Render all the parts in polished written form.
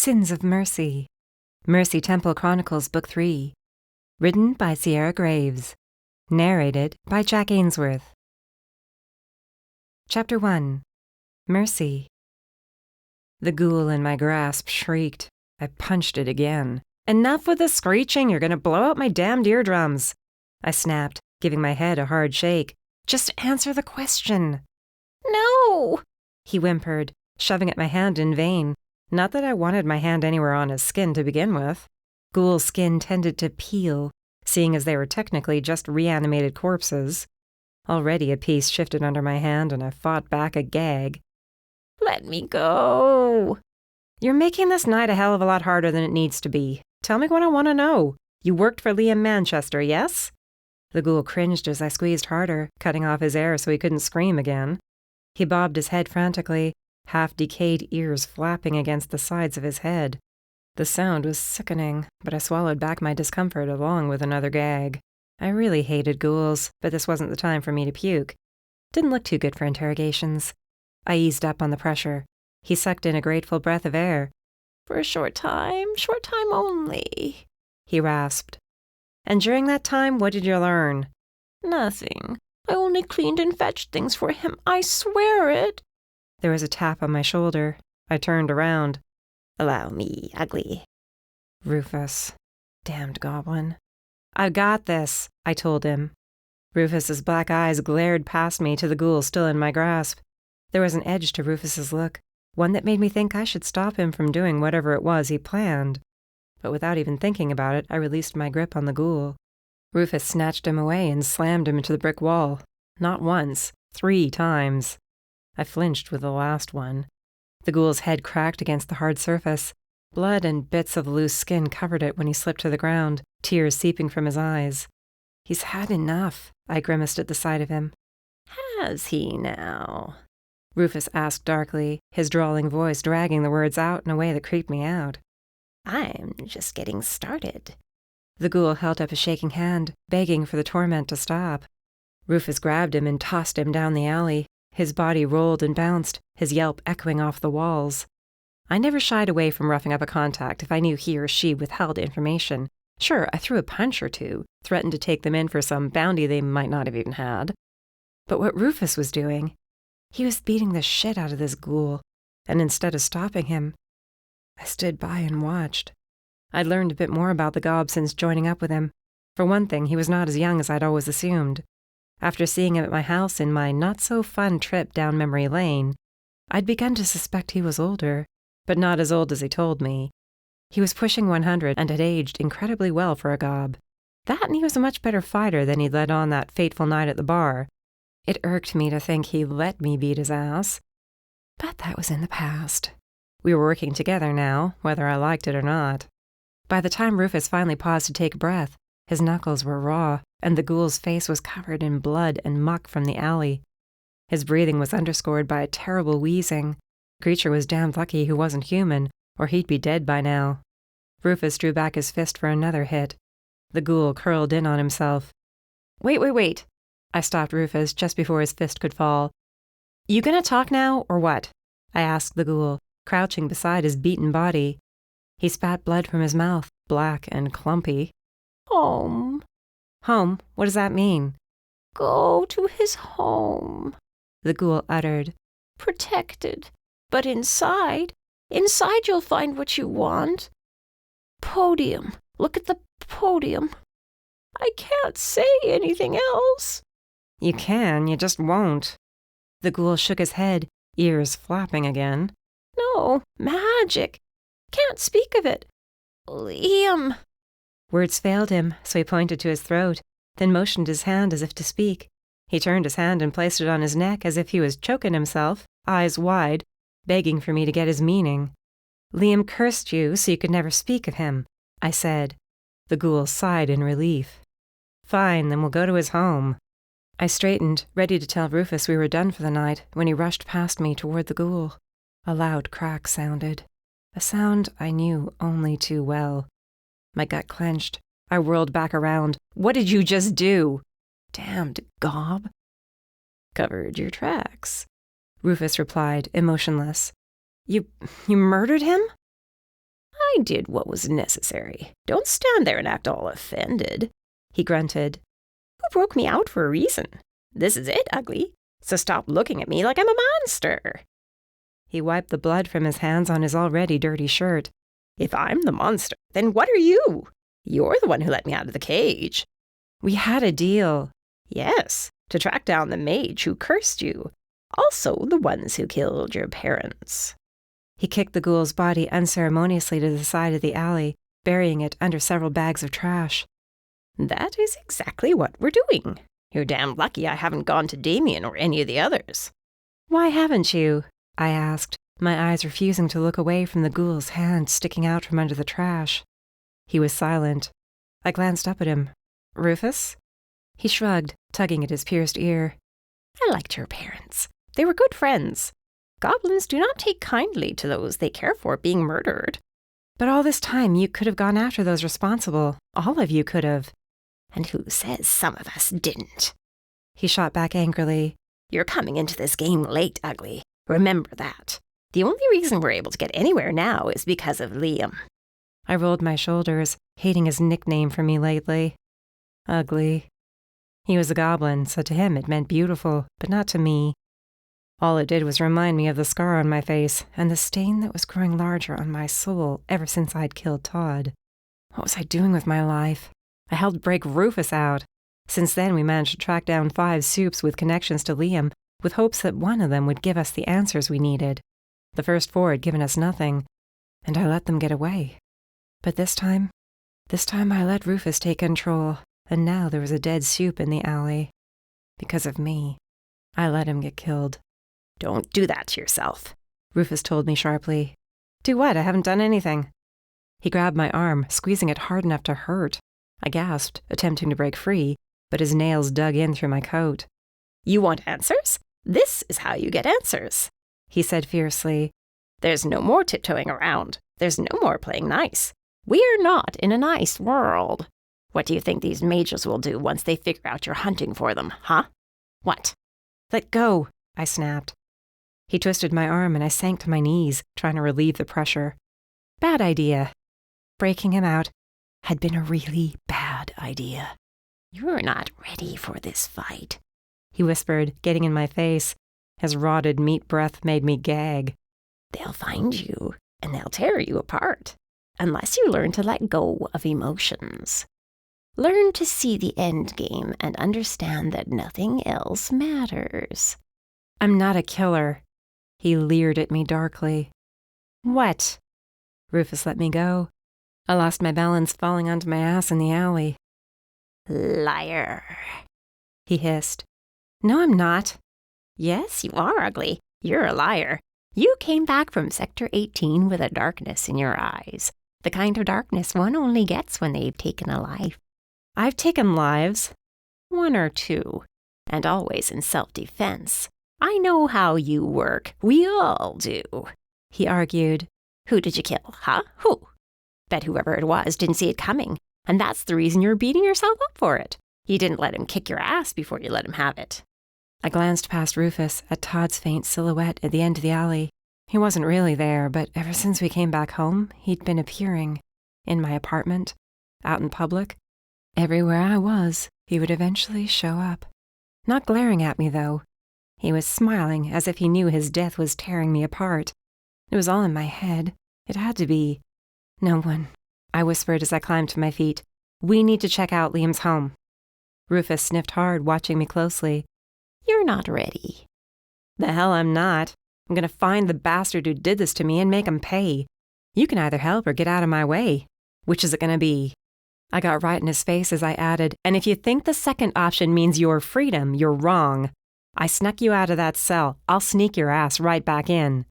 Sins of Mercy. Mercy Temple Chronicles Book 3. Written by Sierra Graves. Narrated by Jack Ainsworth. Chapter 1. Mercy. The ghoul in my grasp shrieked. I punched it again. "Enough with the screeching, you're going to blow out my damned eardrums," I snapped, giving my head a hard shake. "Just answer the question." "No," he whimpered, shoving at my hand in vain. Not that I wanted my hand anywhere on his skin to begin with. Ghoul skin tended to peel, seeing as they were technically just reanimated corpses. Already a piece shifted under my hand and I fought back a gag. "Let me go." "You're making this night a hell of a lot harder than it needs to be. Tell me what I want to know. You worked for Liam Manchester, yes?" The ghoul cringed as I squeezed harder, cutting off his air so he couldn't scream again. He bobbed his head frantically, half-decayed ears flapping against the sides of his head. The sound was sickening, but I swallowed back my discomfort along with another gag. I really hated ghouls, but this wasn't the time for me to puke. Didn't look too good for interrogations. I eased up on the pressure. He sucked in a grateful breath of air. "For a short time only," he rasped. "And during that time, what did you learn?" "Nothing. I only cleaned and fetched things for him, I swear it." There was a tap on my shoulder. I turned around. "Allow me, ugly." Rufus. Damned goblin. "I got this," I told him. Rufus's black eyes glared past me to the ghoul still in my grasp. There was an edge to Rufus's look, one that made me think I should stop him from doing whatever it was he planned. But without even thinking about it, I released my grip on the ghoul. Rufus snatched him away and slammed him into the brick wall. Not once, 3 times. I flinched with the last one. The ghoul's head cracked against the hard surface. Blood and bits of loose skin covered it when he slipped to the ground, tears seeping from his eyes. "He's had enough," I grimaced at the sight of him. "Has he now?" Rufus asked darkly, his drawling voice dragging the words out in a way that creeped me out. "I'm just getting started." The ghoul held up a shaking hand, begging for the torment to stop. Rufus grabbed him and tossed him down the alley. His body rolled and bounced, his yelp echoing off the walls. I never shied away from roughing up a contact if I knew he or she withheld information. Sure, I threw a punch or two, threatened to take them in for some bounty they might not have even had. But what Rufus was doing, he was beating the shit out of this ghoul, and instead of stopping him, I stood by and watched. I'd learned a bit more about the gob since joining up with him. For one thing, he was not as young as I'd always assumed. After seeing him at my house in my not-so-fun trip down memory lane, I'd begun to suspect he was older, but not as old as he told me. He was pushing 100 and had aged incredibly well for a gob. That and he was a much better fighter than he'd led on that fateful night at the bar. It irked me to think he let me beat his ass. But that was in the past. We were working together now, whether I liked it or not. By the time Rufus finally paused to take a breath, his knuckles were raw, and the ghoul's face was covered in blood and muck from the alley. His breathing was underscored by a terrible wheezing. The creature was damned lucky he wasn't human, or he'd be dead by now. Rufus drew back his fist for another hit. The ghoul curled in on himself. Wait. I stopped Rufus just before his fist could fall. "You gonna talk now, or what?" I asked the ghoul, crouching beside his beaten body. He spat blood from his mouth, black and clumpy. "Home." "Home? What does that mean?" "Go to his home," the ghoul uttered. "Protected. But inside you'll find what you want. Podium. Look at the podium. I can't say anything else." "You can, you just won't." The ghoul shook his head, ears flapping again. "No, magic. Can't speak of it. Liam." Words failed him, so he pointed to his throat, then motioned his hand as if to speak. He turned his hand and placed it on his neck as if he was choking himself, eyes wide, begging for me to get his meaning. "Liam cursed you so you could never speak of him," I said. The ghoul sighed in relief. "Fine, then we'll go to his home." I straightened, ready to tell Rufus we were done for the night, when he rushed past me toward the ghoul. A loud crack sounded. A sound I knew only too well. My gut clenched. I whirled back around. "What did you just do?" "Damned gob." "Covered your tracks," Rufus replied, emotionless. You murdered him?" I did what was necessary. Don't stand there and act all offended, he grunted. You broke me out for a reason. This is it, ugly. So stop looking at me like I'm a monster. He wiped the blood from his hands on his already dirty shirt. If I'm the monster, then what are you? You're the one who let me out of the cage. We had a deal. Yes, to track down the mage who cursed you. Also the ones who killed your parents. He kicked the ghoul's body unceremoniously to the side of the alley, burying it under several bags of trash. That is exactly what we're doing. You're damn lucky I haven't gone to Damien or any of the others. Why haven't you? I asked, my eyes refusing to look away from the ghoul's hand sticking out from under the trash. He was silent. I glanced up at him. Rufus? He shrugged, tugging at his pierced ear. I liked your parents. They were good friends. Goblins do not take kindly to those they care for being murdered. But all this time you could have gone after those responsible. All of you could have. And who says some of us didn't? He shot back angrily. You're coming into this game late, ugly. Remember that. The only reason we're able to get anywhere now is because of Liam. I rolled my shoulders, hating his nickname for me lately. Ugly. He was a goblin, so to him it meant beautiful, but not to me. All it did was remind me of the scar on my face and the stain that was growing larger on my soul ever since I'd killed Todd. What was I doing with my life? I helped break Rufus out. Since then, we managed to track down 5 supes with connections to Liam, with hopes that one of them would give us the answers we needed. The first 4 had given us nothing, and I let them get away. But this time I let Rufus take control, and now there was a dead supe in the alley. Because of me, I let him get killed. Don't do that to yourself, Rufus told me sharply. Do what? I haven't done anything. He grabbed my arm, squeezing it hard enough to hurt. I gasped, attempting to break free, but his nails dug in through my coat. You want answers? This is how you get answers, he said fiercely. There's no more tiptoeing around. There's no more playing nice. We are not in a nice world. What do you think these mages will do once they figure out you're hunting for them, huh? What? Let go, I snapped. He twisted my arm and I sank to my knees, trying to relieve the pressure. Bad idea. Breaking him out had been a really bad idea. You're not ready for this fight, he whispered, getting in my face. His rotted meat breath made me gag. They'll find you, and they'll tear you apart, unless you learn to let go of emotions. Learn to see the end game and understand that nothing else matters. I'm not a killer. He leered at me darkly. What? Rufus let me go. I lost my balance falling onto my ass in the alley. Liar, he hissed. No, I'm not. Yes, you are, ugly. You're a liar. You came back from Sector 18 with a darkness in your eyes. The kind of darkness one only gets when they've taken a life. I've taken lives. 1 or 2. And always in self-defense. I know how you work. We all do, he argued. Who did you kill, huh? Who? Bet whoever it was didn't see it coming. And that's the reason you're beating yourself up for it. You didn't let him kick your ass before you let him have it. I glanced past Rufus at Todd's faint silhouette at the end of the alley. He wasn't really there, but ever since we came back home, he'd been appearing. In my apartment, out in public. Everywhere I was, he would eventually show up. Not glaring at me, though. He was smiling as if he knew his death was tearing me apart. It was all in my head. It had to be. No one, I whispered as I climbed to my feet. We need to check out Liam's home. Rufus sniffed hard, watching me closely. You're not ready. The hell I'm not. I'm going to find the bastard who did this to me and make him pay. You can either help or get out of my way. Which is it going to be? I got right in his face as I added, and if you think the second option means your freedom, you're wrong. I snuck you out of that cell. I'll sneak your ass right back in.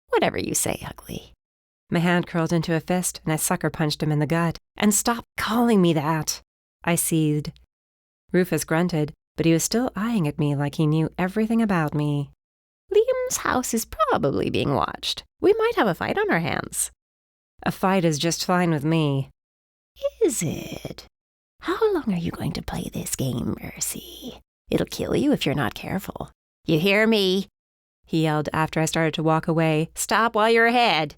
Whatever you say, ugly. My hand curled into a fist, and I sucker punched him in the gut. And stop calling me that, I seethed. Rufus grunted, but he was still eyeing at me like he knew everything about me. Liam's house is probably being watched. We might have a fight on our hands. A fight is just fine with me. Is it? How long are you going to play this game, Mercy? It'll kill you if you're not careful. You hear me? He yelled after I started to walk away. Stop while you're ahead.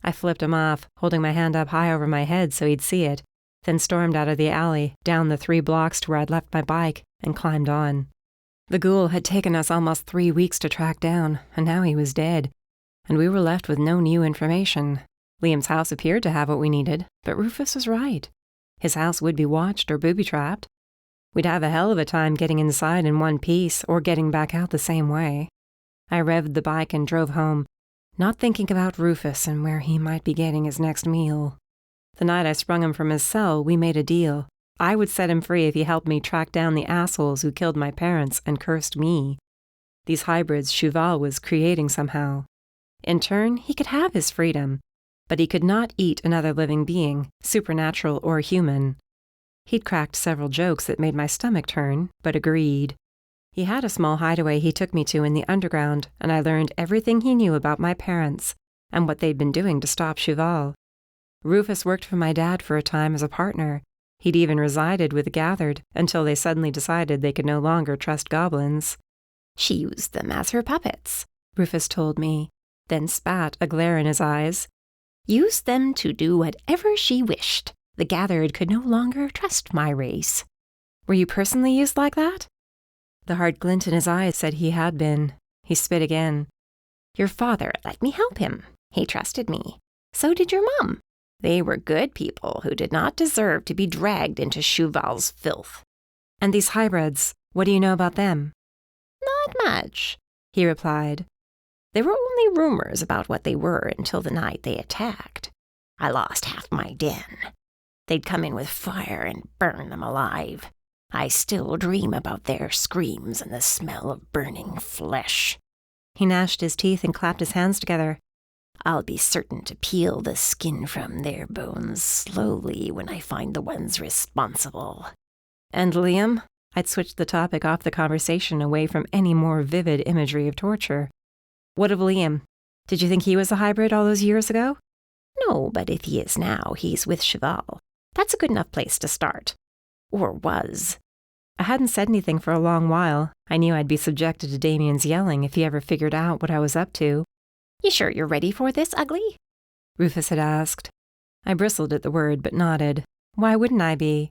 I flipped him off, holding my hand up high over my head so he'd see it, then stormed out of the alley, down the 3 blocks to where I'd left my bike, and climbed on. The ghoul had taken us almost 3 weeks to track down, and now he was dead, and we were left with no new information. Liam's house appeared to have what we needed, but Rufus was right. His house would be watched or booby-trapped. We'd have a hell of a time getting inside in one piece or getting back out the same way. I revved the bike and drove home, not thinking about Rufus and where he might be getting his next meal. The night I sprung him from his cell, we made a deal. I would set him free if he helped me track down the assholes who killed my parents and cursed me. These hybrids Cheval was creating somehow. In turn, he could have his freedom, but he could not eat another living being, supernatural or human. He'd cracked several jokes that made my stomach turn, but agreed. He had a small hideaway he took me to in the underground, and I learned everything he knew about my parents and what they'd been doing to stop Cheval. Rufus worked for my dad for a time as a partner. He'd even resided with the Gathered until they suddenly decided they could no longer trust goblins. She used them as her puppets, Rufus told me, then spat, a glare in his eyes. Used them to do whatever she wished. The Gathered could no longer trust my race. Were you personally used like that? The hard glint in his eyes said he had been. He spit again. Your father let me help him. He trusted me. So did your mom. They were good people who did not deserve to be dragged into Cheval's filth. And these hybrids, what do you know about them? Not much, he replied. There were only rumors about what they were until the night they attacked. I lost half my den. They'd come in with fire and burn them alive. I still dream about their screams and the smell of burning flesh. He gnashed his teeth and clapped his hands together. I'll be certain to peel the skin from their bones slowly when I find the ones responsible. And Liam? I'd switched the topic off the conversation away from any more vivid imagery of torture. What of Liam? Did you think he was a hybrid all those years ago? No, but if he is now, he's with Cheval. That's a good enough place to start. Or was. I hadn't said anything for a long while. I knew I'd be subjected to Damien's yelling if he ever figured out what I was up to. You sure you're ready for this, Ugly? Rufus had asked. I bristled at the word, but nodded. Why wouldn't I be?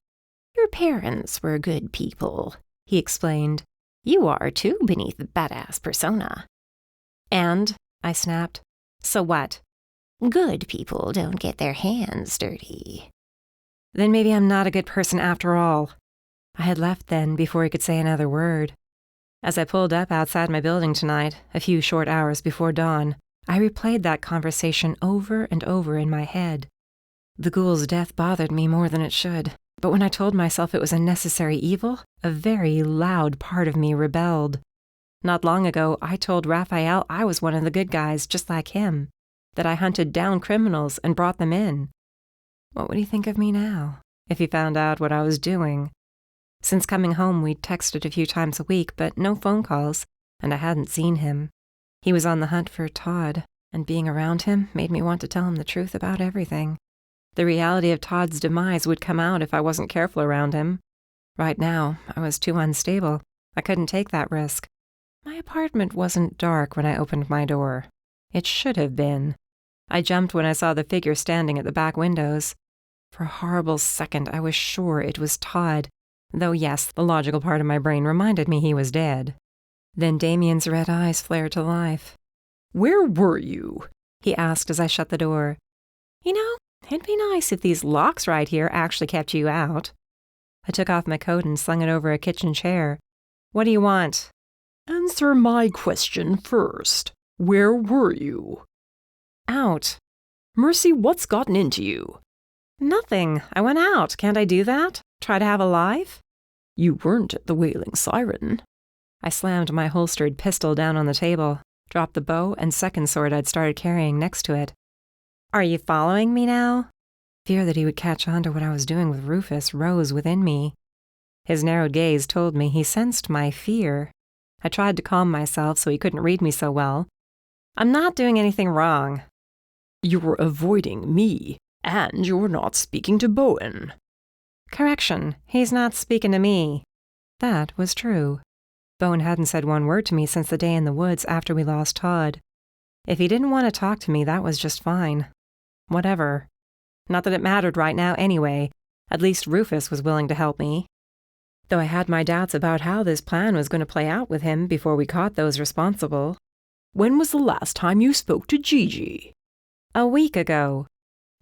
Your parents were good people, he explained. You are too beneath the badass persona. And? I snapped. So what? Good people don't get their hands dirty. Then maybe I'm not a good person after all. I had left then before he could say another word. As I pulled up outside my building tonight, a few short hours before dawn, I replayed that conversation over and over in my head. The ghoul's death bothered me more than it should, but when I told myself it was a necessary evil, a very loud part of me rebelled. Not long ago, I told Rafael I was one of the good guys just like him, that I hunted down criminals and brought them in. What would he think of me now, if he found out what I was doing? Since coming home, we'd texted a few times a week, but no phone calls, and I hadn't seen him. He was on the hunt for Todd, and being around him made me want to tell him the truth about everything. The reality of Todd's demise would come out if I wasn't careful around him. Right now, I was too unstable. I couldn't take that risk. My apartment wasn't dark when I opened my door. It should have been. I jumped when I saw the figure standing at the back windows. For a horrible second, I was sure it was Todd, though yes, the logical part of my brain reminded me he was dead. Then Damien's red eyes flared to life. "Where were you?" he asked as I shut the door. You know, it'd be nice if these locks right here actually kept you out. I took off my coat and slung it over a kitchen chair. What do you want? Answer my question first. Where were you? Out. Mercy, what's gotten into you? Nothing. I went out. Can't I do that? Try to have a life? You weren't at the Wailing Siren. I slammed my holstered pistol down on the table, dropped the bow and second sword I'd started carrying next to it. Are you following me now? Fear that he would catch on to what I was doing with Rufus rose within me. His narrowed gaze told me he sensed my fear. I tried to calm myself so he couldn't read me so well. I'm not doing anything wrong. You're avoiding me, and you're not speaking to Bowen. Correction, he's not speaking to me. That was true. Bowen hadn't said one word to me since the day in the woods after we lost Todd. If he didn't want to talk to me, that was just fine. whatever. Not that it mattered right now anyway. At least Rufus was willing to help me. Though I had my doubts about how this plan was going to play out with him before we caught those responsible. When was the last time you spoke to Gigi? A week ago.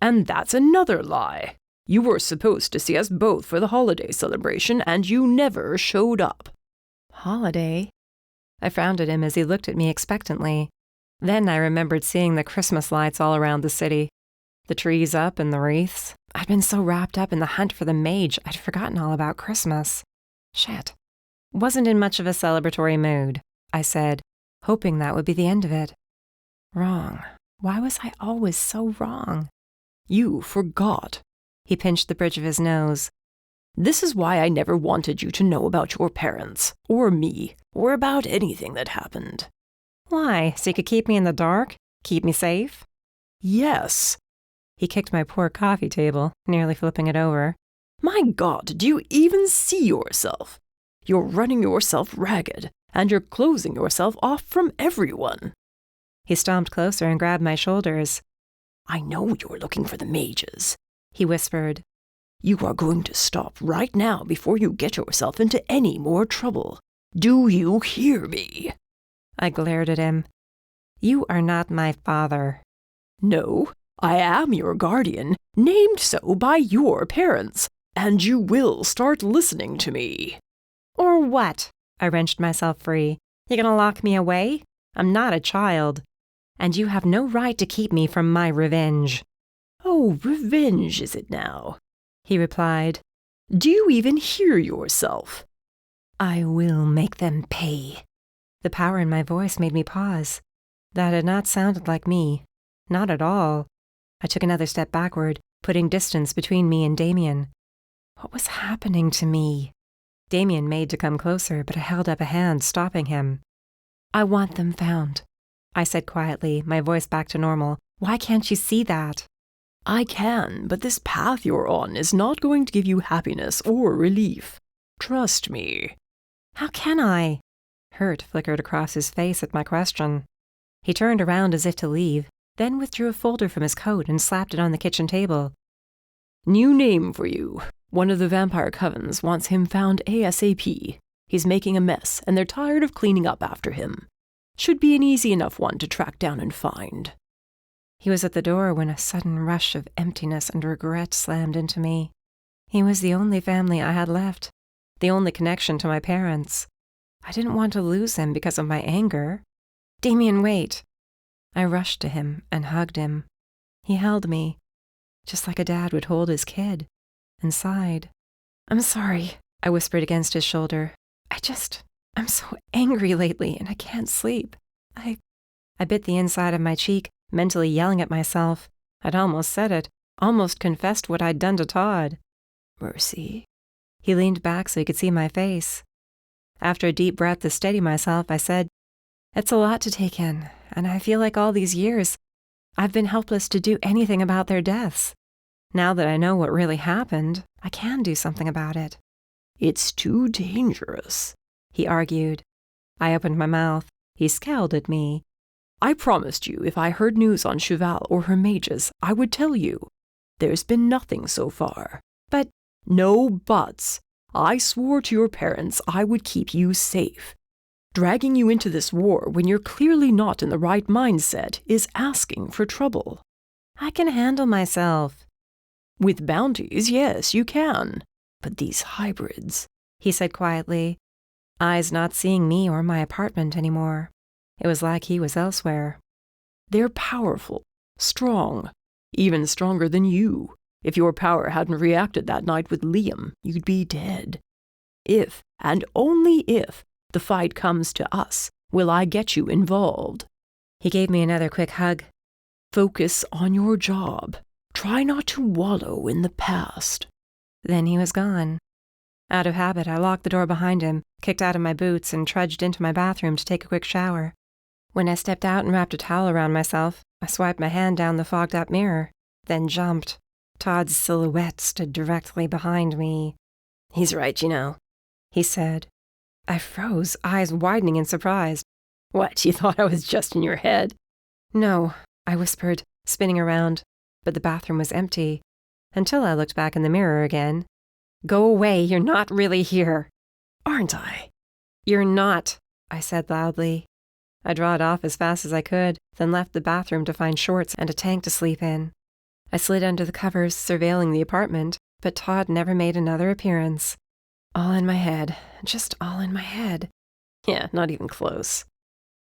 And that's another lie. You were supposed to see us both for the holiday celebration, and you never showed up. Holiday? I frowned at him as he looked at me expectantly. Then I remembered seeing the Christmas lights all around the city. The trees up and the wreaths. I'd been so wrapped up in the hunt for the mage, I'd forgotten all about Christmas. Shit. Wasn't in much of a celebratory mood, I said, hoping that would be the end of it. Wrong. Why was I always so wrong? You forgot. He pinched the bridge of his nose. This is why I never wanted you to know about your parents, or me, or about anything that happened. Why? So you could keep me in the dark? Keep me safe? Yes. He kicked my poor coffee table, nearly flipping it over. My God, do you even see yourself? You're running yourself ragged, and you're closing yourself off from everyone. He stomped closer and grabbed my shoulders. I know you're looking for the mages, he whispered. You are going to stop right now before you get yourself into any more trouble. Do you hear me? I glared at him. You are not my father. No, I am your guardian, named so by your parents, and you will start listening to me. Or what? I wrenched myself free. You gonna lock me away? I'm not a child. And you have no right to keep me from my revenge. Oh, revenge is it now? He replied. Do you even hear yourself? I will make them pay. The power in my voice made me pause. That had not sounded like me. Not at all. I took another step backward, putting distance between me and Damien. What was happening to me? Damien made to come closer, but I held up a hand, stopping him. I want them found, I said quietly, my voice back to normal. Why can't you see that? I can, but this path you're on is not going to give you happiness or relief. Trust me. How can I? Hurt flickered across his face at my question. He turned around as if to leave, then withdrew a folder from his coat and slapped it on the kitchen table. New name for you. One of the vampire covens wants him found ASAP. He's making a mess, and they're tired of cleaning up after him. Should be an easy enough one to track down and find. He was at the door when a sudden rush of emptiness and regret slammed into me. He was the only family I had left, the only connection to my parents. I didn't want to lose him because of my anger. Damien, wait. I rushed to him and hugged him. He held me, just like a dad would hold his kid, and sighed. I'm sorry, I whispered against his shoulder. I'm so angry lately and I can't sleep. I bit the inside of my cheek, mentally yelling at myself. I'd almost said it, almost confessed what I'd done to Todd. Mercy. He leaned back so he could see my face. After a deep breath to steady myself, I said, It's a lot to take in, and I feel like all these years, I've been helpless to do anything about their deaths. Now that I know what really happened, I can do something about it. It's too dangerous, he argued. I opened my mouth. He scowled at me. I promised you if I heard news on Cheval or her mages, I would tell you. There's been nothing so far. But no buts. I swore to your parents I would keep you safe. Dragging you into this war when you're clearly not in the right mindset is asking for trouble. I can handle myself. With bounties, yes, you can. But these hybrids, he said quietly, eyes not seeing me or my apartment anymore. It was like he was elsewhere. They're powerful, strong, even stronger than you. If your power hadn't reacted that night with Liam, you'd be dead. If, and only if, the fight comes to us, will I get you involved. He gave me another quick hug. Focus on your job. Try not to wallow in the past. Then he was gone. Out of habit, I locked the door behind him, kicked out of my boots, and trudged into my bathroom to take a quick shower. When I stepped out and wrapped a towel around myself, I swiped my hand down the fogged-up mirror, then jumped. Todd's silhouette stood directly behind me. He's right, you know, he said. I froze, eyes widening in surprise. What, you thought I was just in your head? No, I whispered, spinning around. but the bathroom was empty, until I looked back in the mirror again. Go away, you're not really here. Aren't I? You're not, I said loudly. I drawed off as fast as I could, then left the bathroom to find shorts and a tank to sleep in. I slid under the covers, surveilling the apartment, but Todd never made another appearance. All in my head, just all in my head. Yeah, not even close.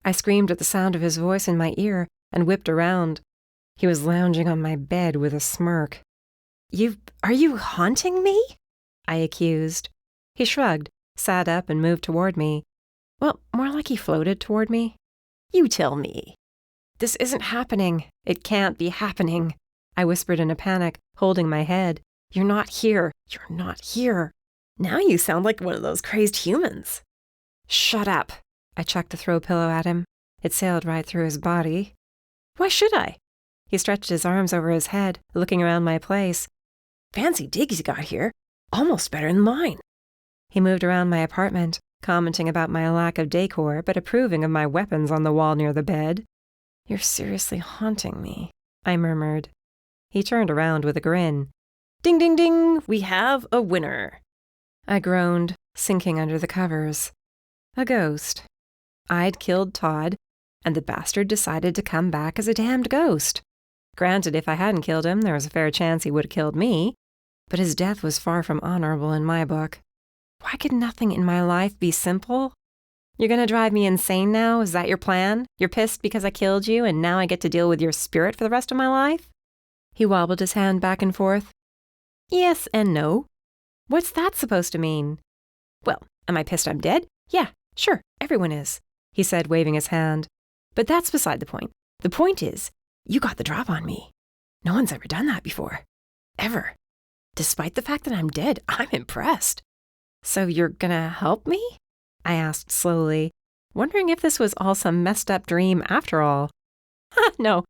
I screamed at the sound of his voice in my ear and whipped around. He was lounging on my bed with a smirk. Are you haunting me? I accused. He shrugged, sat up, and moved toward me. Well, more like he floated toward me. You tell me. This isn't happening. It can't be happening, I whispered in a panic, holding my head. You're not here. You're not here. Now you sound like one of those crazed humans. Shut up. I chucked the throw pillow at him. It sailed right through his body. Why should I? He stretched his arms over his head, looking around my place. Fancy digs you got here. Almost better than mine. He moved around my apartment, commenting about my lack of decor, but approving of my weapons on the wall near the bed. You're seriously haunting me, I murmured. He turned around with a grin. Ding, ding, ding, we have a winner. I groaned, sinking under the covers. A ghost. I'd killed Todd, and the bastard decided to come back as a damned ghost. Granted, if I hadn't killed him, there was a fair chance he would have killed me, but his death was far from honorable in my book. Why could nothing in my life be simple? You're gonna drive me insane now? Is that your plan? You're pissed because I killed you, and now I get to deal with your spirit for the rest of my life? He wobbled his hand back and forth. Yes and no. What's that supposed to mean? Well, am I pissed I'm dead? Yeah, sure, everyone is, he said, waving his hand. But that's beside the point. The point is, you got the drop on me. No one's ever done that before. Ever. Despite the fact that I'm dead, I'm impressed. So you're gonna help me? I asked slowly, wondering if this was all some messed up dream after all. No,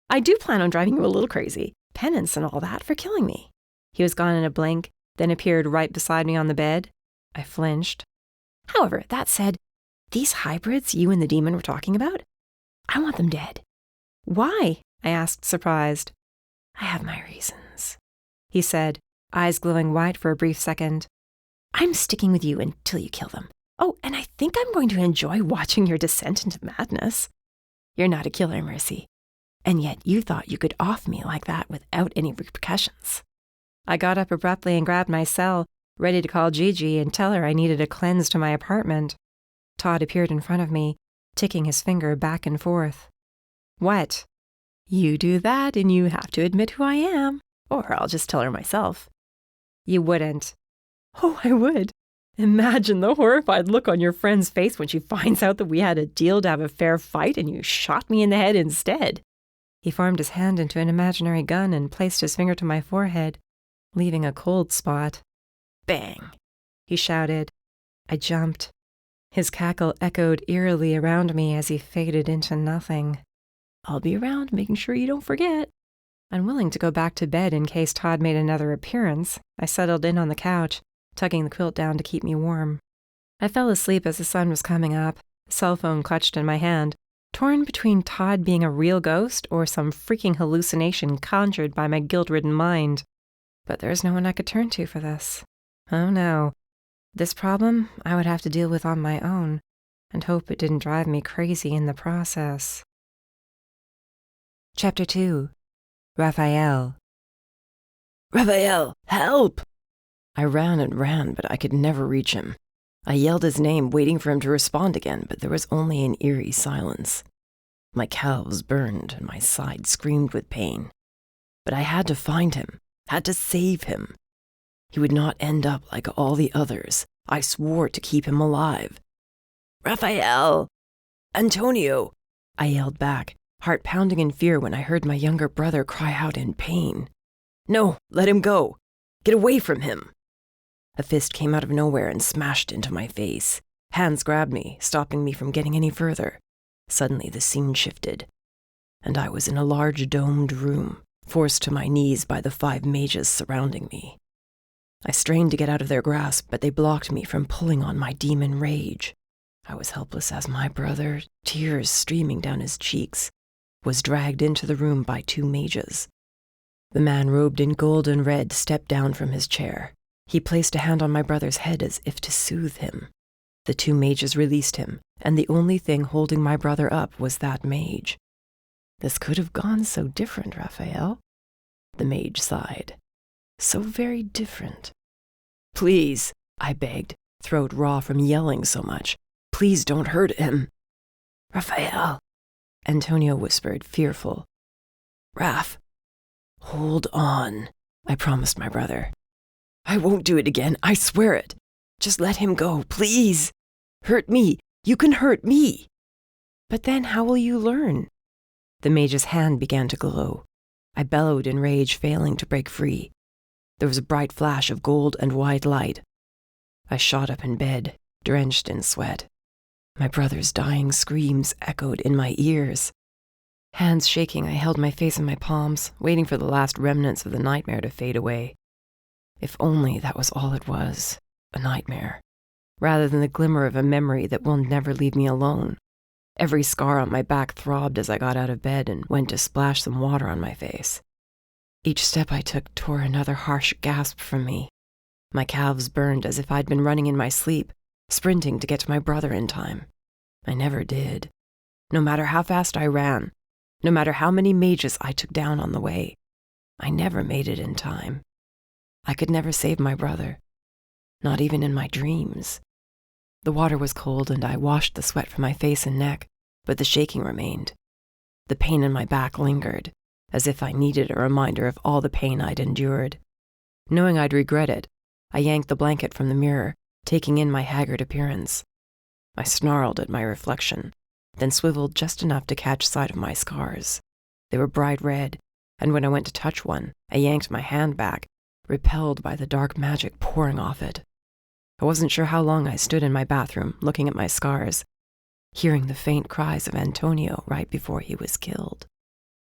I do plan on driving you a little crazy. Penance and all that for killing me. He was gone in a blink, then appeared right beside me on the bed. I flinched. However, that said, these hybrids you and the demon were talking about, I want them dead. Why? I asked, surprised. I have my reasons, he said, eyes glowing white for a brief second. I'm sticking with you until you kill them. Oh, and I think I'm going to enjoy watching your descent into madness. You're not a killer, Mercy. And yet you thought you could off me like that without any repercussions. I got up abruptly and grabbed my cell, ready to call Gigi and tell her I needed a cleanse to my apartment. Todd appeared in front of me, ticking his finger back and forth. What? You do that and you have to admit who I am, or I'll just tell her myself. You wouldn't. Oh, I would. Imagine the horrified look on your friend's face when she finds out that we had a deal to have a fair fight and you shot me in the head instead. He formed his hand into an imaginary gun and placed his finger to my forehead, leaving a cold spot. Bang! He shouted. I jumped. His cackle echoed eerily around me as he faded into nothing. I'll be around, making sure you don't forget. Unwilling to go back to bed in case Todd made another appearance, I settled in on the couch, tugging the quilt down to keep me warm. I fell asleep as the sun was coming up, the cell phone clutched in my hand, torn between Todd being a real ghost or some freaking hallucination conjured by my guilt-ridden mind. But there's no one I could turn to for this. Oh no. This problem I would have to deal with on my own, and hope it didn't drive me crazy in the process. Chapter 2. Rafael. Rafael, help! I ran and ran, but I could never reach him. I yelled his name, waiting for him to respond again, but there was only an eerie silence. My calves burned and my side screamed with pain. But I had to find him, had to save him. He would not end up like all the others. I swore to keep him alive. Rafael! Antonio! I yelled back, heart pounding in fear when I heard my younger brother cry out in pain. No, let him go. Get away from him. A fist came out of nowhere and smashed into my face. Hands grabbed me, stopping me from getting any further. Suddenly the scene shifted, and I was in a large domed room, forced to my knees by the 5 mages surrounding me. I strained to get out of their grasp, but they blocked me from pulling on my demon rage. I was helpless as my brother, tears streaming down his cheeks, was dragged into the room by 2 mages. The man robed in gold and red stepped down from his chair. He placed a hand on my brother's head as if to soothe him. The two mages released him, and the only thing holding my brother up was that mage. This could have gone so different, Rafael. The mage sighed. So very different. Please, I begged, throat raw from yelling so much. Please don't hurt him. Rafael, Antonio whispered, fearful. Raph, hold on, I promised my brother. I won't do it again, I swear it. Just let him go, please. Hurt me. You can hurt me. But then how will you learn? The mage's hand began to glow. I bellowed in rage, failing to break free. There was a bright flash of gold and white light. I shot up in bed, drenched in sweat. My brother's dying screams echoed in my ears. Hands shaking, I held my face in my palms, waiting for the last remnants of the nightmare to fade away. If only that was all it was, a nightmare, rather than the glimmer of a memory that will never leave me alone. Every scar on my back throbbed as I got out of bed and went to splash some water on my face. Each step I took tore another harsh gasp from me. My calves burned as if I'd been running in my sleep, sprinting to get to my brother in time. I never did. No matter how fast I ran, no matter how many mages I took down on the way, I never made it in time. I could never save my brother, not even in my dreams. The water was cold and I washed the sweat from my face and neck, but the shaking remained. The pain in my back lingered, as if I needed a reminder of all the pain I'd endured. Knowing I'd regret it, I yanked the blanket from the mirror, taking in my haggard appearance. I snarled at my reflection, then swiveled just enough to catch sight of my scars. They were bright red, and when I went to touch one, I yanked my hand back, repelled by the dark magic pouring off it. I wasn't sure how long I stood in my bathroom, looking at my scars, hearing the faint cries of Antonio right before he was killed.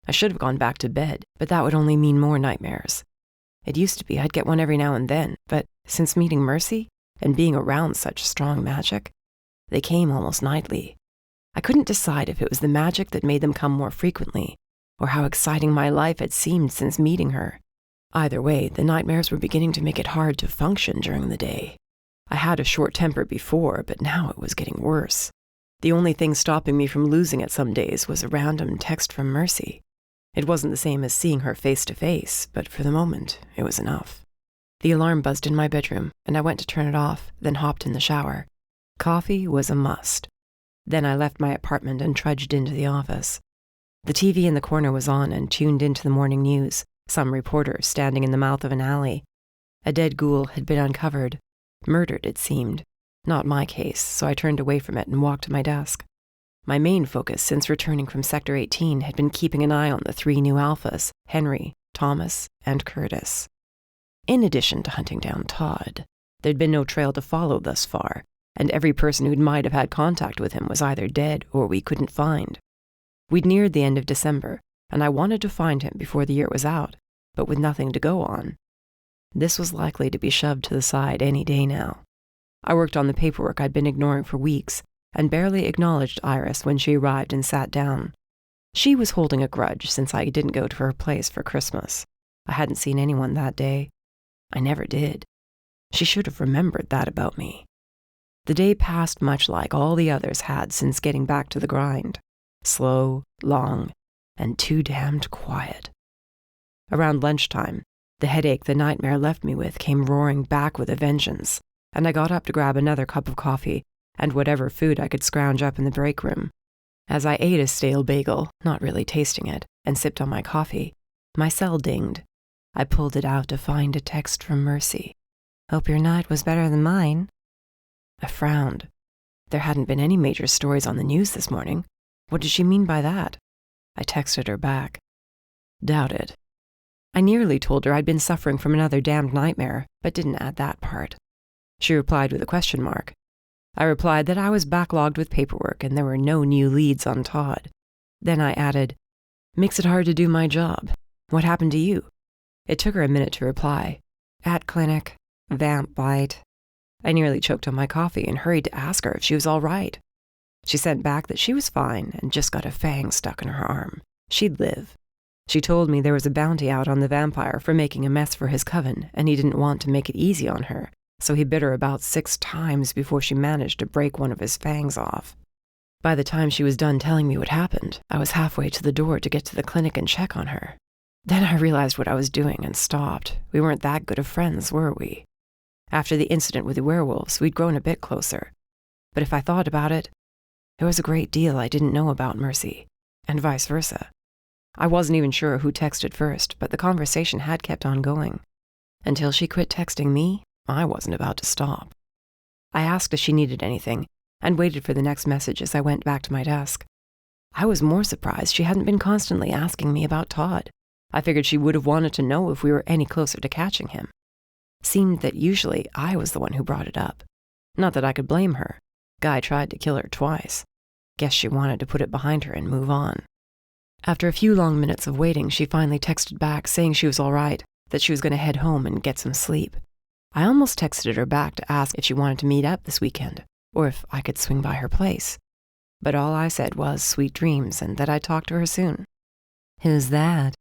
I should have gone back to bed, but that would only mean more nightmares. It used to be I'd get one every now and then, but since meeting Mercy and being around such strong magic, they came almost nightly. I couldn't decide if it was the magic that made them come more frequently, or how exciting my life had seemed since meeting her. Either way, the nightmares were beginning to make it hard to function during the day. I had a short temper before, but now it was getting worse. The only thing stopping me from losing it some days was a random text from Mercy. It wasn't the same as seeing her face to face, but for the moment, it was enough. The alarm buzzed in my bedroom, and I went to turn it off, then hopped in the shower. Coffee was a must. Then I left my apartment and trudged into the office. The TV in the corner was on and tuned into the morning news, some reporter standing in the mouth of an alley. A dead ghoul had been uncovered. Murdered, it seemed. Not my case, so I turned away from it and walked to my desk. My main focus since returning from Sector 18 had been keeping an eye on the 3 new alphas, Henry, Thomas, and Curtis. In addition to hunting down Todd, there'd been no trail to follow thus far, and every person who might have had contact with him was either dead or we couldn't find. We'd neared the end of December, and I wanted to find him before the year was out, but with nothing to go on. This was likely to be shoved to the side any day now. I worked on the paperwork I'd been ignoring for weeks, and barely acknowledged Iris when she arrived and sat down. She was holding a grudge since I didn't go to her place for Christmas. I hadn't seen anyone that day. I never did. She should have remembered that about me. The day passed much like all the others had since getting back to the grind. Slow, long, and too damned quiet. Around lunchtime, the headache the nightmare left me with came roaring back with a vengeance, and I got up to grab another cup of coffee and whatever food I could scrounge up in the break room. As I ate a stale bagel, not really tasting it, and sipped on my coffee, my cell dinged. I pulled it out to find a text from Mercy. "Hope your night was better than mine." I frowned. There hadn't been any major stories on the news this morning. What did she mean by that? I texted her back. Doubt it. I nearly told her I'd been suffering from another damned nightmare, but didn't add that part. She replied with a question mark. I replied that I was backlogged with paperwork and there were no new leads on Todd. Then I added, "Makes it hard to do my job. What happened to you?" It took her a minute to reply. "At clinic. Vamp bite." I nearly choked on my coffee and hurried to ask her if she was all right. She sent back that she was fine and just got a fang stuck in her arm. She'd live. She told me there was a bounty out on the vampire for making a mess for his coven, and he didn't want to make it easy on her, so he bit her about 6 times before she managed to break one of his fangs off. By the time she was done telling me what happened, I was halfway to the door to get to the clinic and check on her. Then I realized what I was doing and stopped. We weren't that good of friends, were we? After the incident with the werewolves, we'd grown a bit closer. But if I thought about it, there was a great deal I didn't know about Mercy, and vice versa. I wasn't even sure who texted first, but the conversation had kept on going. Until she quit texting me, I wasn't about to stop. I asked if she needed anything, and waited for the next message as I went back to my desk. I was more surprised she hadn't been constantly asking me about Todd. I figured she would have wanted to know if we were any closer to catching him. Seemed that usually I was the one who brought it up. Not that I could blame her. Guy tried to kill her twice. Guess she wanted to put it behind her and move on. After a few long minutes of waiting, she finally texted back saying she was all right, that she was going to head home and get some sleep. I almost texted her back to ask if she wanted to meet up this weekend, or if I could swing by her place. But all I said was sweet dreams and that I'd talk to her soon. Who's that?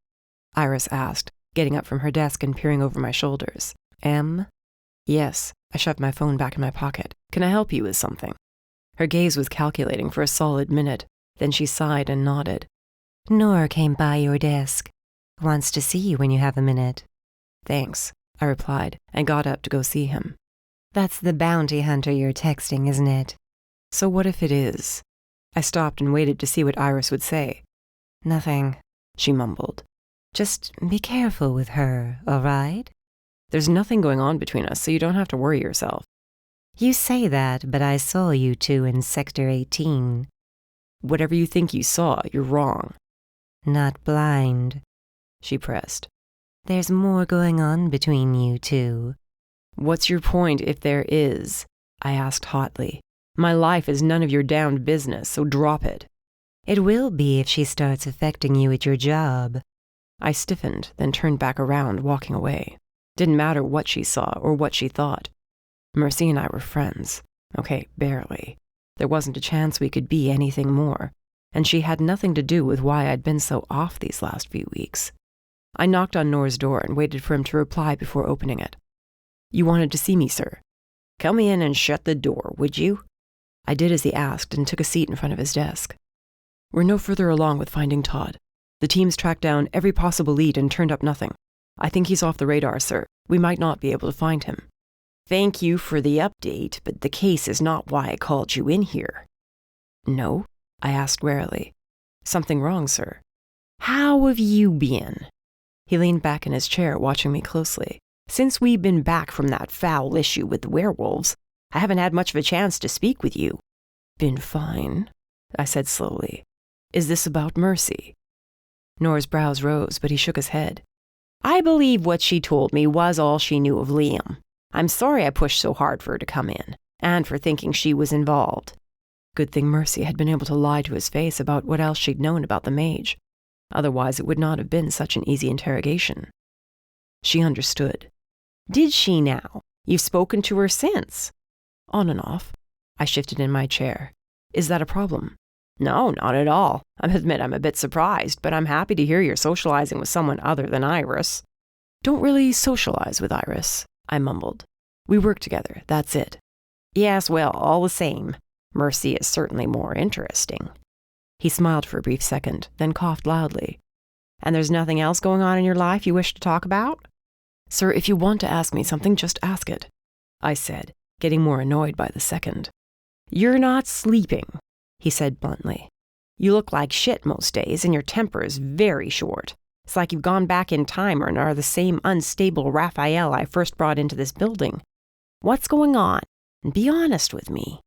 Iris asked, getting up from her desk and peering over my shoulders. M? Yes. I shoved my phone back in my pocket. Can I help you with something? Her gaze was calculating for a solid minute. Then she sighed and nodded. Nor came by your desk. Wants to see you when you have a minute. Thanks, I replied, and got up to go see him. That's the bounty hunter you're texting, isn't it? So what if it is? I stopped and waited to see what Iris would say. Nothing, she mumbled. Just be careful with her, all right? There's nothing going on between us, so you don't have to worry yourself. You say that, but I saw you two in Sector 18. Whatever you think you saw, you're wrong. Not blind, she pressed. There's more going on between you two. What's your point if there is? I asked hotly. My life is none of your damned business, so drop it. It will be if she starts affecting you at your job. I stiffened, then turned back around, walking away. Didn't matter what she saw or what she thought. Mercy and I were friends. Okay, barely. There wasn't a chance we could be anything more, and she had nothing to do with why I'd been so off these last few weeks. I knocked on Noor's door and waited for him to reply before opening it. You wanted to see me, sir? Come in and shut the door, would you? I did as he asked and took a seat in front of his desk. We're no further along with finding Todd. The team's tracked down every possible lead and turned up nothing. I think he's off the radar, sir. We might not be able to find him. Thank you for the update, but the case is not why I called you in here. No? I asked warily. Something wrong, sir. How have you been? He leaned back in his chair, watching me closely. Since we've been back from that foul issue with the werewolves, I haven't had much of a chance to speak with you. Been fine, I said slowly. Is this about Mercy? Noor's brows rose, but he shook his head. I believe what she told me was all she knew of Liam. I'm sorry I pushed so hard for her to come in, and for thinking she was involved. Good thing Mercy had been able to lie to his face about what else she'd known about the mage. Otherwise, it would not have been such an easy interrogation. She understood. Did she now? You've spoken to her since? On and off. I shifted in my chair. Is that a problem? No, not at all. I admit I'm a bit surprised, but I'm happy to hear you're socializing with someone other than Iris. Don't really socialize with Iris, I mumbled. We work together, that's it. Yes, well, all the same. Mercy is certainly more interesting. He smiled for a brief second, then coughed loudly. And there's nothing else going on in your life you wish to talk about? Sir, if you want to ask me something, just ask it, I said, getting more annoyed by the second. You're not sleeping, he said bluntly. You look like shit most days, and your temper is very short. It's like you've gone back in time and are the same unstable Rafael I first brought into this building. What's going on? And be honest with me.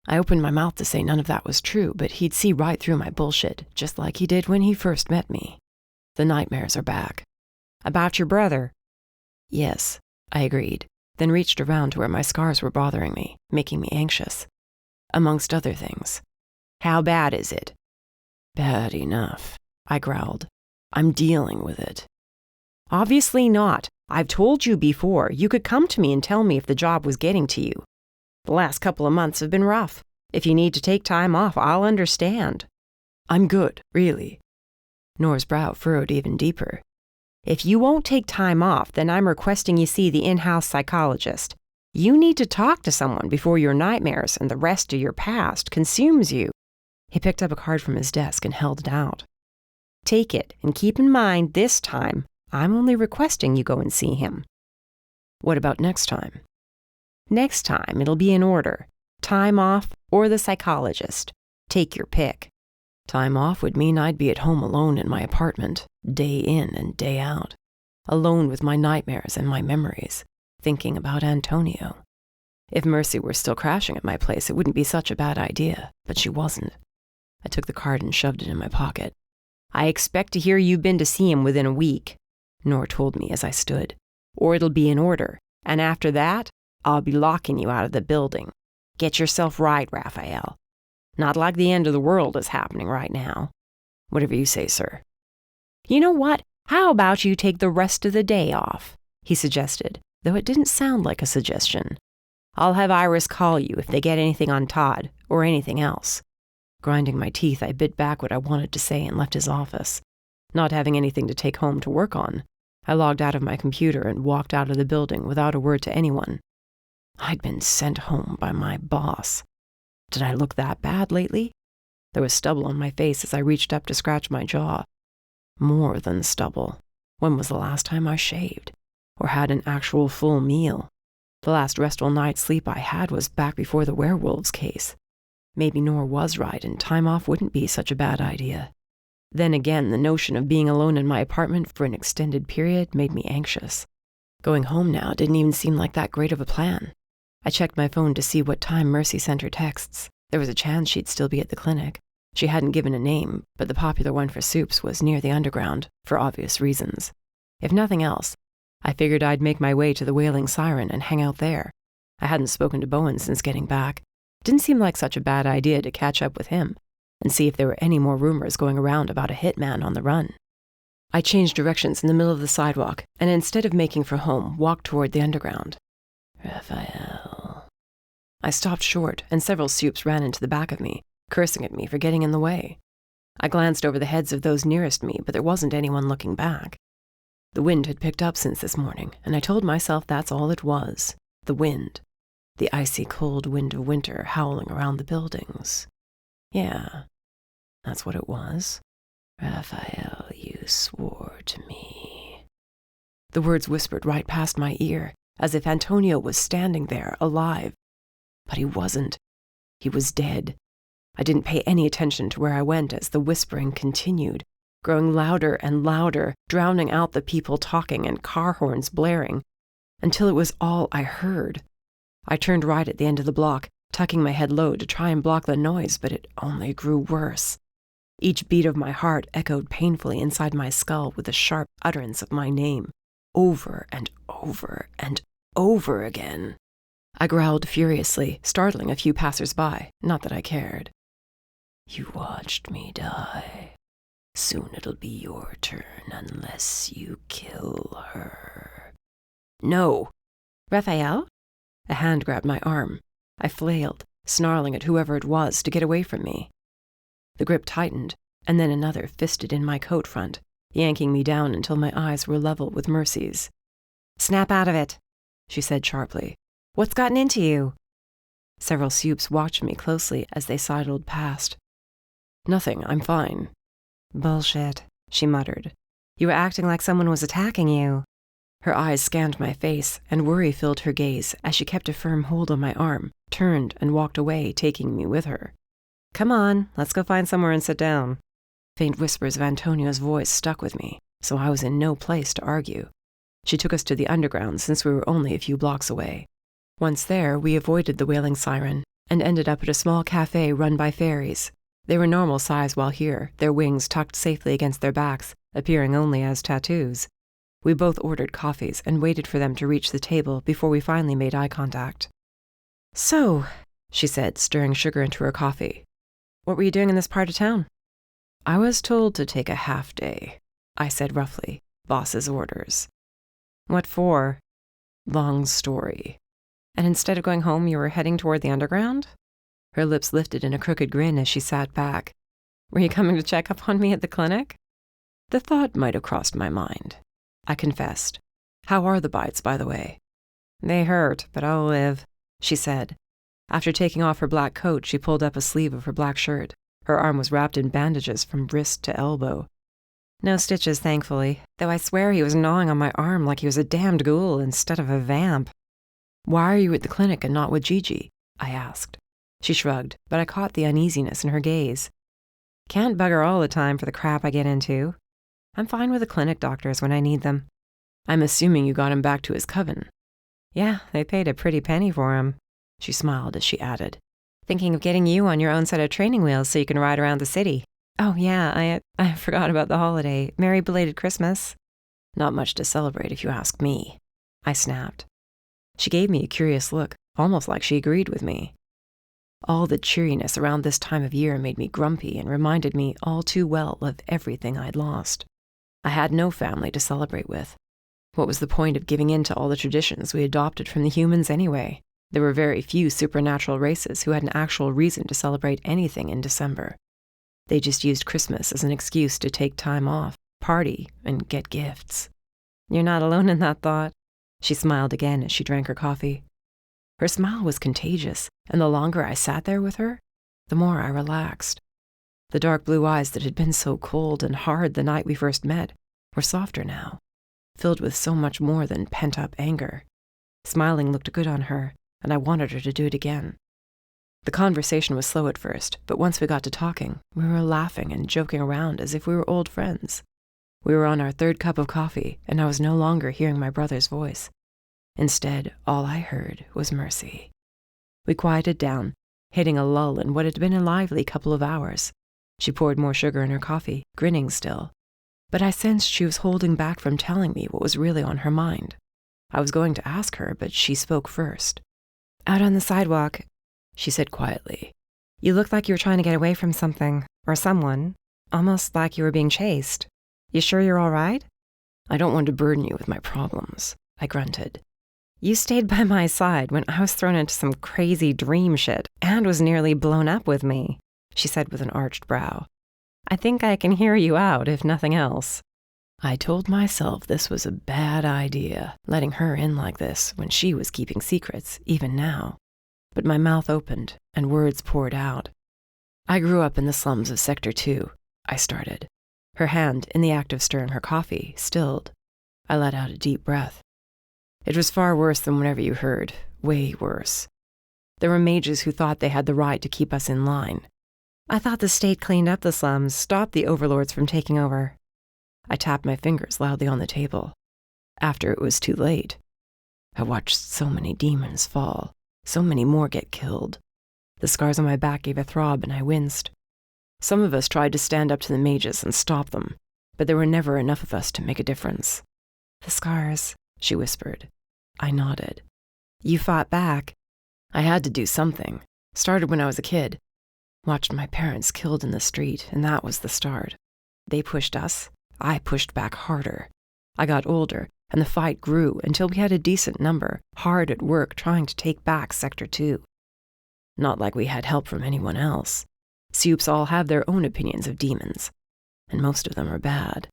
I opened my mouth to say none of that was true, but he'd see right through my bullshit, just like he did when he first met me. The nightmares are back. About your brother? Yes, I agreed, then reached around to where my scars were bothering me, making me anxious. Amongst other things. How bad is it? Bad enough, I growled. I'm dealing with it. Obviously not. I've told you before, you could come to me and tell me if the job was getting to you. The last couple of months have been rough. If you need to take time off, I'll understand. I'm good, really. Nora's brow furrowed even deeper. If you won't take time off, then I'm requesting you see the in-house psychologist. You need to talk to someone before your nightmares and the rest of your past consumes you. He picked up a card from his desk and held it out. Take it, and keep in mind this time, I'm only requesting you go and see him. What about next time? Next time, it'll be in order. Time off or the psychologist. Take your pick. Time off would mean I'd be at home alone in my apartment, day in and day out, alone with my nightmares and my memories, thinking about Antonio. If Mercy were still crashing at my place, it wouldn't be such a bad idea, but she wasn't. I took the card and shoved it in my pocket. I expect to hear you've been to see him within a week, Nora told me as I stood. Or it'll be in order, and after that, I'll be locking you out of the building. Get yourself right, Rafael. Not like the end of the world is happening right now. Whatever you say, sir. You know what? How about you take the rest of the day off? He suggested, though it didn't sound like a suggestion. I'll have Iris call you if they get anything on Todd or anything else. Grinding my teeth, I bit back what I wanted to say and left his office. Not having anything to take home to work on, I logged out of my computer and walked out of the building without a word to anyone. I'd been sent home by my boss. Did I look that bad lately? There was stubble on my face as I reached up to scratch my jaw. More than stubble. When was the last time I shaved? Or had an actual full meal? The last restful night's sleep I had was back before the werewolves case. Maybe Nora was right and time off wouldn't be such a bad idea. Then again, the notion of being alone in my apartment for an extended period made me anxious. Going home now didn't even seem like that great of a plan. I checked my phone to see what time Mercy sent her texts. There was a chance she'd still be at the clinic. She hadn't given a name, but the popular one for soups was near the underground, for obvious reasons. If nothing else, I figured I'd make my way to the Wailing Siren and hang out there. I hadn't spoken to Bowen since getting back. Didn't seem like such a bad idea to catch up with him and see if there were any more rumors going around about a hitman on the run. I changed directions in the middle of the sidewalk and instead of making for home, walked toward the underground. Rafael. I stopped short and several soups ran into the back of me, cursing at me for getting in the way. I glanced over the heads of those nearest me, but there wasn't anyone looking back. The wind had picked up since this morning, and I told myself that's all it was. The wind. The icy cold wind of winter howling around the buildings. Yeah, that's what it was. Rafael, you swore to me. The words whispered right past my ear, as if Antonio was standing there, alive. But he wasn't. He was dead. I didn't pay any attention to where I went as the whispering continued, growing louder and louder, drowning out the people talking and car horns blaring, until it was all I heard. I turned right at the end of the block, tucking my head low to try and block the noise, but it only grew worse. Each beat of my heart echoed painfully inside my skull with the sharp utterance of my name, over and over and over again. I growled furiously, startling a few passers-by, not that I cared. You watched me die. Soon it'll be your turn unless you kill her. No. Rafael? A hand grabbed my arm. I flailed, snarling at whoever it was to get away from me. The grip tightened, and then another fisted in my coat front, yanking me down until my eyes were level with Mercy's. Snap out of it, she said sharply. What's gotten into you? Several soups watched me closely as they sidled past. Nothing, I'm fine. Bullshit, she muttered. You were acting like someone was attacking you. Her eyes scanned my face, and worry filled her gaze as she kept a firm hold on my arm, turned and walked away, taking me with her. Come on, let's go find somewhere and sit down. Faint whispers of Antonio's voice stuck with me, so I was in no place to argue. She took us to the underground since we were only a few blocks away. Once there, we avoided the Wailing Siren and ended up at a small cafe run by fairies. They were normal size while here, their wings tucked safely against their backs, appearing only as tattoos. We both ordered coffees and waited for them to reach the table before we finally made eye contact. So, she said, stirring sugar into her coffee, what were you doing in this part of town? I was told to take a half day, I said roughly, boss's orders. What for? Long story. And instead of going home, you were heading toward the underground? Her lips lifted in a crooked grin as she sat back. Were you coming to check up on me at the clinic? The thought might have crossed my mind. I confessed. How are the bites, by the way? They hurt, but I'll live, she said. After taking off her black coat, she pulled up a sleeve of her black shirt. Her arm was wrapped in bandages from wrist to elbow. No stitches, thankfully, though I swear he was gnawing on my arm like he was a damned ghoul instead of a vamp. Why are you at the clinic and not with Gigi? I asked. She shrugged, but I caught the uneasiness in her gaze. Can't bug her all the time for the crap I get into. I'm fine with the clinic doctors when I need them. I'm assuming you got him back to his coven. Yeah, they paid a pretty penny for him. She smiled as she added, Thinking of getting you on your own set of training wheels so you can ride around the city. Oh yeah, I forgot about the holiday. Merry belated Christmas. Not much to celebrate if you ask me, I snapped. She gave me a curious look, almost like she agreed with me. All the cheeriness around this time of year made me grumpy and reminded me all too well of everything I'd lost. I had no family to celebrate with. What was the point of giving in to all the traditions we adopted from the humans anyway? There were very few supernatural races who had an actual reason to celebrate anything in December. They just used Christmas as an excuse to take time off, party, and get gifts. You're not alone in that thought. She smiled again as she drank her coffee. Her smile was contagious, and the longer I sat there with her, the more I relaxed. The dark blue eyes that had been so cold and hard the night we first met were softer now, filled with so much more than pent-up anger. Smiling looked good on her, and I wanted her to do it again. The conversation was slow at first, but once we got to talking, we were laughing and joking around as if we were old friends. We were on our third cup of coffee, and I was no longer hearing my brother's voice. Instead, all I heard was mercy. We quieted down, hitting a lull in what had been a lively couple of hours. She poured more sugar in her coffee, grinning still. But I sensed she was holding back from telling me what was really on her mind. I was going to ask her, but she spoke first. Out on the sidewalk, she said quietly. You looked like you were trying to get away from something, or someone, almost like you were being chased. You sure you're all right? I don't want to burden you with my problems, I grunted. You stayed by my side when I was thrown into some crazy dream shit and was nearly blown up with me, she said with an arched brow. I think I can hear you out, if nothing else. I told myself this was a bad idea, letting her in like this when she was keeping secrets, even now. But my mouth opened, and words poured out. I grew up in the slums of Sector 2, I started. Her hand, in the act of stirring her coffee, stilled. I let out a deep breath. It was far worse than whatever you heard, way worse. There were mages who thought they had the right to keep us in line. I thought the state cleaned up the slums, stopped the overlords from taking over. I tapped my fingers loudly on the table. After it was too late. I watched so many demons fall, so many more get killed. The scars on my back gave a throb and I winced. Some of us tried to stand up to the mages and stop them, but there were never enough of us to make a difference. The scars, she whispered. I nodded. You fought back. I had to do something. Started when I was a kid. Watched my parents killed in the street, and that was the start. They pushed us. I pushed back harder. I got older, and the fight grew until we had a decent number, hard at work trying to take back Sector 2. Not like we had help from anyone else. Supes all have their own opinions of demons, and most of them are bad.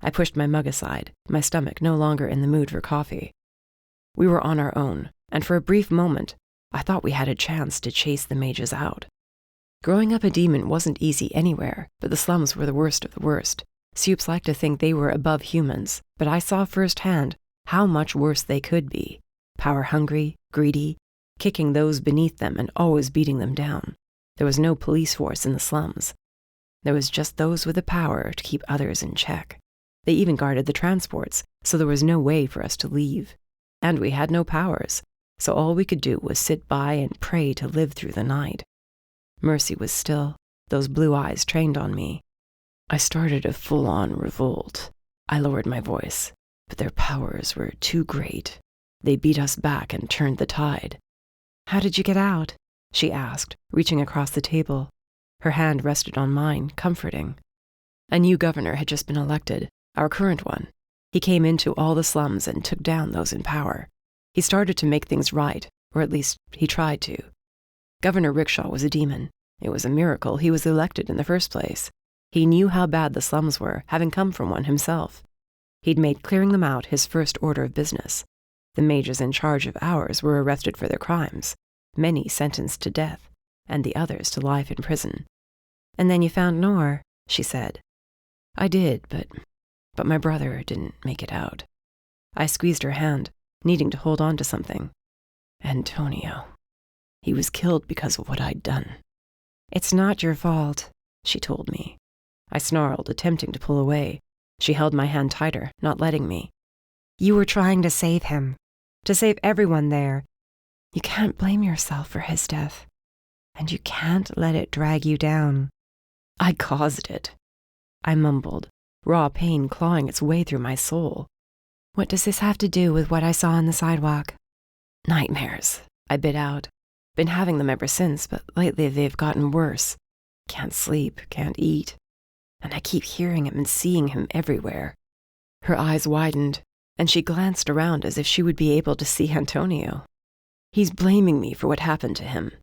I pushed my mug aside, my stomach no longer in the mood for coffee. We were on our own, and for a brief moment, I thought we had a chance to chase the mages out. Growing up a demon wasn't easy anywhere, but the slums were the worst of the worst. Supes liked to think they were above humans, but I saw firsthand how much worse they could be. Power-hungry, greedy, kicking those beneath them and always beating them down. There was no police force in the slums. There was just those with the power to keep others in check. They even guarded the transports, so there was no way for us to leave. And we had no powers, so all we could do was sit by and pray to live through the night. Mercy was still, those blue eyes trained on me. I started a full-on revolt. I lowered my voice, but their powers were too great. They beat us back and turned the tide. How did you get out? She asked, reaching across the table. Her hand rested on mine, comforting. A new governor had just been elected, our current one. He came into all the slums and took down those in power. He started to make things right, or at least he tried to. Governor Rickshaw was a demon. It was a miracle he was elected in the first place. He knew how bad the slums were, having come from one himself. He'd made clearing them out his first order of business. The mages in charge of ours were arrested for their crimes, many sentenced to death, and the others to life in prison. And then you found Nor, she said. I did, but my brother didn't make it out. I squeezed her hand, needing to hold on to something. Antonio. He was killed because of what I'd done. It's not your fault, she told me. I snarled, attempting to pull away. She held my hand tighter, not letting me. You were trying to save him, to save everyone there. You can't blame yourself for his death, and you can't let it drag you down. I caused it, I mumbled, raw pain clawing its way through my soul. What does this have to do with what I saw on the sidewalk? Nightmares, I bit out. Been having them ever since, but lately they've gotten worse. Can't sleep, can't eat. And I keep hearing him and seeing him everywhere. Her eyes widened, and she glanced around as if she would be able to see Antonio. He's blaming me for what happened to him.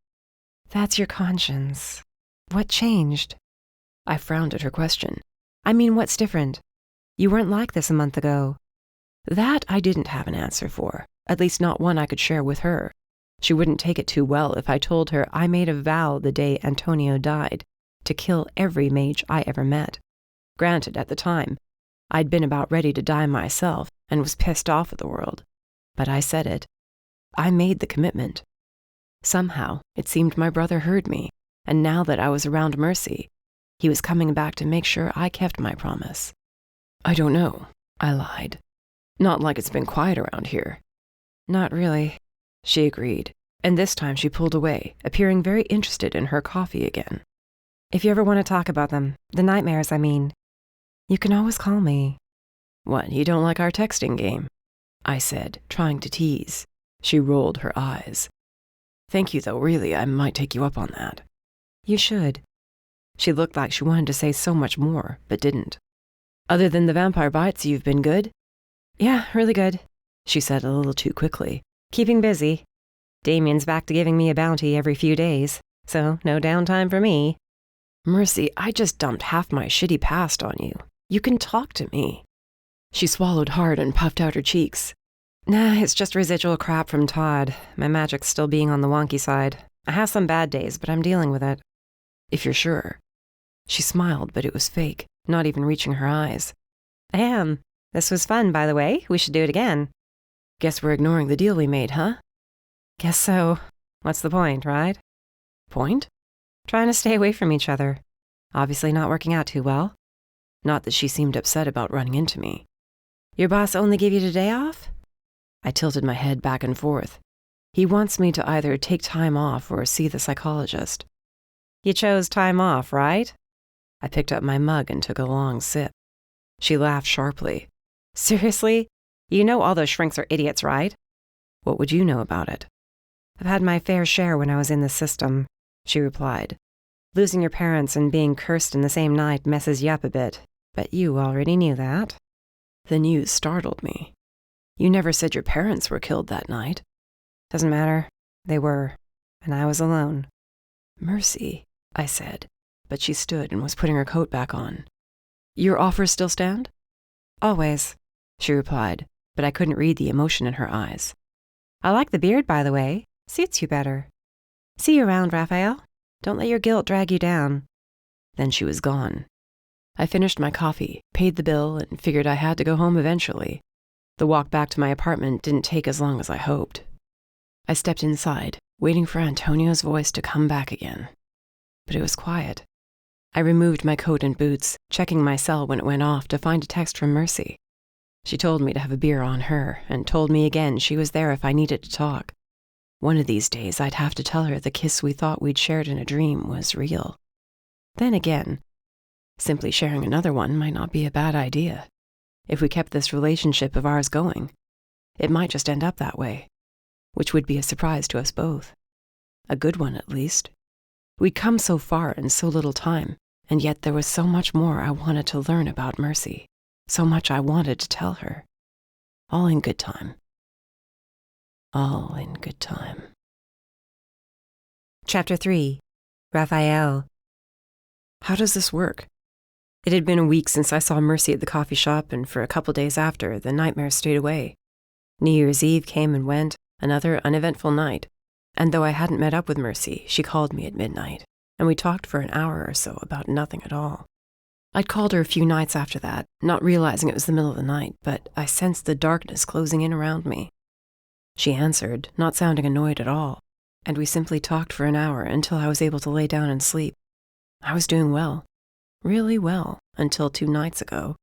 That's your conscience. What changed? I frowned at her question. I mean, what's different? You weren't like this a month ago. That I didn't have an answer for, at least not one I could share with her. She wouldn't take it too well if I told her I made a vow the day Antonio died to kill every mage I ever met. Granted, at the time, I'd been about ready to die myself and was pissed off at the world. But I said it. I made the commitment. Somehow, it seemed my brother heard me, and now that I was around Mercy, he was coming back to make sure I kept my promise. I don't know, I lied. Not like it's been quiet around here. Not really, she agreed, and this time she pulled away, appearing very interested in her coffee again. If you ever want to talk about them, the nightmares, I mean, you can always call me. What, you don't like our texting game? I said, trying to tease. She rolled her eyes. Thank you, though, really, I might take you up on that. You should. She looked like she wanted to say so much more, but didn't. Other than the vampire bites, you've been good? Yeah, really good, she said a little too quickly. Keeping busy. Damien's back to giving me a bounty every few days, so no downtime for me. Mercy, I just dumped half my shitty past on you. You can talk to me. She swallowed hard and puffed out her cheeks. Nah, it's just residual crap from Todd. My magic's still being on the wonky side. I have some bad days, but I'm dealing with it. If you're sure. She smiled, but it was fake, not even reaching her eyes. I am. This was fun, by the way. We should do it again. Guess we're ignoring the deal we made, huh? Guess so. What's the point, right? Point? Trying to stay away from each other. Obviously not working out too well. Not that she seemed upset about running into me. Your boss only gave you the day off? I tilted my head back and forth. He wants me to either take time off or see the psychologist. You chose time off, right? I picked up my mug and took a long sip. She laughed sharply. Seriously? You know all those shrinks are idiots, right? What would you know about it? I've had my fair share when I was in the system, she replied. Losing your parents and being cursed in the same night messes you up a bit, but you already knew that. The news startled me. You never said your parents were killed that night. Doesn't matter. They were, and I was alone. Mercy, I said, but she stood and was putting her coat back on. Your offers still stand? Always, she replied, but I couldn't read the emotion in her eyes. I like the beard, by the way. Suits you better. See you around, Rafael. Don't let your guilt drag you down. Then she was gone. I finished my coffee, paid the bill, and figured I had to go home eventually. The walk back to my apartment didn't take as long as I hoped. I stepped inside, waiting for Antonio's voice to come back again. But it was quiet. I removed my coat and boots, checking my cell when it went off to find a text from Mercy. She told me to have a beer on her, and told me again she was there if I needed to talk. One of these days I'd have to tell her the kiss we thought we'd shared in a dream was real. Then again, simply sharing another one might not be a bad idea. If we kept this relationship of ours going, it might just end up that way, which would be a surprise to us both. A good one, at least. We'd come so far in so little time, and yet there was so much more I wanted to learn about Mercy, so much I wanted to tell her. All in good time. All in good time. Chapter 3. Rafael. How does this work? It had been a week since I saw Mercy at the coffee shop, and for a couple days after, the nightmares stayed away. New Year's Eve came and went, another uneventful night, and though I hadn't met up with Mercy, she called me at midnight, and we talked for an hour or so about nothing at all. I'd called her a few nights after that, not realizing it was the middle of the night, but I sensed the darkness closing in around me. She answered, not sounding annoyed at all, and we simply talked for an hour until I was able to lay down and sleep. I was doing well, really well, until 2 nights ago.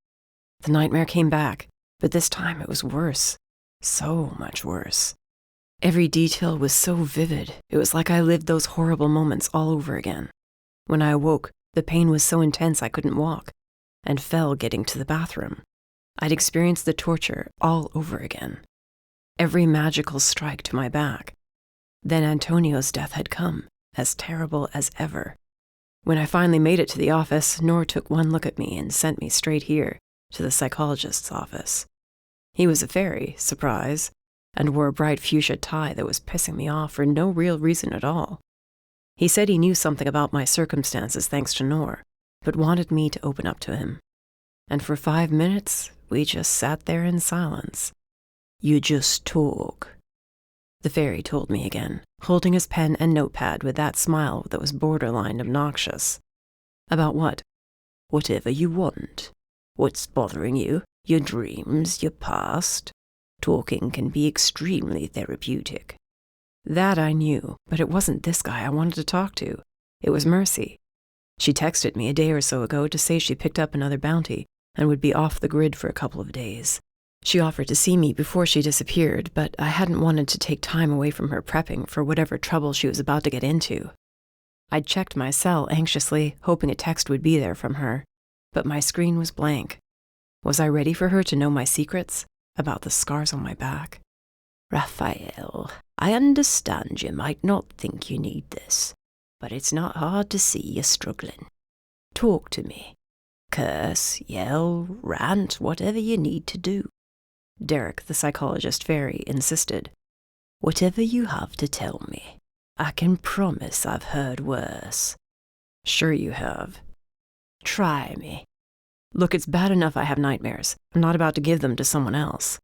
The nightmare came back, but this time it was worse, so much worse. Every detail was so vivid, it was like I lived those horrible moments all over again. When I awoke, the pain was so intense I couldn't walk, and fell getting to the bathroom. I'd experienced the torture all over again. Every magical strike to my back. Then Antonio's death had come, as terrible as ever. When I finally made it to the office, Nor took one look at me and sent me straight here, to the psychologist's office. He was a fairy, surprise, and wore a bright fuchsia tie that was pissing me off for no real reason at all. He said he knew something about my circumstances thanks to Nor, but wanted me to open up to him. And for 5 minutes, we just sat there in silence. "You just talk," the fairy told me again, holding his pen and notepad with that smile that was borderline obnoxious. "About what?" "Whatever you want. What's bothering you, your dreams, your past. Talking can be extremely therapeutic." That I knew, but it wasn't this guy I wanted to talk to. It was Mercy. She texted me a day or so ago to say she picked up another bounty and would be off the grid for a couple of days. She offered to see me before she disappeared, but I hadn't wanted to take time away from her prepping for whatever trouble she was about to get into. I'd checked my cell anxiously, hoping a text would be there from her, but my screen was blank. Was I ready for her to know my secrets about the scars on my back? "Rafael, I understand you might not think you need this, but it's not hard to see you're struggling. Talk to me. Curse, yell, rant, whatever you need to do." Derek, the psychologist fairy, insisted. "Whatever you have to tell me. I can promise I've heard worse." "Sure you have." "Try me." "Look, it's bad enough I have nightmares. I'm not about to give them to someone else."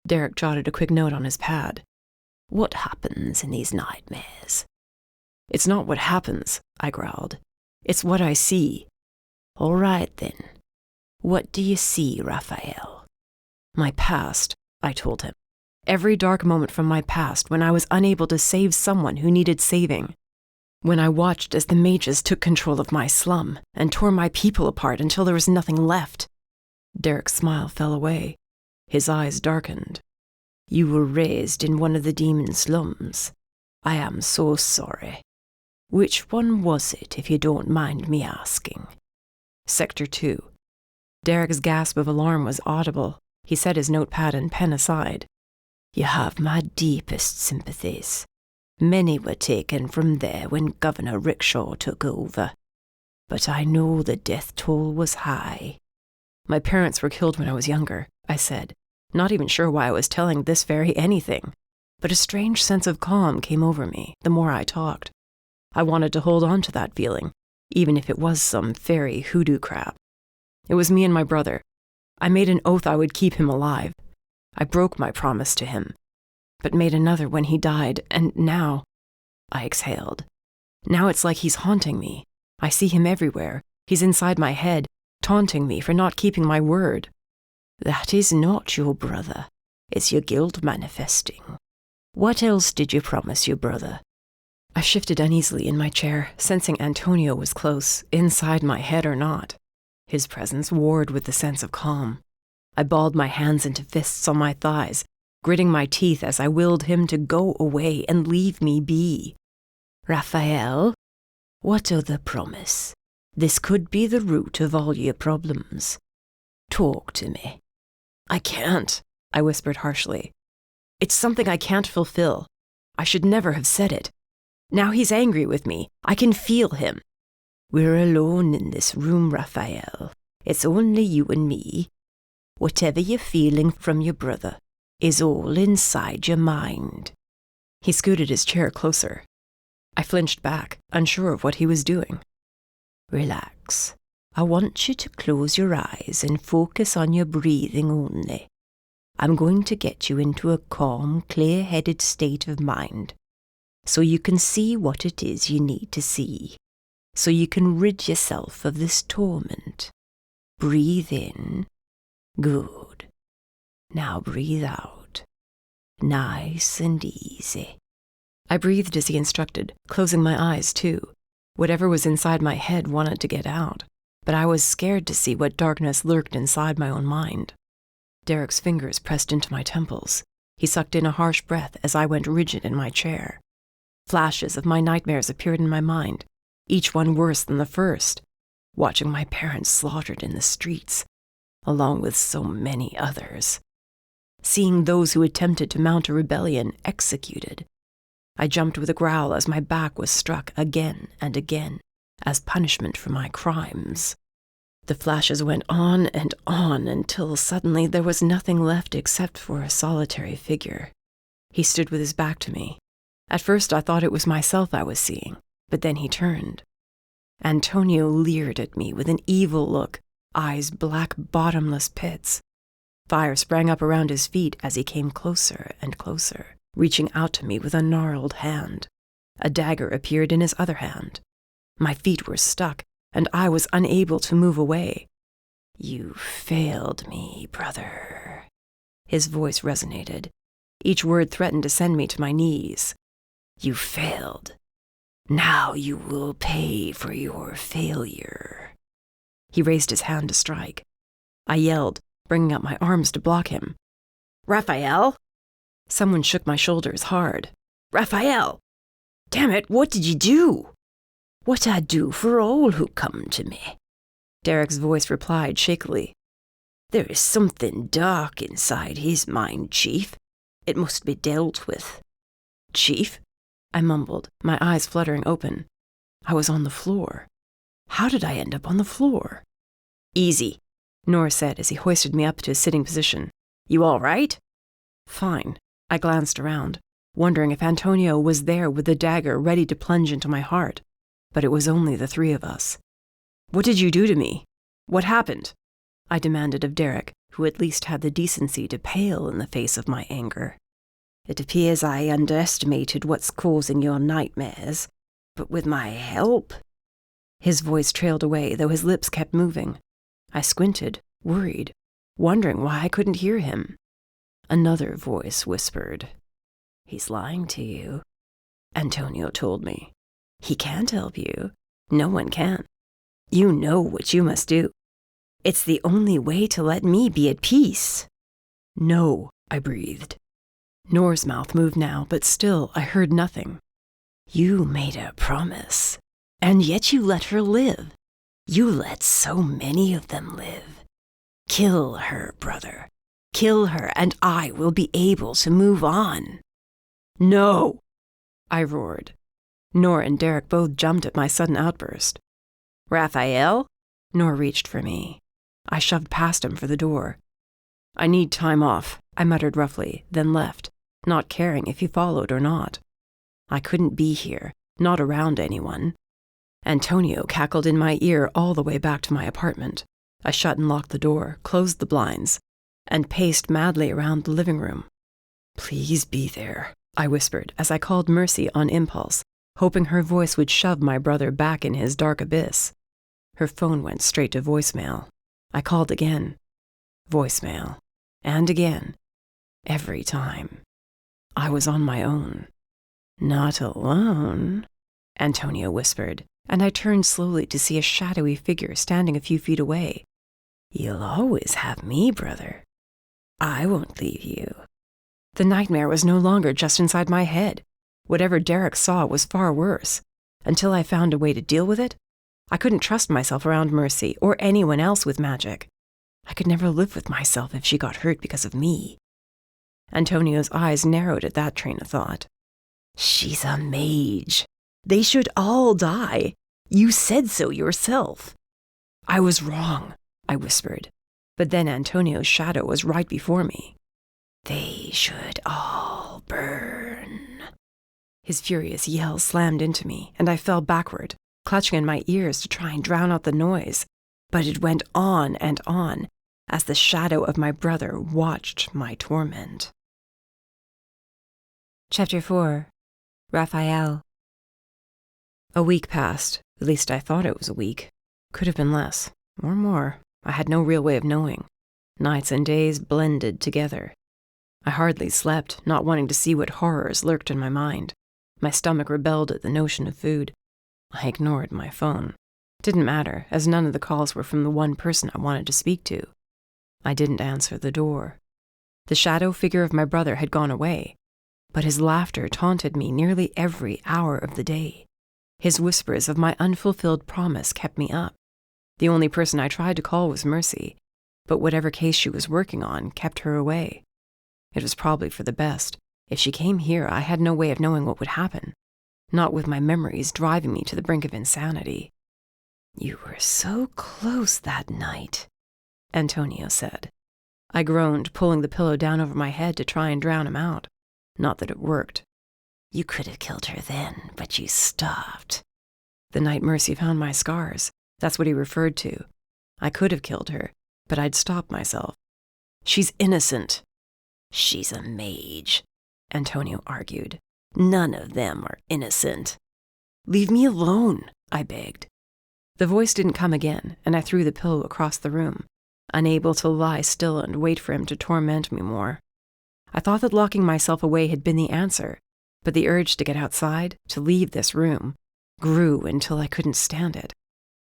Derek jotted a quick note on his pad. "What happens in these nightmares?" "It's not what happens," I growled. "It's what I see." "All right, then. What do you see, Rafael?" "My past," I told him. "Every dark moment from my past when I was unable to save someone who needed saving. When I watched as the mages took control of my slum and tore my people apart until there was nothing left." Derek's smile fell away. His eyes darkened. "You were raised in one of the demon slums. I am so sorry. Which one was it, if you don't mind me asking?" "Sector 2. Derek's gasp of alarm was audible. He set his notepad and pen aside. "You have my deepest sympathies. Many were taken from there when Governor Rickshaw took over. But I know the death toll was high." "My parents were killed when I was younger," I said, not even sure why I was telling this fairy anything. But a strange sense of calm came over me the more I talked. I wanted to hold on to that feeling, even if it was some fairy hoodoo crap. It was me and my brother. I made an oath I would keep him alive. I broke my promise to him, but made another when he died, and now, I exhaled. Now it's like he's haunting me. I see him everywhere. He's inside my head, taunting me for not keeping my word. "That is not your brother. It's your guilt manifesting. What else did you promise your brother?" I shifted uneasily in my chair, sensing Antonio was close, inside my head or not. His presence warred with the sense of calm. I balled my hands into fists on my thighs, gritting my teeth as I willed him to go away and leave me be. "Rafael, what other promise? This could be the root of all your problems. Talk to me." "I can't," I whispered harshly. "It's something I can't fulfill. I should never have said it. Now he's angry with me. I can feel him." "We're alone in this room, Rafael. It's only you and me. Whatever you're feeling from your brother is all inside your mind." He scooted his chair closer. I flinched back, unsure of what he was doing. "Relax. I want you to close your eyes and focus on your breathing only. I'm going to get you into a calm, clear-headed state of mind, so you can see what it is you need to see, so you can rid yourself of this torment. Breathe in. Good. Now breathe out. Nice and easy. I breathed as he instructed, closing my eyes too. Whatever was inside my head wanted to get out, but I was scared to see what darkness lurked inside my own mind. Derek's fingers pressed into my temples. He sucked in a harsh breath as I went rigid in my chair. Flashes of my nightmares appeared in my mind, each one worse than the first. Watching my parents slaughtered in the streets, along with so many others. Seeing those who attempted to mount a rebellion executed. I jumped with a growl as my back was struck again and again, as punishment for my crimes. The flashes went on and on until suddenly there was nothing left except for a solitary figure. He stood with his back to me. At first I thought it was myself I was seeing, but then he turned. Antonio leered at me with an evil look, eyes black bottomless pits. Fire sprang up around his feet as he came closer and closer, reaching out to me with a gnarled hand. A dagger appeared in his other hand. My feet were stuck, and I was unable to move away. You failed me, brother. His voice resonated. Each word threatened to send me to my knees. You failed. Now you will pay for your failure. He raised his hand to strike. I yelled, bringing up my arms to block him. Rafael? Someone shook my shoulders hard. Rafael! Damn it, what did you do? What I do for all who come to me. Derek's voice replied shakily. There is something dark inside his mind, Chief. It must be dealt with. Chief? I mumbled, my eyes fluttering open. I was on the floor. How did I end up on the floor? Easy, Nor said as he hoisted me up to a sitting position. You all right? Fine. I glanced around, wondering if Antonio was there with the dagger ready to plunge into my heart. But it was only the three of us. What did you do to me? What happened? I demanded of Derek, who at least had the decency to pale in the face of my anger. It appears I underestimated what's causing your nightmares, but with my help... His voice trailed away, though his lips kept moving. I squinted, worried, wondering why I couldn't hear him. Another voice whispered, He's lying to you. Antonio told me. He can't help you. No one can. You know what you must do. It's the only way to let me be at peace. No, I breathed. Nor's mouth moved now, but still I heard nothing. You made a promise, and yet you let her live. You let so many of them live. Kill her, brother. Kill her, and I will be able to move on. No, I roared. Nor and Derek both jumped at my sudden outburst. Rafael? Nor reached for me. I shoved past him for the door. I need time off, I muttered roughly, then left, not caring if he followed or not. I couldn't be here, not around anyone. Antonio cackled in my ear all the way back to my apartment. I shut and locked the door, closed the blinds, and paced madly around the living room. Please be there, I whispered as I called Mercy on impulse, hoping her voice would shove my brother back in his dark abyss. Her phone went straight to voicemail. I called again. Voicemail. And again. Every time. I was on my own. Not alone, Antonio whispered, and I turned slowly to see a shadowy figure standing a few feet away. You'll always have me, brother. I won't leave you. The nightmare was no longer just inside my head. Whatever Derek saw was far worse. Until I found a way to deal with it, I couldn't trust myself around Mercy or anyone else with magic. I could never live with myself if she got hurt because of me. Antonio's eyes narrowed at that train of thought. She's a mage. They should all die. You said so yourself. I was wrong, I whispered. But then Antonio's shadow was right before me. They should all burn. His furious yell slammed into me, and I fell backward, clutching in my ears to try and drown out the noise. But it went on and on as the shadow of my brother watched my torment. Chapter 4. Rafael. A week passed. At least I thought it was a week. Could have been less, or more. I had no real way of knowing. Nights and days blended together. I hardly slept, not wanting to see what horrors lurked in my mind. My stomach rebelled at the notion of food. I ignored my phone. Didn't matter, as none of the calls were from the one person I wanted to speak to. I didn't answer the door. The shadow figure of my brother had gone away, but his laughter taunted me nearly every hour of the day. His whispers of my unfulfilled promise kept me up. The only person I tried to call was Mercy, but whatever case she was working on kept her away. It was probably for the best. If she came here, I had no way of knowing what would happen, not with my memories driving me to the brink of insanity. "You were so close that night," Antonio said. I groaned, pulling the pillow down over my head to try and drown him out. Not that it worked. "You could have killed her then, but you stopped." The night Mercy found my scars, that's what he referred to. I could have killed her, but I'd stopped myself. "She's innocent." "She's a mage," Antonio argued. "None of them are innocent." "Leave me alone," I begged. The voice didn't come again, and I threw the pillow across the room, unable to lie still and wait for him to torment me more. I thought that locking myself away had been the answer, but the urge to get outside, to leave this room, grew until I couldn't stand it.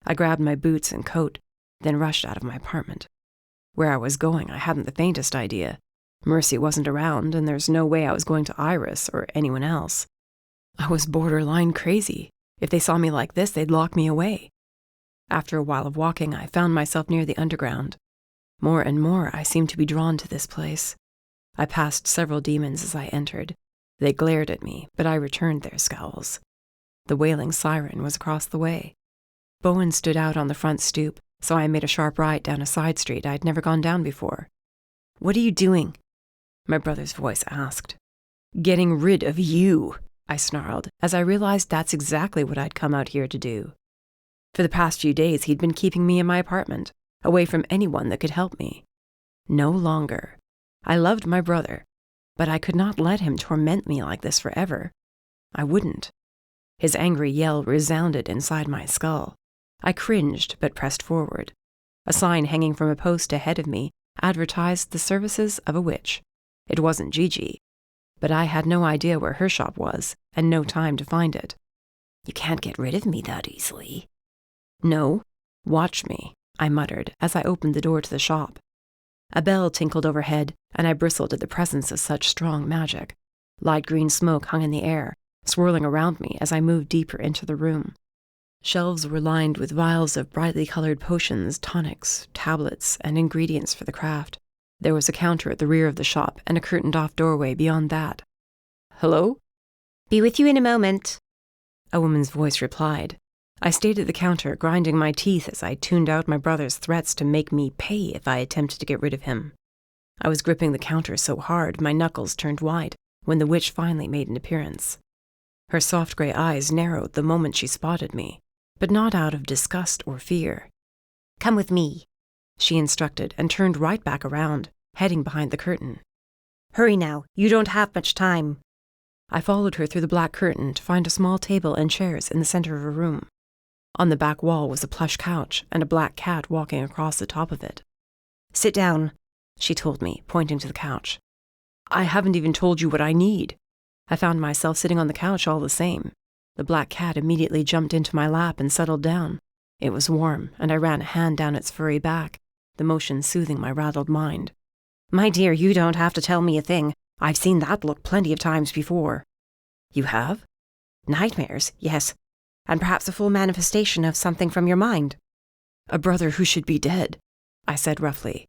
I grabbed my boots and coat, then rushed out of my apartment. Where I was going, I hadn't the faintest idea. Mercy wasn't around, and there's no way I was going to Iris or anyone else. I was borderline crazy. If they saw me like this, they'd lock me away. After a while of walking, I found myself near the underground. More and more, I seemed to be drawn to this place. I passed several demons as I entered. They glared at me, but I returned their scowls. The wailing siren was across the way. Bowen stood out on the front stoop, so I made a sharp right down a side street I'd never gone down before. "What are you doing?" my brother's voice asked. "Getting rid of you," I snarled, as I realized that's exactly what I'd come out here to do. For the past few days, he'd been keeping me in my apartment, away from anyone that could help me. No longer. I loved my brother, but I could not let him torment me like this forever. I wouldn't. His angry yell resounded inside my skull. I cringed, but pressed forward. A sign hanging from a post ahead of me advertised the services of a witch. It wasn't Gigi, but I had no idea where her shop was, and no time to find it. "You can't get rid of me that easily." "No, watch me," I muttered as I opened the door to the shop. A bell tinkled overhead, and I bristled at the presence of such strong magic. Light green smoke hung in the air, swirling around me as I moved deeper into the room. Shelves were lined with vials of brightly colored potions, tonics, tablets, and ingredients for the craft. There was a counter at the rear of the shop and a curtained-off doorway beyond that. "Hello?" "Be with you in a moment," a woman's voice replied. I stayed at the counter, grinding my teeth as I tuned out my brother's threats to make me pay if I attempted to get rid of him. I was gripping the counter so hard my knuckles turned white when the witch finally made an appearance. Her soft gray eyes narrowed the moment she spotted me, but not out of disgust or fear. "Come with me," she instructed and turned right back around, heading behind the curtain. "Hurry now, you don't have much time." I followed her through the black curtain to find a small table and chairs in the center of a room. On the back wall was a plush couch and a black cat walking across the top of it. "Sit down," she told me, pointing to the couch. "I haven't even told you what I need." I found myself sitting on the couch all the same. The black cat immediately jumped into my lap and settled down. It was warm, and I ran a hand down its furry back, the motion soothing my rattled mind. "My dear, you don't have to tell me a thing. I've seen that look plenty of times before." "You have?" "Nightmares, yes. And perhaps a full manifestation of something from your mind." "A brother who should be dead," I said roughly.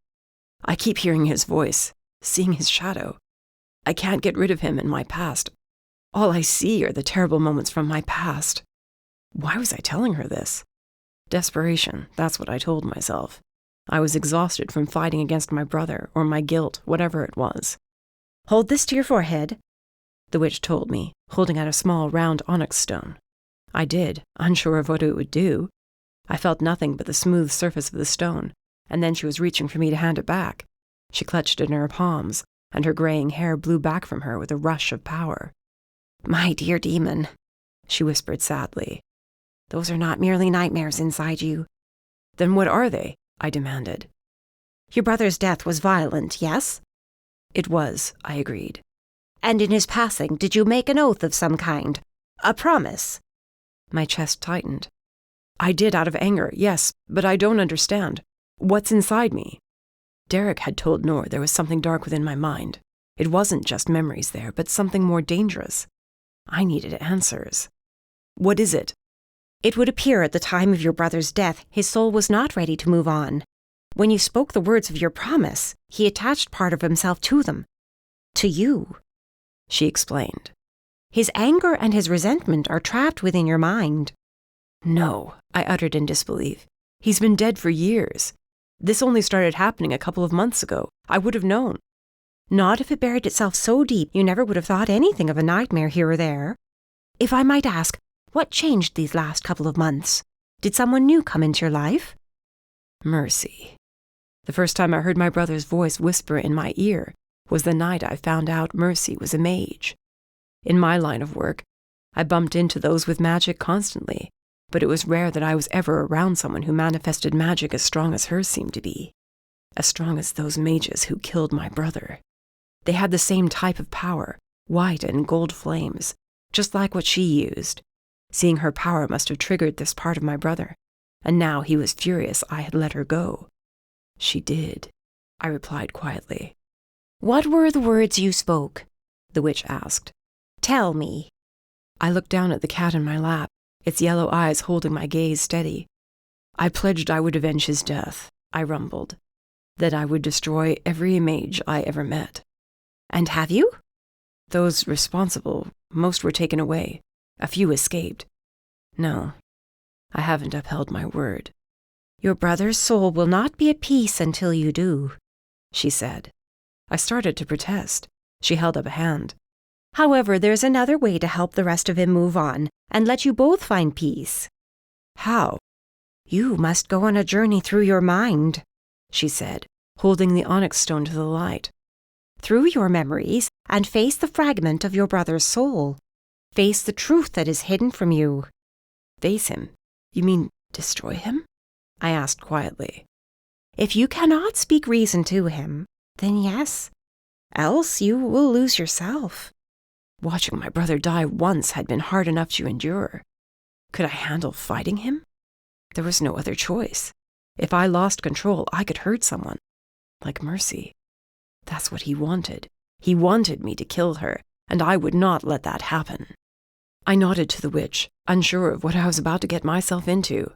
"I keep hearing his voice, seeing his shadow. I can't get rid of him in my past. All I see are the terrible moments from my past." Why was I telling her this? Desperation, that's what I told myself. I was exhausted from fighting against my brother or my guilt, whatever it was. "Hold this to your forehead," the witch told me, holding out a small round onyx stone. I did, unsure of what it would do. I felt nothing but the smooth surface of the stone, and then she was reaching for me to hand it back. She clutched it in her palms, and her graying hair blew back from her with a rush of power. My dear demon, she whispered sadly. Those are not merely nightmares inside you. Then what are they? I demanded. Your brother's death was violent, yes? It was, I agreed. And in his passing, did you make an oath of some kind? A promise? My chest tightened. I did out of anger, yes, but I don't understand. What's inside me? Derek had told Nor there was something dark within my mind. It wasn't just memories there, but something more dangerous. I needed answers. What is it? It would appear at the time of your brother's death, his soul was not ready to move on. When you spoke the words of your promise, he attached part of himself to them. To you, she explained. His anger and his resentment are trapped within your mind. No, I uttered in disbelief. He's been dead for years. This only started happening a couple of months ago. I would have known. Not if it buried itself so deep you never would have thought anything of a nightmare here or there. If I might ask, what changed these last couple of months? Did someone new come into your life? Mercy. The first time I heard my brother's voice whisper in my ear was the night I found out Mercy was a mage. In my line of work, I bumped into those with magic constantly, but it was rare that I was ever around someone who manifested magic as strong as hers seemed to be. As strong as those mages who killed my brother. They had the same type of power, white and gold flames, just like what she used. Seeing her power must have triggered this part of my brother, and now he was furious I had let her go. She did, I replied quietly. What were the words you spoke? The witch asked. Tell me. I looked down at the cat in my lap, its yellow eyes holding my gaze steady. I pledged I would avenge his death, I rumbled. That I would destroy every mage I ever met. And have you? Those responsible, most were taken away. A few escaped. No, I haven't upheld my word. Your brother's soul will not be at peace until you do, she said. I started to protest. She held up a hand. However, there's another way to help the rest of him move on and let you both find peace. How? You must go on a journey through your mind, she said, holding the onyx stone to the light. Through your memories and face the fragment of your brother's soul. Face the truth that is hidden from you. Face him? You mean destroy him? I asked quietly. If you cannot speak reason to him, then yes. Else you will lose yourself. Watching my brother die once had been hard enough to endure. Could I handle fighting him? There was no other choice. If I lost control, I could hurt someone. Like Mercy. That's what he wanted. He wanted me to kill her, and I would not let that happen. I nodded to the witch, unsure of what I was about to get myself into.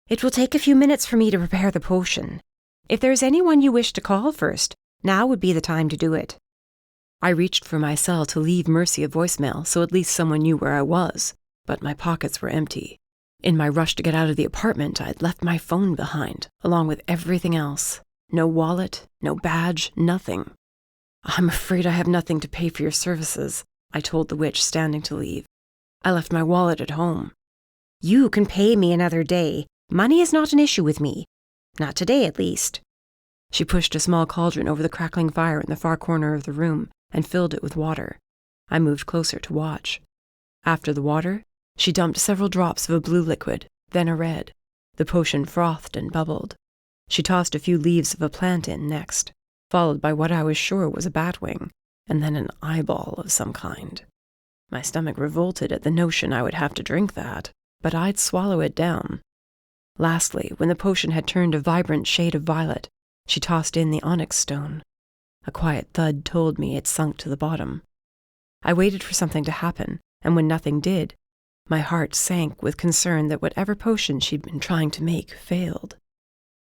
It will take a few minutes for me to prepare the potion. If there's anyone you wish to call first, now would be the time to do it. I reached for my cell to leave Mercy a voicemail so at least someone knew where I was, but my pockets were empty. In my rush to get out of the apartment, I'd left my phone behind, along with everything else. No wallet, no badge, nothing. I'm afraid I have nothing to pay for your services, I told the witch, standing to leave. I left my wallet at home. You can pay me another day. Money is not an issue with me. Not today, at least. She pushed a small cauldron over the crackling fire in the far corner of the room and filled it with water. I moved closer to watch. After the water, she dumped several drops of a blue liquid, then a red. The potion frothed and bubbled. She tossed a few leaves of a plant in next, followed by what I was sure was a batwing, and then an eyeball of some kind. My stomach revolted at the notion I would have to drink that, but I'd swallow it down. Lastly, when the potion had turned a vibrant shade of violet, she tossed in the onyx stone. A quiet thud told me it sunk to the bottom. I waited for something to happen, and when nothing did, my heart sank with concern that whatever potion she'd been trying to make failed.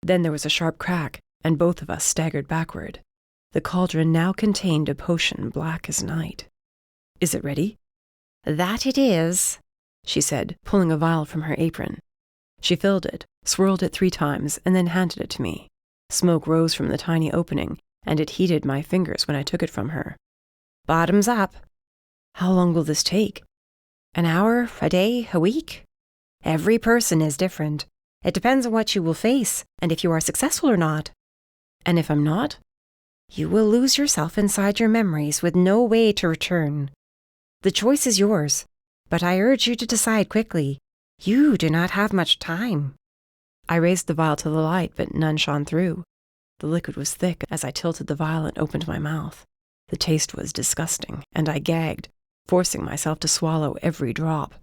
Then there was a sharp crack, and both of us staggered backward. The cauldron now contained a potion black as night. Is it ready? That it is, she said, pulling a vial from her apron. She filled it, swirled it 3 times, and then handed it to me. Smoke rose from the tiny opening, and it heated my fingers when I took it from her. Bottoms up. How long will this take? An hour, a day, a week? Every person is different. It depends on what you will face, and if you are successful or not. And if I'm not? You will lose yourself inside your memories with no way to return. The choice is yours, but I urge you to decide quickly. You do not have much time. I raised the vial to the light, but none shone through. The liquid was thick as I tilted the vial and opened my mouth. The taste was disgusting, and I gagged, forcing myself to swallow every drop.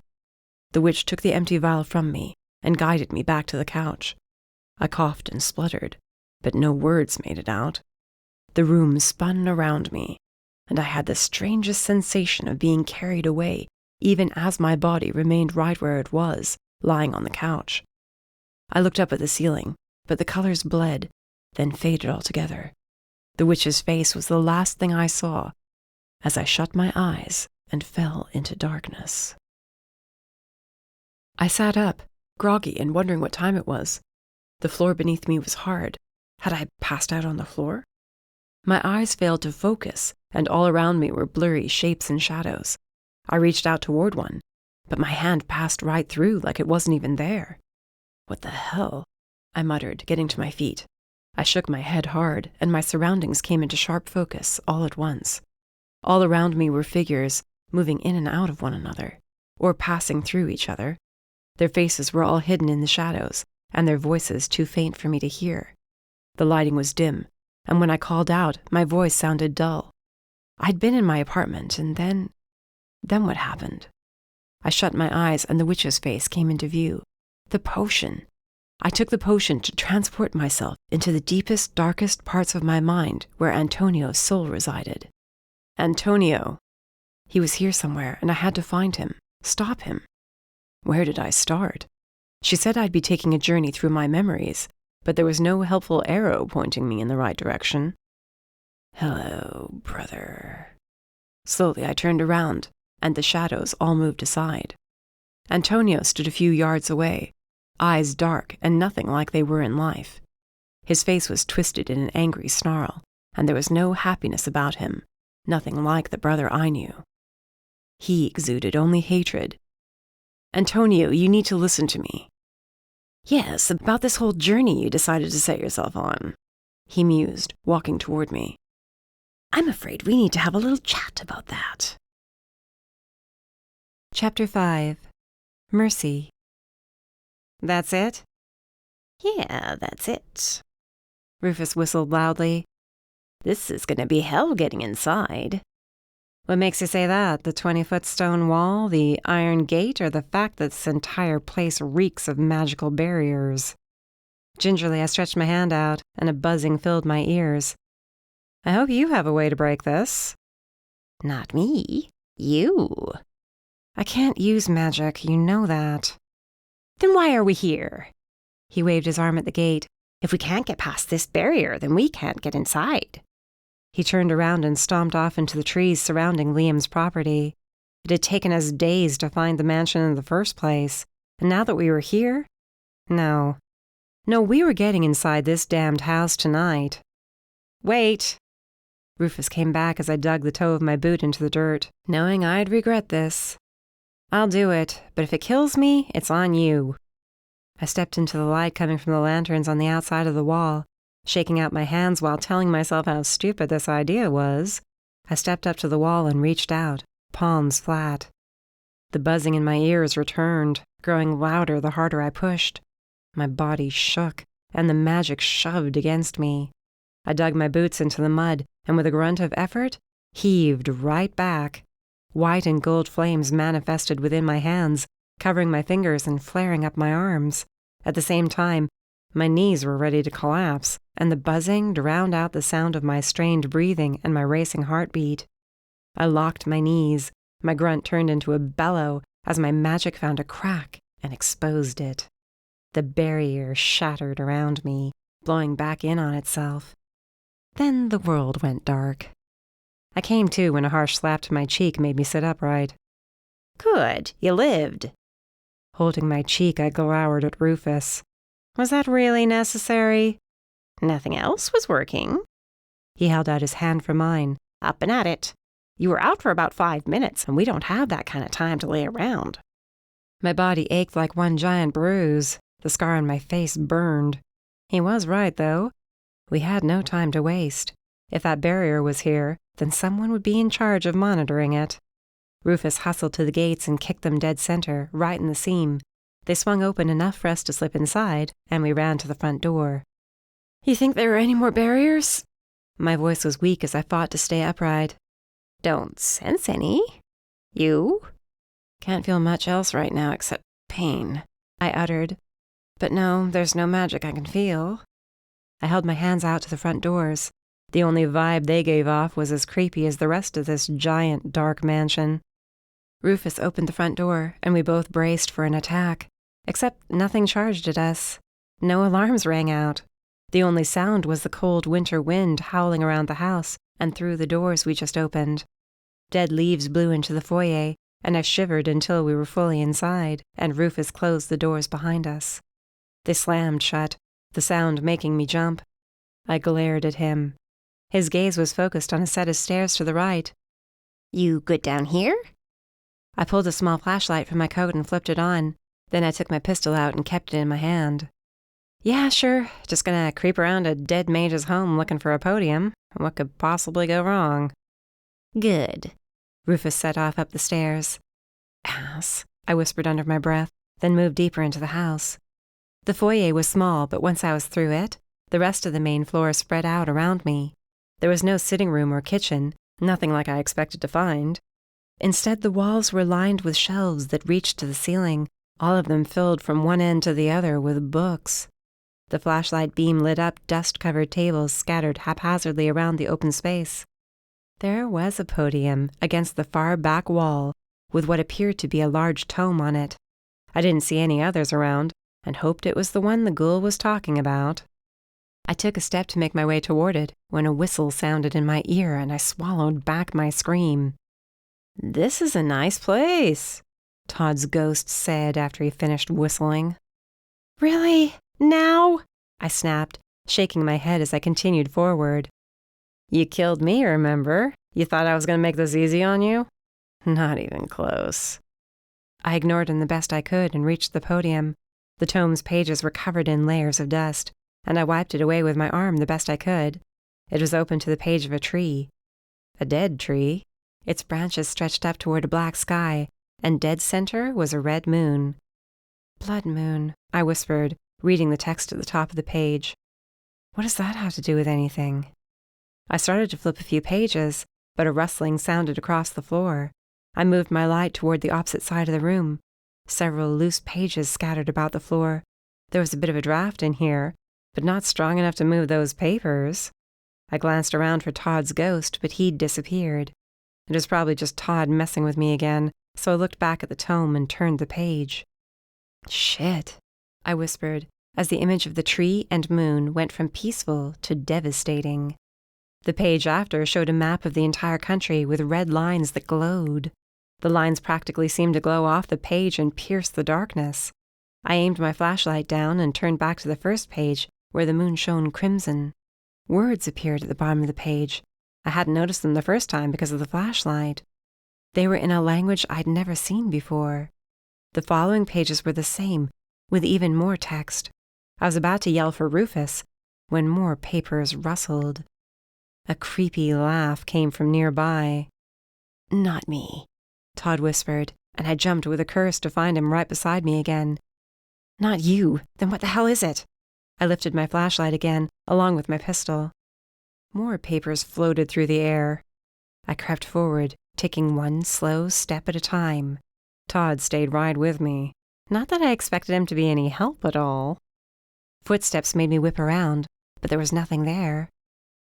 The witch took the empty vial from me and guided me back to the couch. I coughed and spluttered, but no words made it out. The room spun around me, and I had the strangest sensation of being carried away, even as my body remained right where it was, lying on the couch. I looked up at the ceiling, but the colors bled, then faded altogether. The witch's face was the last thing I saw as I shut my eyes and fell into darkness. I sat up, groggy and wondering what time it was. The floor beneath me was hard. Had I passed out on the floor? My eyes failed to focus, and all around me were blurry shapes and shadows. I reached out toward one, but my hand passed right through like it wasn't even there. What the hell? I muttered, getting to my feet. I shook my head hard, and my surroundings came into sharp focus all at once. All around me were figures moving in and out of one another, or passing through each other. Their faces were all hidden in the shadows, and their voices too faint for me to hear. The lighting was dim, and when I called out, my voice sounded dull. I'd been in my apartment, and then what happened? I shut my eyes, and the witch's face came into view. The potion. I took the potion to transport myself into the deepest, darkest parts of my mind where Antonio's soul resided. Antonio. He was here somewhere, and I had to find him, stop him. Where did I start? She said I'd be taking a journey through my memories, but there was no helpful arrow pointing me in the right direction. Hello, brother. Slowly I turned around, and the shadows all moved aside. Antonio stood a few yards away, eyes dark and nothing like they were in life. His face was twisted in an angry snarl, and there was no happiness about him, nothing like the brother I knew. He exuded only hatred. Antonio, you need to listen to me. Yes, about this whole journey you decided to set yourself on, he mused, walking toward me. I'm afraid we need to have a little chat about that. Chapter 5. Mercy. That's it? Yeah, that's it. Rufus whistled loudly. This is going to be hell getting inside. What makes you say that? The 20-foot stone wall, the iron gate, or the fact that this entire place reeks of magical barriers? Gingerly, I stretched my hand out, and a buzzing filled my ears. I hope you have a way to break this. Not me. You. I can't use magic, you know that. Then why are we here? He waved his arm at the gate. If we can't get past this barrier, then we can't get inside. He turned around and stomped off into the trees surrounding Liam's property. It had taken us days to find the mansion in the first place, and now that we were here? No, we were getting inside this damned house tonight. Wait! Rufus came back as I dug the toe of my boot into the dirt, knowing I'd regret this. I'll do it, but if it kills me, it's on you. I stepped into the light coming from the lanterns on the outside of the wall, shaking out my hands while telling myself how stupid this idea was. I stepped up to the wall and reached out, palms flat. The buzzing in my ears returned, growing louder the harder I pushed. My body shook, and the magic shoved against me. I dug my boots into the mud, and with a grunt of effort, heaved right back. White and gold flames manifested within my hands, covering my fingers and flaring up my arms. At the same time, my knees were ready to collapse, and the buzzing drowned out the sound of my strained breathing and my racing heartbeat. I locked my knees. My grunt turned into a bellow as my magic found a crack and exposed it. The barrier shattered around me, blowing back in on itself. Then the world went dark. I came to when a harsh slap to my cheek made me sit upright. Good, you lived. Holding my cheek, I glowered at Rufus. Was that really necessary? Nothing else was working. He held out his hand for mine. Up and at it. You were out for about 5 minutes, and we don't have that kind of time to lay around. My body ached like one giant bruise. The scar on my face burned. He was right, though. We had no time to waste. If that barrier was here, then someone would be in charge of monitoring it. Rufus hustled to the gates and kicked them dead center, right in the seam. They swung open enough for us to slip inside, and we ran to the front door. "You think there are any more barriers?" My voice was weak as I fought to stay upright. "Don't sense any. You?" "Can't feel much else right now except pain," I uttered. "But no, there's no magic I can feel." I held my hands out to the front doors. The only vibe they gave off was as creepy as the rest of this giant, dark mansion. Rufus opened the front door, and we both braced for an attack. Except nothing charged at us. No alarms rang out. The only sound was the cold winter wind howling around the house and through the doors we just opened. Dead leaves blew into the foyer, and I shivered until we were fully inside, and Rufus closed the doors behind us. They slammed shut, the sound making me jump. I glared at him. His gaze was focused on a set of stairs to the right. "You good down here?" I pulled a small flashlight from my coat and flipped it on. Then I took my pistol out and kept it in my hand. "Yeah, sure. Just gonna creep around a dead mage's home looking for a podium. What could possibly go wrong?" "Good." Rufus set off up the stairs. "Ass," I whispered under my breath, then moved deeper into the house. The foyer was small, but once I was through it, the rest of the main floor spread out around me. There was no sitting room or kitchen, nothing like I expected to find. Instead, the walls were lined with shelves that reached to the ceiling, all of them filled from one end to the other with books. The flashlight beam lit up dust-covered tables scattered haphazardly around the open space. There was a podium against the far back wall with what appeared to be a large tome on it. I didn't see any others around and hoped it was the one the ghoul was talking about. I took a step to make my way toward it when a whistle sounded in my ear and I swallowed back my scream. "This is a nice place," Todd's ghost said after he finished whistling. "Really? Now?" I snapped, shaking my head as I continued forward. "You killed me, remember? You thought I was going to make this easy on you? Not even close." I ignored him the best I could and reached the podium. The tome's pages were covered in layers of dust, and I wiped it away with my arm the best I could. It was open to the page of a tree. A dead tree. Its branches stretched up toward a black sky, and dead center was a red moon. "Blood moon," I whispered, reading the text at the top of the page. "What does that have to do with anything?" I started to flip a few pages, but a rustling sounded across the floor. I moved my light toward the opposite side of the room. Several loose pages scattered about the floor. There was a bit of a draft in here, but not strong enough to move those papers. I glanced around for Todd's ghost, but he'd disappeared. It was probably just Todd messing with me again, so I looked back at the tome and turned the page. "Shit," I whispered, as the image of the tree and moon went from peaceful to devastating. The page after showed a map of the entire country with red lines that glowed. The lines practically seemed to glow off the page and pierce the darkness. I aimed my flashlight down and turned back to the first page where the moon shone crimson. Words appeared at the bottom of the page. I hadn't noticed them the first time because of the flashlight. They were in a language I'd never seen before. The following pages were the same, with even more text. I was about to yell for Rufus when more papers rustled. A creepy laugh came from nearby. "Not me," Todd whispered, and I jumped with a curse to find him right beside me again. "Not you? Then what the hell is it?" I lifted my flashlight again, along with my pistol. More papers floated through the air. I crept forward, taking one slow step at a time. Todd stayed right with me. Not that I expected him to be any help at all. Footsteps made me whip around, but there was nothing there.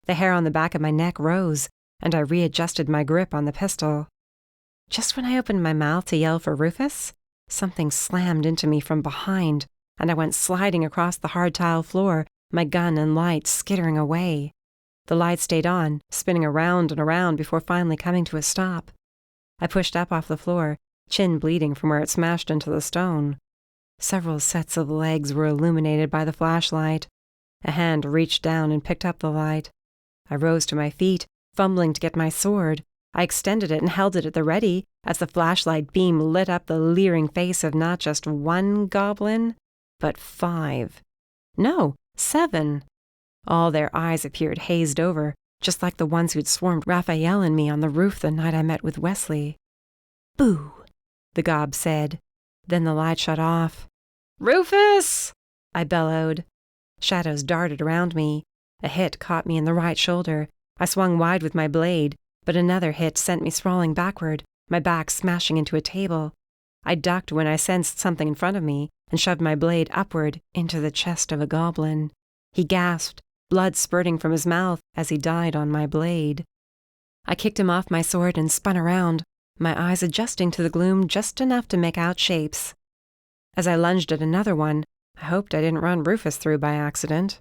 The hair on the back of my neck rose, and I readjusted my grip on the pistol. Just when I opened my mouth to yell for Rufus, something slammed into me from behind, and I went sliding across the hard tile floor, my gun and light skittering away. The light stayed on, spinning around and around before finally coming to a stop. I pushed up off the floor, chin bleeding from where it smashed into the stone. Several sets of legs were illuminated by the flashlight. A hand reached down and picked up the light. I rose to my feet, fumbling to get my sword. I extended it and held it at the ready as the flashlight beam lit up the leering face of not just one goblin, but 5. No, 7. All their eyes appeared hazed over, just like the ones who'd swarmed Rafael and me on the roof the night I met with Wesley. "Boo," the gob said. Then the light shut off. "Rufus!" I bellowed. Shadows darted around me. A hit caught me in the right shoulder. I swung wide with my blade, but another hit sent me sprawling backward, my back smashing into a table. I ducked when I sensed something in front of me and shoved my blade upward into the chest of a goblin. He gasped, blood spurting from his mouth as he died on my blade. I kicked him off my sword and spun around, my eyes adjusting to the gloom just enough to make out shapes. As I lunged at another one, I hoped I didn't run Rufus through by accident.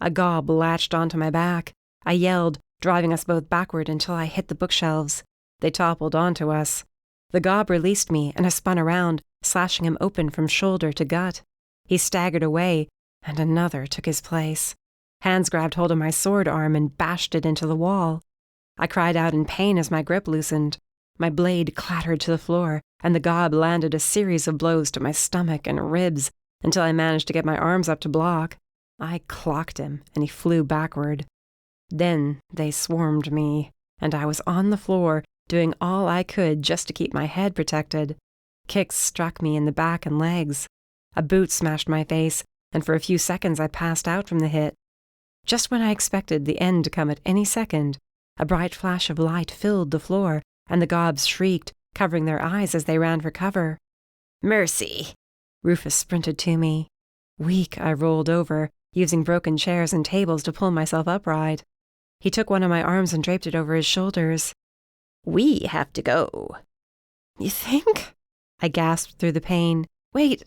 A gob latched onto my back. I yelled, driving us both backward until I hit the bookshelves. They toppled onto us. The gob released me, and I spun around, slashing him open from shoulder to gut. He staggered away, and another took his place. Hands grabbed hold of my sword arm and bashed it into the wall. I cried out in pain as my grip loosened. My blade clattered to the floor, and the gob landed a series of blows to my stomach and ribs until I managed to get my arms up to block. I clocked him, and he flew backward. Then they swarmed me, and I was on the floor, doing all I could just to keep my head protected. Kicks struck me in the back and legs. A boot smashed my face, and for a few seconds I passed out from the hit. Just when I expected the end to come at any second, a bright flash of light filled the floor, and the gobs shrieked, covering their eyes as they ran for cover. "Mercy!" Rufus sprinted to me. Weak, I rolled over, using broken chairs and tables to pull myself upright. He took one of my arms and draped it over his shoulders. "We have to go." "You think?" I gasped through the pain. Wait.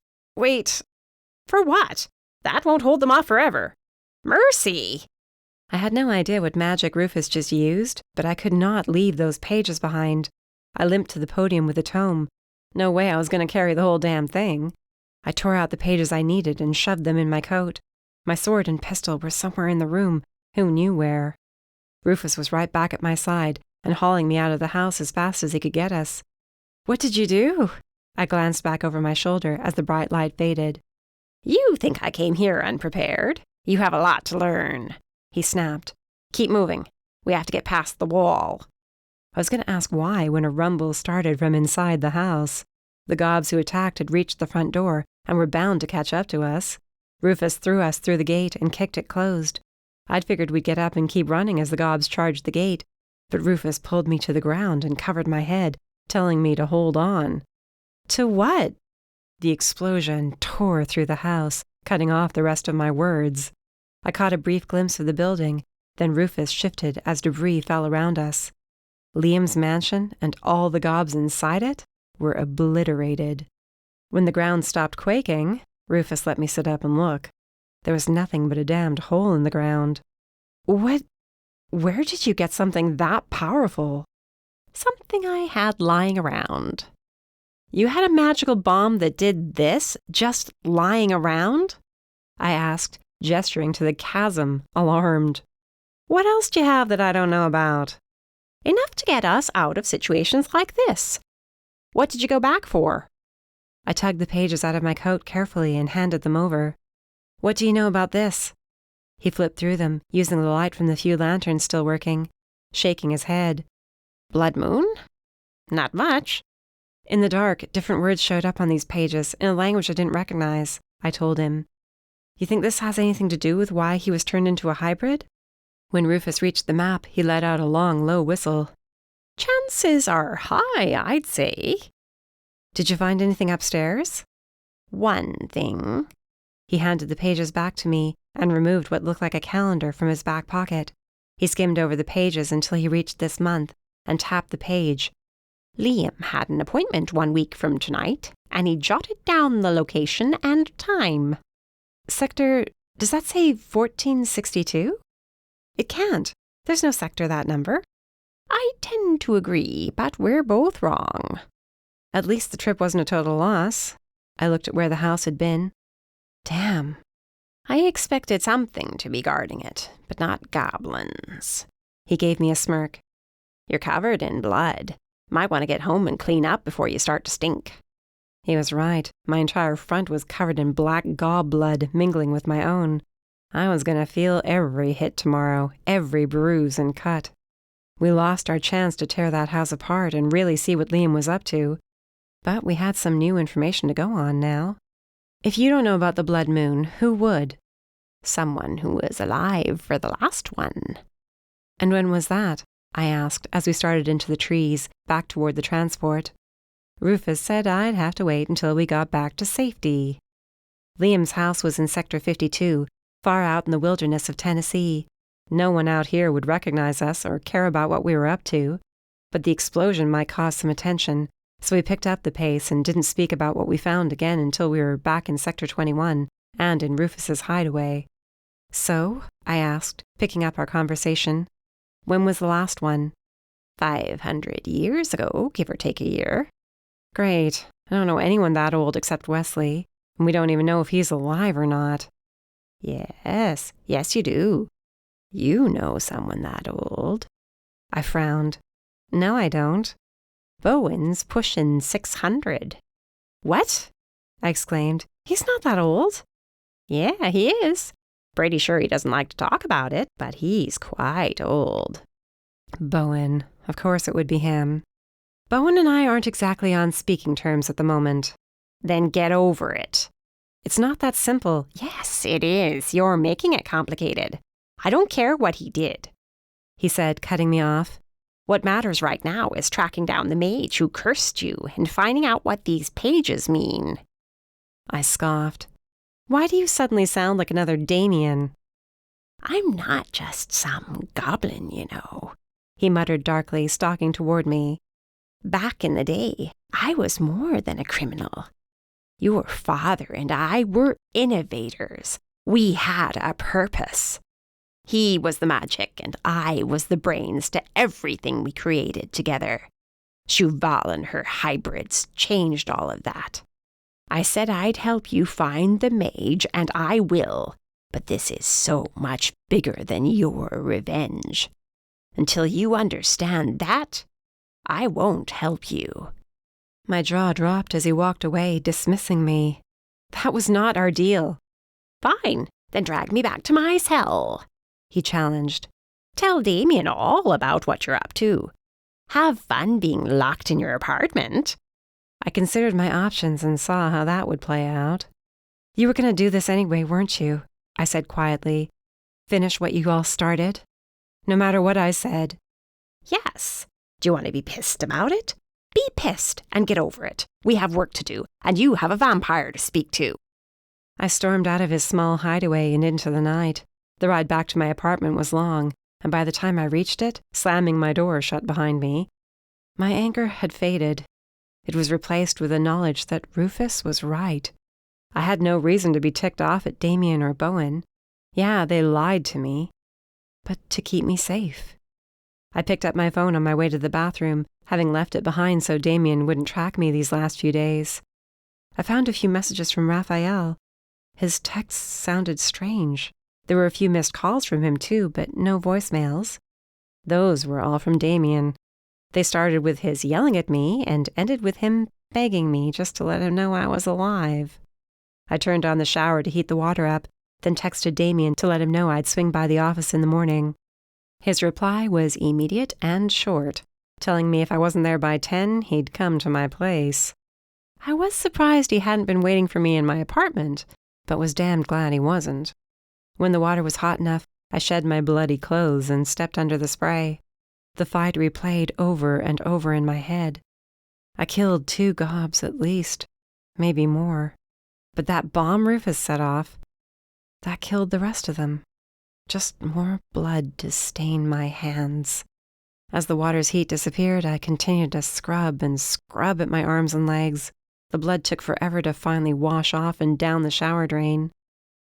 For what? That won't hold them off forever. Mercy!" I had no idea what magic Rufus just used, but I could not leave those pages behind. I limped to the podium with the tome. No way I was going to carry the whole damn thing. I tore out the pages I needed and shoved them in my coat. My sword and pistol were somewhere in the room, who knew where. Rufus was right back at my side and hauling me out of the house as fast as he could get us. "What did you do?" I glanced back over my shoulder as the bright light faded. "You think I came here unprepared? You have a lot to learn," he snapped. "Keep moving. We have to get past the wall." I was going to ask why when a rumble started from inside the house. The gobs who attacked had reached the front door and were bound to catch up to us. Rufus threw us through the gate and kicked it closed. I'd figured we'd get up and keep running as the gobs charged the gate, but Rufus pulled me to the ground and covered my head, telling me to hold on. To what? The explosion tore through the house, cutting off the rest of my words. I caught a brief glimpse of the building, then Rufus shifted as debris fell around us. Liam's mansion and all the gobs inside it were obliterated. When the ground stopped quaking, Rufus let me sit up and look. There was nothing but a damned hole in the ground. Where did you get something that powerful? Something I had lying around. You had a magical bomb that did this, just lying around? I asked, gesturing to the chasm, alarmed. What else do you have that I don't know about? Enough to get us out of situations like this. What did you go back for? I tugged the pages out of my coat carefully and handed them over. What do you know about this? He flipped through them, using the light from the few lanterns still working, shaking his head. Blood moon? Not much. In the dark, different words showed up on these pages in a language I didn't recognize, I told him. You think this has anything to do with why he was turned into a hybrid? When Rufus reached the map, he let out a long, low whistle. Chances are high, I'd say. Did you find anything upstairs? One thing. He handed the pages back to me and removed what looked like a calendar from his back pocket. He skimmed over the pages until he reached this month and tapped the page. Liam had an appointment 1 week from tonight, and he jotted down the location and time. Sector, does that say 1462? It can't. There's no sector that number. I tend to agree, but we're both wrong. At least the trip wasn't a total loss. I looked at where the house had been. Damn. I expected something to be guarding it, but not goblins. He gave me a smirk. You're covered in blood. Might want to get home and clean up before you start to stink. He was right. My entire front was covered in black gob blood mingling with my own. I was going to feel every hit tomorrow, every bruise and cut. We lost our chance to tear that house apart and really see what Liam was up to. But we had some new information to go on now. If you don't know about the blood moon, who would? Someone who was alive for the last one. And when was that? I asked as we started into the trees, back toward the transport. Rufus said I'd have to wait until we got back to safety. Liam's house was in Sector 52, far out in the wilderness of Tennessee. No one out here would recognize us or care about what we were up to, but the explosion might cause some attention, so we picked up the pace and didn't speak about what we found again until we were back in Sector 21 and in Rufus's hideaway. So, I asked, picking up our conversation, when was the last one? 500 years ago, give or take a year. Great. I don't know anyone that old except Wesley, and we don't even know if he's alive or not. Yes, you do. You know someone that old. I frowned. No, I don't. Bowen's pushing 600. What? I exclaimed. He's not that old. Yeah, he is. Pretty sure he doesn't like to talk about it, but he's quite old. Bowen. Of course it would be him. Bowen and I aren't exactly on speaking terms at the moment. Then get over it. It's not that simple. Yes, it is. You're making it complicated. I don't care what he did, he said, cutting me off. What matters right now is tracking down the mage who cursed you and finding out what these pages mean. I scoffed. Why do you suddenly sound like another Damien? I'm not just some goblin, you know, he muttered darkly, stalking toward me. Back in the day, I was more than a criminal. Your father and I were innovators. We had a purpose. He was the magic and I was the brains to everything we created together. Cheval and her hybrids changed all of that. I said I'd help you find the mage, and I will, but this is so much bigger than your revenge. Until you understand that, I won't help you. My jaw dropped as he walked away, dismissing me. That was not our deal. Fine, then drag me back to my cell, he challenged. Tell Damien all about what you're up to. Have fun being locked in your apartment. I considered my options and saw how that would play out. You were going to do this anyway, weren't you? I said quietly. Finish what you all started? No matter what I said. Yes. Do you want to be pissed about it? Be pissed and get over it. We have work to do, and you have a vampire to speak to. I stormed out of his small hideaway and into the night. The ride back to my apartment was long, and by the time I reached it, slamming my door shut behind me, my anger had faded. It was replaced with the knowledge that Rufus was right. I had no reason to be ticked off at Damien or Bowen. Yeah, they lied to me, but to keep me safe. I picked up my phone on my way to the bathroom, having left it behind so Damien wouldn't track me these last few days. I found a few messages from Rafael. His texts sounded strange. There were a few missed calls from him too, but no voicemails. Those were all from Damien. They started with his yelling at me and ended with him begging me just to let him know I was alive. I turned on the shower to heat the water up, then texted Damien to let him know I'd swing by the office in the morning. His reply was immediate and short, telling me if I wasn't there by 10, he'd come to my place. I was surprised he hadn't been waiting for me in my apartment, but was damned glad he wasn't. When the water was hot enough, I shed my bloody clothes and stepped under the spray. The fight replayed over and over in my head. I killed 2 gobs at least, maybe more. But that bomb Rufus set off, that killed the rest of them. Just more blood to stain my hands. As the water's heat disappeared, I continued to scrub and scrub at my arms and legs. The blood took forever to finally wash off and down the shower drain.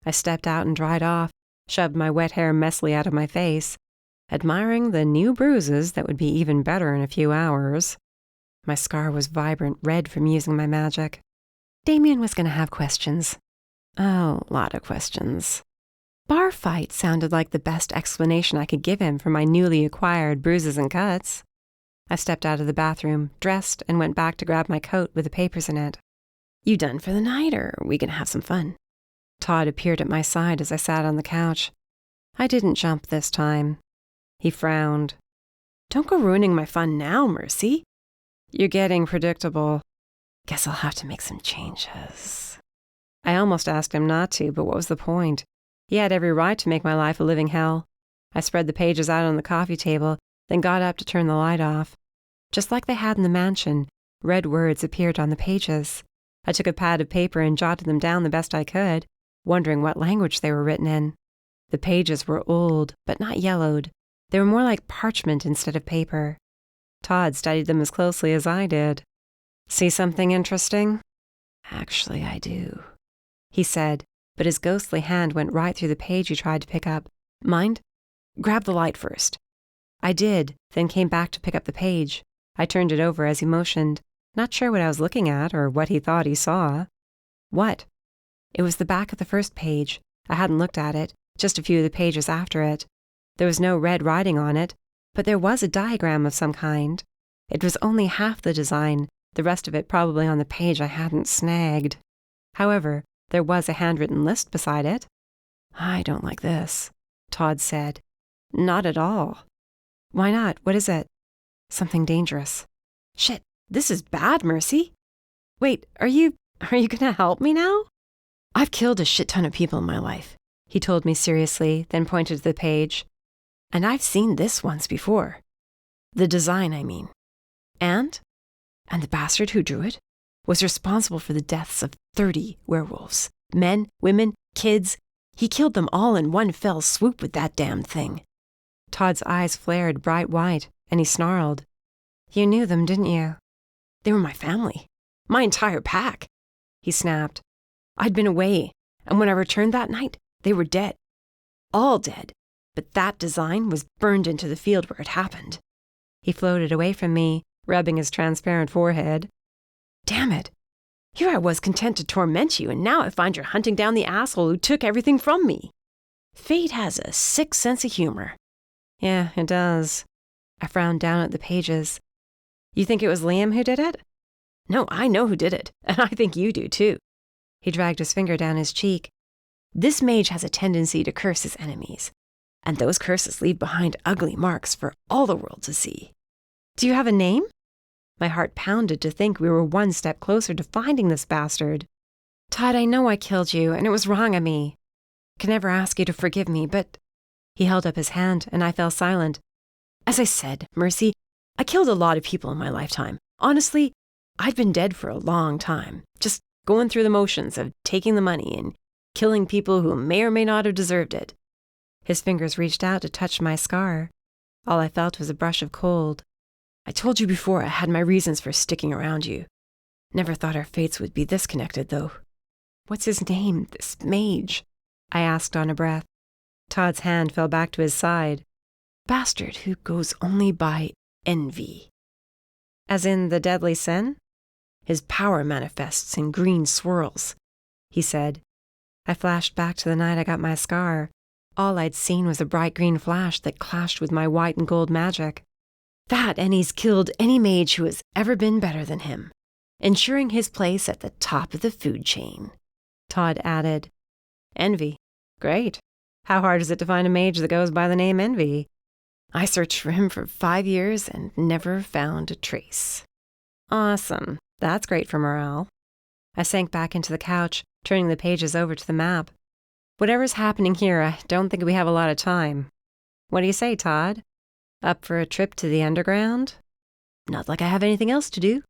I stepped out and dried off, shoved my wet hair messily out of my face, admiring the new bruises that would be even better in a few hours. My scar was vibrant red from using my magic. Damien was going to have questions. Oh, a lot of questions. Bar fight sounded like the best explanation I could give him for my newly acquired bruises and cuts. I stepped out of the bathroom, dressed, and went back to grab my coat with the papers in it. You done for the night, or are we gonna have some fun? Todd appeared at my side as I sat on the couch. I didn't jump this time. He frowned. Don't go ruining my fun now, Mercy. You're getting predictable. Guess I'll have to make some changes. I almost asked him not to, but what was the point? He had every right to make my life a living hell. I spread the pages out on the coffee table, then got up to turn the light off. Just like they had in the mansion, red words appeared on the pages. I took a pad of paper and jotted them down the best I could, wondering what language they were written in. The pages were old, but not yellowed. They were more like parchment instead of paper. Todd studied them as closely as I did. See something interesting? Actually, I do, he said, but his ghostly hand went right through the page he tried to pick up. Mind? Grab the light first. I did, then came back to pick up the page. I turned it over as he motioned, not sure what I was looking at or what he thought he saw. What? It was the back of the first page. I hadn't looked at it, just a few of the pages after it. There was no red writing on it, but there was a diagram of some kind. It was only half the design, the rest of it probably on the page I hadn't snagged. However, there was a handwritten list beside it. I don't like this, Todd said. Not at all. Why not? What is it? Something dangerous. Shit, this is bad, Mercy. Wait, are you gonna help me now? I've killed a shit ton of people in my life, he told me seriously, then pointed to the page. And I've seen this once before. The design, I mean. And the bastard who drew it was responsible for the deaths of 30 werewolves. Men, women, kids. He killed them all in one fell swoop with that damn thing. Todd's eyes flared bright white, and he snarled. You knew them, didn't you? They were my family. My entire pack, he snapped. I'd been away, and when I returned that night, they were dead. All dead. But that design was burned into the field where it happened. He floated away from me, rubbing his transparent forehead. Damn it. Here I was content to torment you, and now I find you're hunting down the asshole who took everything from me. Fate has a sick sense of humor. Yeah, it does. I frowned down at the pages. You think it was Liam who did it? No, I know who did it, and I think you do too. He dragged his finger down his cheek. This mage has a tendency to curse his enemies, and those curses leave behind ugly marks for all the world to see. Do you have a name? My heart pounded to think we were one step closer to finding this bastard. Todd, I know I killed you, and it was wrong of me. Can never ask you to forgive me, but... He held up his hand, and I fell silent. As I said, Mercy, I killed a lot of people in my lifetime. Honestly, I'd been dead for a long time, just going through the motions of taking the money and killing people who may or may not have deserved it. His fingers reached out to touch my scar. All I felt was a brush of cold. I told you before I had my reasons for sticking around you. Never thought our fates would be this connected, though. What's his name, this mage? I asked on a breath. Todd's hand fell back to his side. Bastard who goes only by envy. As in the deadly sin? His power manifests in green swirls, he said. I flashed back to the night I got my scar. All I'd seen was a bright green flash that clashed with my white and gold magic. That, and he's killed any mage who has ever been better than him, ensuring his place at the top of the food chain. Todd added. Envy. Great. How hard is it to find a mage that goes by the name Envy? I searched for him for 5 years and never found a trace. Awesome. That's great for morale. I sank back into the couch, turning the pages over to the map. Whatever's happening here, I don't think we have a lot of time. What do you say, Todd? Up for a trip to the underground? Not like I have anything else to do.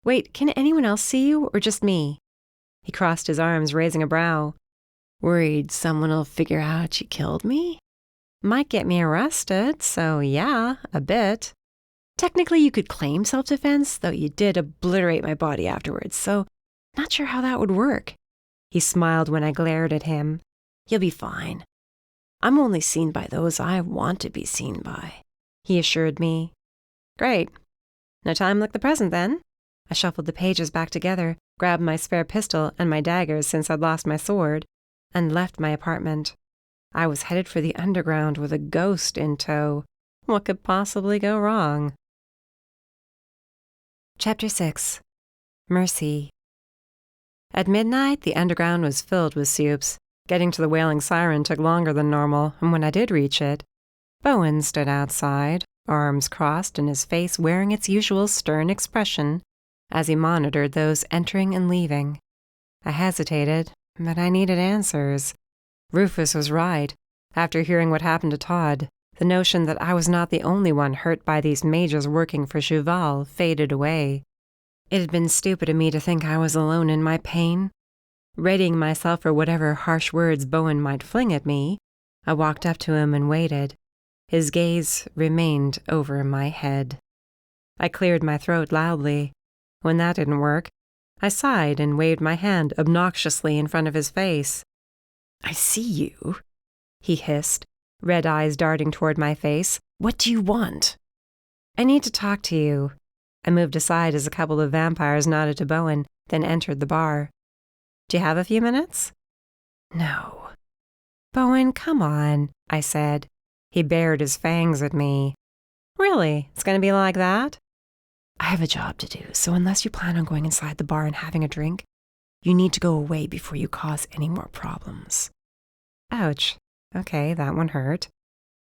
Wait, can anyone else see you, or just me? He crossed his arms, raising a brow. Worried someone will figure out you killed me? Might get me arrested, so yeah, a bit. Technically, you could claim self-defense, though you did obliterate my body afterwards, so not sure how that would work. He smiled when I glared at him. You'll be fine. I'm only seen by those I want to be seen by, he assured me. Great. No time like the present, then. I shuffled the pages back together, grabbed my spare pistol and my daggers since I'd lost my sword, and left my apartment. I was headed for the underground with a ghost in tow. What could possibly go wrong? Chapter 6. Mercy. At midnight, the underground was filled with supes. Getting to the wailing siren took longer than normal, and when I did reach it, Bowen stood outside, arms crossed and his face wearing its usual stern expression as he monitored those entering and leaving. I hesitated, but I needed answers. Rufus was right. After hearing what happened to Todd, the notion that I was not the only one hurt by these mages working for Cheval faded away. It had been stupid of me to think I was alone in my pain. Readying myself for whatever harsh words Bowen might fling at me, I walked up to him and waited. His gaze remained over my head. I cleared my throat loudly. When that didn't work, I sighed and waved my hand obnoxiously in front of his face. "I see you," he hissed, red eyes darting toward my face. "What do you want?" "I need to talk to you." I moved aside as a couple of vampires nodded to Bowen, then entered the bar. "Do you have a few minutes?" "No." "Bowen, come on," I said. He bared his fangs at me. "Really? It's going to be like that?" "I have a job to do, so unless you plan on going inside the bar and having a drink, you need to go away before you cause any more problems." Ouch. Okay, that one hurt.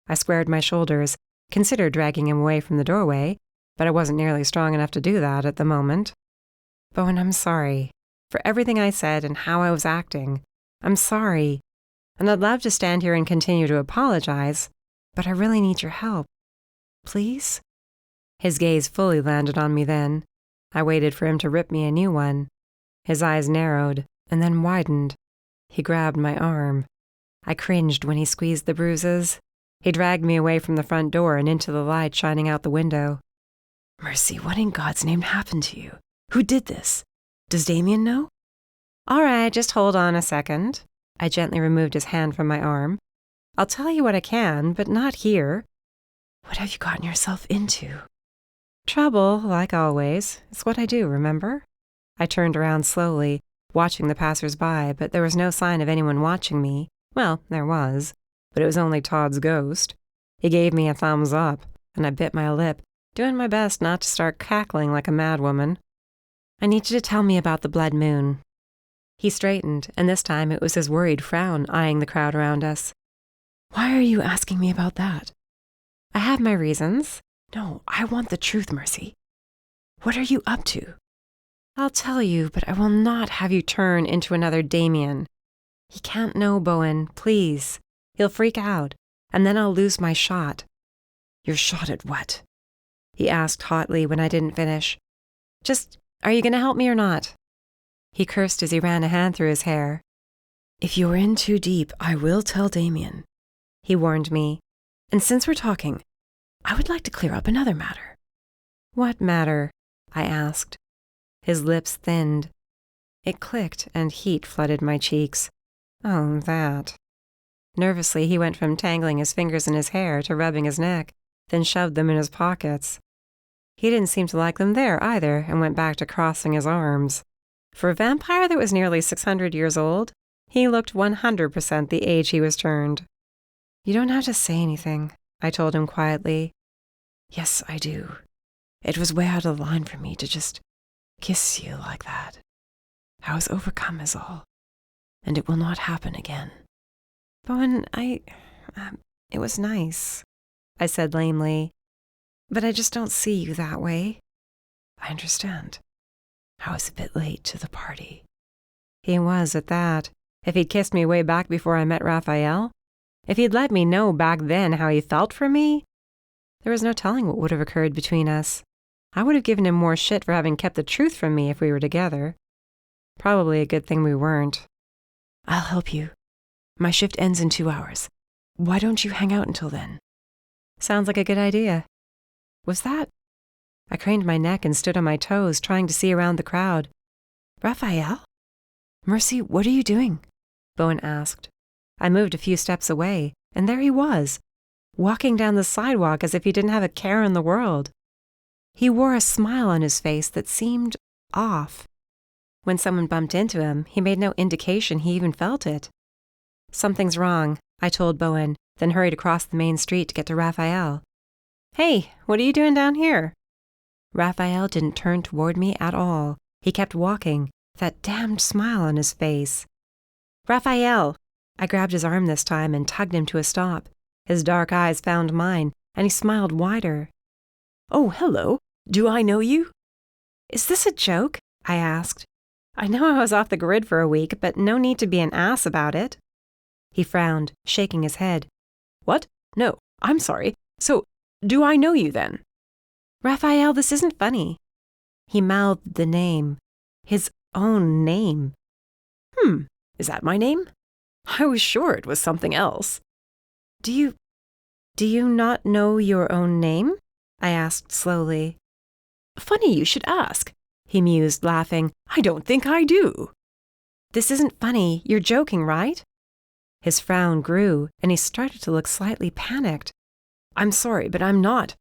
I squared my shoulders, considered dragging him away from the doorway, but I wasn't nearly strong enough to do that at the moment. "Bowen, I'm sorry. For everything I said and how I was acting. I'm sorry. And I'd love to stand here and continue to apologize, but I really need your help. Please?" His gaze fully landed on me then. I waited for him to rip me a new one. His eyes narrowed and then widened. He grabbed my arm. I cringed when he squeezed the bruises. He dragged me away from the front door and into the light shining out the window. "Mercy, what in God's name happened to you? Who did this? Does Damien know?" "All right, just hold on a second." I gently removed his hand from my arm. "I'll tell you what I can, but not here." "What have you gotten yourself into?" "Trouble, like always. It's what I do, remember?" I turned around slowly, watching the passers-by, but there was no sign of anyone watching me. Well, there was, but it was only Todd's ghost. He gave me a thumbs up, and I bit my lip, doing my best not to start cackling like a madwoman. "I need you to tell me about the blood moon." He straightened, and this time it was his worried frown eyeing the crowd around us. "Why are you asking me about that?" "I have my reasons." "No, I want the truth, Mercy. What are you up to?" "I'll tell you, but I will not have you turn into another Damien. He can't know, Bowen, please. He'll freak out, and then I'll lose my shot." "Your shot at what?" he asked hotly when I didn't finish. "Just, are you going to help me or not?" He cursed as he ran a hand through his hair. "If you're in too deep, I will tell Damien," he warned me. "And since we're talking, I would like to clear up another matter." "What matter?" I asked. His lips thinned. It clicked and heat flooded my cheeks. Oh, that. Nervously, he went from tangling his fingers in his hair to rubbing his neck, then shoved them in his pockets. He didn't seem to like them there either and went back to crossing his arms. For a vampire that was nearly 600 years old, he looked 100% the age he was turned. "You don't have to say anything," I told him quietly. "Yes, I do. It was way out of the line for me to just kiss you like that. I was overcome is all. And it will not happen again." "Bowen, it was nice," I said lamely. "But I just don't see you that way." "I understand. I was a bit late to the party." He was at that. If he'd kissed me way back before I met Rafael, if he'd let me know back then how he felt for me, there was no telling what would have occurred between us. I would have given him more shit for having kept the truth from me if we were together. Probably a good thing we weren't. "I'll help you. My shift ends in 2 hours. Why don't you hang out until then?" "Sounds like a good idea." "Was that?" I craned my neck and stood on my toes, trying to see around the crowd. "Rafael?" "Mercy, what are you doing?" Bowen asked. I moved a few steps away, and there he was, walking down the sidewalk as if he didn't have a care in the world. He wore a smile on his face that seemed off. When someone bumped into him, he made no indication he even felt it. "Something's wrong," I told Bowen, then hurried across the main street to get to Rafael. "Hey, what are you doing down here?" Rafael didn't turn toward me at all. He kept walking, that damned smile on his face. "Rafael!" I grabbed his arm this time and tugged him to a stop. His dark eyes found mine, and he smiled wider. "Oh, hello. Do I know you?" "Is this a joke?" I asked. I know I was off the grid for a week, but no need to be an ass about it. He frowned, shaking his head. "What? No, I'm sorry. So, do I know you then?" "Rafael, this isn't funny." He mouthed the name. His own name. Is that my name? I was sure it was something else. Do you not know your own name?" I asked slowly. "Funny you should ask," he mused, laughing. "I don't think I do." "This isn't funny. You're joking, right?" His frown grew, and he started to look slightly panicked. "I'm sorry, but I'm not.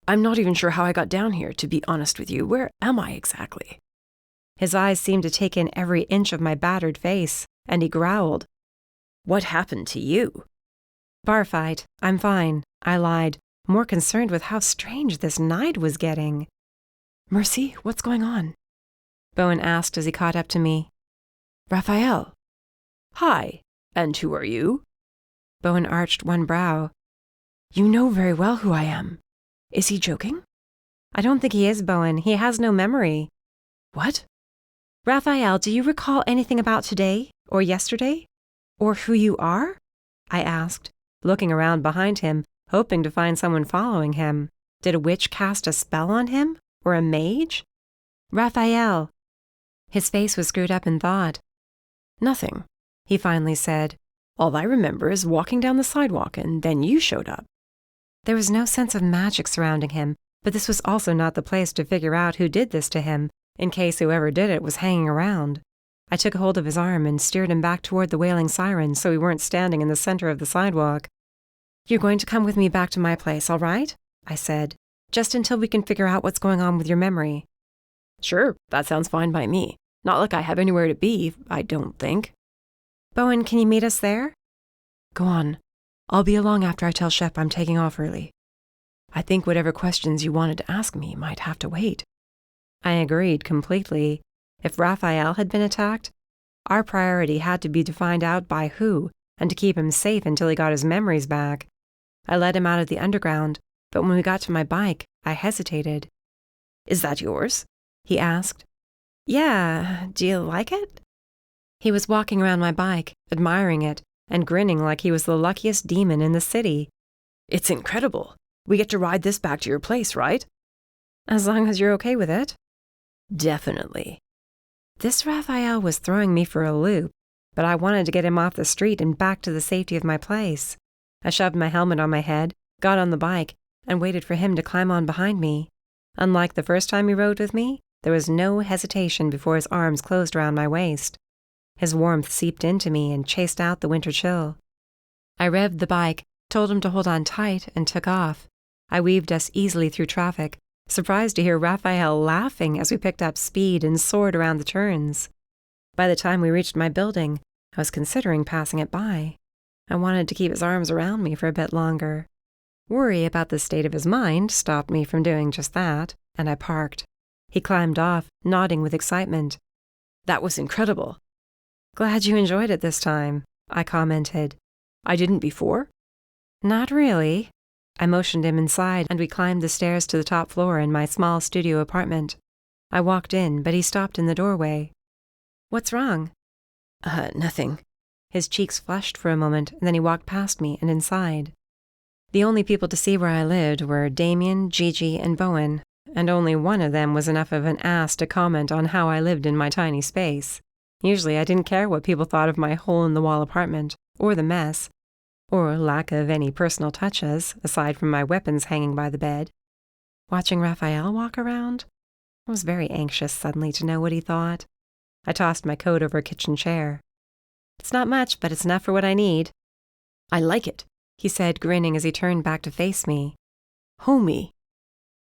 I'm not even sure how I got down here, to be honest with you. Where am I exactly?" His eyes seemed to take in every inch of my battered face, and he growled. "What happened to you?" "Bar fight. I'm fine," I lied, more concerned with how strange this night was getting. "Mercy, what's going on?" Bowen asked as he caught up to me. "Rafael." "Hi, and who are you?" Bowen arched one brow. "You know very well who I am. Is he joking?" "I don't think he is, Bowen. He has no memory." "What?" "Rafael, do you recall anything about today, or yesterday, or who you are?" I asked, looking around behind him, hoping to find someone following him. Did a witch cast a spell on him, or a mage? "Rafael." His face was screwed up in thought. "Nothing," he finally said. "All I remember is walking down the sidewalk, and then you showed up." There was no sense of magic surrounding him, but this was also not the place to figure out who did this to him, in case whoever did it was hanging around. I took hold of his arm and steered him back toward the wailing sirens so we weren't standing in the center of the sidewalk. "You're going to come with me back to my place, all right?" I said, "just until we can figure out what's going on with your memory." "Sure, that sounds fine by me. Not like I have anywhere to be, I don't think." "Bowen, can you meet us there?" "Go on. I'll be along after I tell Shep I'm taking off early. I think whatever questions you wanted to ask me might have to wait." I agreed completely. If Rafael had been attacked, our priority had to be to find out by who and to keep him safe until he got his memories back. I led him out of the underground, but when we got to my bike, I hesitated. "Is that yours?" he asked. "Yeah, do you like it?" He was walking around my bike, admiring it, and grinning like he was the luckiest demon in the city. "It's incredible. We get to ride this back to your place, right?" "As long as you're okay with it." "Definitely." This Raphael was throwing me for a loop, but I wanted to get him off the street and back to the safety of my place. I shoved my helmet on my head, got on the bike, and waited for him to climb on behind me. Unlike the first time he rode with me, there was no hesitation before his arms closed around my waist. His warmth seeped into me and chased out the winter chill. I revved the bike, told him to hold on tight, and took off. I weaved us easily through traffic, surprised to hear Raphael laughing as we picked up speed and soared around the turns. By the time we reached my building, I was considering passing it by. I wanted to keep his arms around me for a bit longer. Worry about the state of his mind stopped me from doing just that, and I parked. He climbed off, nodding with excitement. "That was incredible." "Glad you enjoyed it this time," I commented. "I didn't before?" "Not really." I motioned him inside, and we climbed the stairs to the top floor in my small studio apartment. I walked in, but he stopped in the doorway. "What's wrong?" Nothing." His cheeks flushed for a moment, and then he walked past me and inside. The only people to see where I lived were Damien, Gigi, and Bowen, and only one of them was enough of an ass to comment on how I lived in my tiny space. Usually I didn't care what people thought of my hole-in-the-wall apartment, or the mess, or lack of any personal touches, aside from my weapons hanging by the bed. Watching Raphael walk around, I was very anxious suddenly to know what he thought. I tossed my coat over a kitchen chair. "It's not much, but it's enough for what I need." "I like it," he said, grinning as he turned back to face me. "Homey."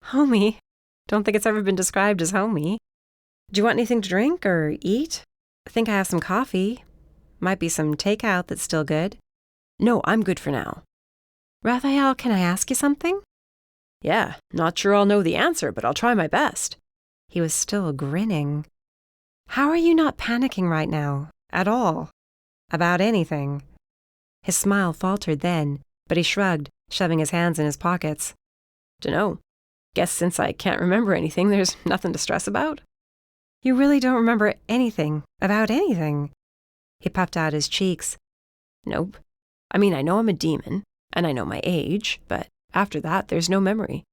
"Homey? Don't think it's ever been described as homey. Do you want anything to drink or eat? I think I have some coffee. Might be some takeout that's still good." "No, I'm good for now." "Raphael, can I ask you something?" "Yeah, not sure I'll know the answer, but I'll try my best." He was still grinning. How are you not panicking right now, at all? About anything? His smile faltered then, but he shrugged, shoving his hands in his pockets. Dunno. Guess since I can't remember anything, there's nothing to stress about. You really don't remember anything, about anything? He puffed out his cheeks. Nope. I mean, I know I'm a demon, and I know my age, but after that, there's no memory.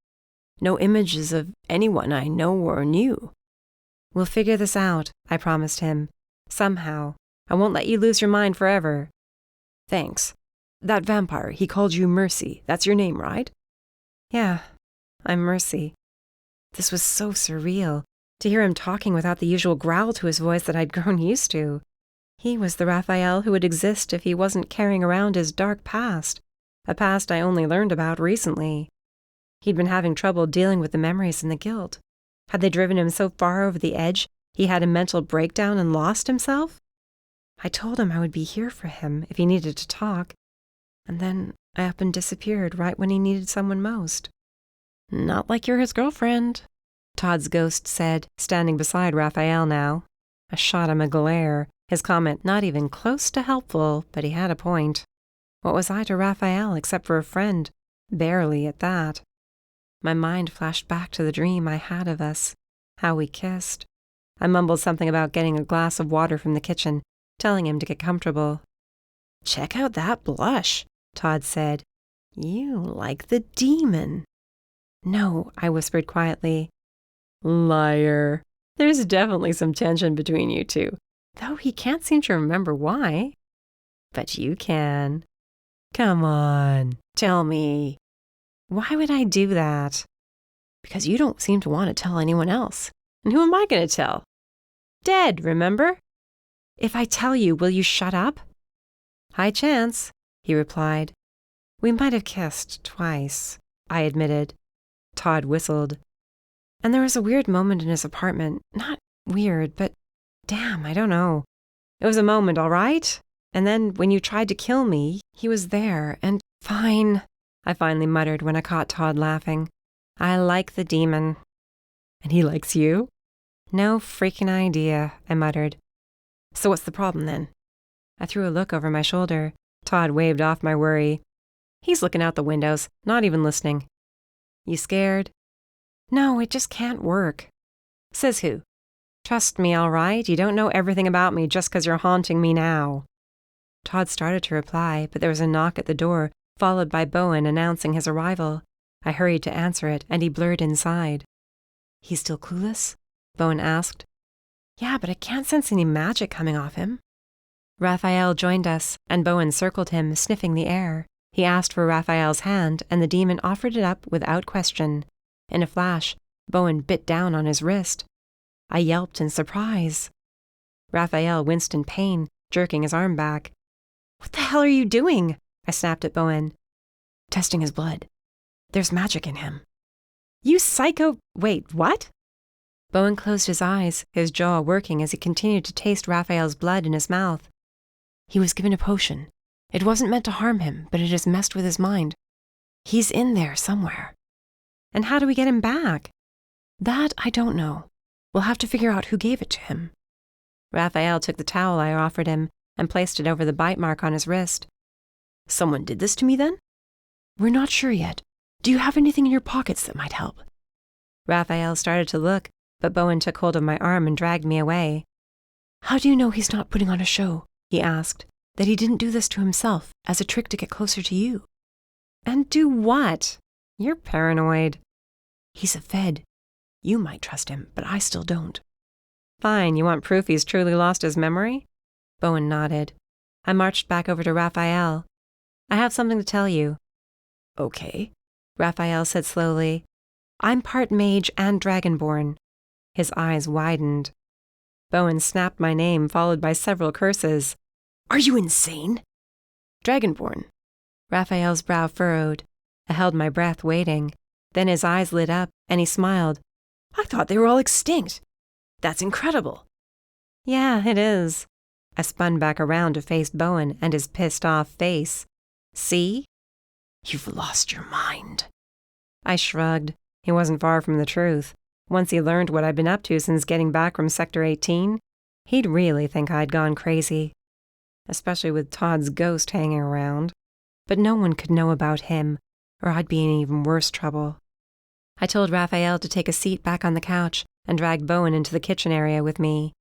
No images of anyone I know or knew. We'll figure this out, I promised him. Somehow. I won't let you lose your mind forever. Thanks. That vampire, he called you Mercy. That's your name, right? Yeah, I'm Mercy. This was so surreal, to hear him talking without the usual growl to his voice that I'd grown used to. He was the Rafael who would exist if he wasn't carrying around his dark past, a past I only learned about recently. He'd been having trouble dealing with the memories and the guilt. Had they driven him so far over the edge, he had a mental breakdown and lost himself? I told him I would be here for him if he needed to talk, and then I up and disappeared right when he needed someone most. Not like you're his girlfriend, Todd's ghost said, standing beside Rafael now. I shot him a glare, his comment not even close to helpful, but he had a point. What was I to Rafael except for a friend? Barely at that. My mind flashed back to the dream I had of us, how we kissed. I mumbled something about getting a glass of water from the kitchen, telling him to get comfortable. Check out that blush, Todd said. You like the demon. No, I whispered quietly. Liar. There's definitely some tension between you two, though he can't seem to remember why. But you can. Come on, tell me. Why would I do that? Because you don't seem to want to tell anyone else. And who am I going to tell? Dead, remember? If I tell you, will you shut up? High chance, he replied. We might have kissed twice, I admitted. Todd whistled. And there was a weird moment in his apartment. Not weird, but damn, I don't know. It was a moment, all right? And then when you tried to kill me, he was there, and fine, I finally muttered when I caught Todd laughing. I like the demon. And he likes you? No freaking idea, I muttered. So what's the problem then? I threw a look over my shoulder. Todd waved off my worry. He's looking out the windows, not even listening. You scared? No, it just can't work. Says who? Trust me, all right? You don't know everything about me just 'cause you're haunting me now. Todd started to reply, but there was a knock at the door, followed by Bowen announcing his arrival. I hurried to answer it, and he blurred inside. He's still clueless? Bowen asked. Yeah, but I can't sense any magic coming off him. Rafael joined us, and Bowen circled him, sniffing the air. He asked for Rafael's hand, and the demon offered it up without question. In a flash, Bowen bit down on his wrist. I yelped in surprise. Rafael winced in pain, jerking his arm back. What the hell are you doing? I snapped at Bowen. Testing his blood. There's magic in him. You psycho— Wait, what? Bowen closed his eyes, his jaw working as he continued to taste Rafael's blood in his mouth. He was given a potion. It wasn't meant to harm him, but it has messed with his mind. He's in there somewhere. And how do we get him back? That I don't know. We'll have to figure out who gave it to him. Rafael took the towel I offered him and placed it over the bite mark on his wrist. Someone did this to me then? We're not sure yet. Do you have anything in your pockets that might help? Rafael started to look, but Bowen took hold of my arm and dragged me away. How do you know he's not putting on a show? He asked. That he didn't do this to himself as a trick to get closer to you. And do what? You're paranoid. He's a Fed. You might trust him, but I still don't. Fine, you want proof he's truly lost his memory? Bowen nodded. I marched back over to Rafael. I have something to tell you. Okay, Rafael said slowly. I'm part mage and dragonborn. His eyes widened. Bowen snapped my name, followed by several curses. Are you insane? Dragonborn. Rafael's brow furrowed. I held my breath, waiting. Then his eyes lit up, and he smiled. I thought they were all extinct. That's incredible. Yeah, it is. I spun back around to face Bowen and his pissed-off face. See? You've lost your mind. I shrugged. He wasn't far from the truth. Once he learned what I'd been up to since getting back from Sector 18, He'd really think I'd gone crazy, especially with Todd's ghost hanging around. But no one could know about him, or I'd be in even worse trouble. I told Rafael to take a seat back on the couch and dragged Bowen into the kitchen area with me.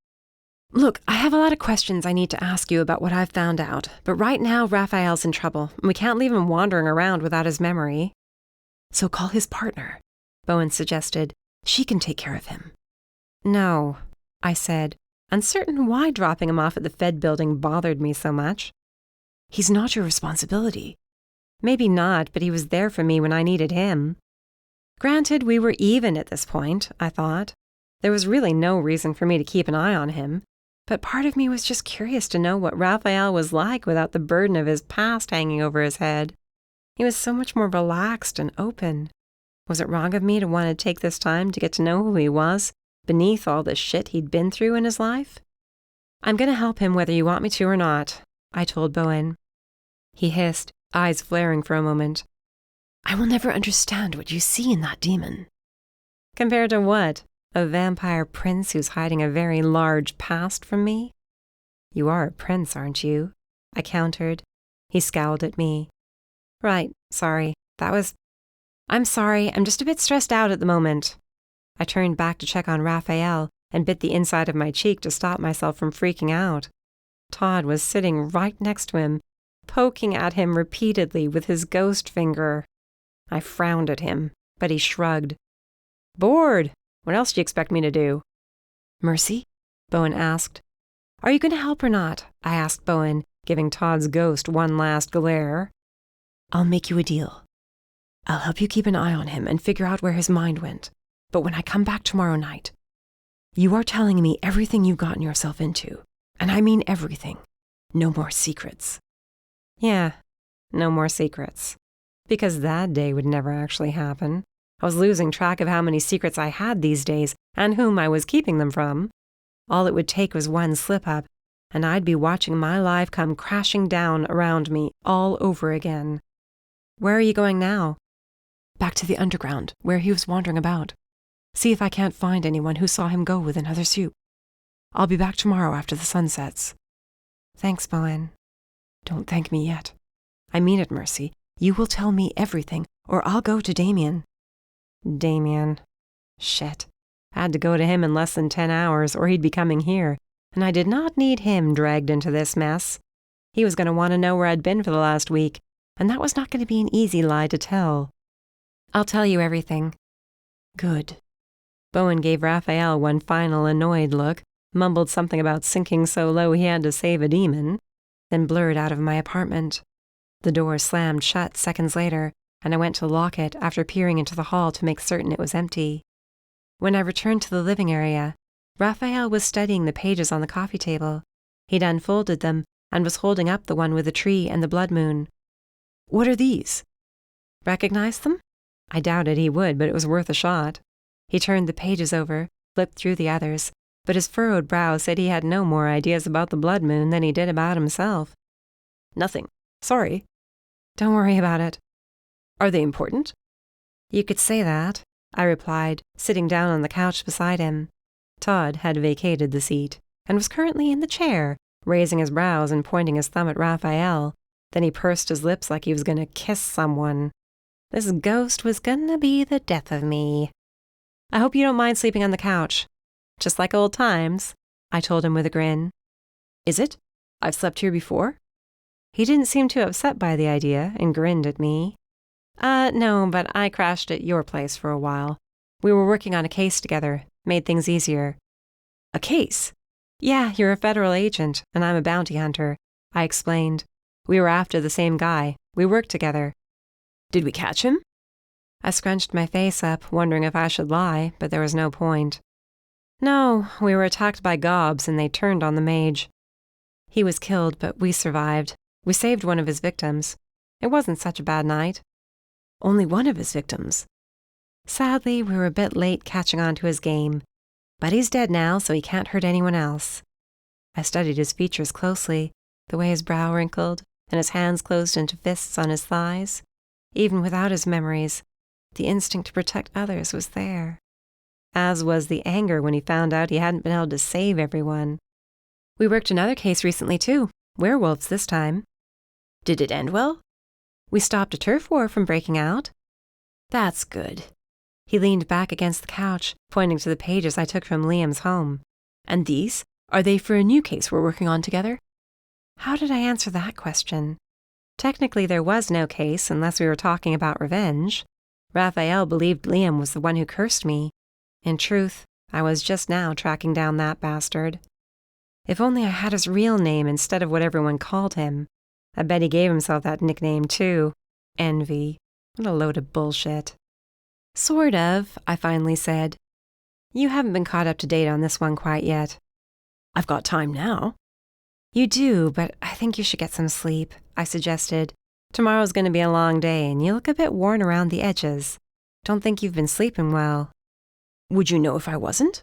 Look, I have a lot of questions I need to ask you about what I've found out, but right now Rafael's in trouble, and we can't leave him wandering around without his memory. So call his partner, Bowen suggested. She can take care of him. No, I said, uncertain why dropping him off at the Fed building bothered me so much. He's not your responsibility. Maybe not, but he was there for me when I needed him. Granted, we were even at this point, I thought. There was really no reason for me to keep an eye on him, but part of me was just curious to know what Rafael was like without the burden of his past hanging over his head. He was so much more relaxed and open. Was it wrong of me to want to take this time to get to know who he was, beneath all the shit he'd been through in his life? I'm going to help him whether you want me to or not, I told Bowen. He hissed, eyes flaring for a moment. I will never understand what you see in that demon. Compared to what? A vampire prince who's hiding a very large past from me? You are a prince, aren't you? I countered. He scowled at me. Right, sorry. I'm sorry, I'm just a bit stressed out at the moment. I turned back to check on Rafael and bit the inside of my cheek to stop myself from freaking out. Todd was sitting right next to him, poking at him repeatedly with his ghost finger. I frowned at him, but he shrugged. Bored. What else do you expect me to do? Mercy? Bowen asked. Are you going to help or not? I asked Bowen, giving Todd's ghost one last glare. I'll make you a deal. I'll help you keep an eye on him and figure out where his mind went. But when I come back tomorrow night, you are telling me everything you've gotten yourself into. And I mean everything. No more secrets. Yeah, no more secrets. Because that day would never actually happen. I was losing track of how many secrets I had these days and whom I was keeping them from. All it would take was one slip-up, and I'd be watching my life come crashing down around me all over again. Where are you going now? Back to the underground, where he was wandering about. See if I can't find anyone who saw him go with another soup. I'll be back tomorrow after the sun sets. Thanks, Bowen. Don't thank me yet. I mean it, Mercy. You will tell me everything, or I'll go to Damien. Damien. Shit. I had to go to him in less than 10 hours, or he'd be coming here, and I did not need him dragged into this mess. He was going to want to know where I'd been for the last week, and that was not going to be an easy lie to tell. I'll tell you everything. Good. Bowen gave Rafael one final annoyed look, mumbled something about sinking so low he had to save a demon, then blurred out of my apartment. The door slammed shut seconds later, and I went to lock it after peering into the hall to make certain it was empty. When I returned to the living area, Rafael was studying the pages on the coffee table. He'd unfolded them and was holding up the one with the tree and the blood moon. What are these? Recognize them? I doubted he would, but it was worth a shot. He turned the pages over, flipped through the others, but his furrowed brow said he had no more ideas about the blood moon than he did about himself. Nothing. Sorry. Don't worry about it. Are they important? You could say that, I replied, sitting down on the couch beside him. Todd had vacated the seat, and was currently in the chair, raising his brows and pointing his thumb at Rafael. Then he pursed his lips like he was going to kiss someone. This ghost was going to be the death of me. I hope you don't mind sleeping on the couch. Just like old times, I told him with a grin. Is it? I've slept here before? He didn't seem too upset by the idea and grinned at me. No, but I crashed at your place for a while. We were working on a case together, made things easier. A case? Yeah, you're a federal agent, and I'm a bounty hunter, I explained. We were after the same guy. We worked together. Did we catch him? I scrunched my face up, wondering if I should lie, but there was no point. No, we were attacked by gobs, and they turned on the mage. He was killed, but we survived. We saved one of his victims. It wasn't such a bad night. Only one of his victims. Sadly, we were a bit late catching on to his game, but he's dead now, so he can't hurt anyone else. I studied his features closely, the way his brow wrinkled, and his hands closed into fists on his thighs. Even without his memories, the instinct to protect others was there. As was the anger when he found out he hadn't been able to save everyone. We worked another case recently, too. Werewolves this time. Did it end well? We stopped a turf war from breaking out. That's good. He leaned back against the couch, pointing to the pages I took from Liam's home. And these? Are they for a new case we're working on together? How did I answer that question? Technically, there was no case unless we were talking about revenge. Rafael believed Liam was the one who cursed me. In truth, I was just now tracking down that bastard. If only I had his real name instead of what everyone called him. I bet he gave himself that nickname, too. Envy. What a load of bullshit. Sort of, I finally said. You haven't been caught up to date on this one quite yet. I've got time now. You do, but I think you should get some sleep, I suggested. Tomorrow's going to be a long day, and you look a bit worn around the edges. Don't think you've been sleeping well. Would you know if I wasn't?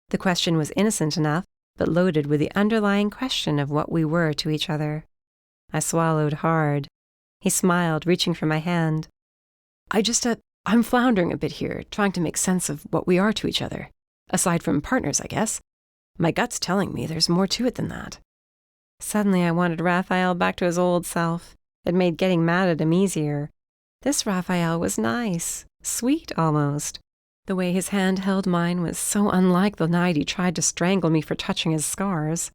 The question was innocent enough, but loaded with the underlying question of what we were to each other. I swallowed hard. He smiled, reaching for my hand. I'm floundering a bit here, trying to make sense of what we are to each other. Aside from partners, I guess. My gut's telling me there's more to it than that. Suddenly I wanted Rafael back to his old self. It made getting mad at him easier. This Rafael was nice, sweet almost. The way his hand held mine was so unlike the night he tried to strangle me for touching his scars.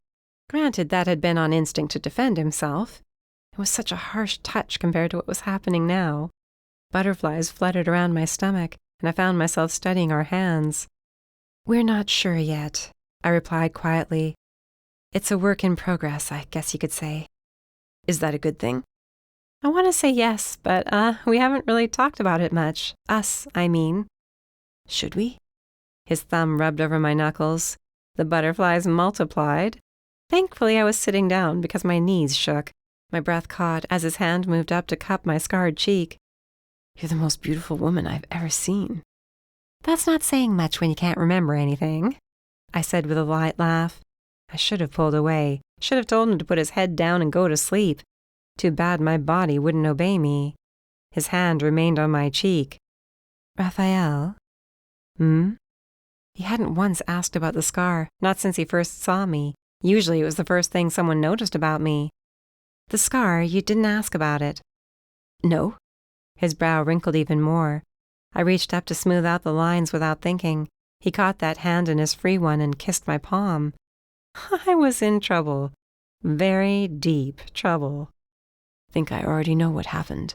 Granted, that had been on instinct to defend himself. It was such a harsh touch compared to what was happening now. Butterflies fluttered around my stomach, and I found myself studying our hands. We're not sure yet, I replied quietly. It's a work in progress, I guess you could say. Is that a good thing? I want to say yes, but we haven't really talked about it much. Us, I mean. Should we? His thumb rubbed over my knuckles. The butterflies multiplied. Thankfully, I was sitting down because my knees shook. My breath caught as his hand moved up to cup my scarred cheek. You're the most beautiful woman I've ever seen. That's not saying much when you can't remember anything, I said with a light laugh. I should have pulled away, should have told him to put his head down and go to sleep. Too bad my body wouldn't obey me. His hand remained on my cheek. Rafael? He hadn't once asked about the scar, not since he first saw me. Usually it was the first thing someone noticed about me. The scar, you didn't ask about it. No. His brow wrinkled even more. I reached up to smooth out the lines without thinking. He caught that hand in his free one and kissed my palm. I was in trouble. Very deep trouble. Think I already know what happened.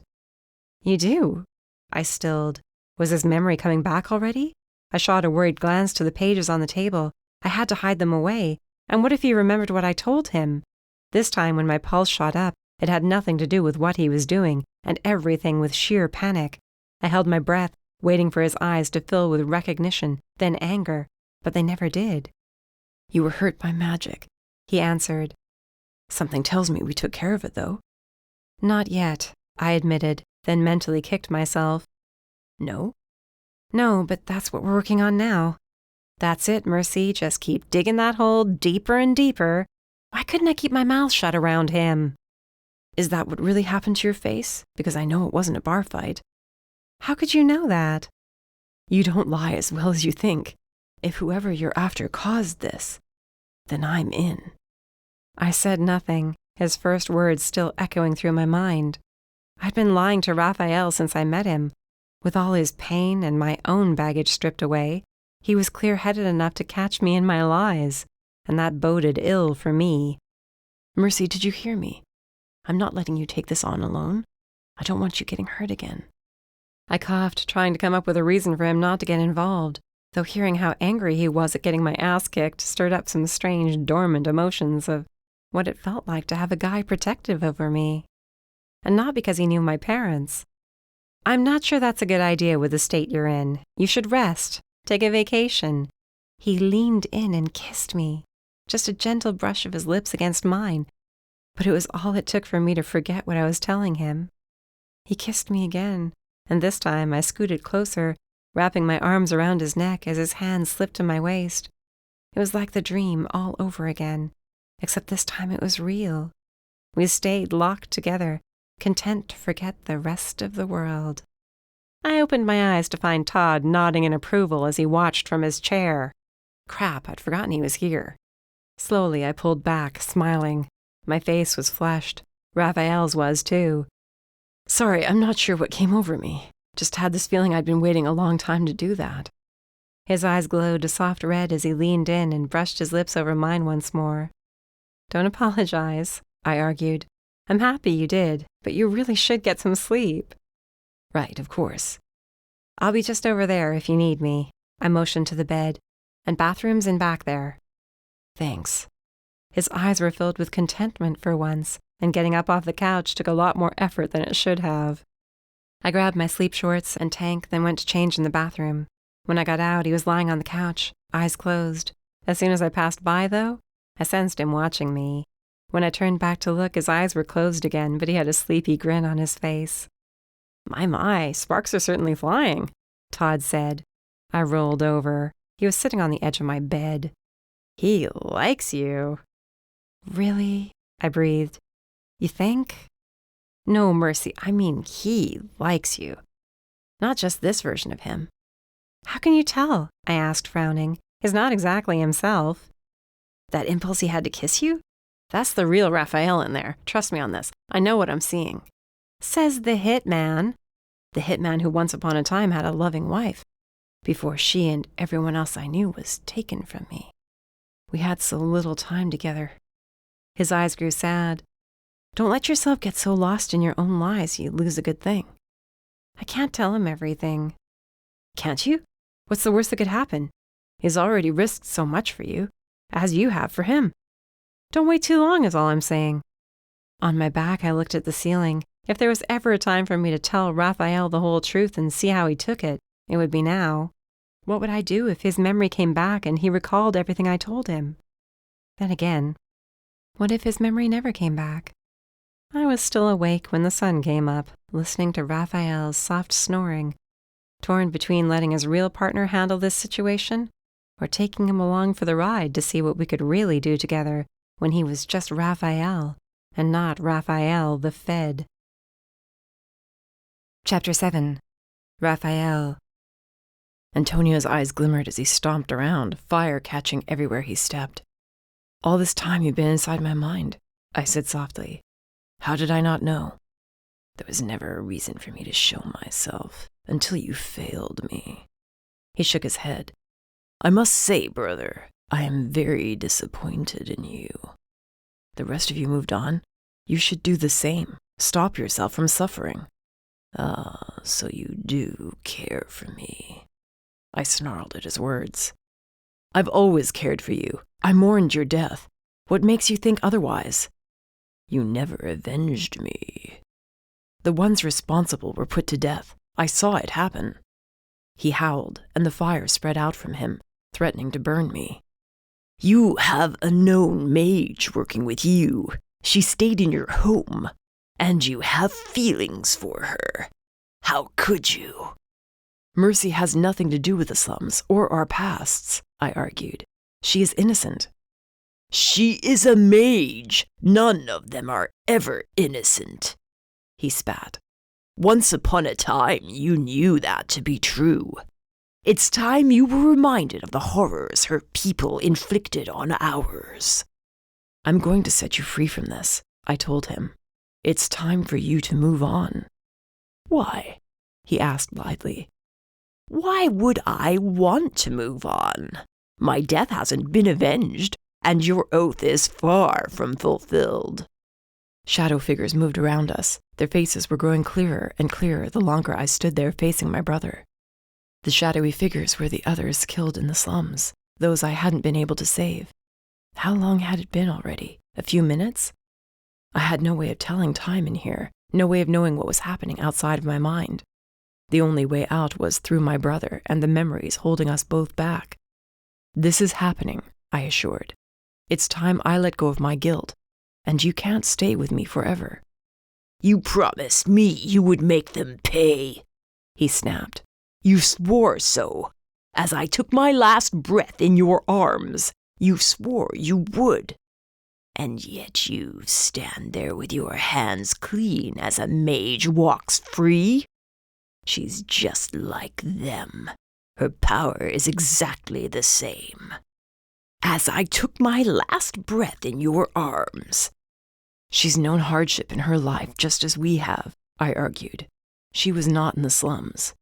You do? I stilled. Was his memory coming back already? I shot a worried glance to the pages on the table. I had to hide them away. And what if he remembered what I told him? This time when my pulse shot up, it had nothing to do with what he was doing, and everything with sheer panic. I held my breath, waiting for his eyes to fill with recognition, then anger, but they never did. You were hurt by magic, he answered. Something tells me we took care of it, though. Not yet, I admitted, then mentally kicked myself. No? No, but that's what we're working on now. That's it, Mercy, just keep digging that hole deeper and deeper. Why couldn't I keep my mouth shut around him? Is that what really happened to your face? Because I know it wasn't a bar fight. How could you know that? You don't lie as well as you think. If whoever you're after caused this, then I'm in. I said nothing, his first words still echoing through my mind. I'd been lying to Rafael since I met him. With all his pain and my own baggage stripped away, he was clear-headed enough to catch me in my lies, and that boded ill for me. Mercy, did you hear me? I'm not letting you take this on alone. I don't want you getting hurt again. I coughed, trying to come up with a reason for him not to get involved, though hearing how angry he was at getting my ass kicked stirred up some strange, dormant emotions of what it felt like to have a guy protective over me. And not because he knew my parents. I'm not sure that's a good idea with the state you're in. You should rest. Take a vacation. He leaned in and kissed me. Just a gentle brush of his lips against mine. But it was all it took for me to forget what I was telling him. He kissed me again, and this time I scooted closer, wrapping my arms around his neck as his hand slipped to my waist. It was like the dream all over again, except this time it was real. We stayed locked together, content to forget the rest of the world. I opened my eyes to find Todd nodding in approval as he watched from his chair. Crap, I'd forgotten he was here. Slowly, I pulled back, smiling. My face was flushed. Rafael's was, too. Sorry, I'm not sure what came over me. Just had this feeling I'd been waiting a long time to do that. His eyes glowed a soft red as he leaned in and brushed his lips over mine once more. Don't apologize, I argued. I'm happy you did, but you really should get some sleep. Right, of course. I'll be just over there if you need me. I motioned to the bed. And bathrooms in back there. Thanks. His eyes were filled with contentment for once, and getting up off the couch took a lot more effort than it should have. I grabbed my sleep shorts and tank, then went to change in the bathroom. When I got out, he was lying on the couch, eyes closed. As soon as I passed by, though, I sensed him watching me. When I turned back to look, his eyes were closed again, but he had a sleepy grin on his face. My, sparks are certainly flying, Todd said. I rolled over. He was sitting on the edge of my bed. He likes you. Really? I breathed. You think? No, Mercy, I mean he likes you. Not just this version of him. How can you tell? I asked, frowning. He's not exactly himself. That impulse he had to kiss you? That's the real Rafael in there. Trust me on this. I know what I'm seeing. Says the hitman. The hitman who once upon a time had a loving wife, before she and everyone else I knew was taken from me. We had so little time together. His eyes grew sad. Don't let yourself get so lost in your own lies you lose a good thing. I can't tell him everything. Can't you? What's the worst that could happen? He's already risked so much for you, as you have for him. Don't wait too long is all I'm saying. On my back, I looked at the ceiling. If there was ever a time for me to tell Rafael the whole truth and see how he took it, it would be now. What would I do if his memory came back and he recalled everything I told him? Then again, what if his memory never came back? I was still awake when the sun came up, listening to Rafael's soft snoring, torn between letting his real partner handle this situation or taking him along for the ride to see what we could really do together when he was just Rafael and not Rafael the Fed. Chapter 7. Rafael. Antonio's eyes glimmered as he stomped around, fire catching everywhere he stepped. All this time you've been inside my mind, I said softly. How did I not know? There was never a reason for me to show myself until you failed me. He shook his head. I must say, brother, I am very disappointed in you. The rest of you moved on. You should do the same. Stop yourself from suffering. Ah, so you do care for me. I snarled at his words. I've always cared for you. I mourned your death. What makes you think otherwise? You never avenged me. The ones responsible were put to death. I saw it happen. He howled, and the fire spread out from him, threatening to burn me. You have a known mage working with you. She stayed in your home, and you have feelings for her. How could you? Mercy has nothing to do with the slums or our pasts, I argued. She is innocent. She is a mage. None of them are ever innocent, he spat. Once upon a time, you knew that to be true. It's time you were reminded of the horrors her people inflicted on ours. I'm going to set you free from this, I told him. It's time for you to move on. Why? He asked lightly. Why would I want to move on? My death hasn't been avenged, and your oath is far from fulfilled. Shadow figures moved around us. Their faces were growing clearer and clearer the longer I stood there facing my brother. The shadowy figures were the others killed in the slums, those I hadn't been able to save. How long had it been already? A few minutes? I had no way of telling time in here, no way of knowing what was happening outside of my mind. The only way out was through my brother and the memories holding us both back. This is happening, I assured. It's time I let go of my guilt, and you can't stay with me forever. You promised me you would make them pay, he snapped. You swore so. As I took my last breath in your arms, you swore you would. And yet you stand there with your hands clean as a mage walks free? She's just like them. Her power is exactly the same. as I took my last breath in your arms. She's known hardship in her life just as we have, I argued. She was not in the slums.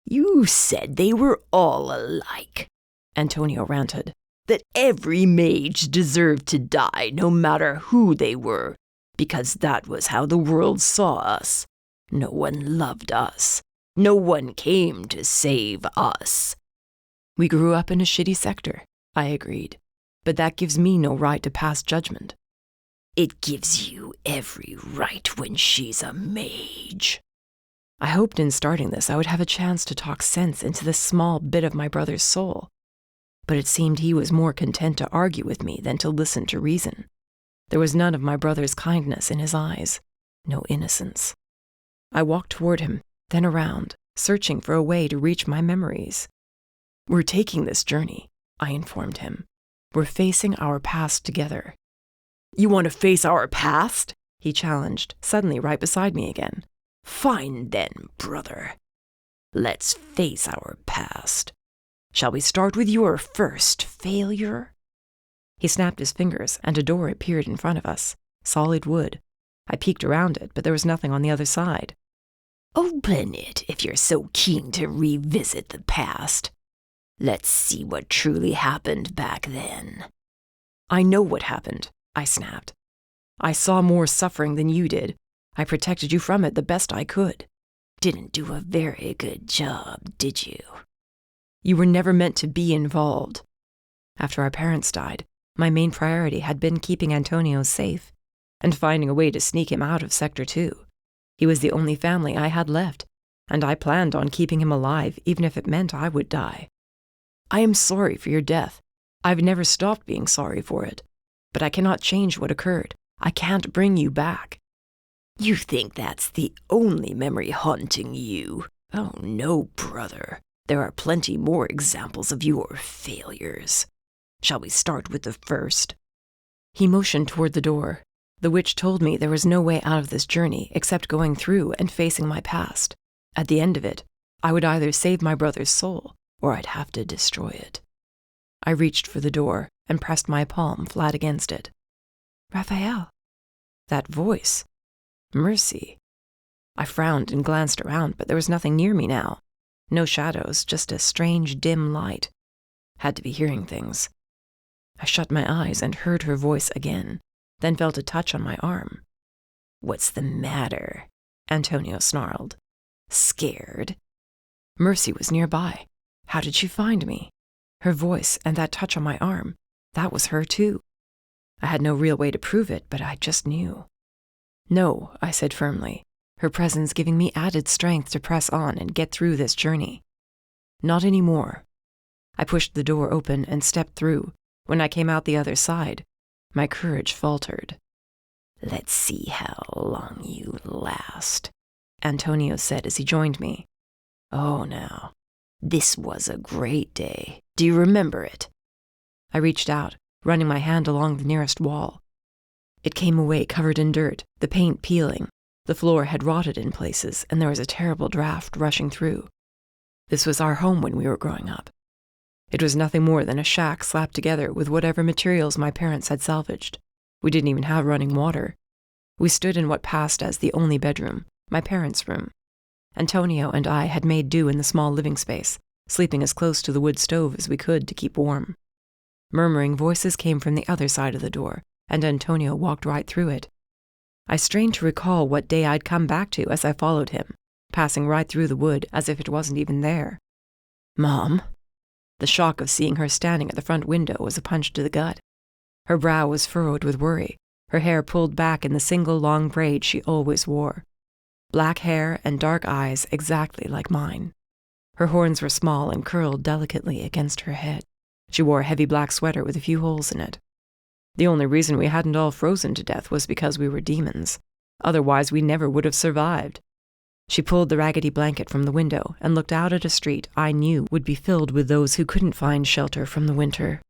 You said they were all alike, Antonio ranted, that every mage deserved to die no matter who they were, because that was how the world saw us. No one loved us. No one came to save us. We grew up in a shitty sector, I agreed, but that gives me no right to pass judgment. It gives you every right when she's a mage. I hoped in starting this I would have a chance to talk sense into this small bit of my brother's soul, but it seemed he was more content to argue with me than to listen to reason. There was none of my brother's kindness in his eyes, no innocence. I walked toward him, then around, searching for a way to reach my memories. We're taking this journey, I informed him. We're facing our past together. You want to face our past? He challenged, suddenly right beside me again. Fine then, brother. Let's face our past. Shall we start with your first failure? He snapped his fingers, and a door appeared in front of us, solid wood. I peeked around it, but there was nothing on the other side. Open it if you're so keen to revisit the past. Let's see what truly happened back then. I know what happened, I snapped. I saw more suffering than you did. I protected you from it the best I could. Didn't do a very good job, did you? You were never meant to be involved. After our parents died, my main priority had been keeping Antonio safe and finding a way to sneak him out of Sector 2. He was the only family I had left, and I planned on keeping him alive even if it meant I would die. I am sorry for your death. I've never stopped being sorry for it, but I cannot change what occurred. I can't bring you back. You think that's the only memory haunting you? Oh no, brother. There are plenty more examples of your failures. Shall we start with the first? He motioned toward the door. The witch told me there was no way out of this journey except going through and facing my past. At the end of it, I would either save my brother's soul or I'd have to destroy it. I reached for the door and pressed my palm flat against it. Rafael. That voice. Mercy. I frowned and glanced around, but there was nothing near me now. No shadows, just a strange, dim light. Had to be hearing things. I shut my eyes and heard her voice again, then felt a touch on my arm. What's the matter? Antonio snarled. Scared? Mercy was nearby. How did she find me? Her voice and that touch on my arm, that was her too. I had no real way to prove it, but I just knew. No, I said firmly, her presence giving me added strength to press on and get through this journey. Not anymore. I pushed the door open and stepped through. When I came out the other side, my courage faltered. Let's see how long you last, Antonio said as he joined me. Oh, now, this was a great day. Do you remember it? I reached out, running my hand along the nearest wall. It came away covered in dirt, the paint peeling. The floor had rotted in places, and there was a terrible draft rushing through. This was our home when we were growing up. It was nothing more than a shack slapped together with whatever materials my parents had salvaged. We didn't even have running water. We stood in what passed as the only bedroom, my parents' room. Antonio and I had made do in the small living space, sleeping as close to the wood stove as we could to keep warm. Murmuring voices came from the other side of the door, and Antonio walked right through it. I strained to recall what day I'd come back to as I followed him, passing right through the wood as if it wasn't even there. Mom? The shock of seeing her standing at the front window was a punch to the gut. Her brow was furrowed with worry, her hair pulled back in the single long braid she always wore. Black hair and dark eyes exactly like mine. Her horns were small and curled delicately against her head. She wore a heavy black sweater with a few holes in it. The only reason we hadn't all frozen to death was because we were demons. Otherwise, we never would have survived. She pulled the raggedy blanket from the window and looked out at a street I knew would be filled with those who couldn't find shelter from the winter.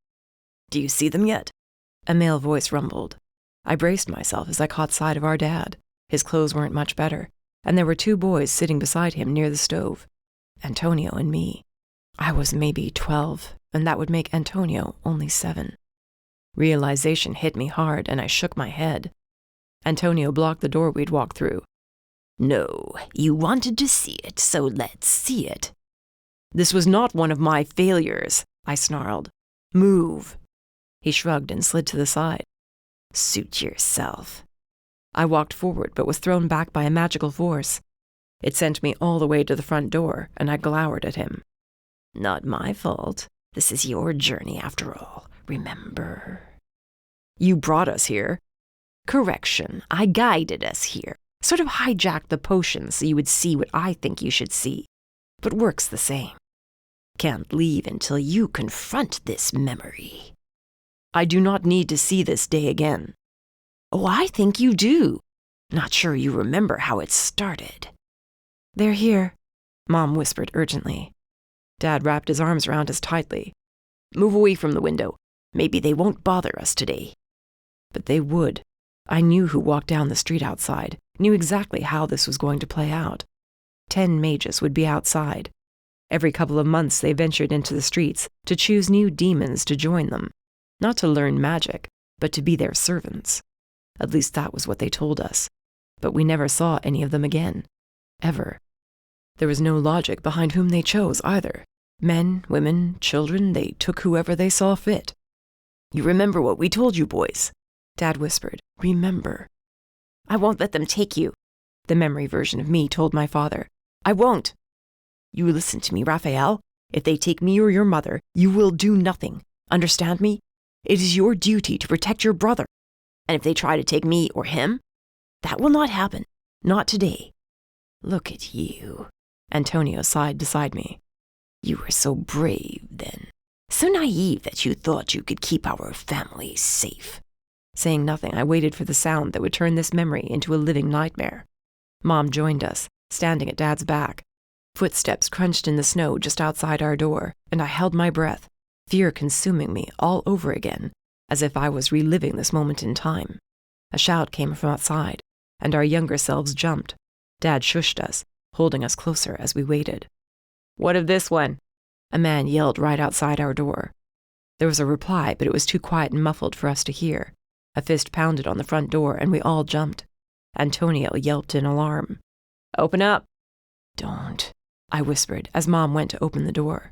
Do you see them yet? A male voice rumbled. I braced myself as I caught sight of our dad. His clothes weren't much better, and there were two boys sitting beside him near the stove, Antonio and me. I was maybe 12, and that would make Antonio only 7. Realization hit me hard, and I shook my head. Antonio blocked the door we'd walked through. No, you wanted to see it, so let's see it. This was not one of my failures, I snarled. Move. He shrugged and slid to the side. Suit yourself. I walked forward, but was thrown back by a magical force. It sent me all the way to the front door, and I glowered at him. Not my fault. This is your journey after all, remember? You brought us here. Correction, I guided us here. Sort of hijacked the potion so you would see what I think you should see. But works the same. Can't leave until you confront this memory. I do not need to see this day again. Oh, I think you do. Not sure you remember how it started. They're here, Mom whispered urgently. Dad wrapped his arms around us tightly. Move away from the window. Maybe they won't bother us today. But they would. I knew who walked down the street outside, knew exactly how this was going to play out. 10 mages would be outside. Every couple of months they ventured into the streets to choose new demons to join them, not to learn magic, but to be their servants. At least that was what they told us. But we never saw any of them again. Ever. There was no logic behind whom they chose either. Men, women, children, they took whoever they saw fit. You remember what we told you, boys? Dad whispered. Remember. I won't let them take you, the memory version of me told my father. I won't. You listen to me, Rafael. If they take me or your mother, you will do nothing. Understand me? It is your duty to protect your brother. And if they try to take me or him, that will not happen. Not today. Look at you. Antonio sighed beside me. You were so brave then. So naive that you thought you could keep our family safe. Saying nothing, I waited for the sound that would turn this memory into a living nightmare. Mom joined us, standing at Dad's back. Footsteps crunched in the snow just outside our door, and I held my breath, fear consuming me all over again, as if I was reliving this moment in time. A shout came from outside, and our younger selves jumped. Dad shushed us, holding us closer as we waited. What of this one? A man yelled right outside our door. There was a reply, but it was too quiet and muffled for us to hear. A fist pounded on the front door, and we all jumped. Antonio yelped in alarm. Open up. Don't, I whispered as Mom went to open the door.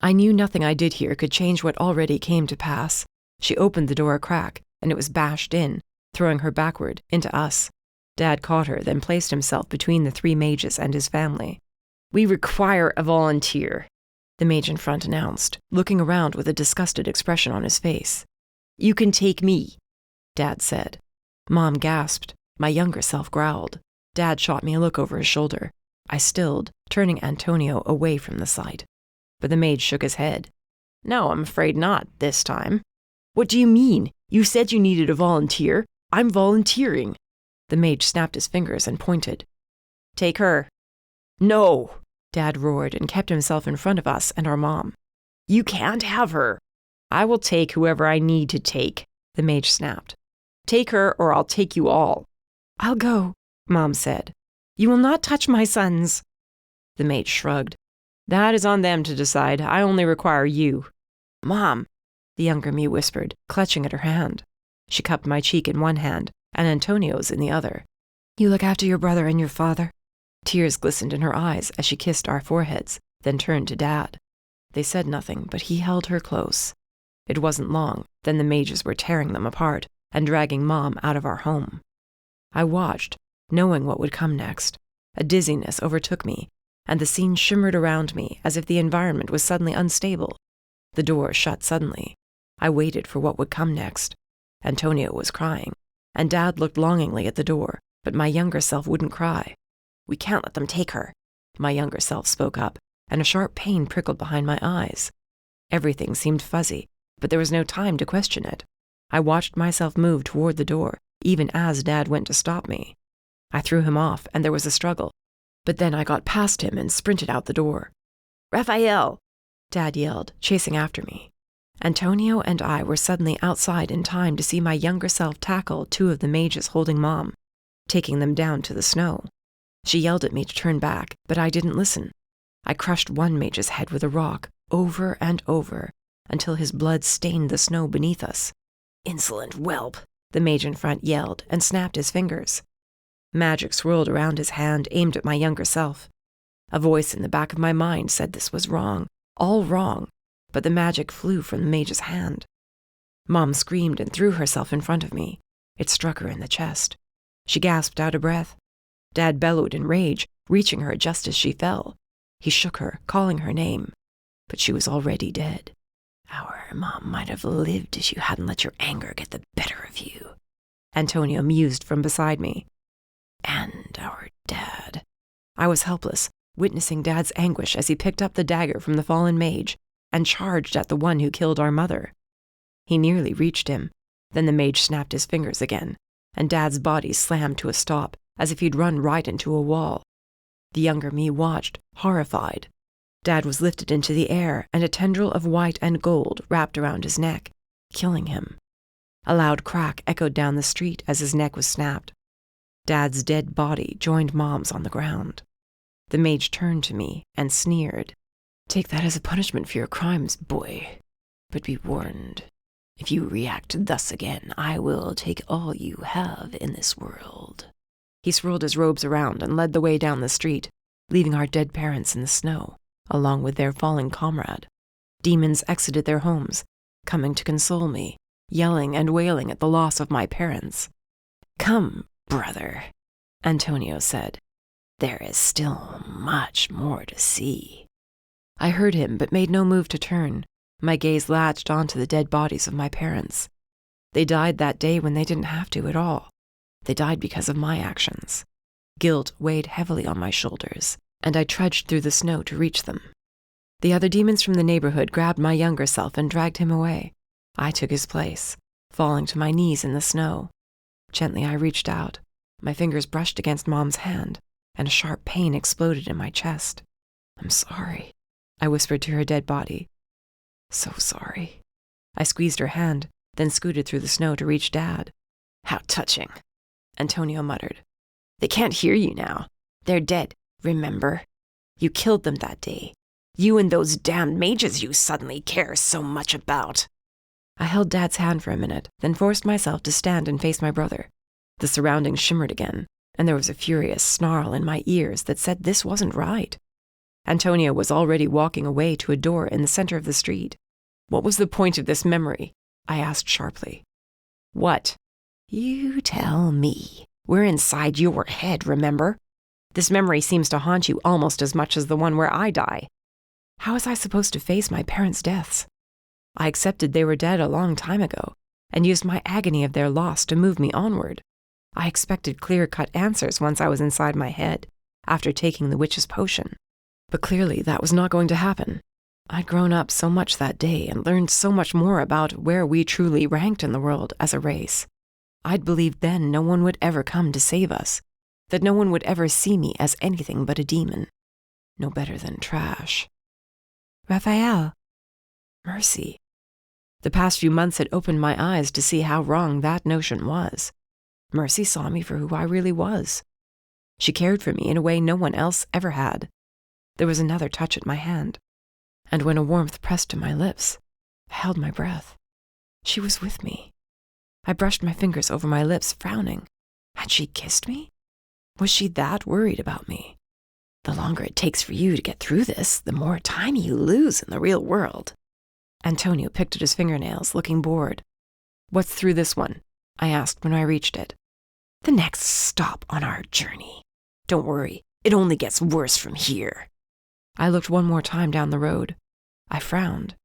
I knew nothing I did here could change what already came to pass. She opened the door a crack, and it was bashed in, throwing her backward into us. Dad caught her, then placed himself between the 3 mages and his family. We require a volunteer, the mage in front announced, looking around with a disgusted expression on his face. You can take me, Dad said. Mom gasped. My younger self growled. Dad shot me a look over his shoulder. I stilled, turning Antonio away from the sight. But the mage shook his head. No, I'm afraid not, this time. What do you mean? You said you needed a volunteer. I'm volunteering. The mage snapped his fingers and pointed. Take her. No, Dad roared and kept himself in front of us and our mom. You can't have her. I will take whoever I need to take, the mage snapped. Take her or I'll take you all. I'll go, Mom said. You will not touch my sons. The mage shrugged. That is on them to decide. I only require you. Mom, the younger me whispered, clutching at her hand. She cupped my cheek in one hand and Antonio's in the other. You look after your brother and your father. Tears glistened in her eyes as she kissed our foreheads, then turned to Dad. They said nothing, but he held her close. It wasn't long, then the mages were tearing them apart and dragging Mom out of our home. I watched, knowing what would come next. A dizziness overtook me, and the scene shimmered around me as if the environment was suddenly unstable. The door shut suddenly. I waited for what would come next. Antonio was crying, and Dad looked longingly at the door, but my younger self wouldn't cry. We can't let them take her, my younger self spoke up, and a sharp pain prickled behind my eyes. Everything seemed fuzzy, but there was no time to question it. I watched myself move toward the door, even as Dad went to stop me. I threw him off, and there was a struggle, but then I got past him and sprinted out the door. Rafael, Dad yelled, chasing after me. Antonio and I were suddenly outside in time to see my younger self tackle 2 of the mages holding Mom, taking them down to the snow. She yelled at me to turn back, but I didn't listen. I crushed one mage's head with a rock, over and over, until his blood stained the snow beneath us. "Insolent whelp," the mage in front yelled and snapped his fingers. Magic swirled around his hand, aimed at my younger self. A voice in the back of my mind said this was wrong, all wrong, but the magic flew from the mage's hand. Mom screamed and threw herself in front of me. It struck her in the chest. She gasped out of breath. Dad bellowed in rage, reaching her just as she fell. He shook her, calling her name, but she was already dead. "Our mom might have lived if you hadn't let your anger get the better of you," Antonio mused from beside me. "And our dad." I was helpless, witnessing Dad's anguish as he picked up the dagger from the fallen mage and charged at the one who killed our mother. He nearly reached him. Then the mage snapped his fingers again, and Dad's body slammed to a stop, as if he'd run right into a wall. The younger me watched, horrified. Dad was lifted into the air, and a tendril of white and gold wrapped around his neck, killing him. A loud crack echoed down the street as his neck was snapped. Dad's dead body joined Mom's on the ground. The mage turned to me and sneered. "Take that as a punishment for your crimes, boy. But be warned. If you react thus again, I will take all you have in this world." He swirled his robes around and led the way down the street, leaving our dead parents in the snow, along with their fallen comrade. Demons exited their homes, coming to console me, yelling and wailing at the loss of my parents. "Come, brother," Antonio said. "There is still much more to see." I heard him, but made no move to turn. My gaze latched onto the dead bodies of my parents. They died that day when they didn't have to at all. They died because of my actions. Guilt weighed heavily on my shoulders, and I trudged through the snow to reach them. The other demons from the neighborhood grabbed my younger self and dragged him away. I took his place, falling to my knees in the snow. Gently I reached out. My fingers brushed against Mom's hand, and a sharp pain exploded in my chest. "I'm sorry," I whispered to her dead body. "So sorry." I squeezed her hand, then scooted through the snow to reach Dad. "How touching," Antonio muttered. "They can't hear you now. They're dead, remember? You killed them that day. You and those damned mages you suddenly care so much about." I held Dad's hand for a minute, then forced myself to stand and face my brother. The surroundings shimmered again, and there was a furious snarl in my ears that said this wasn't right. Antonio was already walking away to a door in the center of the street. "What was the point of this memory?" I asked sharply. "What?" "You tell me. We're inside your head, remember? This memory seems to haunt you almost as much as the one where I die." How was I supposed to face my parents' deaths? I accepted they were dead a long time ago, and used my agony of their loss to move me onward. I expected clear-cut answers once I was inside my head, after taking the witch's potion. But clearly that was not going to happen. I'd grown up so much that day and learned so much more about where we truly ranked in the world as a race. I'd believed then no one would ever come to save us, that no one would ever see me as anything but a demon, no better than trash. "Rafael." Mercy. The past few months had opened my eyes to see how wrong that notion was. Mercy saw me for who I really was. She cared for me in a way no one else ever had. There was another touch at my hand, and when a warmth pressed to my lips, I held my breath. She was with me. I brushed my fingers over my lips, frowning. Had she kissed me? Was she that worried about me? "The longer it takes for you to get through this, the more time you lose in the real world." Antonio picked at his fingernails, looking bored. "What's through this one?" I asked when I reached it. "The next stop on our journey. Don't worry, it only gets worse from here." I looked one more time down the road. I frowned.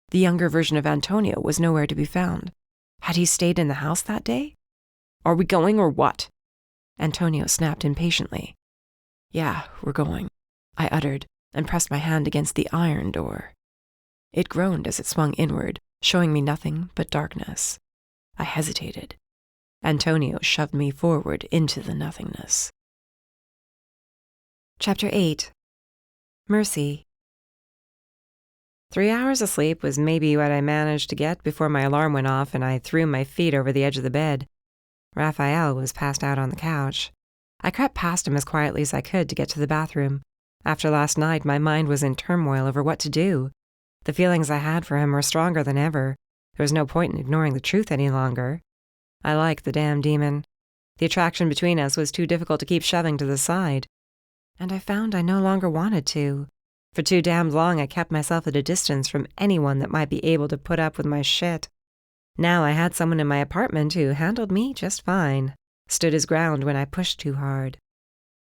The younger version of Antonio was nowhere to be found. Had he stayed in the house that day? "Are we going or what?" Antonio snapped impatiently. "Yeah, we're going," I uttered, and pressed my hand against the iron door. It groaned as it swung inward, showing me nothing but darkness. I hesitated. Antonio shoved me forward into the nothingness. Chapter 8. Mercy. 3 hours of sleep was maybe what I managed to get before my alarm went off and I threw my feet over the edge of the bed. Rafael was passed out on the couch. I crept past him as quietly as I could to get to the bathroom. After last night, my mind was in turmoil over what to do. The feelings I had for him were stronger than ever. There was no point in ignoring the truth any longer. I liked the damn demon. The attraction between us was too difficult to keep shoving to the side. And I found I no longer wanted to. For too damned long I kept myself at a distance from anyone that might be able to put up with my shit. Now I had someone in my apartment who handled me just fine, stood his ground when I pushed too hard.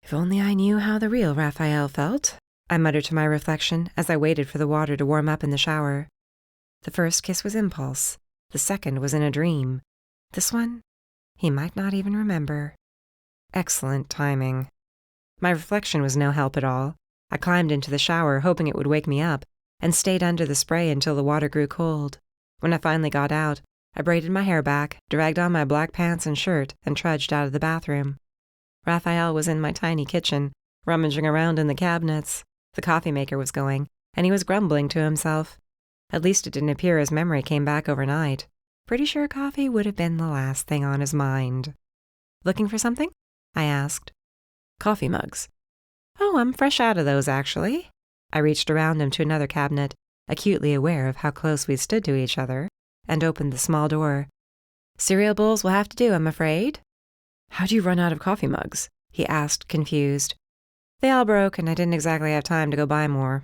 If only I knew how the real Rafael felt, I muttered to my reflection as I waited for the water to warm up in the shower. The first kiss was impulse. The second was in a dream. This one, he might not even remember. Excellent timing. My reflection was no help at all. I climbed into the shower, hoping it would wake me up, and stayed under the spray until the water grew cold. When I finally got out, I braided my hair back, dragged on my black pants and shirt, and trudged out of the bathroom. Rafael was in my tiny kitchen, rummaging around in the cabinets. The coffee maker was going, and he was grumbling to himself. At least it didn't appear his memory came back overnight. Pretty sure coffee would have been the last thing on his mind. Looking for something? I asked. Coffee mugs. Oh, I'm fresh out of those, actually. I reached around him to another cabinet, acutely aware of how close we stood to each other, and opened the small door. Cereal bowls will have to do, I'm afraid. How'd you run out of coffee mugs? He asked, confused. They all broke, and I didn't exactly have time to go buy more.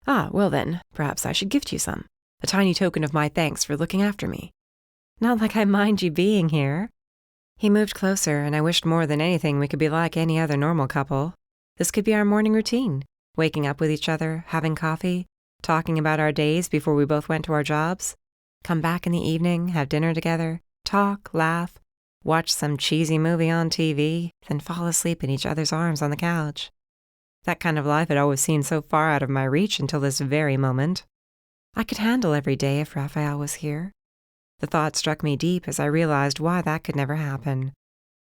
Ah, well then, perhaps I should gift you some. A tiny token of my thanks for looking after me. Not like I mind you being here. He moved closer, and I wished more than anything we could be like any other normal couple. This could be our morning routine, waking up with each other, having coffee, talking about our days before we both went to our jobs, come back in the evening, have dinner together, talk, laugh, watch some cheesy movie on TV, then fall asleep in each other's arms on the couch. That kind of life had always seemed so far out of my reach until this very moment. I could handle every day if Rafael was here. The thought struck me deep as I realized why that could never happen.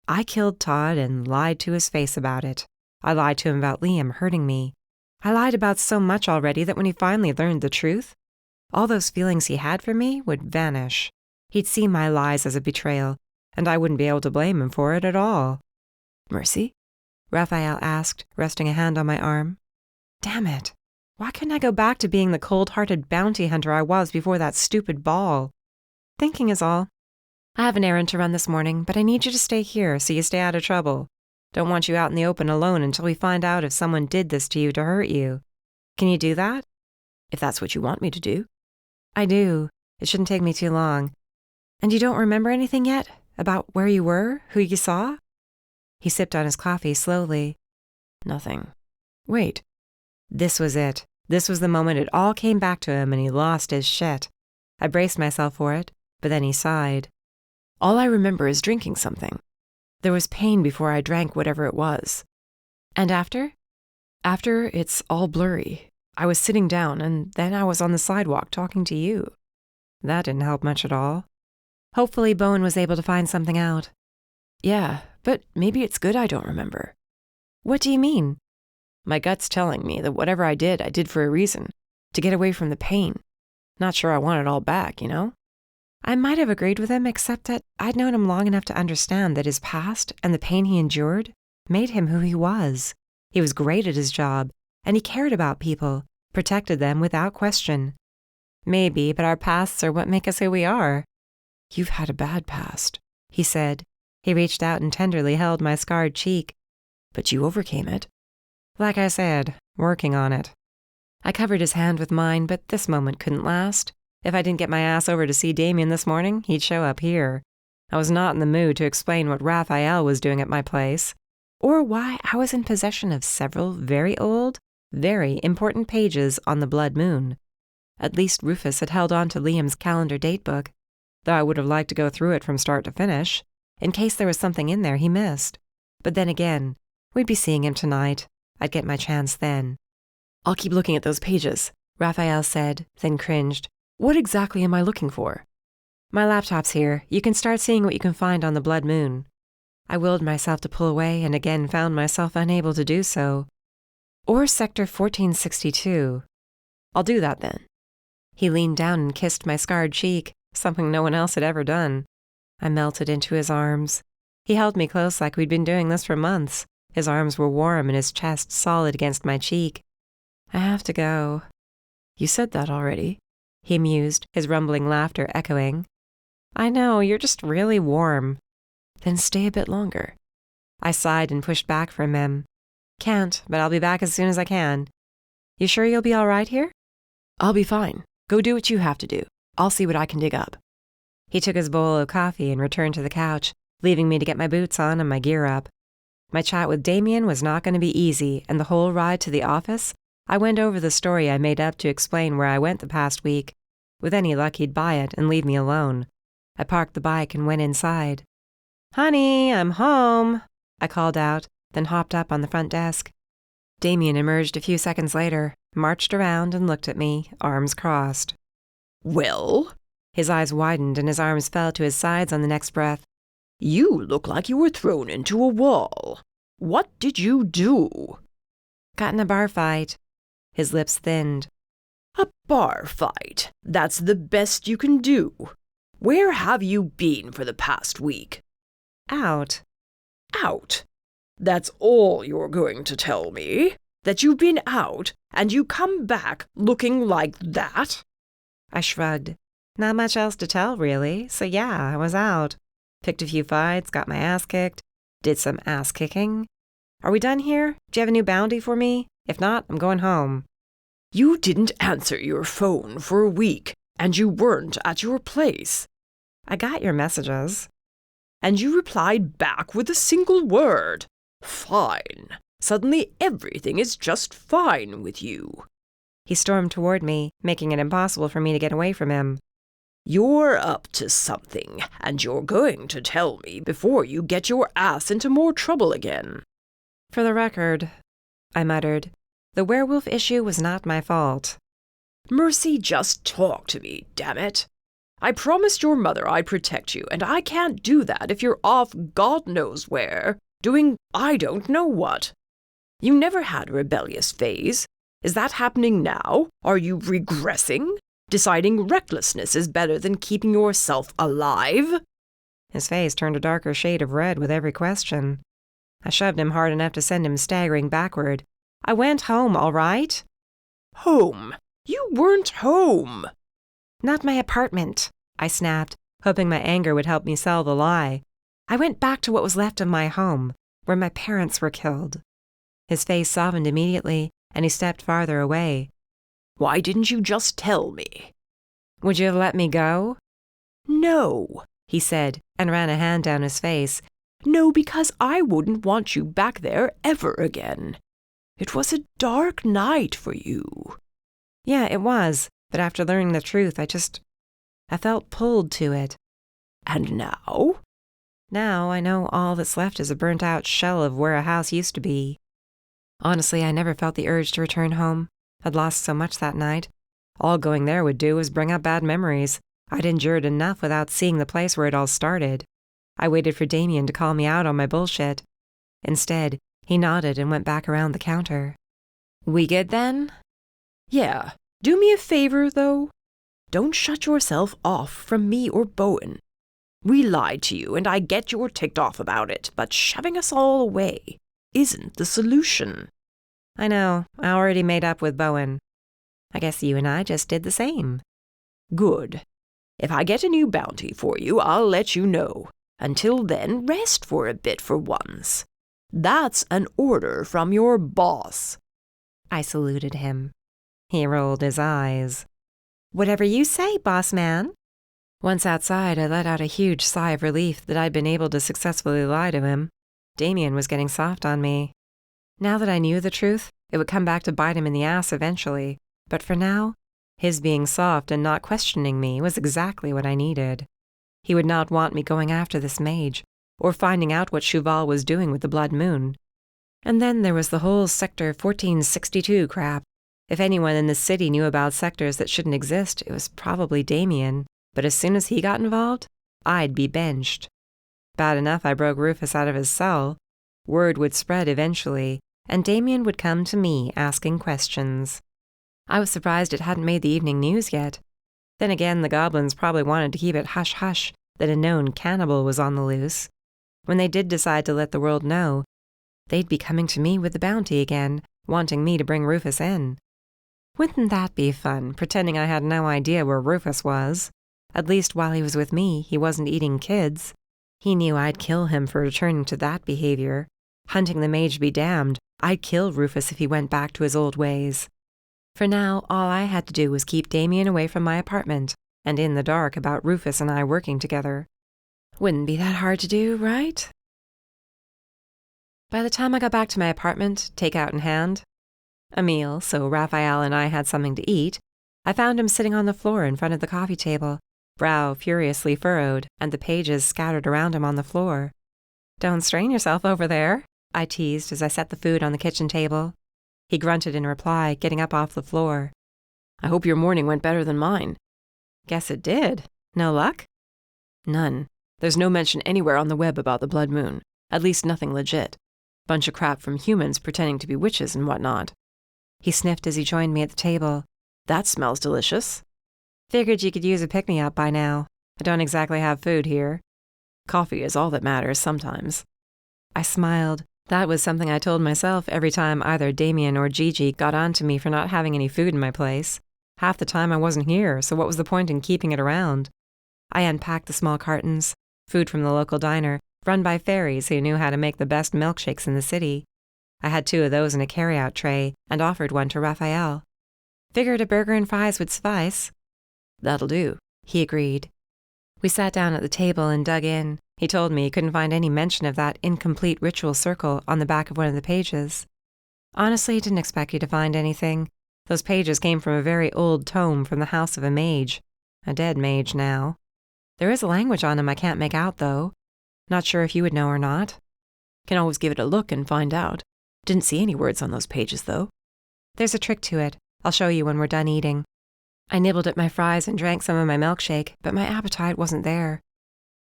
I killed Todd and lied to his face about it. I lied to him about Liam hurting me. I lied about so much already that when he finally learned the truth, all those feelings he had for me would vanish. He'd see my lies as a betrayal, and I wouldn't be able to blame him for it at all. Mercy? Rafael asked, resting a hand on my arm. Damn it. Why couldn't I go back to being the cold-hearted bounty hunter I was before that stupid ball? Thinking is all. I have an errand to run this morning, but I need you to stay here so you stay out of trouble. Don't want you out in the open alone until we find out if someone did this to you to hurt you. Can you do that? If that's what you want me to do. I do. It shouldn't take me too long. And you don't remember anything yet? About where you were? Who you saw? He sipped on his coffee slowly. Nothing. Wait. This was it. This was the moment it all came back to him and he lost his shit. I braced myself for it, but then he sighed. All I remember is drinking something. There was pain before I drank whatever it was. And after? After, it's all blurry. I was sitting down, and then I was on the sidewalk talking to you. That didn't help much at all. Hopefully Bowen was able to find something out. Yeah, but maybe it's good I don't remember. What do you mean? My gut's telling me that whatever I did for a reason. To get away from the pain. Not sure I want it all back, you know? I might have agreed with him, except that I'd known him long enough to understand that his past and the pain he endured made him who he was. He was great at his job, and he cared about people, protected them without question. Maybe, but our pasts are what make us who we are. You've had a bad past, he said. He reached out and tenderly held my scarred cheek. But you overcame it. Like I said, working on it. I covered his hand with mine, but this moment couldn't last. If I didn't get my ass over to see Damien this morning, he'd show up here. I was not in the mood to explain what Rafael was doing at my place, or why I was in possession of several very old, very important pages on the blood moon. At least Rufus had held on to Liam's calendar datebook, though I would have liked to go through it from start to finish, in case there was something in there he missed. But then again, we'd be seeing him tonight. I'd get my chance then. I'll keep looking at those pages, Rafael said, then cringed. What exactly am I looking for? My laptop's here. You can start seeing what you can find on the blood moon. I willed myself to pull away and again found myself unable to do so. Or Sector 1462. I'll do that then. He leaned down and kissed my scarred cheek, something no one else had ever done. I melted into his arms. He held me close like we'd been doing this for months. His arms were warm and his chest solid against my cheek. I have to go. You said that already, he mused, his rumbling laughter echoing. I know, you're just really warm. Then stay a bit longer. I sighed and pushed back from him. Can't, but I'll be back as soon as I can. You sure you'll be all right here? I'll be fine. Go do what you have to do. I'll see what I can dig up. He took his bowl of coffee and returned to the couch, leaving me to get my boots on and my gear up. My chat with Damien was not going to be easy, and the whole ride to the office, I went over the story I made up to explain where I went the past week. With any luck, he'd buy it and leave me alone. I parked the bike and went inside. Honey, I'm home, I called out, then hopped up on the front desk. Damien emerged a few seconds later, marched around and looked at me, arms crossed. Well? His eyes widened and his arms fell to his sides on the next breath. You look like you were thrown into a wall. What did you do? Got in a bar fight. His lips thinned. A bar fight? That's the best you can do. Where have you been for the past week? Out. Out? That's all you're going to tell me? That you've been out and you come back looking like that? I shrugged. Not much else to tell, really, so yeah, I was out. Picked a few fights, got my ass kicked, did some ass kicking. Are we done here? Do you have a new bounty for me? If not, I'm going home. You didn't answer your phone for a week, and you weren't at your place. I got your messages. And you replied back with a single word. Fine. Suddenly everything is just fine with you. He stormed toward me, making it impossible for me to get away from him. You're up to something, and you're going to tell me before you get your ass into more trouble again. For the record, I muttered, the werewolf issue was not my fault. Mercy, just talk to me, damn it. I promised your mother I'd protect you, and I can't do that if you're off God knows where, doing I don't know what. You never had a rebellious phase. Is that happening now? Are you regressing? Deciding recklessness is better than keeping yourself alive? His face turned a darker shade of red with every question. I shoved him hard enough to send him staggering backward. I went home, all right? Home? You weren't home. Not my apartment, I snapped, hoping my anger would help me sell the lie. I went back to what was left of my home, where my parents were killed. His face softened immediately, and he stepped farther away. Why didn't you just tell me? Would you have let me go? No, he said, and ran a hand down his face. No, because I wouldn't want you back there ever again. It was a dark night for you. Yeah, it was, but after learning the truth, I felt pulled to it. And now? Now I know all that's left is a burnt-out shell of where a house used to be. Honestly, I never felt the urge to return home. I'd lost so much that night. All going there would do was bring up bad memories. I'd endured enough without seeing the place where it all started. I waited for Damien to call me out on my bullshit. Instead, he nodded and went back around the counter. We good then? Yeah. Do me a favor, though. Don't shut yourself off from me or Bowen. We lied to you, and I get you're ticked off about it, but shoving us all away isn't the solution. I know. I already made up with Bowen. I guess you and I just did the same. Good. If I get a new bounty for you, I'll let you know. Until then, rest for a bit for once. That's an order from your boss. I saluted him. He rolled his eyes. Whatever you say, boss man. Once outside, I let out a huge sigh of relief that I'd been able to successfully lie to him. Damien was getting soft on me. Now that I knew the truth, it would come back to bite him in the ass eventually. But for now, his being soft and not questioning me was exactly what I needed. He would not want me going after this mage, or finding out what Cheval was doing with the blood moon. And then there was the whole Sector 1462 crap. If anyone in the city knew about sectors that shouldn't exist, it was probably Damien. But as soon as he got involved, I'd be benched. Bad enough I broke Rufus out of his cell. Word would spread eventually, and Damien would come to me asking questions. I was surprised it hadn't made the evening news yet. Then again, the goblins probably wanted to keep it hush-hush that a known cannibal was on the loose. When they did decide to let the world know, they'd be coming to me with the bounty again, wanting me to bring Rufus in. Wouldn't that be fun, pretending I had no idea where Rufus was? At least while he was with me, he wasn't eating kids. He knew I'd kill him for returning to that behavior. Hunting the mage be damned, I'd kill Rufus if he went back to his old ways. For now, all I had to do was keep Damien away from my apartment, and in the dark about Rufus and I working together. Wouldn't be that hard to do, right? By the time I got back to my apartment, takeout in hand, a meal, so Rafael and I had something to eat, I found him sitting on the floor in front of the coffee table, brow furiously furrowed, and the pages scattered around him on the floor. "Don't strain yourself over there," I teased as I set the food on the kitchen table. He grunted in reply, getting up off the floor. "I hope your morning went better than mine." "Guess it did. No luck?" "None. There's no mention anywhere on the web about the blood moon. At least nothing legit. Bunch of crap from humans pretending to be witches and whatnot." He sniffed as he joined me at the table. "That smells delicious." "Figured you could use a pick-me-up by now. I don't exactly have food here." "Coffee is all that matters sometimes." I smiled. That was something I told myself every time either Damien or Gigi got on to me for not having any food in my place. Half the time I wasn't here, so what was the point in keeping it around? I unpacked the small cartons, food from the local diner, run by fairies who knew how to make the best milkshakes in the city. I had 2 of those in a carry-out tray and offered one to Rafael. Figured a burger and fries would suffice. "That'll do," he agreed. We sat down at the table and dug in. He told me he couldn't find any mention of that incomplete ritual circle on the back of one of the pages. Honestly, didn't expect you to find anything. Those pages came from a very old tome from the house of a mage. A dead mage now. There is a language on them I can't make out, though. Not sure if you would know or not. "Can always give it a look and find out. Didn't see any words on those pages, though." "There's a trick to it. I'll show you when we're done eating." I nibbled at my fries and drank some of my milkshake, but my appetite wasn't there.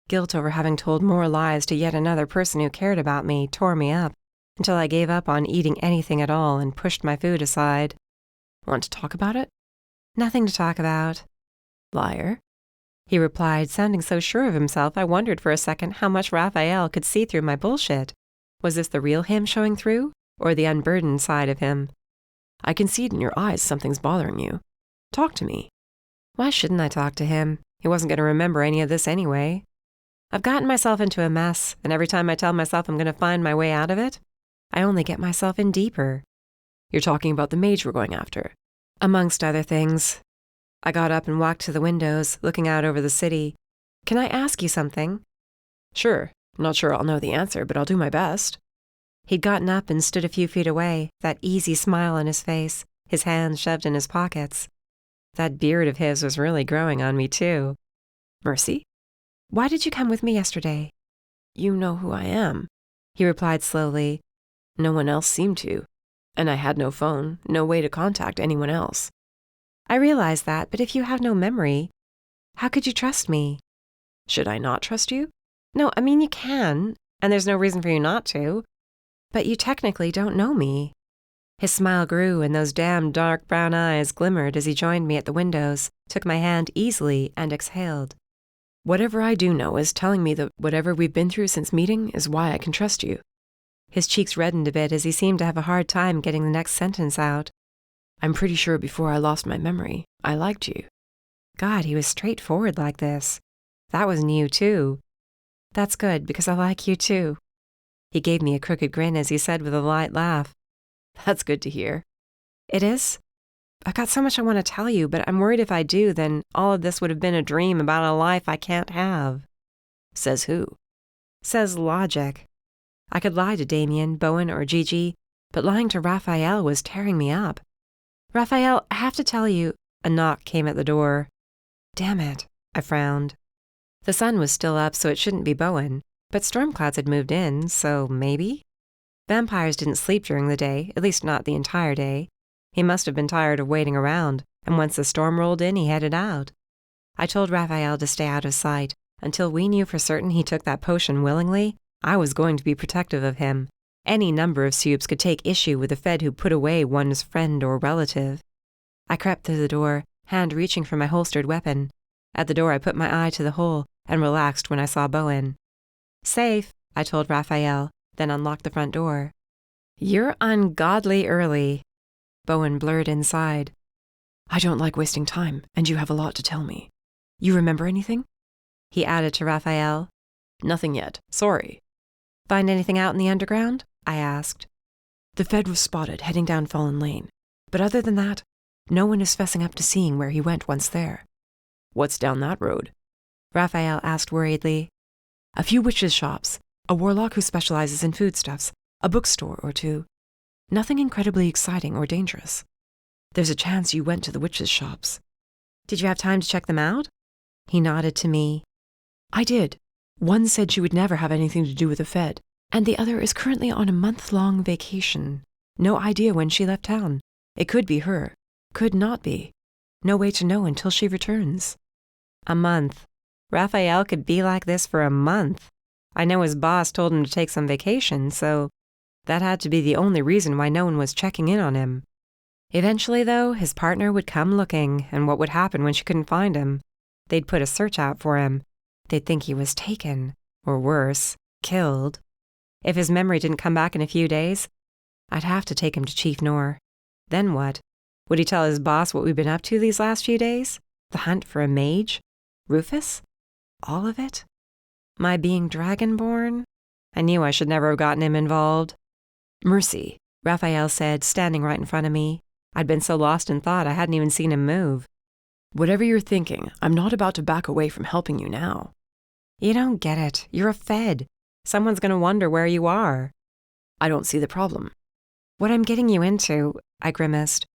Guilt over having told more lies to yet another person who cared about me tore me up, until I gave up on eating anything at all and pushed my food aside. "Want to talk about it?" "Nothing to talk about." "Liar," he replied, sounding so sure of himself I wondered for a second how much Rafael could see through my bullshit. Was this the real him showing through, or the unburdened side of him? "I can see it in your eyes something's bothering you. Talk to me." Why shouldn't I talk to him? He wasn't going to remember any of this anyway. I've gotten myself into a mess, and every time I tell myself I'm going to find my way out of it, I only get myself in deeper. "You're talking about the mage we're going after?" "Amongst other things." I got up and walked to the windows, looking out over the city. "Can I ask you something?" "Sure. Not sure I'll know the answer, but I'll do my best." He'd gotten up and stood a few feet away, that easy smile on his face, his hands shoved in his pockets. That beard of his was really growing on me, too. "Mercy?" "Why did you come with me yesterday?" "You know who I am," he replied slowly. "No one else seemed to. And I had no phone, no way to contact anyone else." "I realize that, but if you have no memory, how could you trust me?" "Should I not trust you?" "No, I mean you can, and there's no reason for you not to. But you technically don't know me." His smile grew, and those damn dark brown eyes glimmered as he joined me at the windows, took my hand easily, and exhaled. "Whatever I do know is telling me that whatever we've been through since meeting is why I can trust you." His cheeks reddened a bit as he seemed to have a hard time getting the next sentence out. "I'm pretty sure before I lost my memory, I liked you." God, he was straightforward like this. That was new, too. "That's good, because I like you, too." He gave me a crooked grin as he said with a light laugh. "That's good to hear." "It is? I've got so much I want to tell you, but I'm worried if I do, then all of this would have been a dream about a life I can't have." "Says who?" "Says logic. I could lie to Damien, Bowen, or Gigi, but lying to Rafael was tearing me up. Rafael, I have to tell you," a knock came at the door. "Damn it," I frowned. The sun was still up, so it shouldn't be Bowen, but storm clouds had moved in, so maybe? Vampires didn't sleep during the day, at least not the entire day. He must have been tired of waiting around, and once the storm rolled in, he headed out. I told Rafael to stay out of sight. Until we knew for certain he took that potion willingly, I was going to be protective of him. Any number of supes could take issue with a Fed who put away one's friend or relative. I crept through the door, hand reaching for my holstered weapon. At the door I put my eye to the hole and relaxed when I saw Bowen. "Safe," I told Rafael, then unlocked the front door. "You're ungodly early." Bowen blurred inside. I don't like wasting time, and you have a lot to tell me. You remember anything? He added to Rafael. Nothing yet. Sorry. Find anything out in the underground? I asked. The Fed was spotted heading down Fallen Lane. But other than that, no one is fessing up to seeing where he went once there. What's down that road? Rafael asked worriedly. A few witches' shops, a warlock who specializes in foodstuffs, a bookstore or two. Nothing incredibly exciting or dangerous. There's a chance you went to the witches' shops. Did you have time to check them out? He nodded to me. I did. One said she would never have anything to do with the Fed, and the other is currently on a month-long vacation. No idea when she left town. It could be her. Could not be. No way to know until she returns. A month. Rafael could be like this for a month. I know his boss told him to take some vacation, so that had to be the only reason why no one was checking in on him. Eventually, though, his partner would come looking, and what would happen when she couldn't find him? They'd put a search out for him. They'd think he was taken, or worse, killed. If his memory didn't come back in a few days, I'd have to take him to Chief Nor. Then what? Would he tell his boss what we've been up to these last few days? The hunt for a mage? Rufus? All of it? My being dragonborn? I knew I should never have gotten him involved. Mercy, Rafael said, standing right in front of me. I'd been so lost in thought I hadn't even seen him move. Whatever you're thinking, I'm not about to back away from helping you now. You don't get it. You're a Fed. Someone's going to wonder where you are. I don't see the problem. What I'm getting you into, I grimaced.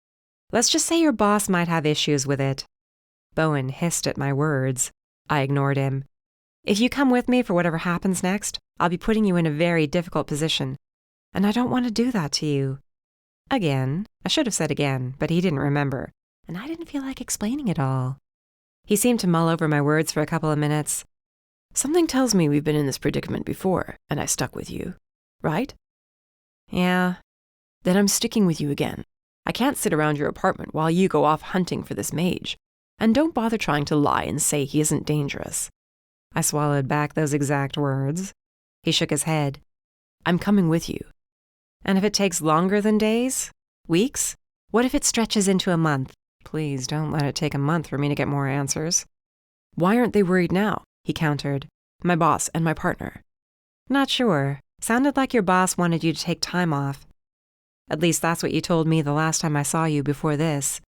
Let's just say your boss might have issues with it. Bowen hissed at my words. I ignored him. If you come with me for whatever happens next, I'll be putting you in a very difficult position. And I don't want to do that to you. Again. I should have said again, but he didn't remember. And I didn't feel like explaining it all. He seemed to mull over my words for a couple of minutes. Something tells me we've been in this predicament before, and I stuck with you. Right? Yeah. Then I'm sticking with you again. I can't sit around your apartment while you go off hunting for this mage. And don't bother trying to lie and say he isn't dangerous. I swallowed back those exact words. He shook his head. I'm coming with you. And if it takes longer than days? Weeks? What if it stretches into a month? Please don't let it take a month for me to get more answers. Why aren't they worried now? He countered. My boss and my partner. Not sure. Sounded like your boss wanted you to take time off. At least that's what you told me the last time I saw you before this.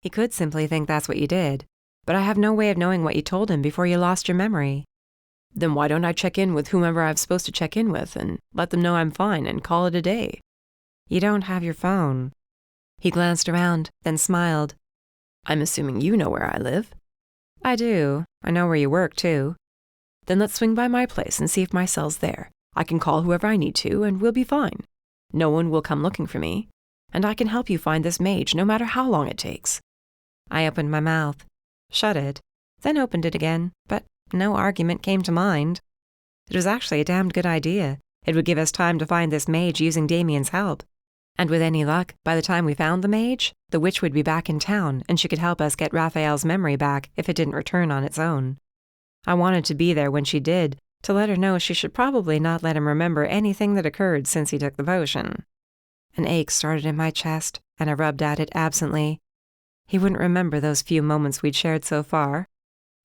He could simply think that's what you did, but I have no way of knowing what you told him before you lost your memory. Then why don't I check in with whomever I'm supposed to check in with and let them know I'm fine and call it a day? You don't have your phone. He glanced around, then smiled. I'm assuming you know where I live. I do. I know where you work, too. Then let's swing by my place and see if my cell's there. I can call whoever I need to, and we'll be fine. No one will come looking for me, and I can help you find this mage no matter how long it takes. I opened my mouth, shut it, then opened it again, but no argument came to mind. It was actually a damned good idea. It would give us time to find this mage using Damien's help. And with any luck, by the time we found the mage, the witch would be back in town, and she could help us get Raphael's memory back if it didn't return on its own. I wanted to be there when she did, to let her know she should probably not let him remember anything that occurred since he took the potion. An ache started in my chest, and I rubbed at it absently. He wouldn't remember those few moments we'd shared so far.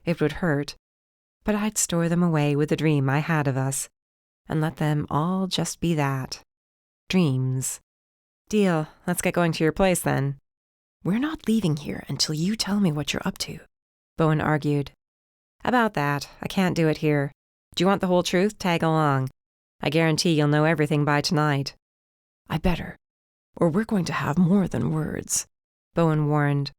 It would hurt, but I'd store them away with the dream I had of us, and let them all just be that. Dreams. Deal. Let's get going to your place, then. We're not leaving here until you tell me what you're up to, Bowen argued. About that, I can't do it here. Do you want the whole truth? Tag along. I guarantee you'll know everything by tonight. I better, or we're going to have more than words, Bowen warned.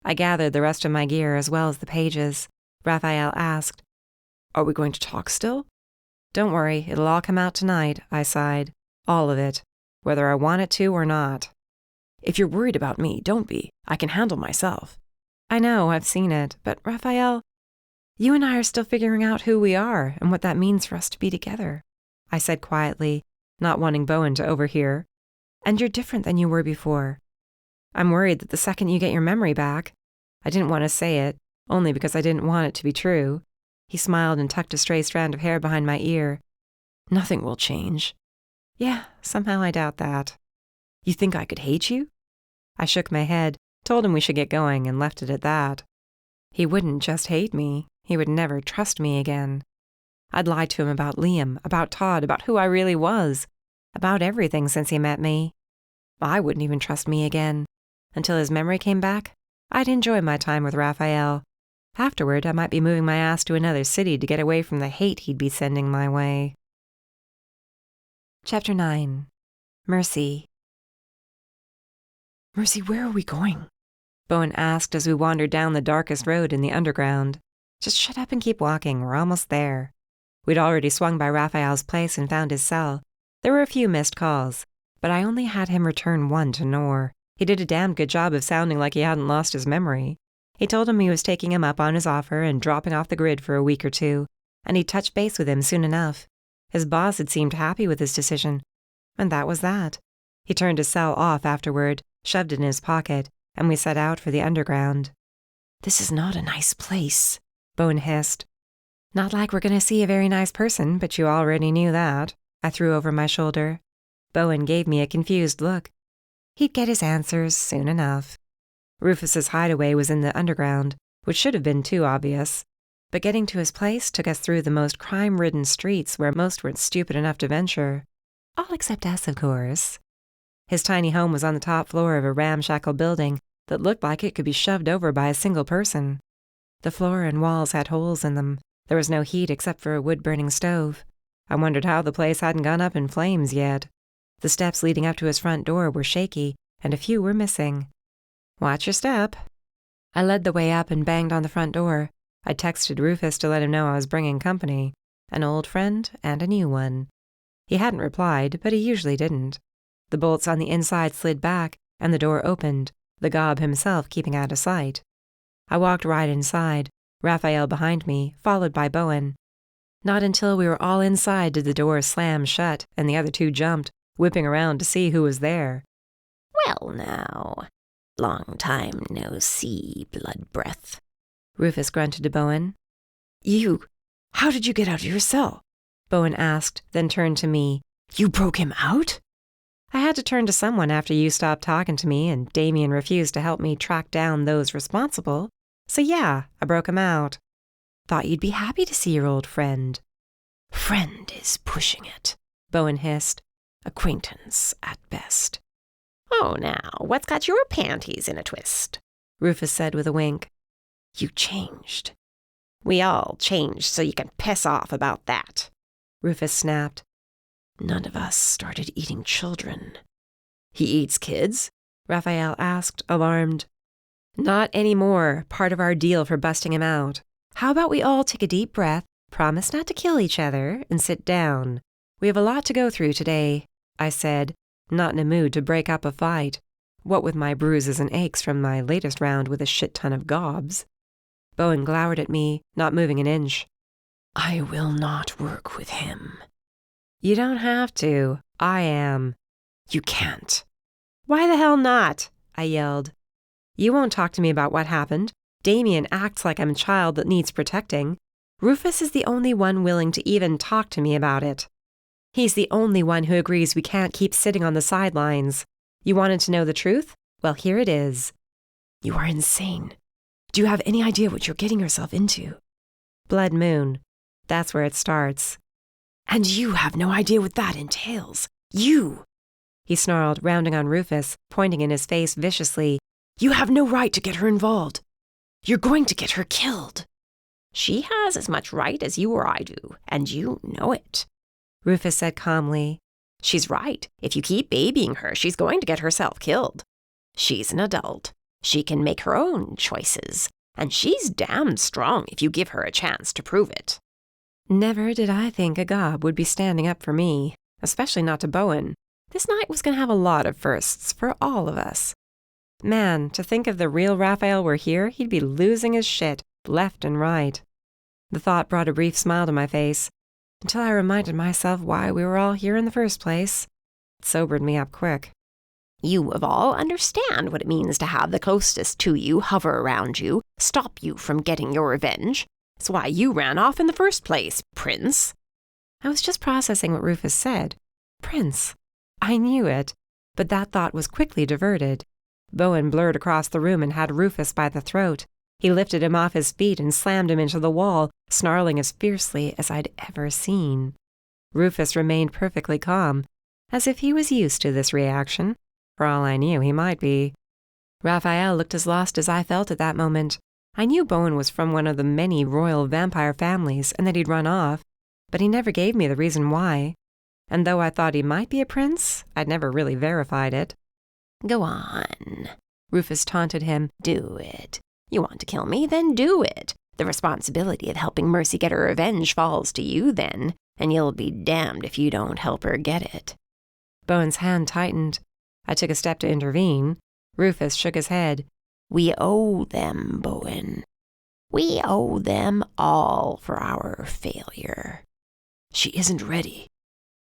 I gathered the rest of my gear as well as the pages. Raphael asked, Are we going to talk still? Don't worry, it'll all come out tonight, I sighed. All of it. Whether I want it to or not. If you're worried about me, don't be. I can handle myself. I know, I've seen it, but Raphael, you and I are still figuring out who we are and what that means for us to be together, I said quietly, not wanting Bowen to overhear. And you're different than you were before. I'm worried that the second you get your memory back, I didn't want to say it, only because I didn't want it to be true. He smiled and tucked a stray strand of hair behind my ear. Nothing will change. Yeah, somehow I doubt that. You think I could hate you? I shook my head, Told him we should get going and left it at that. He wouldn't just hate me, he would never trust me again. I'd lied to him about Liam, about Todd, about who I really was, about everything since he met me. I wouldn't even trust me again. Until his memory came back, I'd enjoy my time with Rafael. Afterward, I might be moving my ass to another city to get away from the hate he'd be sending my way. Chapter 9. Mercy. Mercy, where are we going? Bowen asked as we wandered down the darkest road in the underground. Just shut up and keep walking, we're almost there. We'd already swung by Raphael's place and found his cell. There were a few missed calls, but I only had him return one to Noor. He did a damn good job of sounding like he hadn't lost his memory. He told him he was taking him up on his offer and dropping off the grid for a week or two, and he'd touch base with him soon enough. His boss had seemed happy with his decision, and that was that. He turned his cell off afterward, shoved it in his pocket, and we set out for the underground. This is not a nice place, Bowen hissed. Not like we're going to see a very nice person, but you already knew that. I threw over my shoulder. Bowen gave me a confused look. He'd get his answers soon enough. Rufus's hideaway was in the underground, which should have been too obvious. But getting to his place took us through the most crime-ridden streets where most weren't stupid enough to venture. All except us, of course. His tiny home was on the top floor of a ramshackle building that looked like it could be shoved over by a single person. The floor and walls had holes in them. There was no heat except for a wood-burning stove. I wondered how the place hadn't gone up in flames yet. The steps leading up to his front door were shaky, and a few were missing. Watch your step. I led the way up and banged on the front door. I texted Rufus to let him know I was bringing company, an old friend and a new one. He hadn't replied, but he usually didn't. The bolts on the inside slid back, and the door opened, the gob himself keeping out of sight. I walked right inside, Rafael behind me, followed by Bowen. Not until we were all inside did the door slam shut, and the other two jumped, whipping around to see who was there. Well now, long time no see, blood breath, Rufus grunted to Bowen. How did you get out of your cell? Bowen asked, then turned to me. You broke him out? I had to turn to someone after you stopped talking to me and Damien refused to help me track down those responsible. So yeah, I broke him out. Thought you'd be happy to see your old friend. Friend is pushing it, Bowen hissed. Acquaintance at best. Oh now, what's got your panties in a twist? Rufus said with a wink. You changed. We all changed so you can piss off about that, Rufus snapped. None of us started eating children. He eats kids? Rafael asked, alarmed. Not anymore, part of our deal for busting him out. How about we all take a deep breath, promise not to kill each other, and sit down? We have a lot to go through today, I said, not in a mood to break up a fight. What with my bruises and aches from my latest round with a shit ton of gobs. Bowen glowered at me, not moving an inch. I will not work with him. You don't have to. I am. You can't. Why the hell not? I yelled. You won't talk to me about what happened. Damien acts like I'm a child that needs protecting. Rufus is the only one willing to even talk to me about it. He's the only one who agrees we can't keep sitting on the sidelines. You wanted to know the truth? Well, here it is. You are insane. Do you have any idea what you're getting yourself into? Blood moon. That's where it starts. And you have no idea what that entails. You! He snarled, rounding on Rufus, pointing in his face viciously. You have no right to get her involved. You're going to get her killed. She has as much right as you or I do, and you know it, Rufus said calmly. She's right. If you keep babying her, she's going to get herself killed. She's an adult. She can make her own choices, and she's damned strong if you give her a chance to prove it. Never did I think a gob would be standing up for me, especially not to Bowen. This night was going to have a lot of firsts for all of us. Man, to think if the real Rafael were here, he'd be losing his shit, left and right. The thought brought a brief smile to my face, until I reminded myself why we were all here in the first place. It sobered me up quick. You of all understand what it means to have the closest to you hover around you, stop you from getting your revenge. It's why you ran off in the first place, Prince. I was just processing what Rufus said. Prince. I knew it, but that thought was quickly diverted. Bowen blurred across the room and had Rufus by the throat. He lifted him off his feet and slammed him into the wall, snarling as fiercely as I'd ever seen. Rufus remained perfectly calm, as if he was used to this reaction. For all I knew, he might be. Rafael looked as lost as I felt at that moment. I knew Bowen was from one of the many royal vampire families and that he'd run off, but he never gave me the reason why. And though I thought he might be a prince, I'd never really verified it. "Go on," Rufus taunted him. "Do it. You want to kill me? Then do it. The responsibility of helping Mercy get her revenge falls to you then, and you'll be damned if you don't help her get it." Bowen's hand tightened. I took a step to intervene. Rufus shook his head. "We owe them, Bowen. We owe them all for our failure." "She isn't ready."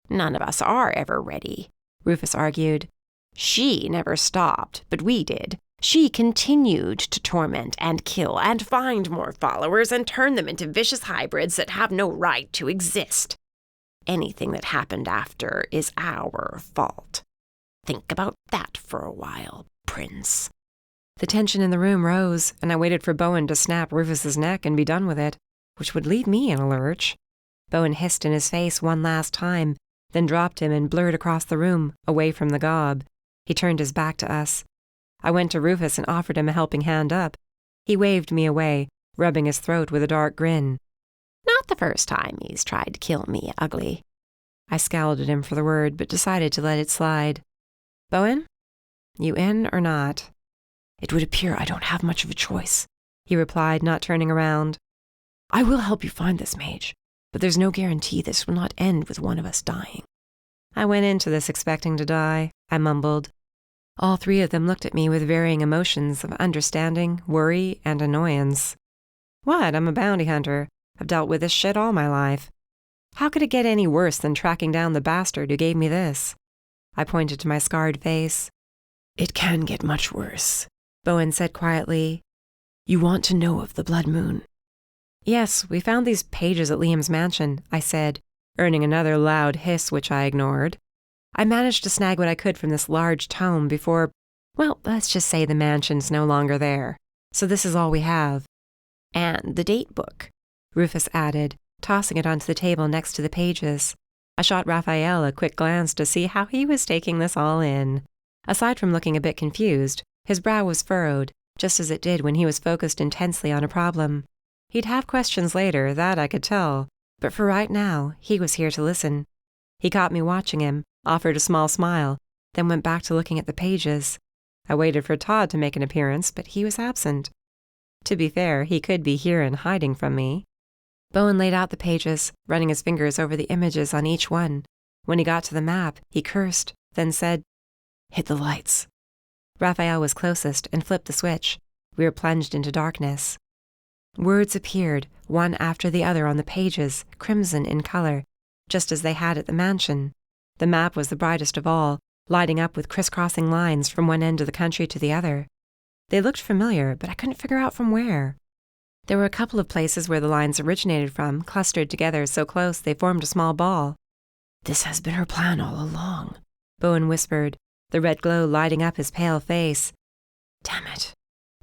"None of us are ever ready," Rufus argued. "She never stopped, but we did. She continued to torment and kill and find more followers and turn them into vicious hybrids that have no right to exist. Anything that happened after is our fault. Think about that for a while, Prince." The tension in the room rose, and I waited for Bowen to snap Rufus's neck and be done with it, which would leave me in a lurch. Bowen hissed in his face one last time, then dropped him and blurred across the room, away from the gob. He turned his back to us. I went to Rufus and offered him a helping hand up. He waved me away, rubbing his throat with a dark grin. "Not the first time he's tried to kill me, ugly." I scowled at him for the word, but decided to let it slide. "Bowen, you in or not?" "It would appear I don't have much of a choice," he replied, not turning around. "I will help you find this mage, but there's no guarantee this will not end with one of us dying." I went into this expecting to die, I mumbled. All three of them looked at me with varying emotions of understanding, worry, and annoyance. What? I'm a bounty hunter. I've dealt with this shit all my life. How could it get any worse than tracking down the bastard who gave me this? I pointed to my scarred face. "It can get much worse," Bowen said quietly. "You want to know of the blood moon?" "Yes, we found these pages at Liam's mansion," I said, earning another loud hiss which I ignored. I managed to snag what I could from this large tome before, well, let's just say the mansion's no longer there. So this is all we have. "And the date book," Rufus added, tossing it onto the table next to the pages. I shot Rafael a quick glance to see how he was taking this all in. Aside from looking a bit confused, his brow was furrowed, just as it did when he was focused intensely on a problem. He'd have questions later, that I could tell, but for right now, he was here to listen. He caught me watching him, offered a small smile, then went back to looking at the pages. I waited for Todd to make an appearance, but he was absent. To be fair, he could be here and hiding from me. Bowen laid out the pages, running his fingers over the images on each one. When he got to the map, he cursed, then said, "Hit the lights." Rafael was closest and flipped the switch. We were plunged into darkness. Words appeared, one after the other on the pages, crimson in color, just as they had at the mansion. The map was the brightest of all, lighting up with crisscrossing lines from one end of the country to the other. They looked familiar, but I couldn't figure out from where. There were a couple of places where the lines originated from, clustered together so close they formed a small ball. "This has been her plan all along," Bowen whispered, the red glow lighting up his pale face. "Damn it.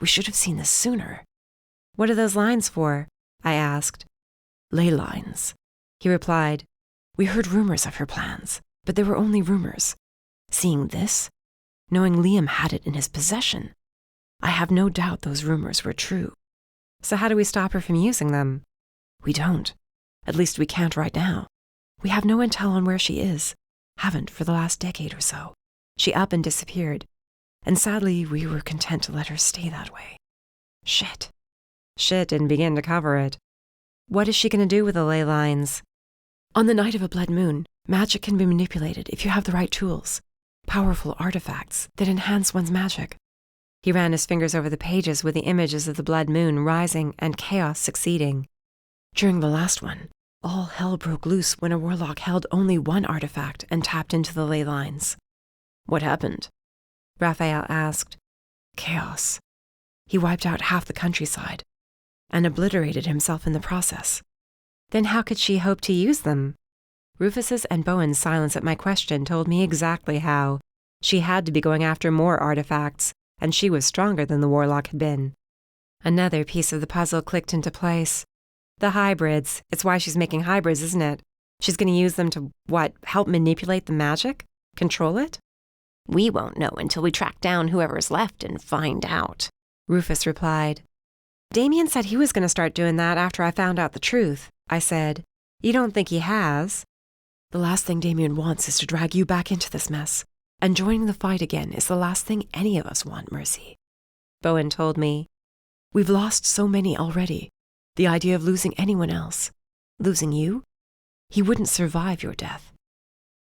We should have seen this sooner." "What are those lines for?" I asked. "Ley lines," he replied. "We heard rumors of her plans, but they were only rumors. Seeing this, knowing Liam had it in his possession, I have no doubt those rumors were true." "So how do we stop her from using them?" "We don't. At least we can't right now. We have no intel on where she is. Haven't for the last decade or so. She up and disappeared. And sadly, we were content to let her stay that way." Shit. Shit didn't begin to cover it. What is she going to do with the ley lines? "On the night of a blood moon, magic can be manipulated if you have the right tools. Powerful artifacts that enhance one's magic." He ran his fingers over the pages with the images of the blood moon rising and chaos succeeding. "During the last one, all hell broke loose when a warlock held only one artifact and tapped into the ley lines." "What happened?" Rafael asked. "Chaos. He wiped out half the countryside and obliterated himself in the process." "Then how could she hope to use them?" Rufus's and Bowen's silence at my question told me exactly how. She had to be going after more artifacts, and she was stronger than the warlock had been. Another piece of the puzzle clicked into place. The hybrids. It's why she's making hybrids, isn't it? She's going to use them to, help manipulate the magic? Control it? We won't know until we track down whoever's left and find out, Rufus replied. Damien said he was going to start doing that after I found out the truth, I said. You don't think he has? The last thing Damien wants is to drag you back into this mess. And joining the fight again is the last thing any of us want, Mercy. Bowen told me. We've lost so many already. The idea of losing anyone else, losing you? He wouldn't survive your death.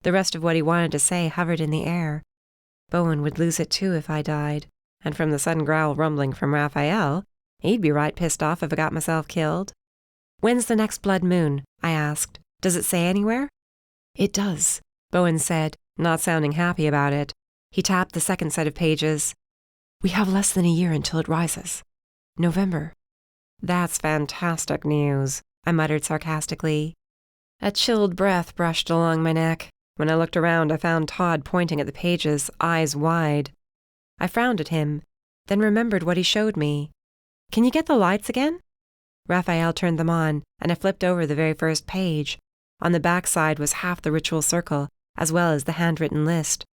The rest of what he wanted to say hovered in the air. Bowen would lose it too if I died, and from the sudden growl rumbling from Rafael, he'd be right pissed off if I got myself killed. When's the next blood moon? I asked. Does it say anywhere? It does, Bowen said, not sounding happy about it. He tapped the second set of pages. We have less than a year until it rises. November. That's fantastic news, I muttered sarcastically. A chilled breath brushed along my neck. When I looked around, I found Todd pointing at the pages, eyes wide. I frowned at him, then remembered what he showed me. Can you get the lights again? Rafael turned them on, and I flipped over the very first page. On the back side was half the ritual circle, as well as the handwritten list.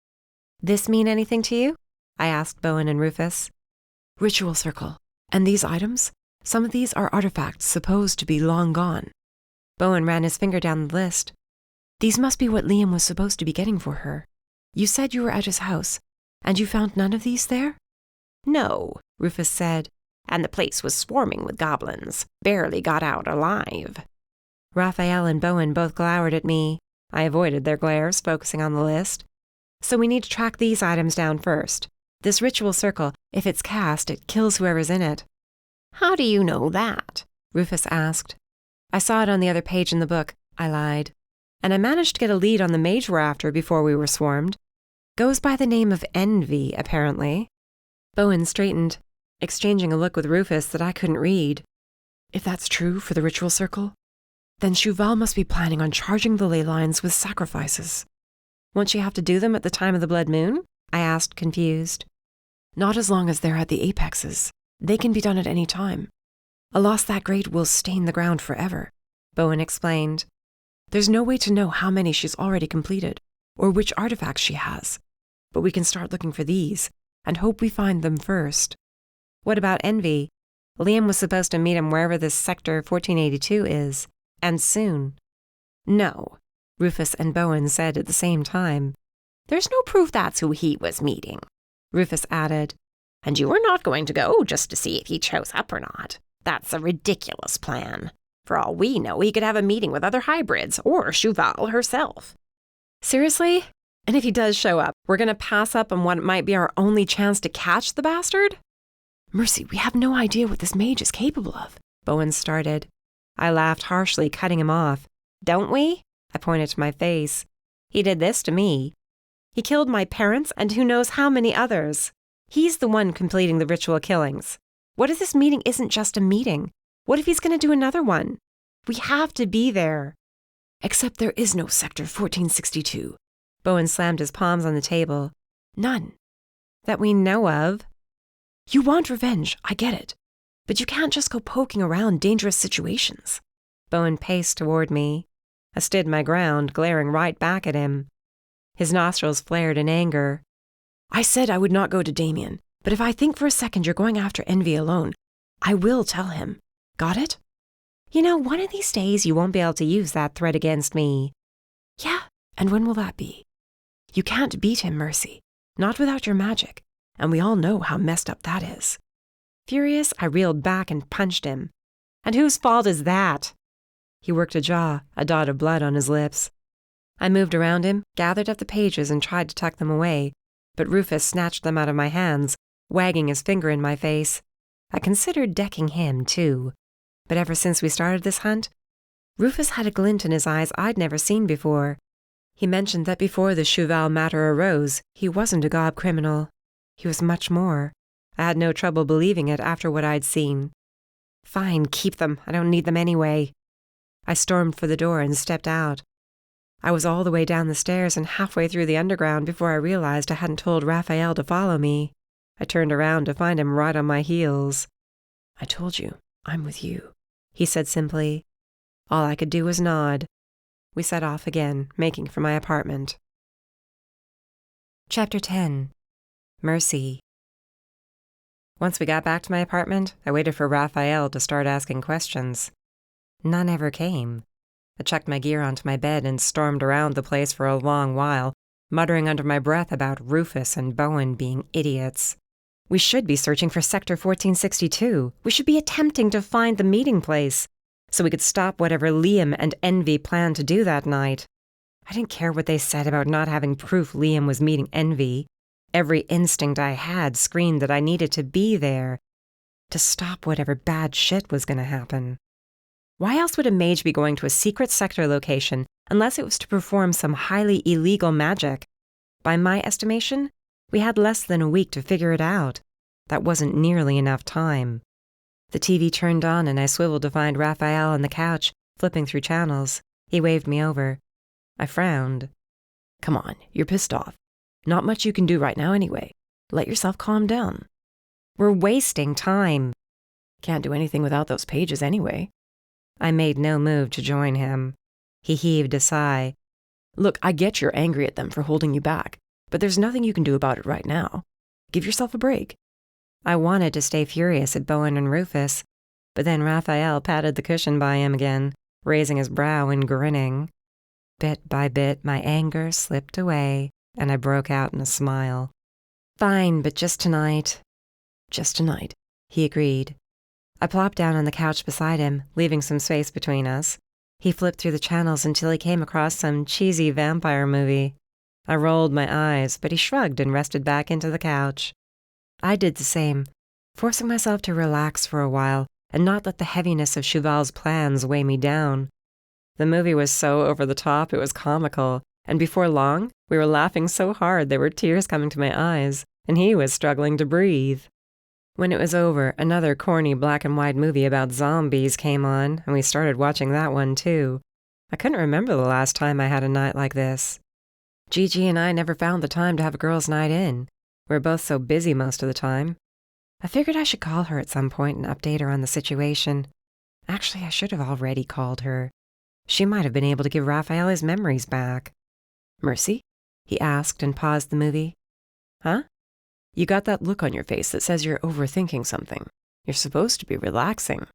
This mean anything to you? I asked Bowen and Rufus. Ritual circle. And these items? Some of these are artifacts supposed to be long gone. Bowen ran his finger down the list. These must be what Liam was supposed to be getting for her. You said you were at his house, and you found none of these there? No, Rufus said, and the place was swarming with goblins. Barely got out alive. Rafael and Bowen both glowered at me. I avoided their glares, focusing on the list. So we need to track these items down first. This ritual circle, if it's cast, it kills whoever's in it. How do you know that? Rufus asked. I saw it on the other page in the book, I lied. And I managed to get a lead on the mage we're after before we were swarmed. Goes by the name of Envy, apparently. Bowen straightened, exchanging a look with Rufus that I couldn't read. If that's true for the ritual circle, then Shuval must be planning on charging the ley lines with sacrifices. Won't she have to do them at the time of the blood moon? I asked, confused. Not as long as they're at the apexes. They can be done at any time. A loss that great will stain the ground forever, Bowen explained. There's no way to know how many she's already completed, or which artifacts she has. But we can start looking for these, and hope we find them first. What about Envy? Liam was supposed to meet him wherever this Sector 1482 is, and soon. No, Rufus and Bowen said at the same time. There's no proof that's who he was meeting, Rufus added. And you are not going to go just to see if he shows up or not. That's a ridiculous plan. For all we know, he could have a meeting with other hybrids, or Shuval herself. Seriously? And if he does show up, we're going to pass up on what might be our only chance to catch the bastard? Mercy, we have no idea what this mage is capable of, Bowen started. I laughed harshly, cutting him off. Don't we? I pointed to my face. He did this to me. He killed my parents and who knows how many others. He's the one completing the ritual killings. What if this meeting isn't just a meeting? What if he's going to do another one? We have to be there. Except there is no Sector 1462. Bowen slammed his palms on the table. None. That we know of. You want revenge, I get it. But you can't just go poking around dangerous situations. Bowen paced toward me. I stood my ground, glaring right back at him. His nostrils flared in anger. I said I would not go to Damien, but if I think for a second you're going after Envy alone, I will tell him. Got it? You know, one of these days you won't be able to use that threat against me. Yeah, and when will that be? You can't beat him, Mercy. Not without your magic, and we all know how messed up that is. Furious, I reeled back and punched him. And whose fault is that? He worked a jaw, a dot of blood on his lips. I moved around him, gathered up the pages and tried to tuck them away, but Rufus snatched them out of my hands, wagging his finger in my face. I considered decking him, too. But ever since we started this hunt, Rufus had a glint in his eyes I'd never seen before. He mentioned that before the Shuval matter arose, he wasn't a gob criminal. He was much more. I had no trouble believing it after what I'd seen. Fine, keep them. I don't need them anyway. I stormed for the door and stepped out. I was all the way down the stairs and halfway through the underground before I realized I hadn't told Rafael to follow me. I turned around to find him right on my heels. "I told you, I'm with you," he said simply. All I could do was nod. We set off again, making for my apartment. Chapter 10. Mercy. Once we got back to my apartment, I waited for Rafael to start asking questions. None ever came. I chucked my gear onto my bed and stormed around the place for a long while, muttering under my breath about Rufus and Bowen being idiots. We should be searching for Sector 1462. We should be attempting to find the meeting place, so we could stop whatever Liam and Envy planned to do that night. I didn't care what they said about not having proof Liam was meeting Envy. Every instinct I had screamed that I needed to be there to stop whatever bad shit was going to happen. Why else would a mage be going to a secret sector location unless it was to perform some highly illegal magic? By my estimation, we had less than a week to figure it out. That wasn't nearly enough time. The TV turned on and I swiveled to find Rafael on the couch, flipping through channels. He waved me over. I frowned. "Come on, you're pissed off. Not much you can do right now anyway. Let yourself calm down." We're wasting time. "Can't do anything without those pages anyway." I made no move to join him. He heaved a sigh. "Look, I get you're angry at them for holding you back, but there's nothing you can do about it right now. Give yourself a break." I wanted to stay furious at Bowen and Rufus, but then Rafael patted the cushion by him again, raising his brow and grinning. Bit by bit, my anger slipped away, and I broke out in a smile. "Fine, but just tonight." "Just tonight," he agreed. I plopped down on the couch beside him, leaving some space between us. He flipped through the channels until he came across some cheesy vampire movie. I rolled my eyes, but he shrugged and rested back into the couch. I did the same, forcing myself to relax for a while and not let the heaviness of Cheval's plans weigh me down. The movie was so over the top it was comical, and before long, we were laughing so hard there were tears coming to my eyes, and he was struggling to breathe. When it was over, another corny black and white movie about zombies came on, and we started watching that one too. I couldn't remember the last time I had a night like this. Gigi and I never found the time to have a girls' night in. We were both so busy most of the time. I figured I should call her at some point and update her on the situation. Actually, I should have already called her. She might have been able to give Rafael his memories back. "Mercy?" he asked and paused the movie. "Huh?" "You got that look on your face that says you're overthinking something. You're supposed to be relaxing."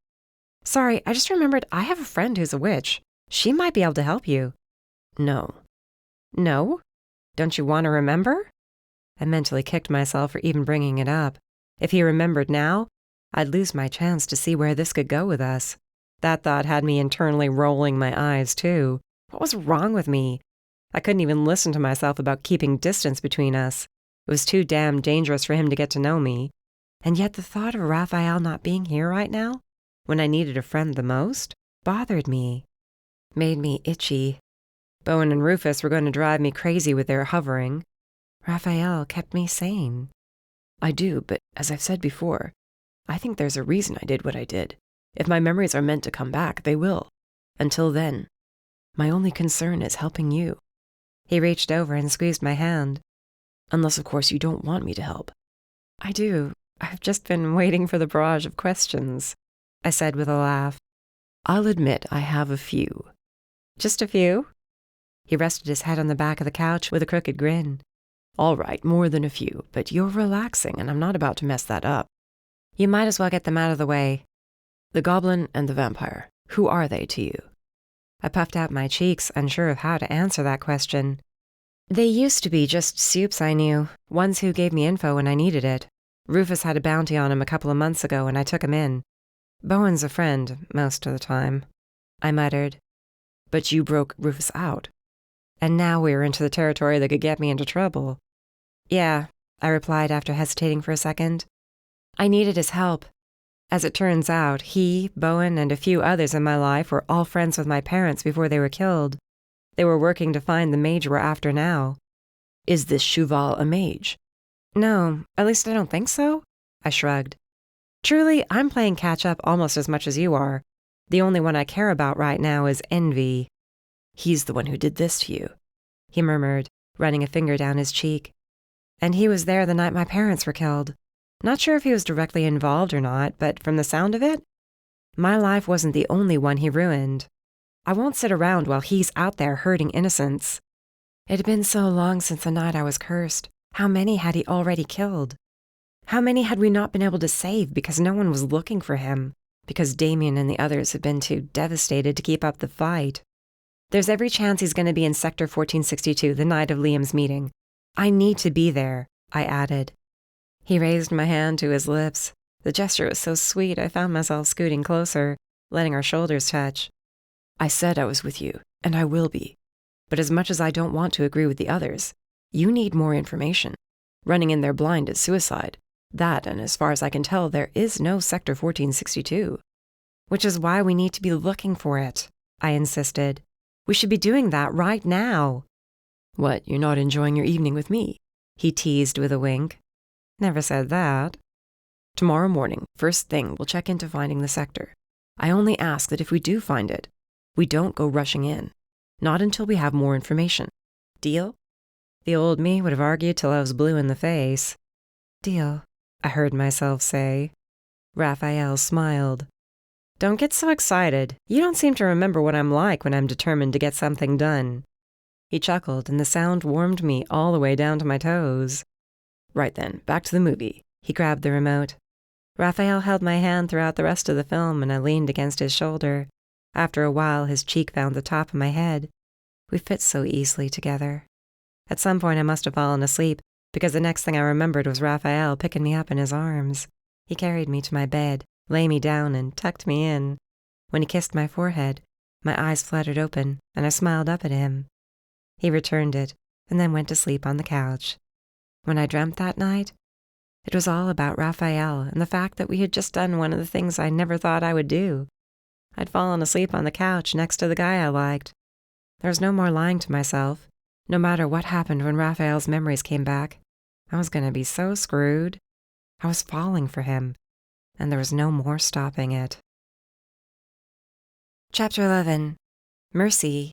"Sorry, I just remembered I have a friend who's a witch. She might be able to help you." "No." "No? Don't you want to remember?" I mentally kicked myself for even bringing it up. If he remembered now, I'd lose my chance to see where this could go with us. That thought had me internally rolling my eyes, too. What was wrong with me? I couldn't even listen to myself about keeping distance between us. It was too damn dangerous for him to get to know me. And yet the thought of Rafael not being here right now, when I needed a friend the most, bothered me. Made me itchy. Bowen and Rufus were going to drive me crazy with their hovering. Rafael kept me sane. "I do, but as I've said before, I think there's a reason I did what I did. If my memories are meant to come back, they will. Until then, my only concern is helping you." He reached over and squeezed my hand. "Unless, of course, you don't want me to help." "I do. I've just been waiting for the barrage of questions," I said with a laugh. "I'll admit I have a few." "Just a few?" He rested his head on the back of the couch with a crooked grin. "All right, more than a few, but you're relaxing, and I'm not about to mess that up." "You might as well get them out of the way." "The goblin and the vampire, who are they to you?" I puffed out my cheeks, unsure of how to answer that question. "They used to be just supes I knew, ones who gave me info when I needed it. Rufus had a bounty on him a couple of months ago, and I took him in. Bowen's a friend, most of the time," I muttered. "But you broke Rufus out." "And now we were into the territory that could get me into trouble." "Yeah," I replied after hesitating for a second. "I needed his help. As it turns out, he, Bowen, and a few others in my life were all friends with my parents before they were killed. They were working to find the mage we're after now." "Is this Cheval a mage?" "No, at least I don't think so," I shrugged. "Truly, I'm playing catch-up almost as much as you are. The only one I care about right now is Envy." "He's the one who did this to you," he murmured, running a finger down his cheek. "And he was there the night my parents were killed. Not sure if he was directly involved or not, but from the sound of it, my life wasn't the only one he ruined. I won't sit around while he's out there hurting innocents. It had been so long since the night I was cursed. How many had he already killed? How many had we not been able to save because no one was looking for him? Because Damien and the others had been too devastated to keep up the fight? There's every chance he's going to be in Sector 1462 the night of Liam's meeting. I need to be there, I added. He raised my hand to his lips. The gesture was so sweet I found myself scooting closer, letting our shoulders touch. I said I was with you, and I will be. But as much as I don't want to agree with the others, you need more information. Running in there blind is suicide. That, and as far as I can tell, there is no Sector 1462. Which is why we need to be looking for it, I insisted. We should be doing that right now. What, you're not enjoying your evening with me? He teased with a wink. Never said that. Tomorrow morning, first thing, we'll check into finding the sector. I only ask that if we do find it, we don't go rushing in. Not until we have more information. Deal? The old me would have argued till I was blue in the face. Deal, I heard myself say. Rafael smiled. Don't get so excited. You don't seem to remember what I'm like when I'm determined to get something done. He chuckled, and the sound warmed me all the way down to my toes. Right then, back to the movie. He grabbed the remote. Rafael held my hand throughout the rest of the film, and I leaned against his shoulder. After a while, his cheek found the top of my head. We fit so easily together. At some point, I must have fallen asleep, because the next thing I remembered was Rafael picking me up in his arms. He carried me to my bed, lay me down, and tucked me in. When he kissed my forehead, my eyes fluttered open, and I smiled up at him. He returned it, and then went to sleep on the couch. When I dreamt that night, it was all about Rafael and the fact that we had just done one of the things I never thought I would do. I'd fallen asleep on the couch next to the guy I liked. There was no more lying to myself. No matter what happened when Rafael's memories came back, I was going to be so screwed. I was falling for him, and there was no more stopping it. Chapter 11. Mercy.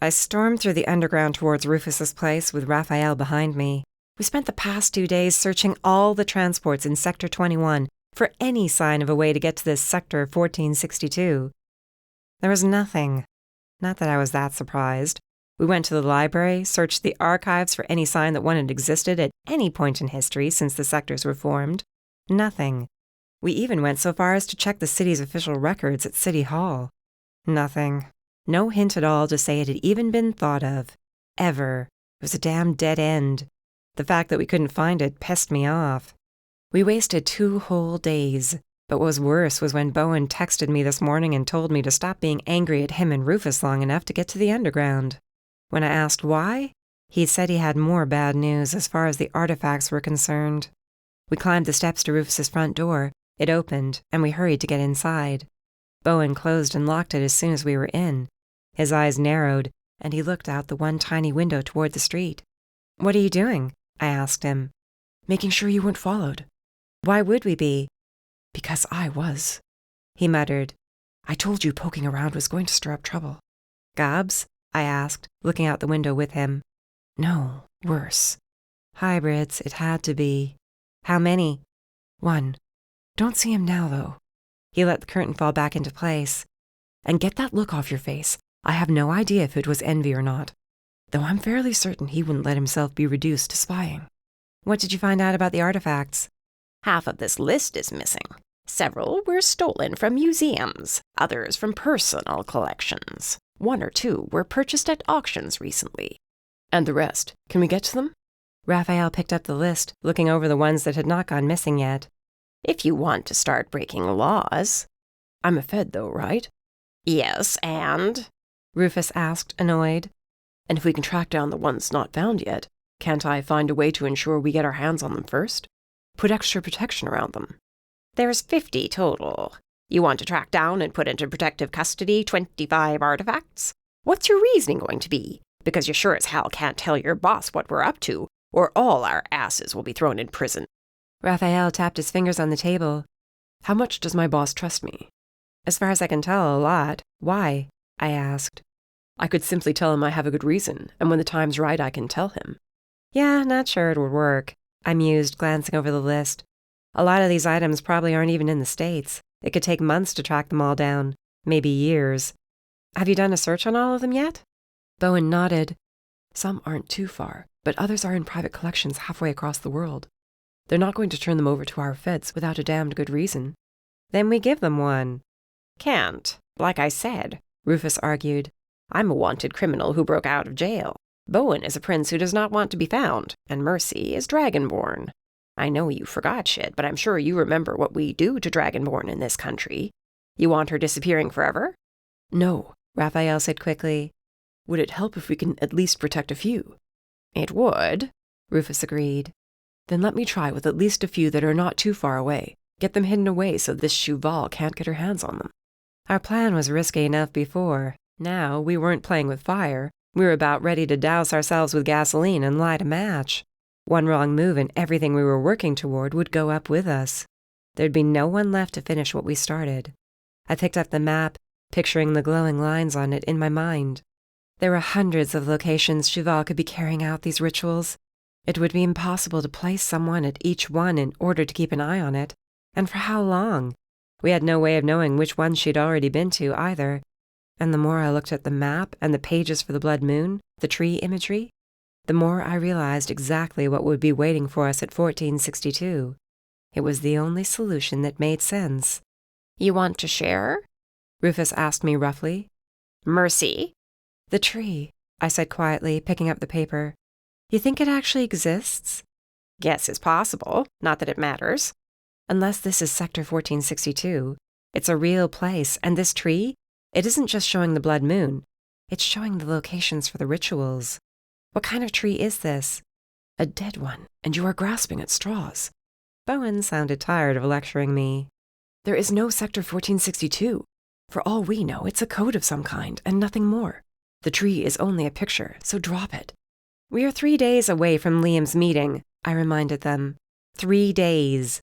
I stormed through the underground towards Rufus's place with Rafael behind me. We spent the past 2 days searching all the transports in Sector 21 for any sign of a way to get to this Sector 1462. There was nothing. Not that I was that surprised. We went to the library, searched the archives for any sign that one had existed at any point in history since the sectors were formed. Nothing. We even went so far as to check the city's official records at City Hall. Nothing. No hint at all to say it had even been thought of. Ever. It was a damn dead end. The fact that we couldn't find it pissed me off. We wasted 2 whole days. But what was worse was when Bowen texted me this morning and told me to stop being angry at him and Rufus long enough to get to the underground. When I asked why, he said he had more bad news as far as the artifacts were concerned. We climbed the steps to Rufus's front door. It opened, and we hurried to get inside. Bowen closed and locked it as soon as we were in. His eyes narrowed, and he looked out the one tiny window toward the street. "What are you doing?" I asked him. "Making sure you weren't followed." "Why would we be?" "Because I was," he muttered. "I told you poking around was going to stir up trouble." "Gobs?" I asked, looking out the window with him. "No, worse. Hybrids, it had to be." "How many?" "1. Don't see him now, though." He let the curtain fall back into place. "And get that look off your face. I have no idea if it was envy or not, though I'm fairly certain he wouldn't let himself be reduced to spying." "What did you find out about the artifacts?" Half of this list is missing. Several were stolen from museums, others from personal collections. 1 or 2 were purchased at auctions recently. "And the rest, can we get to them?" Rafael picked up the list, looking over the ones that had not gone missing yet. If you want to start breaking laws. "I'm a Fed, though, right?" "Yes, and?" Rufus asked, annoyed. "And if we can track down the ones not found yet, can't I find a way to ensure we get our hands on them first? Put extra protection around them." There's 50 total. You want to track down and put into protective custody 25 artifacts? What's your reasoning going to be? Because you sure as hell can't tell your boss what we're up to, or all our asses will be thrown in prison. Rafael tapped his fingers on the table. "How much does my boss trust me?" "As far as I can tell, a lot. Why?" I asked. "I could simply tell him I have a good reason, and when the time's right I can tell him." "Yeah, not sure it would work. I mused, glancing over the list. A lot of these items probably aren't even in the States. It could take months to track them all down, maybe years. Have you done a search on all of them yet? Bowen nodded. Some aren't too far, but others are in private collections halfway across the world. They're not going to turn them over to our feds without a damned good reason. Then we give them one. Can't. Like I said, Rufus argued. I'm a wanted criminal who broke out of jail. Bowen is a prince who does not want to be found, and Mercy is Dragonborn. I know you forgot shit, but I'm sure you remember what we do to Dragonborn in this country. You want her disappearing forever? No, Rafael said quickly. Would it help if we can at least protect a few? It would, Rufus agreed. Then let me try with at least a few that are not too far away. Get them hidden away so this Cheval can't get her hands on them. Our plan was risky enough before. Now we weren't playing with fire. We were about ready to douse ourselves with gasoline and light a match. One wrong move and everything we were working toward would go up with us. There'd be no one left to finish what we started. I picked up the map, picturing the glowing lines on it in my mind. There were hundreds of locations Cheval could be carrying out these rituals. It would be impossible to place someone at each one in order to keep an eye on it. And for how long? We had no way of knowing which ones she'd already been to, either. And the more I looked at the map and the pages for the blood moon, the tree imagery, the more I realized exactly what would be waiting for us at 1462. It was the only solution that made sense. You want to share? Rufus asked me roughly. Mercy? The tree, I said quietly, picking up the paper. You think it actually exists? Guess it's possible. Not that it matters. Unless this is Sector 1462. It's a real place, and this tree, it isn't just showing the blood moon. It's showing the locations for the rituals. What kind of tree is this? A dead one, and you are grasping at straws. Bowen sounded tired of lecturing me. There is no Sector 1462. For all we know, it's a code of some kind, and nothing more. The tree is only a picture, so drop it. We are 3 days away from Liam's meeting, I reminded them. 3 days.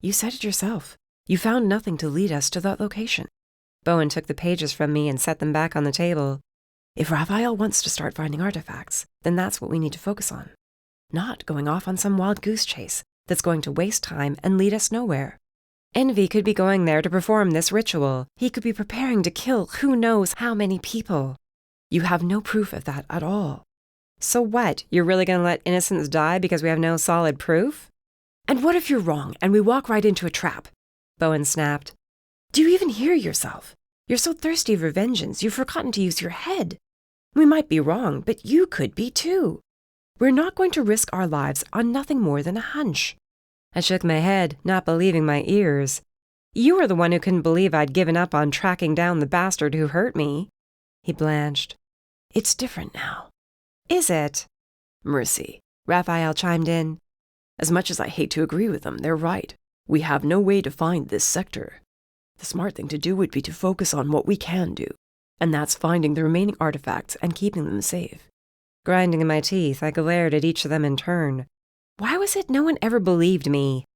You said it yourself. You found nothing to lead us to that location. Bowen took the pages from me and set them back on the table. If Rafael wants to start finding artifacts, then that's what we need to focus on. Not going off on some wild goose chase that's going to waste time and lead us nowhere. Envy could be going there to perform this ritual. He could be preparing to kill who knows how many people. You have no proof of that at all. So what? You're really going to let innocents die because we have no solid proof? And what if you're wrong and we walk right into a trap? Bowen snapped. Do you even hear yourself? You're so thirsty for vengeance, you've forgotten to use your head. We might be wrong, but you could be too. We're not going to risk our lives on nothing more than a hunch. I shook my head, not believing my ears. You were the one who couldn't believe I'd given up on tracking down the bastard who hurt me. He blanched. It's different now. Is it? Mercy, Rafael chimed in. As much as I hate to agree with them, they're right. We have no way to find this sector. The smart thing to do would be to focus on what we can do, and that's finding the remaining artifacts and keeping them safe. Grinding in my teeth, I glared at each of them in turn. Why was it no one ever believed me?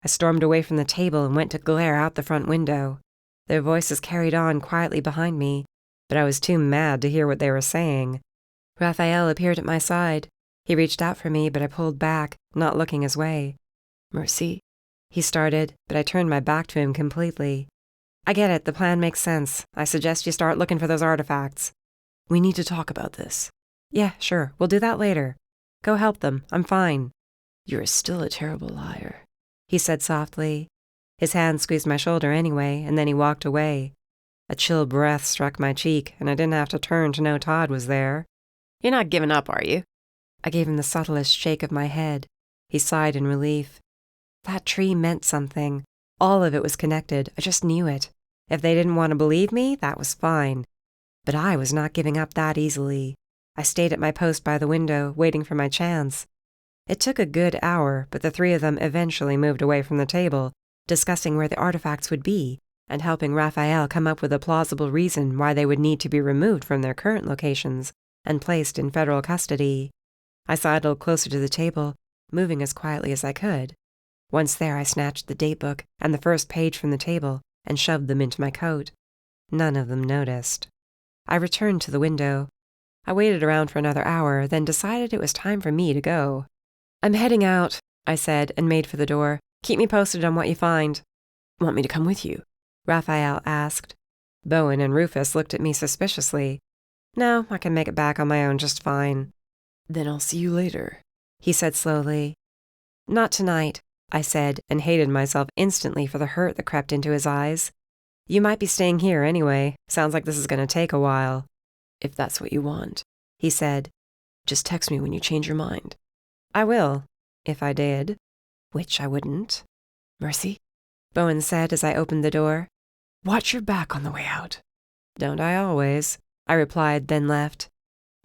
I stormed away from the table and went to glare out the front window. Their voices carried on quietly behind me, but I was too mad to hear what they were saying. Rafael appeared at my side. He reached out for me, but I pulled back, not looking his way. Mercy, he started, but I turned my back to him completely. I get it, the plan makes sense. I suggest you start looking for those artifacts. We need to talk about this. Yeah, sure, we'll do that later. Go help them, I'm fine. You're still a terrible liar, he said softly. His hand squeezed my shoulder anyway, and then he walked away. A chill breath struck my cheek, and I didn't have to turn to know Todd was there. You're not giving up, are you? I gave him the subtlest shake of my head. He sighed in relief. That tree meant something. All of it was connected. I just knew it. If they didn't want to believe me, that was fine. But I was not giving up that easily. I stayed at my post by the window, waiting for my chance. It took a good hour, but the three of them eventually moved away from the table, discussing where the artifacts would be, and helping Rafael come up with a plausible reason why they would need to be removed from their current locations and placed in federal custody. I sidled closer to the table, moving as quietly as I could. Once there, I snatched the datebook and the first page from the table and shoved them into my coat. None of them noticed. I returned to the window. I waited around for another hour, then decided it was time for me to go. I'm heading out. I said and made for the door. Keep me posted on what you find. Want me to come with you? Rafael asked. Bowen and Rufus looked at me suspiciously. No, I can make it back on my own just fine. Then I'll see you later, he said slowly. Not tonight, I said, and hated myself instantly for the hurt that crept into his eyes. You might be staying here anyway. Sounds like this is going to take a while. If that's what you want, he said. Just text me when you change your mind. I will, if I did, which I wouldn't. Mercy? Bowen said as I opened the door. Watch your back on the way out. Don't I always? I replied, then left.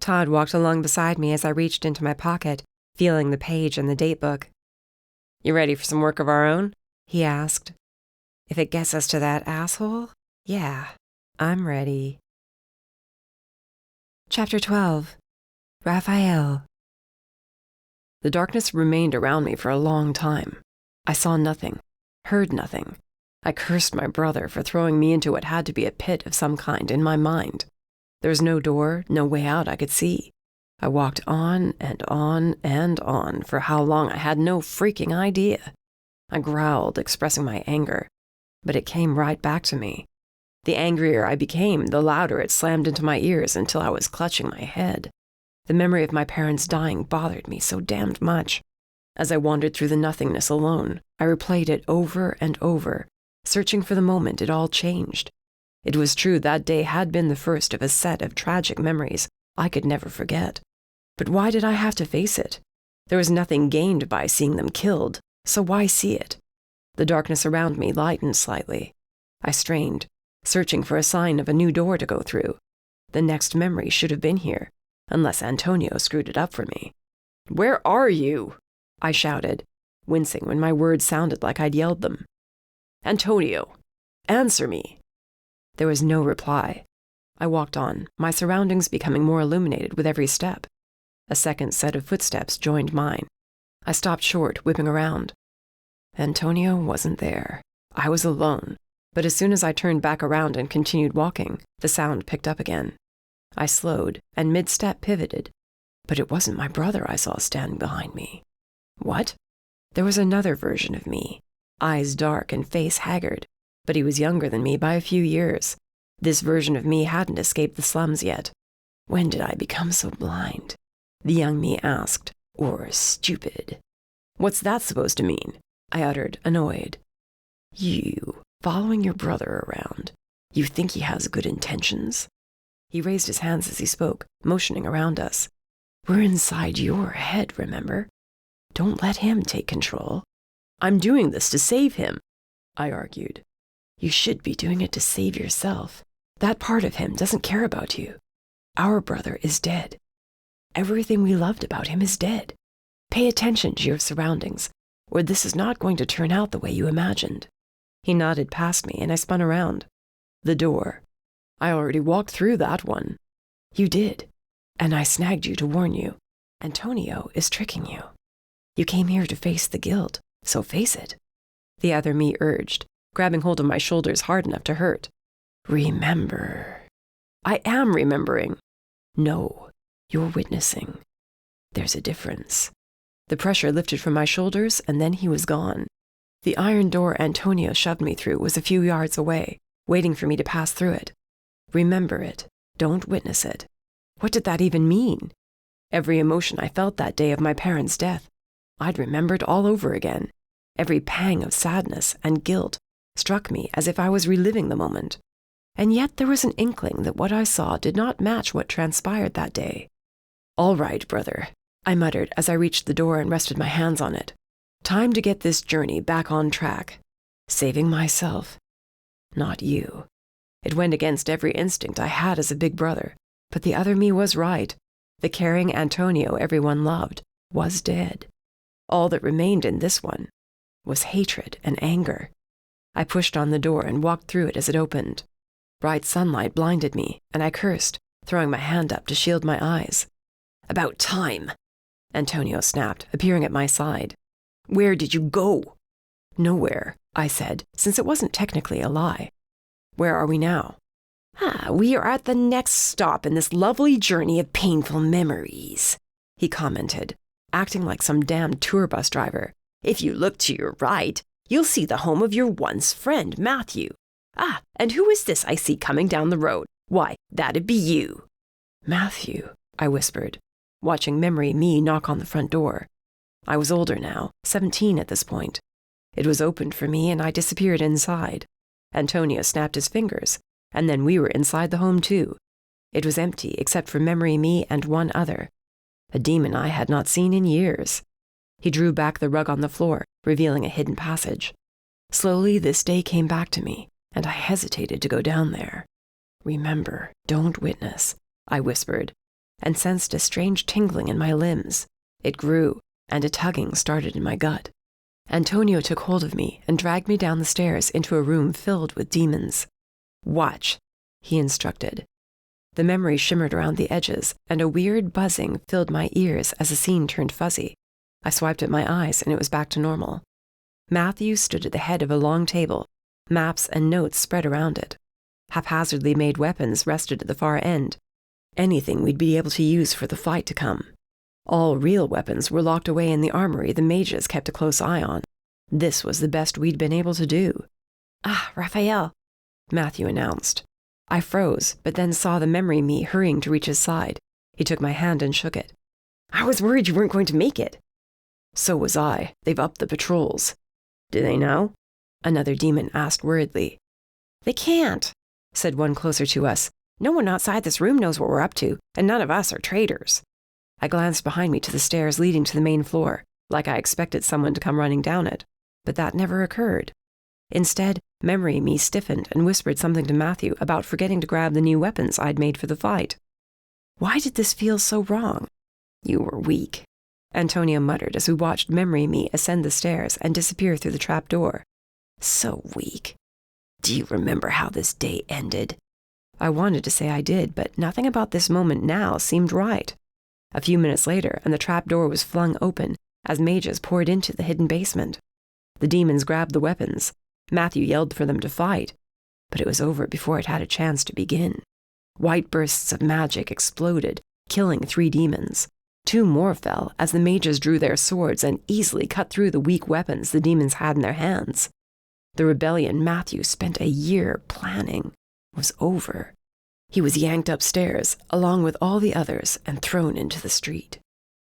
Todd walked along beside me as I reached into my pocket, feeling the page and the date book. You ready for some work of our own? He asked. If it gets us to that asshole, yeah, I'm ready. Chapter 12. Rafael. The darkness remained around me for a long time. I saw nothing, heard nothing. I cursed my brother for throwing me into what had to be a pit of some kind in my mind. There was no door, no way out I could see. I walked on and on and on for how long I had no freaking idea. I growled, expressing my anger, but it came right back to me. The angrier I became, the louder it slammed into my ears until I was clutching my head. The memory of my parents dying bothered me so damned much. As I wandered through the nothingness alone, I replayed it over and over, searching for the moment it all changed. It was true that day had been the first of a set of tragic memories I could never forget. But why did I have to face it? There was nothing gained by seeing them killed, so why see it? The darkness around me lightened slightly. I strained, searching for a sign of a new door to go through. The next memory should have been here, unless Antonio screwed it up for me. "Where are you?" I shouted, wincing when my words sounded like I'd yelled them. "Antonio, answer me." There was no reply. I walked on, my surroundings becoming more illuminated with every step. A second set of footsteps joined mine. I stopped short, whipping around. Antonio wasn't there. I was alone. But as soon as I turned back around and continued walking, the sound picked up again. I slowed and mid-step pivoted, but it wasn't my brother I saw standing behind me. What? There was another version of me, eyes dark and face haggard, but he was younger than me by a few years. This version of me hadn't escaped the slums yet. When did I become so blind? The young me asked, or stupid. What's that supposed to mean? I uttered, annoyed. You, following your brother around. You think he has good intentions? He raised his hands as he spoke, motioning around us. We're inside your head, remember? Don't let him take control. I'm doing this to save him, I argued. You should be doing it to save yourself. That part of him doesn't care about you. Our brother is dead. Everything we loved about him is dead. Pay attention to your surroundings, or this is not going to turn out the way you imagined. He nodded past me, and I spun around. The door. I already walked through that one. You did, and I snagged you to warn you. Antonio is tricking you. You came here to face the guilt, so face it. The other me urged, grabbing hold of my shoulders hard enough to hurt. Remember. I am remembering. No, you're witnessing. There's a difference. The pressure lifted from my shoulders, and then he was gone. The iron door Antonio shoved me through was a few yards away, waiting for me to pass through it. Remember it. Don't witness it. What did that even mean? Every emotion I felt that day of my parents' death, I'd remembered all over again. Every pang of sadness and guilt struck me as if I was reliving the moment. And yet there was an inkling that what I saw did not match what transpired that day. All right, brother, I muttered as I reached the door and rested my hands on it. Time to get this journey back on track. Saving myself, not you. It went against every instinct I had as a big brother, but the other me was right. The caring Antonio everyone loved was dead. All that remained in this one was hatred and anger. I pushed on the door and walked through it as it opened. Bright sunlight blinded me, and I cursed, throwing my hand up to shield my eyes. About time, Antonio snapped, appearing at my side. Where did you go? Nowhere, I said, since it wasn't technically a lie. Where are we now? We are at the next stop in this lovely journey of painful memories, he commented, acting like some damned tour bus driver, If you look to your right, you'll see the home of your once friend, Matthew. Ah, and who is this I see coming down the road? Why, that'd be you." "Matthew," I whispered, watching Memory Me knock on the front door. I was older now, 17 at this point. It was opened for me and I disappeared inside. Antonio snapped his fingers, and then we were inside the home too. It was empty except for Memory Me and one other, a demon I had not seen in years. He drew back the rug on the floor, revealing a hidden passage. Slowly this day came back to me, and I hesitated to go down there. "Remember, don't witness," I whispered, and sensed a strange tingling in my limbs. It grew, and a tugging started in my gut. Antonio took hold of me and dragged me down the stairs into a room filled with demons. "Watch," he instructed. The memory shimmered around the edges, and a weird buzzing filled my ears as the scene turned fuzzy. I swiped at my eyes, and it was back to normal. Matthew stood at the head of a long table, maps and notes spread around it. Haphazardly made weapons rested at the far end, anything we'd be able to use for the fight to come. All real weapons were locked away in the armory the mages kept a close eye on. This was the best we'd been able to do. "Ah, Rafael," Matthew announced. I froze, but then saw the Memory Me hurrying to reach his side. He took my hand and shook it. "I was worried you weren't going to make it." "So was I. They've upped the patrols." "Do they know?" Another demon asked worriedly. "They can't," said one closer to us. "No one outside this room knows what we're up to, and none of us are traitors." I glanced behind me to the stairs leading to the main floor, like I expected someone to come running down it, but that never occurred. Instead, Memory Me stiffened and whispered something to Matthew about forgetting to grab the new weapons I'd made for the fight. Why did this feel so wrong? "You were weak," Antonio muttered as we watched Memory Me ascend the stairs and disappear through the trap door. "So weak. Do you remember how this day ended?" I wanted to say I did, but nothing about this moment now seemed right. A few minutes later, and the trap door was flung open as mages poured into the hidden basement. The demons grabbed the weapons. Matthew yelled for them to fight, but it was over before it had a chance to begin. White bursts of magic exploded, killing 3 demons. 2 more fell as the mages drew their swords and easily cut through the weak weapons the demons had in their hands. The rebellion Matthew spent a year planning was over. He was yanked upstairs, along with all the others, and thrown into the street.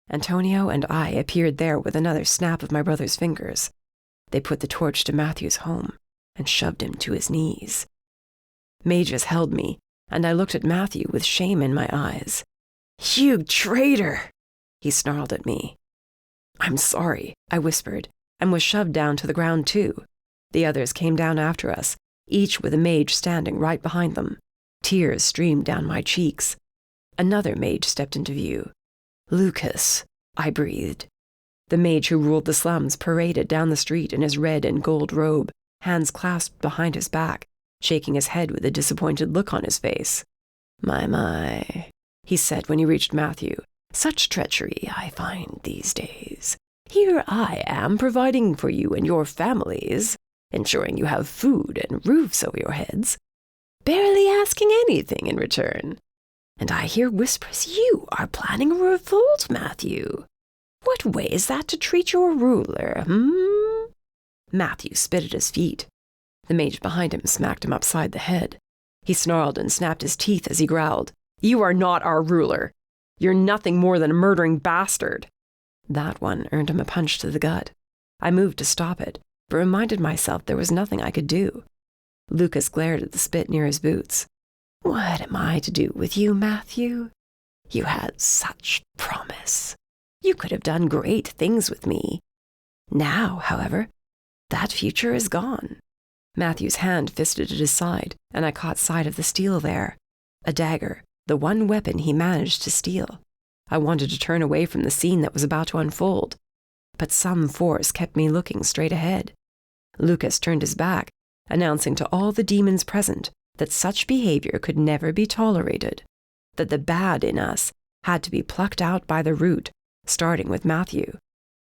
Antonio and I appeared there with another snap of my brother's fingers. They put the torch to Matthew's home and shoved him to his knees. Mages held me, and I looked at Matthew with shame in my eyes. "You traitor!" he snarled at me. "I'm sorry," I whispered, and was shoved down to the ground too. The others came down after us, each with a mage standing right behind them. Tears streamed down my cheeks. Another mage stepped into view. "Lucas," I breathed. The mage who ruled the slums paraded down the street in his red and gold robe, hands clasped behind his back, shaking his head with a disappointed look on his face. My, he said when he reached Matthew. "Such treachery I find these days. Here I am providing for you and your families, ensuring you have food and roofs over your heads, barely asking anything in return. And I hear whispers you are planning a revolt, Matthew. What way is that to treat your ruler, Matthew spit at his feet. The mage behind him smacked him upside the head. He snarled and snapped his teeth as he growled, "You are not our ruler. You're nothing more than a murdering bastard." That one earned him a punch to the gut. I moved to stop it, but reminded myself there was nothing I could do. Lucas glared at the spit near his boots. "What am I to do with you, Matthew? You had such promise. You could have done great things with me. Now, however, that future is gone." Matthew's hand fisted at his side, and I caught sight of the steel there. A dagger, the one weapon he managed to steal. I wanted to turn away from the scene that was about to unfold, but some force kept me looking straight ahead. Lucas turned his back, announcing to all the demons present that such behavior could never be tolerated, that the bad in us had to be plucked out by the root, starting with Matthew.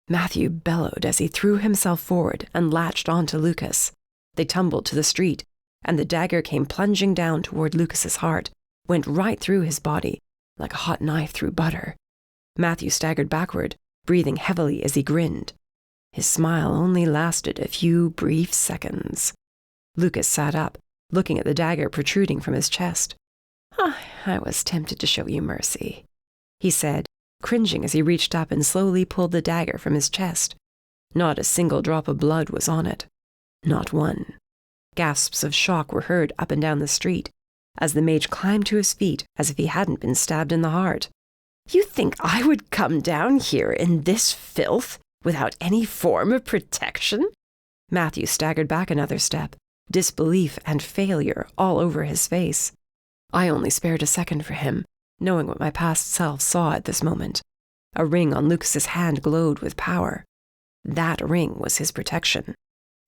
Matthew bellowed as he threw himself forward and latched onto Lucas. They tumbled to the street, and the dagger came plunging down toward Lucas's heart, went right through his body, like a hot knife through butter. Matthew staggered backward, breathing heavily as he grinned. His smile only lasted a few brief seconds. Lucas sat up, looking at the dagger protruding from his chest. I was tempted to show you mercy, he said, cringing as he reached up and slowly pulled the dagger from his chest. Not a single drop of blood was on it. Not one. Gasps of shock were heard up and down the street as the mage climbed to his feet as if he hadn't been stabbed in the heart. You think I would come down here in this filth without any form of protection? Matthew staggered back another step, disbelief and failure all over his face. I only spared a second for him, knowing what my past self saw at this moment. A ring on Lucas's hand glowed with power. That ring was his protection.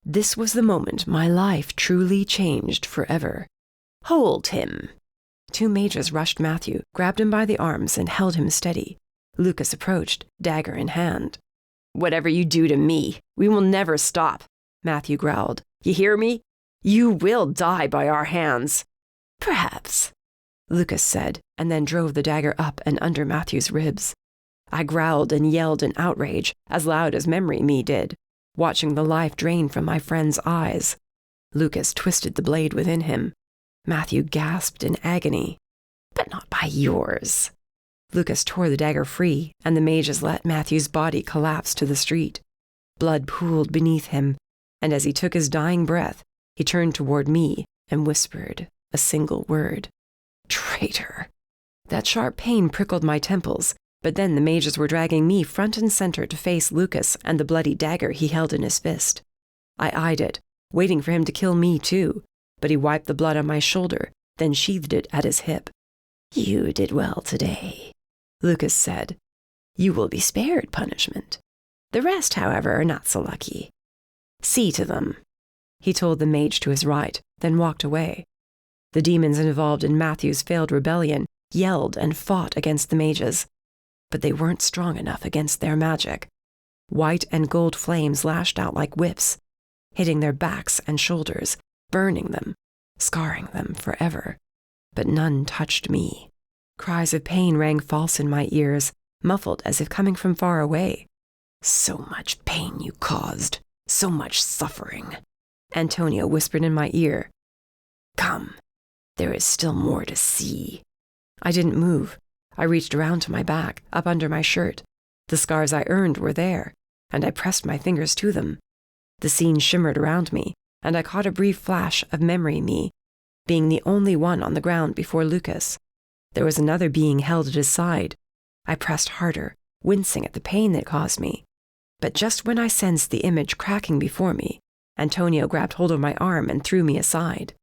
This was the moment my life truly changed forever. Hold him! Two mages rushed Matthew, grabbed him by the arms, and held him steady. Lucas approached, dagger in hand. Whatever you do to me, we will never stop, Matthew growled. You hear me? You will die by our hands. Perhaps, Lucas said, and then drove the dagger up and under Matthew's ribs. I growled and yelled in outrage, as loud as memory me did, watching the life drain from my friend's eyes. Lucas twisted the blade within him. Matthew gasped in agony. But not by yours. Lucas tore the dagger free, and the mages let Matthew's body collapse to the street. Blood pooled beneath him, and as he took his dying breath, he turned toward me and whispered a single word. Traitor. That sharp pain prickled my temples, but then the mages were dragging me front and center to face Lucas and the bloody dagger he held in his fist. I eyed it, waiting for him to kill me too, but he wiped the blood on my shoulder, then sheathed it at his hip. You did well today, Lucas said. You will be spared punishment. The rest, however, are not so lucky. See to them, he told the mage to his right, then walked away. The demons involved in Matthew's failed rebellion yelled and fought against the mages, but they weren't strong enough against their magic. White and gold flames lashed out like whips, hitting their backs and shoulders, burning them, scarring them forever. But none touched me. Cries of pain rang false in my ears, muffled as if coming from far away. So much pain you caused, so much suffering, Antonio whispered in my ear. Come, there is still more to see. I didn't move. I reached around to my back, up under my shirt. The scars I earned were there, and I pressed my fingers to them. The scene shimmered around me, and I caught a brief flash of memory me, being the only one on the ground before Lucas. There was another being held at his side. I pressed harder, wincing at the pain it caused me. But just when I sensed the image cracking before me, Antonio grabbed hold of my arm and threw me aside.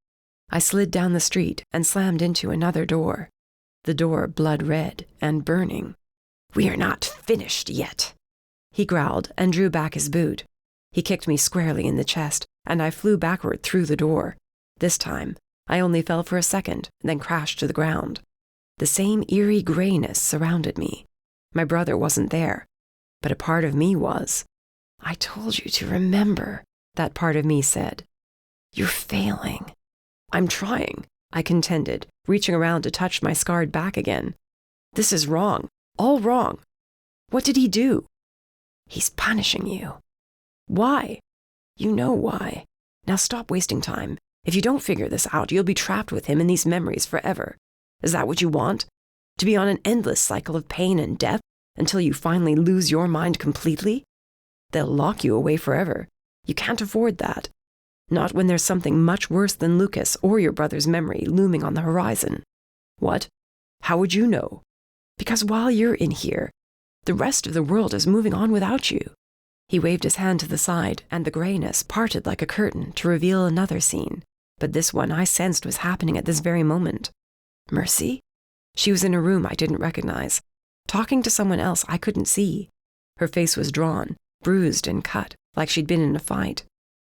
I slid down the street and slammed into another door. The door blood red and burning. We are not finished yet, he growled and drew back his boot. He kicked me squarely in the chest, and I flew backward through the door. This time, I only fell for a second, then crashed to the ground. The same eerie grayness surrounded me. My brother wasn't there, but a part of me was. I told you to remember, that part of me said. You're failing. I'm trying, I contended, reaching around to touch my scarred back again. This is wrong, all wrong. What did he do? He's punishing you. Why? You know why. Now stop wasting time. If you don't figure this out, you'll be trapped with him in these memories forever. Is that what you want? To be on an endless cycle of pain and death until you finally lose your mind completely? They'll lock you away forever. You can't afford that. Not when there's something much worse than Lucas or your brother's memory looming on the horizon. What? How would you know? Because while you're in here, the rest of the world is moving on without you. He waved his hand to the side, and the grayness parted like a curtain to reveal another scene, but this one I sensed was happening at this very moment. Mercy? She was in a room I didn't recognize, talking to someone else I couldn't see. Her face was drawn, bruised and cut, like she'd been in a fight.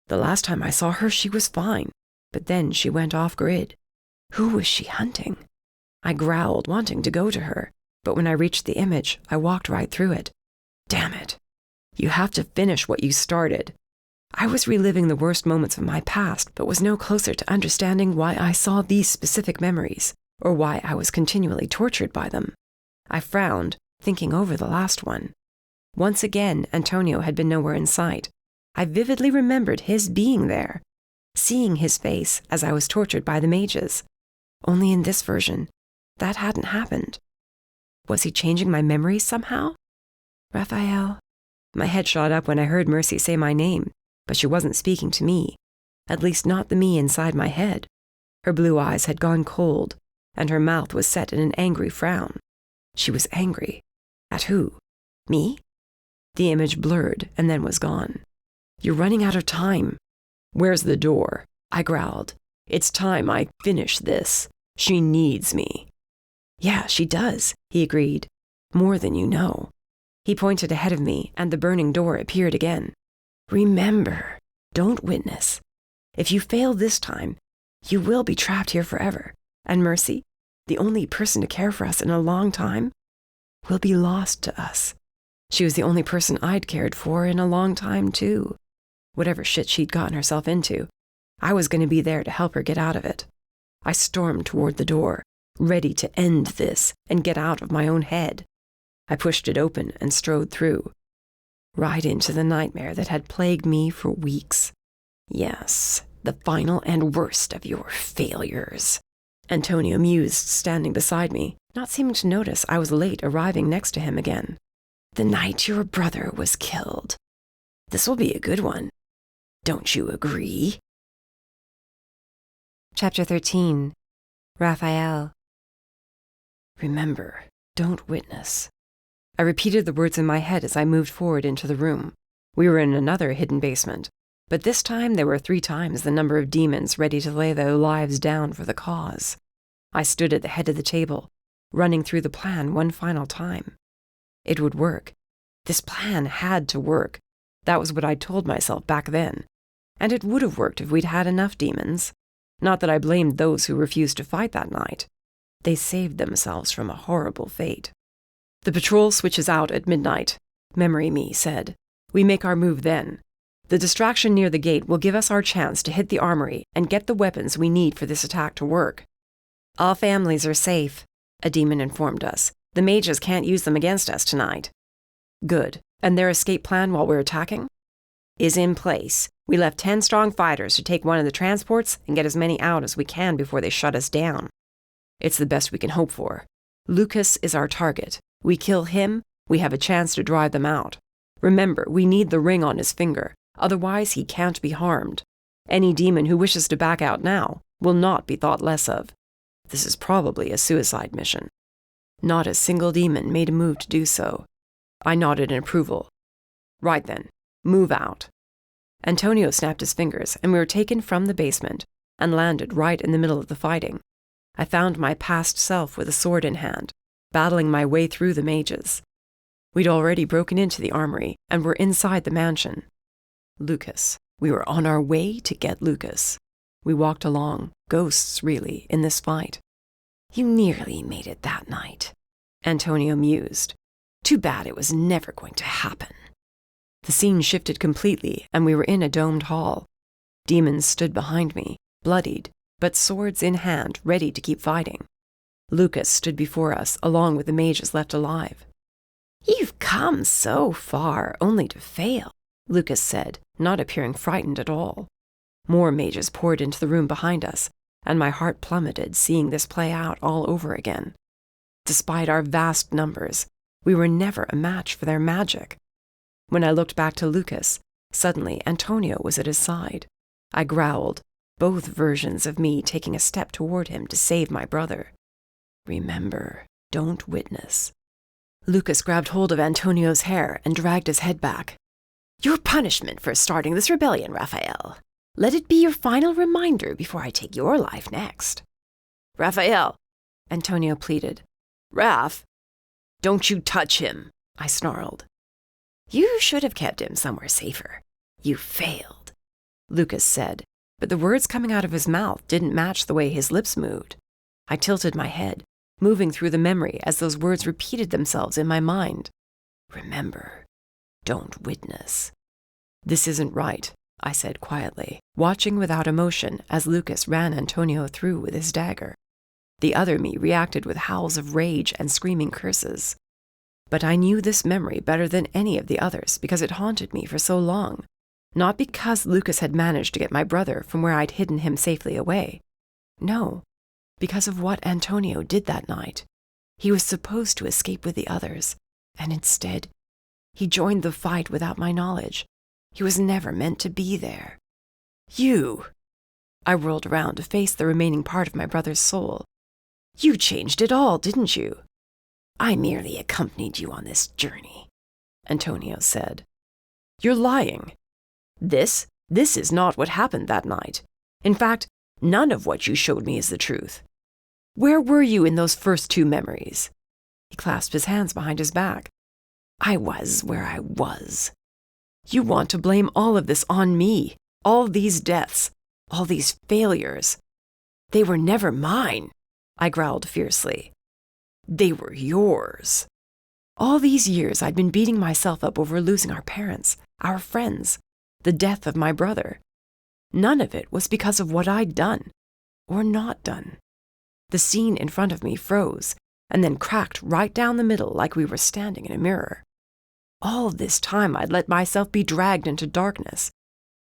The last time I saw her, she was fine, but then she went off-grid. Who was she hunting? I growled, wanting to go to her, but when I reached the image, I walked right through it. Damn it. You have to finish what you started. I was reliving the worst moments of my past, but was no closer to understanding why I saw these specific memories, or why I was continually tortured by them. I frowned, thinking over the last one. Once again, Antonio had been nowhere in sight. I vividly remembered his being there, seeing his face as I was tortured by the mages. Only in this version, that hadn't happened. Was he changing my memories somehow? Rafael. My head shot up when I heard Mercy say my name, but she wasn't speaking to me, at least not the me inside my head. Her blue eyes had gone cold, and her mouth was set in an angry frown. She was angry. At who? Me? The image blurred and then was gone. You're running out of time. Where's the door? I growled. It's time I finish this. She needs me. Yeah, she does, he agreed. More than you know. He pointed ahead of me, and the burning door appeared again. Remember, don't witness. If you fail this time, you will be trapped here forever. And Mercy, the only person to care for us in a long time, will be lost to us. She was the only person I'd cared for in a long time, too. Whatever shit she'd gotten herself into, I was going to be there to help her get out of it. I stormed toward the door, ready to end this and get out of my own head. I pushed it open and strode through, right into the nightmare that had plagued me for weeks. Yes, the final and worst of your failures. Antonio mused, standing beside me, not seeming to notice I was late arriving next to him again. The night your brother was killed. This will be a good one. Don't you agree? Chapter 13. Rafael. Remember, don't witness. I repeated the words in my head as I moved forward into the room. We were in another hidden basement, but this time there were 3 times the number of demons ready to lay their lives down for the cause. I stood at the head of the table, running through the plan one final time. It would work. This plan had to work. That was what I'd told myself back then. And it would have worked if we'd had enough demons. Not that I blamed those who refused to fight that night. They saved themselves from a horrible fate. The patrol switches out at midnight, Memory Me said. We make our move then. The distraction near the gate will give us our chance to hit the armory and get the weapons we need for this attack to work. All families are safe, a demon informed us. The mages can't use them against us tonight. Good. And their escape plan while we're attacking? Is in place. We left 10 strong fighters to take one of the transports and get as many out as we can before they shut us down. It's the best we can hope for. Lucas is our target. We kill him, we have a chance to drive them out. Remember, we need the ring on his finger, otherwise he can't be harmed. Any demon who wishes to back out now will not be thought less of. This is probably a suicide mission. Not a single demon made a move to do so. I nodded in approval. Right then, move out. Antonio snapped his fingers, and we were taken from the basement and landed right in the middle of the fighting. I found my past self with a sword in hand, battling my way through the mages. We'd already broken into the armory and were inside the mansion. Lucas. We were on our way to get Lucas. We walked along, ghosts really, in this fight. You nearly made it that night, Antonio mused. Too bad it was never going to happen. The scene shifted completely, and we were in a domed hall. Demons stood behind me, bloodied, but swords in hand, ready to keep fighting. Lucas stood before us, along with the mages left alive. You've come so far, only to fail, Lucas said, not appearing frightened at all. More mages poured into the room behind us, and my heart plummeted seeing this play out all over again. Despite our vast numbers, we were never a match for their magic. When I looked back to Lucas, suddenly Antonio was at his side. I growled, both versions of me taking a step toward him to save my brother. Remember, don't witness. Lucas grabbed hold of Antonio's hair and dragged his head back. Your punishment for starting this rebellion, Rafael. Let it be your final reminder before I take your life next. Rafael, Antonio pleaded. Raph, don't you touch him, I snarled. You should have kept him somewhere safer. You failed, Lucas said, but the words coming out of his mouth didn't match the way his lips moved. I tilted my head, moving through the memory as those words repeated themselves in my mind. Remember, don't witness. This isn't right, I said quietly, watching without emotion as Lucas ran Antonio through with his dagger. The other me reacted with howls of rage and screaming curses. But I knew this memory better than any of the others because it haunted me for so long. Not because Lucas had managed to get my brother from where I'd hidden him safely away. No, because of what Antonio did that night. He was supposed to escape with the others, and instead, he joined the fight without my knowledge. He was never meant to be there. You! I whirled around to face the remaining part of my brother's soul. You changed it all, didn't you? I merely accompanied you on this journey, Antonio said. You're lying. This is not what happened that night. In fact, none of what you showed me is the truth. Where were you in those first 2 memories? He clasped his hands behind his back. I was where I was. You want to blame all of this on me, all these deaths, all these failures. They were never mine, I growled fiercely. They were yours. All these years I'd been beating myself up over losing our parents, our friends, the death of my brother. None of it was because of what I'd done, or not done. The scene in front of me froze, and then cracked right down the middle like we were standing in a mirror. All this time I'd let myself be dragged into darkness,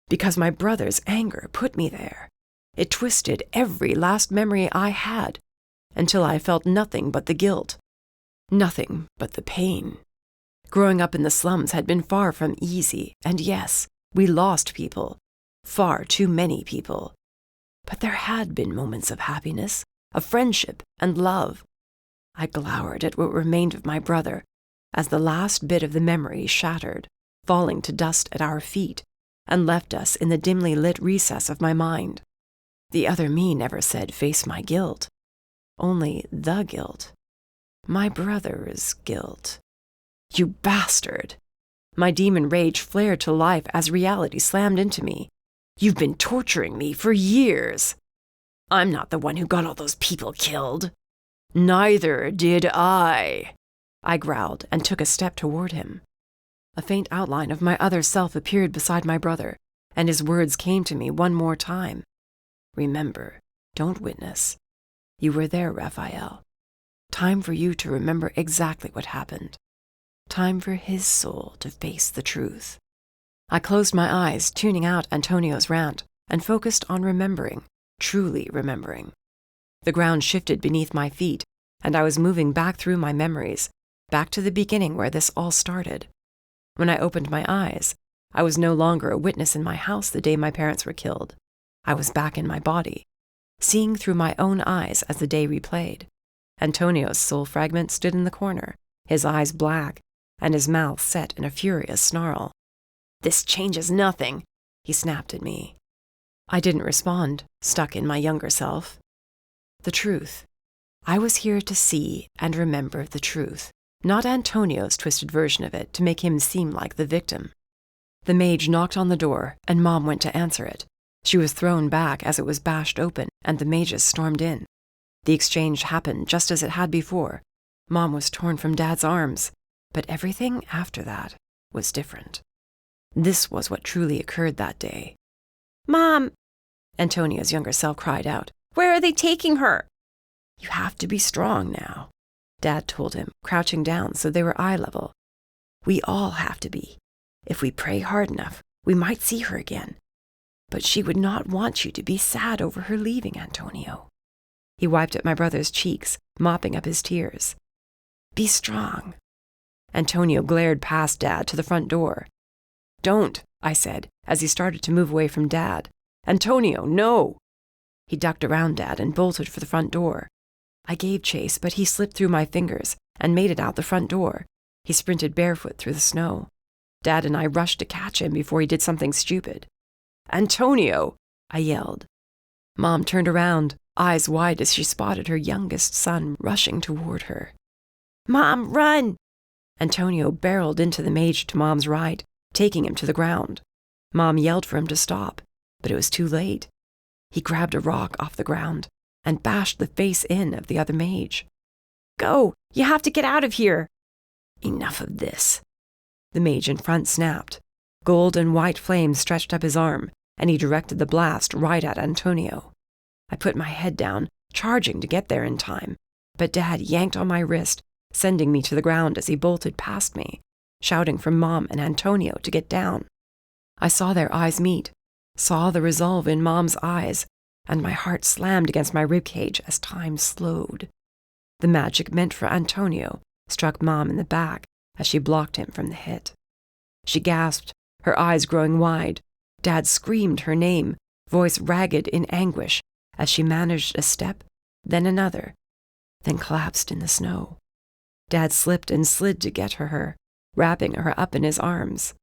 because my brother's anger put me there. It twisted every last memory I had, until I felt nothing but the guilt, nothing but the pain. Growing up in the slums had been far from easy, and yes, we lost people, far too many people. But there had been moments of happiness, of friendship and love. I glowered at what remained of my brother as the last bit of the memory shattered, falling to dust at our feet, and left us in the dimly lit recess of my mind. The other me never said face my guilt. Only the guilt. My brother's guilt. You bastard! My demon rage flared to life as reality slammed into me. You've been torturing me for years. I'm not the one who got all those people killed. Neither did I growled and took a step toward him. A faint outline of my other self appeared beside my brother, and his words came to me one more time. Remember, don't witness. You were there, Rafael. Time for you to remember exactly what happened. Time for his soul to face the truth. I closed my eyes, tuning out Antonio's rant, and focused on remembering, truly remembering. The ground shifted beneath my feet, and I was moving back through my memories, back to the beginning where this all started. When I opened my eyes, I was no longer a witness in my house the day my parents were killed. I was back in my body, seeing through my own eyes as the day replayed. Antonio's soul fragment stood in the corner, his eyes black, and his mouth set in a furious snarl. This changes nothing, he snapped at me. I didn't respond, stuck in my younger self. The truth. I was here to see and remember the truth, not Antonio's twisted version of it to make him seem like the victim. The mage knocked on the door, and Mom went to answer it. She was thrown back as it was bashed open, and the mages stormed in. The exchange happened just as it had before. Mom was torn from Dad's arms, but everything after that was different. This was what truly occurred that day. Mom! Antonia's younger self cried out. Where are they taking her? You have to be strong now, Dad told him, crouching down so they were eye level. We all have to be. If we pray hard enough, we might see her again. But she would not want you to be sad over her leaving, Antonio. He wiped at my brother's cheeks, mopping up his tears. Be strong. Antonio glared past Dad to the front door. Don't, I said, as he started to move away from Dad. Antonio, no! He ducked around Dad and bolted for the front door. I gave chase, but he slipped through my fingers and made it out the front door. He sprinted barefoot through the snow. Dad and I rushed to catch him before he did something stupid. Antonio! I yelled. Mom turned around, eyes wide as she spotted her youngest son rushing toward her. Mom, run! Antonio barreled into the mage to Mom's right, taking him to the ground. Mom yelled for him to stop, but it was too late. He grabbed a rock off the ground and bashed the face in of the other mage. Go! You have to get out of here! Enough of this. The mage in front snapped. Gold and white flames stretched up his arm, and he directed the blast right at Antonio. I put my head down, charging to get there in time, but Dad yanked on my wrist sending me to the ground as he bolted past me, shouting for Mom and Antonio to get down. I saw their eyes meet, saw the resolve in Mom's eyes, and my heart slammed against my ribcage as time slowed. The magic meant for Antonio struck Mom in the back as she blocked him from the hit. She gasped, her eyes growing wide. Dad screamed her name, voice ragged in anguish, as she managed a step, then another, then collapsed in the snow. Dad slipped and slid to get her, wrapping her up in his arms.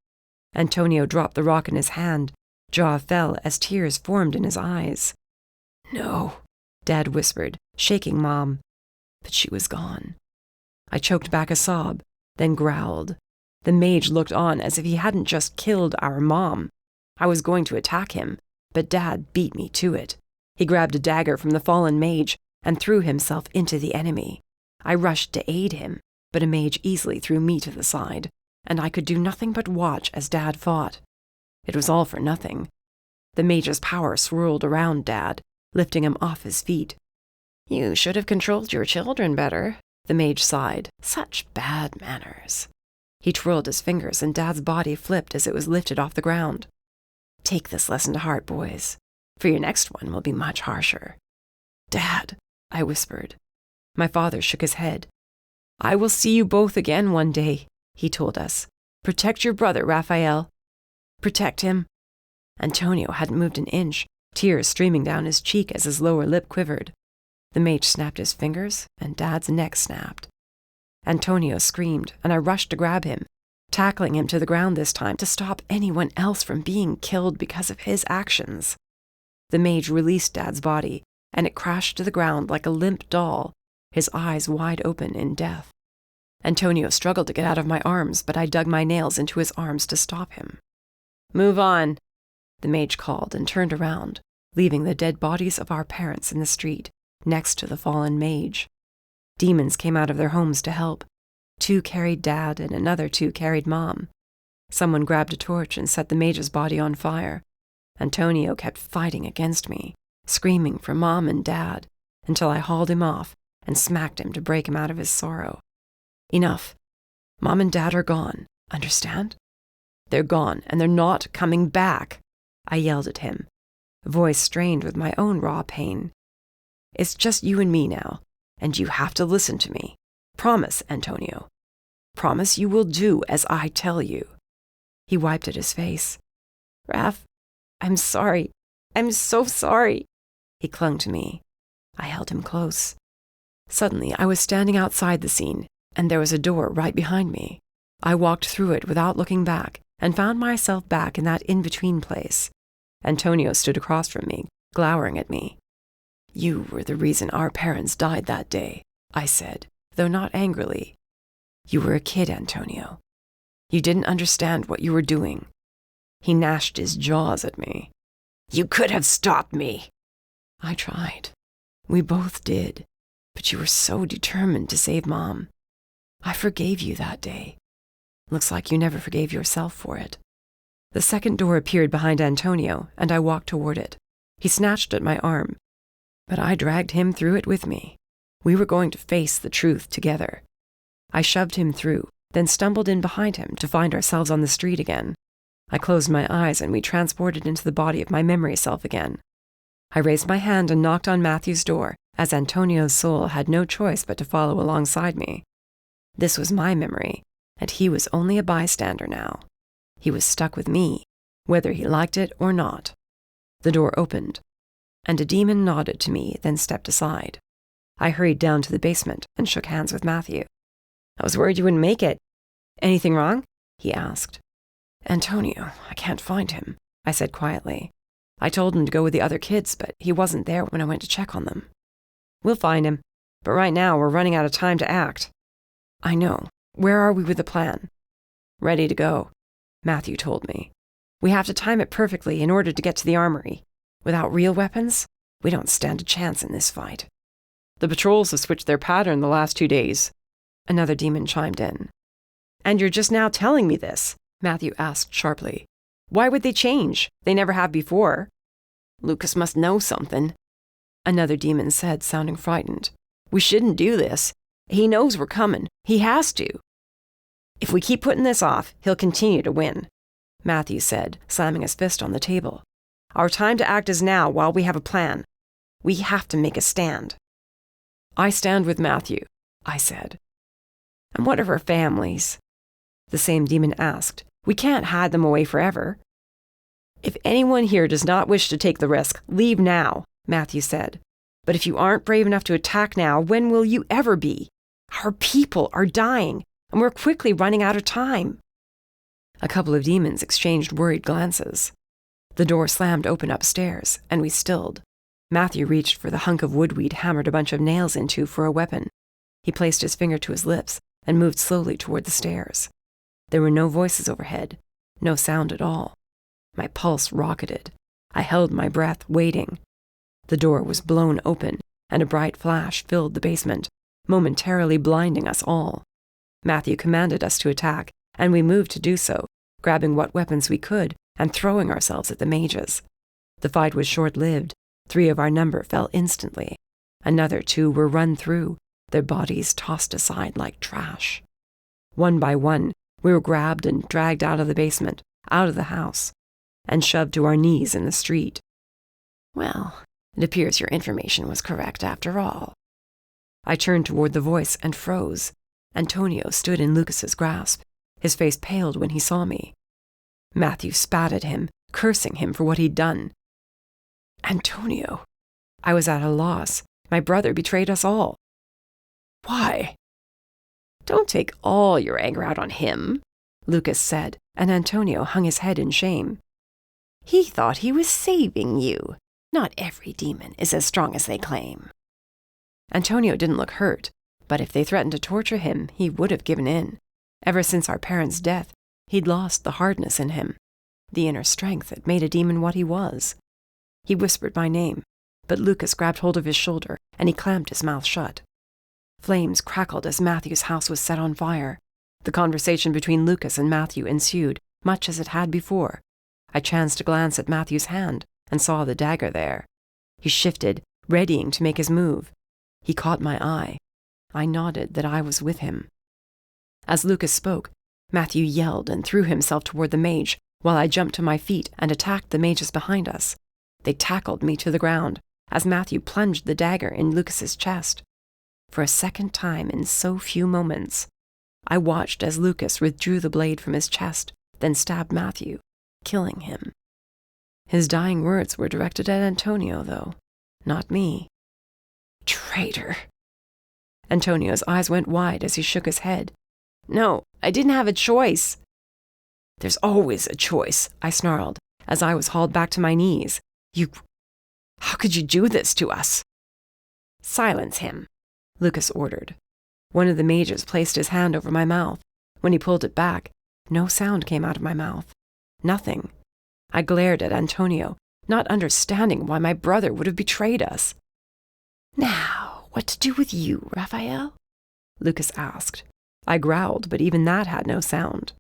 Antonio dropped the rock in his hand. Jaw fell as tears formed in his eyes. "No," Dad whispered, shaking Mom. But she was gone. I choked back a sob, then growled. The mage looked on as if he hadn't just killed our Mom. I was going to attack him, but Dad beat me to it. He grabbed a dagger from the fallen mage and threw himself into the enemy. I rushed to aid him, but a mage easily threw me to the side, and I could do nothing but watch as Dad fought. It was all for nothing. The mage's power swirled around Dad, lifting him off his feet. "You should have controlled your children better," the mage sighed. "Such bad manners." He twirled his fingers and Dad's body flipped as it was lifted off the ground. "Take this lesson to heart, boys, for your next one will be much harsher." "Dad," I whispered. My father shook his head. "I will see you both again one day," he told us. "Protect your brother, Rafael. Protect him." Antonio hadn't moved an inch, tears streaming down his cheek as his lower lip quivered. The mage snapped his fingers, and Dad's neck snapped. Antonio screamed, and I rushed to grab him, tackling him to the ground this time to stop anyone else from being killed because of his actions. The mage released Dad's body, and it crashed to the ground like a limp doll, his eyes wide open in death. Antonio struggled to get out of my arms, but I dug my nails into his arms to stop him. "Move on," the mage called and turned around, leaving the dead bodies of our parents in the street, next to the fallen mage. Demons came out of their homes to help. 2 carried Dad and another 2 carried Mom. Someone grabbed a torch and set the mage's body on fire. Antonio kept fighting against me, screaming for Mom and Dad, until I hauled him off and smacked him to break him out of his sorrow. "Enough. Mom and Dad are gone, understand? They're gone, and they're not coming back," I yelled at him, voice strained with my own raw pain. "It's just you and me now, and you have to listen to me. Promise, Antonio. Promise you will do as I tell you." He wiped at his face. "Raph, I'm sorry. I'm so sorry." He clung to me. I held him close. Suddenly, I was standing outside the scene, and there was a door right behind me. I walked through it without looking back, and found myself back in that in-between place. Antonio stood across from me, glowering at me. "You were the reason our parents died that day," I said, though not angrily. "You were a kid, Antonio. You didn't understand what you were doing." He gnashed his jaws at me. "You could have stopped me." "I tried. We both did. But you were so determined to save Mom. I forgave you that day. Looks like you never forgave yourself for it." The second door appeared behind Antonio, and I walked toward it. He snatched at my arm, but I dragged him through it with me. We were going to face the truth together. I shoved him through, then stumbled in behind him to find ourselves on the street again. I closed my eyes and we transported into the body of my memory self again. I raised my hand and knocked on Matthew's door, as Antonio's soul had no choice but to follow alongside me. This was my memory, and he was only a bystander now. He was stuck with me, whether he liked it or not. The door opened, and a demon nodded to me, then stepped aside. I hurried down to the basement and shook hands with Matthew. "I was worried you wouldn't make it. Anything wrong?" he asked. "Antonio, I can't find him," I said quietly. "I told him to go with the other kids, but he wasn't there when I went to check on them." "We'll find him, but right now we're running out of time to act." "I know. Where are we with the plan?" "Ready to go," Matthew told me. "We have to time it perfectly in order to get to the armory. Without real weapons, we don't stand a chance in this fight." "The patrols have switched their pattern the last 2 days," another demon chimed in. "And you're just now telling me this?" Matthew asked sharply. "Why would they change? They never have before." "Lucas must know something," another demon said, sounding frightened. "We shouldn't do this. He knows we're coming. He has to. If we keep putting this off, he'll continue to win, Matthew said, slamming his fist on the table. Our time to act is now while we have a plan. We have to make a stand. I stand with Matthew, I said. And what of our families? The same demon asked. We can't hide them away forever. If anyone here does not wish to take the risk, leave now, Matthew said. But if you aren't brave enough to attack now, when will you ever be? Our people are dying, and we're quickly running out of time. A couple of demons exchanged worried glances. The door slammed open upstairs, and we stilled. Matthew reached for the hunk of wood we'd hammered a bunch of nails into for a weapon. He placed his finger to his lips and moved slowly toward the stairs. There were no voices overhead, no sound at all. My pulse rocketed. I held my breath, waiting. The door was blown open, and a bright flash filled the basement, momentarily blinding us all. Matthew commanded us to attack, and we moved to do so, grabbing what weapons we could and throwing ourselves at the mages. The fight was short-lived. 3 of our number fell instantly. Another 2 were run through, their bodies tossed aside like trash. One by one, we were grabbed and dragged out of the basement, out of the house, and shoved to our knees in the street. Well, it appears your information was correct after all. I turned toward the voice and froze. Antonio stood in Lucas's grasp. His face paled when he saw me. Matthew spat at him, cursing him for what he'd done. Antonio. I was at a loss. My brother betrayed us all. Why? Don't take all your anger out on him, Lucas said, and Antonio hung his head in shame. He thought he was saving you. Not every demon is as strong as they claim. Antonio didn't look hurt, but if they threatened to torture him, he would have given in. Ever since our parents' death, he'd lost the hardness in him, the inner strength that made a demon what he was. He whispered my name, but Lucas grabbed hold of his shoulder, and he clamped his mouth shut. Flames crackled as Matthew's house was set on fire. The conversation between Lucas and Matthew ensued, much as it had before. I chanced to glance at Matthew's hand and saw the dagger there. He shifted, readying to make his move. He caught my eye. I nodded that I was with him. As Lucas spoke, Matthew yelled and threw himself toward the mage, while I jumped to my feet and attacked the mages behind us. They tackled me to the ground, as Matthew plunged the dagger in Lucas's chest. For a second time in so few moments, I watched as Lucas withdrew the blade from his chest, then stabbed Matthew, killing him. His dying words were directed at Antonio, though, not me. Traitor! Antonio's eyes went wide as he shook his head. No, I didn't have a choice. There's always a choice, I snarled, as I was hauled back to my knees. How could you do this to us? Silence him, Lucas ordered. One of the mages placed his hand over my mouth. When he pulled it back, no sound came out of my mouth. Nothing. I glared at Antonio, not understanding why my brother would have betrayed us. Now, what to do with you, Rafael? Lucas asked. I growled, but even that had no sound.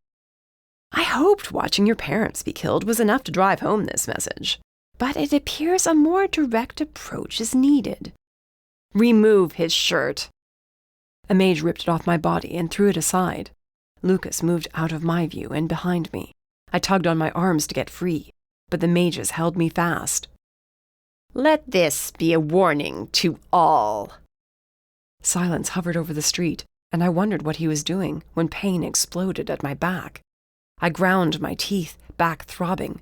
I hoped watching your parents be killed was enough to drive home this message, but it appears a more direct approach is needed. Remove his shirt. A mage ripped it off my body and threw it aside. Lucas moved out of my view and behind me. I tugged on my arms to get free, but the mages held me fast. Let this be a warning to all. Silence hovered over the street, and I wondered what he was doing when pain exploded at my back. I ground my teeth, back throbbing.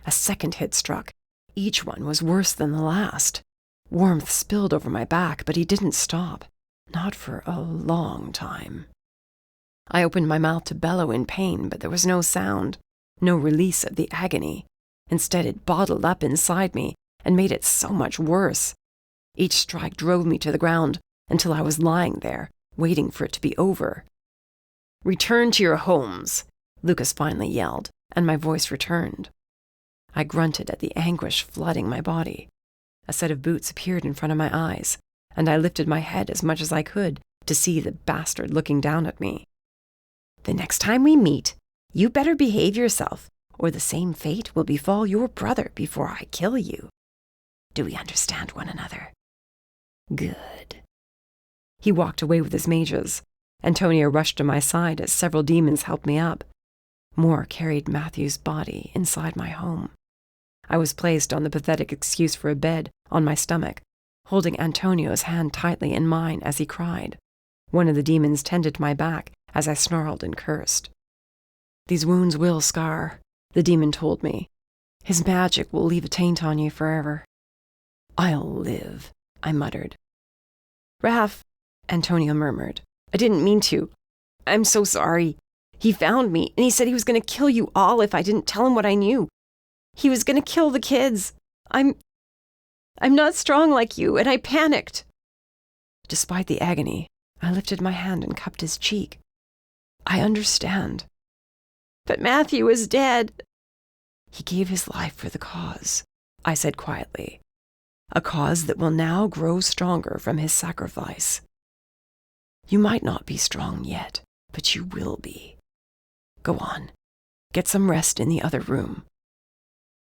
A second hit struck. Each one was worse than the last. Warmth spilled over my back, but he didn't stop. Not for a long time. I opened my mouth to bellow in pain, but there was no sound, no release of the agony. Instead, it bottled up inside me and made it so much worse. Each strike drove me to the ground until I was lying there, waiting for it to be over. Return to your homes, Lucas finally yelled, and my voice returned. I grunted at the anguish flooding my body. A set of boots appeared in front of my eyes, and I lifted my head as much as I could to see the bastard looking down at me. The next time we meet, you better behave yourself, or the same fate will befall your brother before I kill you. Do we understand one another? Good. He walked away with his mages. Antonio rushed to my side as several demons helped me up. More carried Matthew's body inside my home. I was placed on the pathetic excuse for a bed on my stomach, holding Antonio's hand tightly in mine as he cried. One of the demons tended my back as I snarled and cursed. "These wounds will scar," the demon told me. "His magic will leave a taint on you forever." "I'll live," I muttered. "Raph," Antonio murmured. "I didn't mean to. I'm so sorry. He found me, and he said he was going to kill you all if I didn't tell him what I knew. He was going to kill the kids. I'm not strong like you, and I panicked." Despite the agony, I lifted my hand and cupped his cheek. "I understand." "But Matthew is dead." "He gave his life for the cause," I said quietly. "A cause that will now grow stronger from his sacrifice. You might not be strong yet, but you will be. Go on. Get some rest in the other room."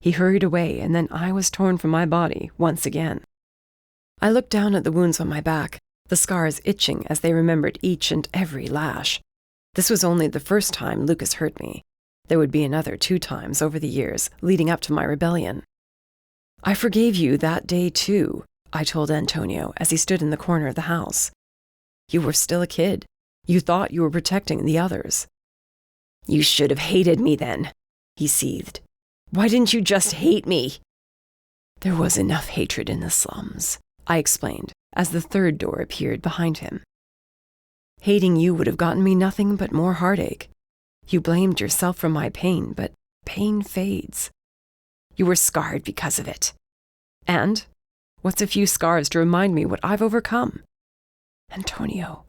He hurried away, and then I was torn from my body once again. I looked down at the wounds on my back, the scars itching as they remembered each and every lash. This was only the first time Lucas hurt me. There would be another 2 times over the years leading up to my rebellion. "I forgave you that day too," I told Antonio as he stood in the corner of the house. "You were still a kid. You thought you were protecting the others." "You should have hated me then," he seethed. "Why didn't you just hate me?" "There was enough hatred in the slums," I explained as the 3rd door appeared behind him. "Hating you would have gotten me nothing but more heartache. You blamed yourself for my pain, but pain fades. You were scarred because of it. And what's a few scars to remind me what I've overcome? Antonio,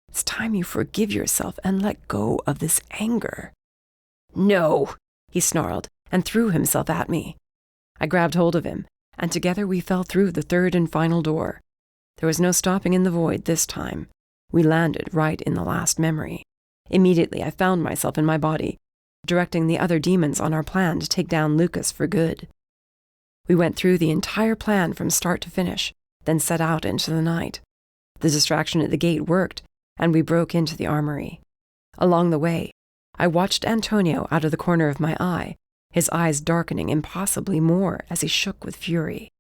it's time you forgive yourself and let go of this anger." "No," he snarled and threw himself at me. I grabbed hold of him, and together we fell through the 3rd and final door. There was no stopping in the void this time. We landed right in the last memory. Immediately I found myself in my body, directing the other demons on our plan to take down Lucas for good. We went through the entire plan from start to finish, then set out into the night. The distraction at the gate worked, and we broke into the armory. Along the way, I watched Antonio out of the corner of my eye, his eyes darkening impossibly more as he shook with fury.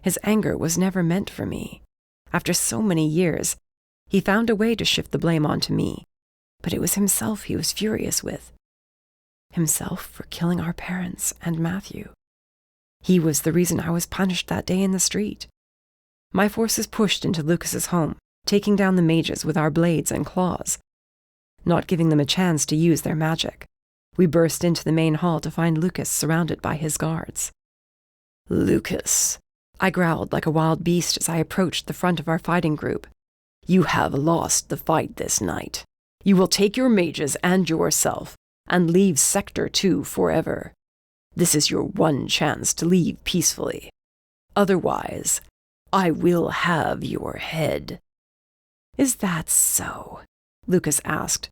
His anger was never meant for me. After so many years, he found a way to shift the blame onto me, but it was himself he was furious with. Himself for killing our parents and Matthew. He was the reason I was punished that day in the street. My forces pushed into Lucas's home, taking down the mages with our blades and claws. Not giving them a chance to use their magic, we burst into the main hall to find Lucas surrounded by his guards. "Lucas," I growled like a wild beast as I approached the front of our fighting group. "You have lost the fight this night. You will take your mages and yourself and leave Sector 2 forever. This is your one chance to leave peacefully. Otherwise, I will have your head." "Is that so?" Lucas asked,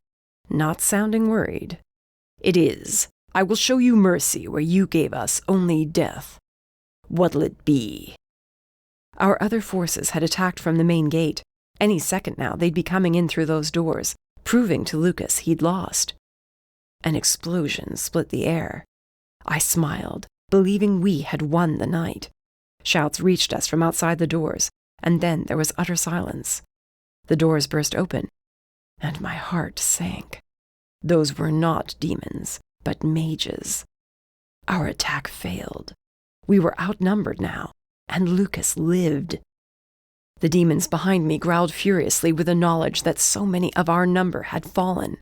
not sounding worried. "It is. I will show you mercy where you gave us only death. What'll it be?" Our other forces had attacked from the main gate. Any second now, they'd be coming in through those doors, proving to Lucas he'd lost. An explosion split the air. I smiled, believing we had won the night. Shouts reached us from outside the doors, and then there was utter silence. The doors burst open, and my heart sank. Those were not demons, but mages. Our attack failed. We were outnumbered now, and Lucas lived. The demons behind me growled furiously with the knowledge that so many of our number had fallen.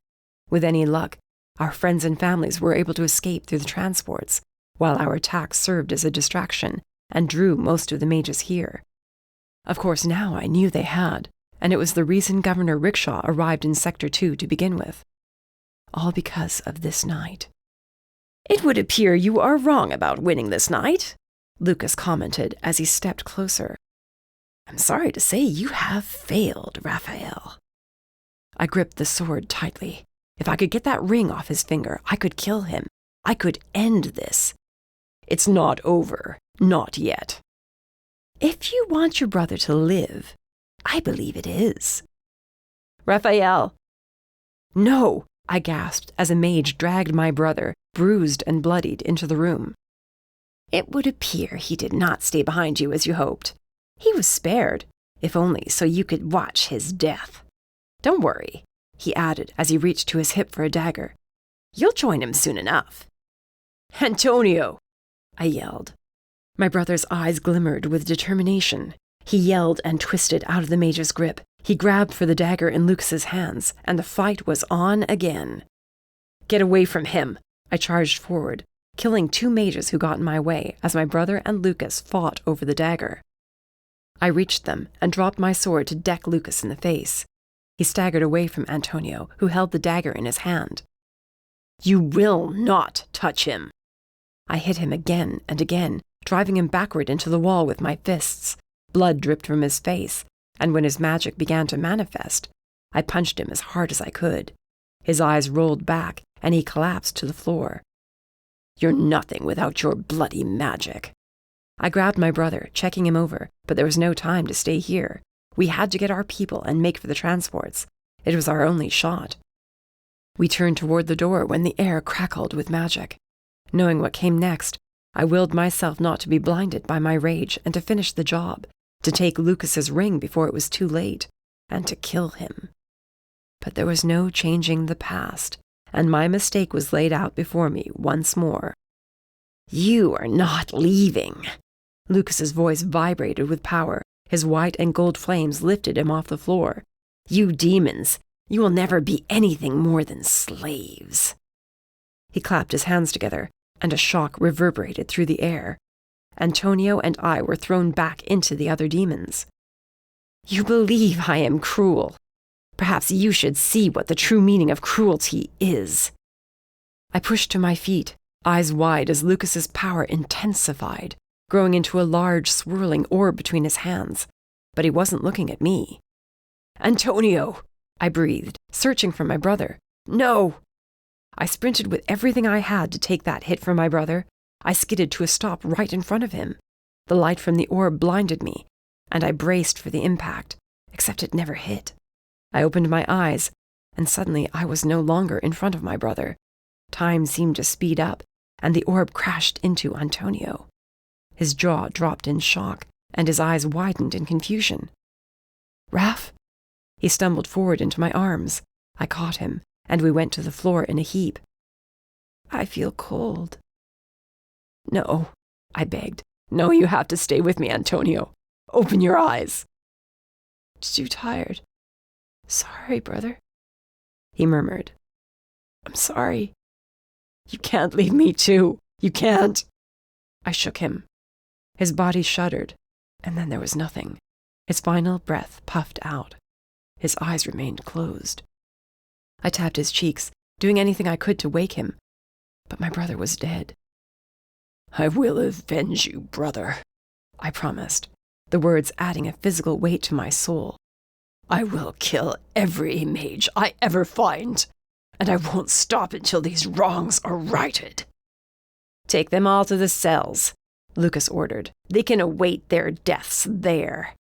With any luck, our friends and families were able to escape through the transports, while our attack served as a distraction and drew most of the mages here. Of course, now I knew they had, and it was the reason Governor Rickshaw arrived in Sector 2 to begin with. All because of this night. "It would appear you are wrong about winning this night," Lucas commented as he stepped closer. "I'm sorry to say you have failed, Rafael." I gripped the sword tightly. If I could get that ring off his finger, I could kill him. I could end this. "It's not over. Not yet." "If you want your brother to live, I believe it is. Rafael! No! I gasped as a mage dragged my brother, bruised and bloodied, into the room. It would appear he did not stay behind you as you hoped. He was spared, if only so you could watch his death. Don't worry, he added as he reached to his hip for a dagger. You'll join him soon enough. Antonio! I yelled. My brother's eyes glimmered with determination. He yelled and twisted out of the mage's grip. He grabbed for the dagger in Lucas's hands, and the fight was on again. Get away from him! I charged forward, killing 2 mages who got in my way as my brother and Lucas fought over the dagger. I reached them and dropped my sword to deck Lucas in the face. He staggered away from Antonio, who held the dagger in his hand. You will not touch him! I hit him again and again, driving him backward into the wall with my fists. Blood dripped from his face, and when his magic began to manifest, I punched him as hard as I could. His eyes rolled back, and he collapsed to the floor. You're nothing without your bloody magic. I grabbed my brother, checking him over, but there was no time to stay here. We had to get our people and make for the transports. It was our only shot. We turned toward the door when the air crackled with magic. Knowing what came next, I willed myself not to be blinded by my rage and to finish the job, to take Lucas's ring before it was too late, and to kill him. But there was no changing the past, and my mistake was laid out before me once more. You are not leaving. Lucas's voice vibrated with power. His white and gold flames lifted him off the floor. You demons, you will never be anything more than slaves. He clapped his hands together, and a shock reverberated through the air. Antonio and I were thrown back into the other demons. You believe I am cruel. Perhaps you should see what the true meaning of cruelty is. I pushed to my feet, eyes wide as Lucas's power intensified, growing into a large swirling orb between his hands. But he wasn't looking at me. Antonio! I breathed, searching for my brother. No! I sprinted with everything I had to take that hit from my brother. I skidded to a stop right in front of him. The light from the orb blinded me, and I braced for the impact, except it never hit. I opened my eyes, and suddenly I was no longer in front of my brother. Time seemed to speed up, and the orb crashed into Antonio. His jaw dropped in shock, and his eyes widened in confusion. Raph? He stumbled forward into my arms. I caught him, and we went to the floor in a heap. I feel cold. No, I begged. No, you have to stay with me, Antonio. Open your eyes. Too tired. Sorry, brother, he murmured. I'm sorry. You can't leave me too. You can't. I shook him. His body shuddered, and then there was nothing. His final breath puffed out. His eyes remained closed. I tapped his cheeks, doing anything I could to wake him, but my brother was dead. I will avenge you, brother, I promised, the words adding a physical weight to my soul. I will kill every mage I ever find, and I won't stop until these wrongs are righted. Take them all to the cells, Lucas ordered. They can await their deaths there.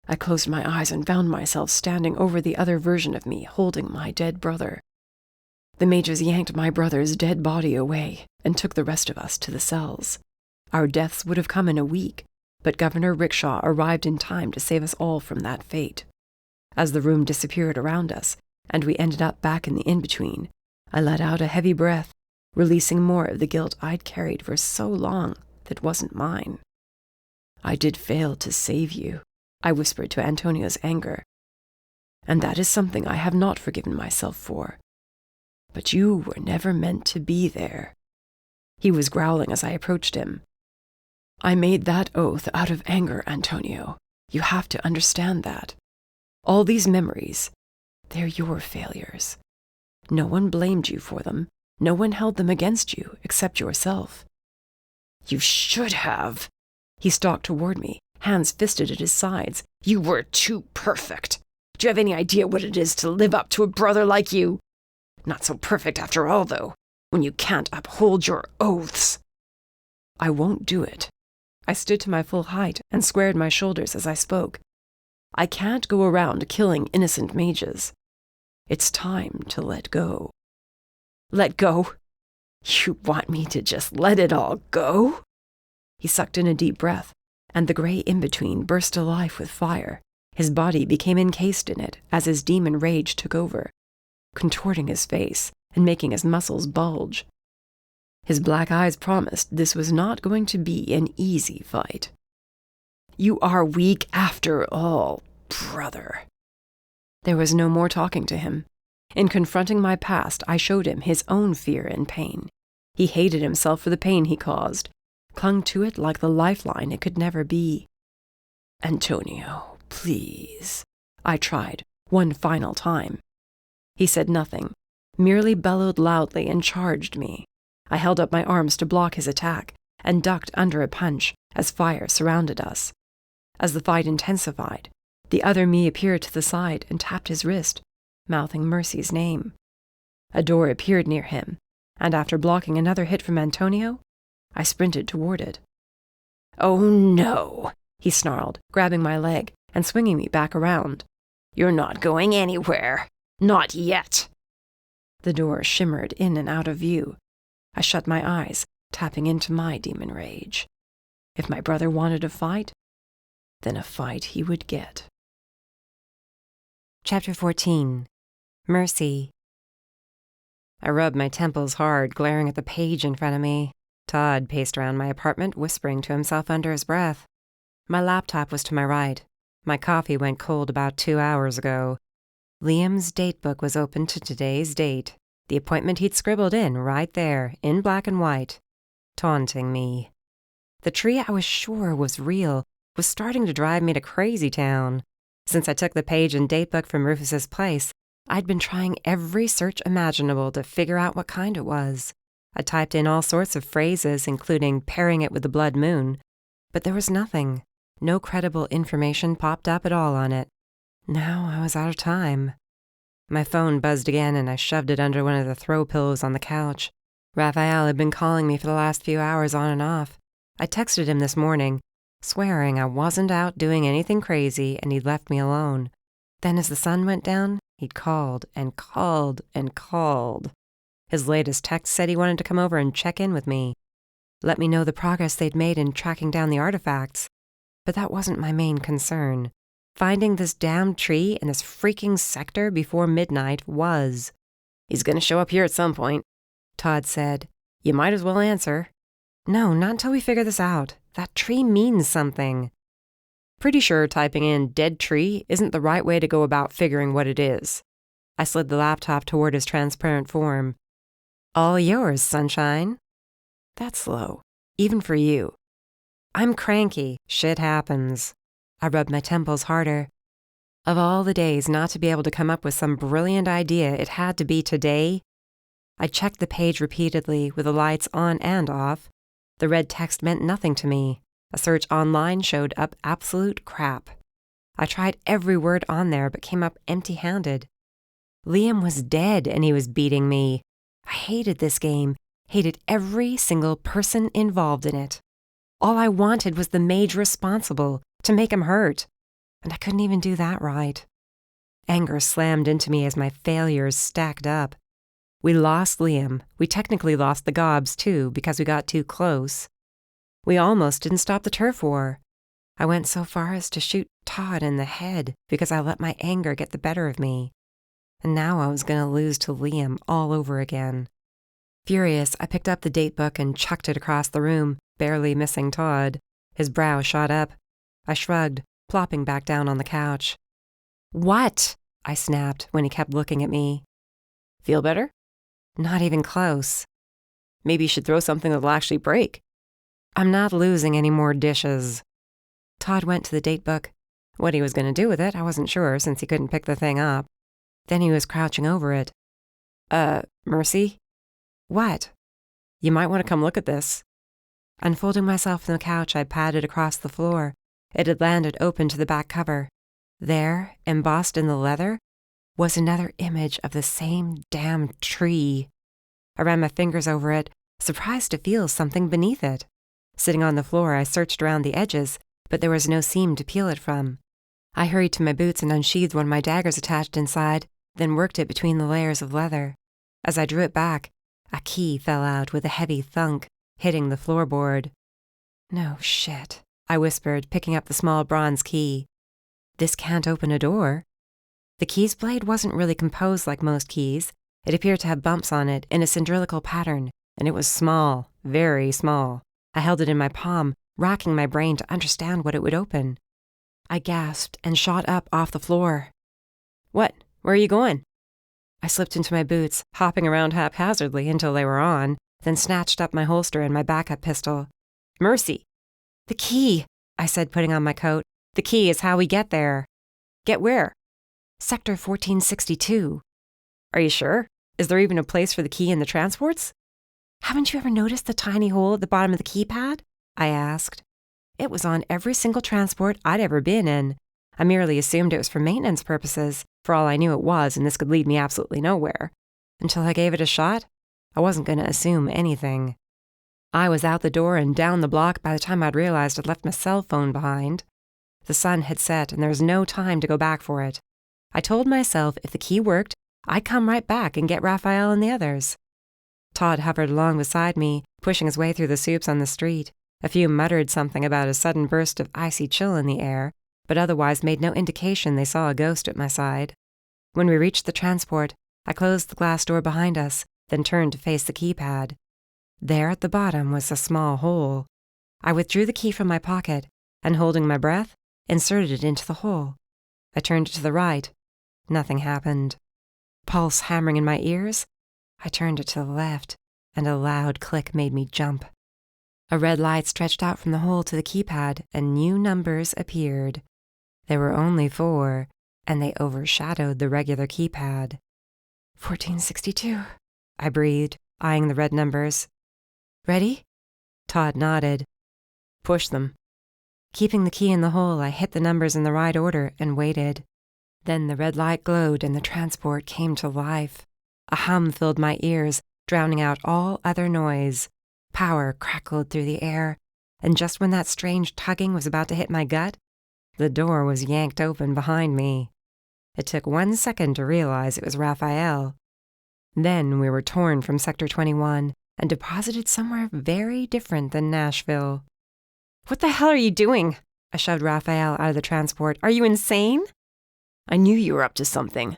I closed my eyes and found myself standing over the other version of me, holding my dead brother. The mages yanked my brother's dead body away and took the rest of us to the cells. Our deaths would have come in a week, but Governor Rickshaw arrived in time to save us all from that fate. As the room disappeared around us, and we ended up back in the in-between, I let out a heavy breath, releasing more of the guilt I'd carried for so long that wasn't mine. I did fail to save you, I whispered to Antonio's anger. And that is something I have not forgiven myself for. But you were never meant to be there. He was growling as I approached him. I made that oath out of anger, Antonio. You have to understand that. All these memories, they're your failures. No one blamed you for them. No one held them against you except yourself. You should have. He stalked toward me, hands fisted at his sides. You were too perfect. Do you have any idea what it is to live up to a brother like you? Not so perfect after all, though, when you can't uphold your oaths. I won't do it. I stood to my full height and squared my shoulders as I spoke. I can't go around killing innocent mages. It's time to let go. Let go? You want me to just let it all go? He sucked in a deep breath, and the gray in-between burst to life with fire. His body became encased in it as his demon rage took over, contorting his face and making his muscles bulge. His black eyes promised this was not going to be an easy fight. You are weak after all, brother. There was no more talking to him. In confronting my past, I showed him his own fear and pain. He hated himself for the pain he caused, clung to it like the lifeline it could never be. Antonio, please. I tried, one final time. He said nothing, merely bellowed loudly and charged me. I held up my arms to block his attack and ducked under a punch as fire surrounded us. As the fight intensified, the other me appeared to the side and tapped his wrist, mouthing Mercy's name. A door appeared near him, and after blocking another hit from Antonio, I sprinted toward it. Oh no, he snarled, grabbing my leg and swinging me back around. You're not going anywhere. Not yet. The door shimmered in and out of view. I shut my eyes, tapping into my demon rage. If my brother wanted a fight, then a fight he would get. Chapter 14. Mercy. I rubbed my temples hard, glaring at the page in front of me. Todd paced around my apartment, whispering to himself under his breath. My laptop was to my right. My coffee went cold about 2 hours ago. Liam's datebook was open to today's date, the appointment he'd scribbled in right there, in black and white, taunting me. The tree I was sure was real was starting to drive me to crazy town. Since I took the page and datebook from Rufus's place, I'd been trying every search imaginable to figure out what kind it was. I typed in all sorts of phrases, including pairing it with the blood moon, but there was nothing. No credible information popped up at all on it. Now I was out of time. My phone buzzed again and I shoved it under one of the throw pillows on the couch. Rafael had been calling me for the last few hours on and off. I texted him this morning, swearing I wasn't out doing anything crazy and he'd left me alone. Then as the sun went down, he'd called and called and called. His latest text said he wanted to come over and check in with me, let me know the progress they'd made in tracking down the artifacts. But that wasn't my main concern. Finding this damned tree in this freaking sector before midnight was. He's gonna show up here at some point, Todd said. You might as well answer. No, not until we figure this out. That tree means something. Pretty sure typing in dead tree isn't the right way to go about figuring what it is. I slid the laptop toward his transparent form. All yours, sunshine. That's slow, even for you. I'm cranky. Shit happens. I rubbed my temples harder. Of all the days not to be able to come up with some brilliant idea, it had to be today. I checked the page repeatedly with the lights on and off. The red text meant nothing to me. A search online showed up absolute crap. I tried every word on there but came up empty-handed. Liam was dead and he was beating me. I hated this game, hated every single person involved in it. All I wanted was the mage responsible, to make him hurt. And I couldn't even do that right. Anger slammed into me as my failures stacked up. We lost Liam. We technically lost the gobs, too, because we got too close. We almost didn't stop the turf war. I went so far as to shoot Todd in the head because I let my anger get the better of me. And now I was going to lose to Liam all over again. Furious, I picked up the datebook and chucked it across the room, barely missing Todd. His brow shot up. I shrugged, plopping back down on the couch. What? I snapped when he kept looking at me. Feel better? Not even close. Maybe you should throw something that'll actually break. I'm not losing any more dishes. Todd went to the datebook. What he was going to do with it, I wasn't sure since he couldn't pick the thing up. Then he was crouching over it. Mercy? What? You might want to come look at this. Unfolding myself from the couch, I padded across the floor. It had landed open to the back cover. There, embossed in the leather, was another image of the same damn tree. I ran my fingers over it, surprised to feel something beneath it. Sitting on the floor, I searched around the edges, but there was no seam to peel it from. I hurried to my boots and unsheathed one of my daggers attached inside, then worked it between the layers of leather. As I drew it back, a key fell out with a heavy thunk, hitting the floorboard. No shit, I whispered, picking up the small bronze key. This can't open a door. The key's blade wasn't really composed like most keys. It appeared to have bumps on it in a cylindrical pattern, and it was small, very small. I held it in my palm, racking my brain to understand what it would open. I gasped and shot up off the floor. What? Where are you going? I slipped into my boots, hopping around haphazardly until they were on, then snatched up my holster and my backup pistol. Mercy! The key, I said, putting on my coat. The key is how we get there. Get where? Sector 1462. Are you sure? Is there even a place for the key in the transports? Haven't you ever noticed the tiny hole at the bottom of the keypad? I asked. It was on every single transport I'd ever been in. I merely assumed it was for maintenance purposes. For all I knew it was, and this could lead me absolutely nowhere. Until I gave it a shot, I wasn't going to assume anything. I was out the door and down the block by the time I'd realized I'd left my cell phone behind. The sun had set, and there was no time to go back for it. I told myself if the key worked, I'd come right back and get Rafael and the others. Todd hovered along beside me, pushing his way through the soups on the street. A few muttered something about a sudden burst of icy chill in the air, but otherwise made no indication they saw a ghost at my side. When we reached the transport, I closed the glass door behind us, then turned to face the keypad. There at the bottom was a small hole. I withdrew the key from my pocket, and holding my breath, inserted it into the hole. I turned it to the right. Nothing happened. Pulse hammering in my ears, I turned it to the left, and a loud click made me jump. A red light stretched out from the hole to the keypad, and new numbers appeared. There were only 4, and they overshadowed the regular keypad. 1462, I breathed, eyeing the red numbers. Ready? Todd nodded. Push them. Keeping the key in the hole, I hit the numbers in the right order and waited. Then the red light glowed and the transport came to life. A hum filled my ears, drowning out all other noise. Power crackled through the air, and just when that strange tugging was about to hit my gut, the door was yanked open behind me. It took 1 second to realize it was Rafael. Then we were torn from Sector 21 and deposited somewhere very different than Nashville. What the hell are you doing? I shoved Rafael out of the transport. Are you insane? I knew you were up to something.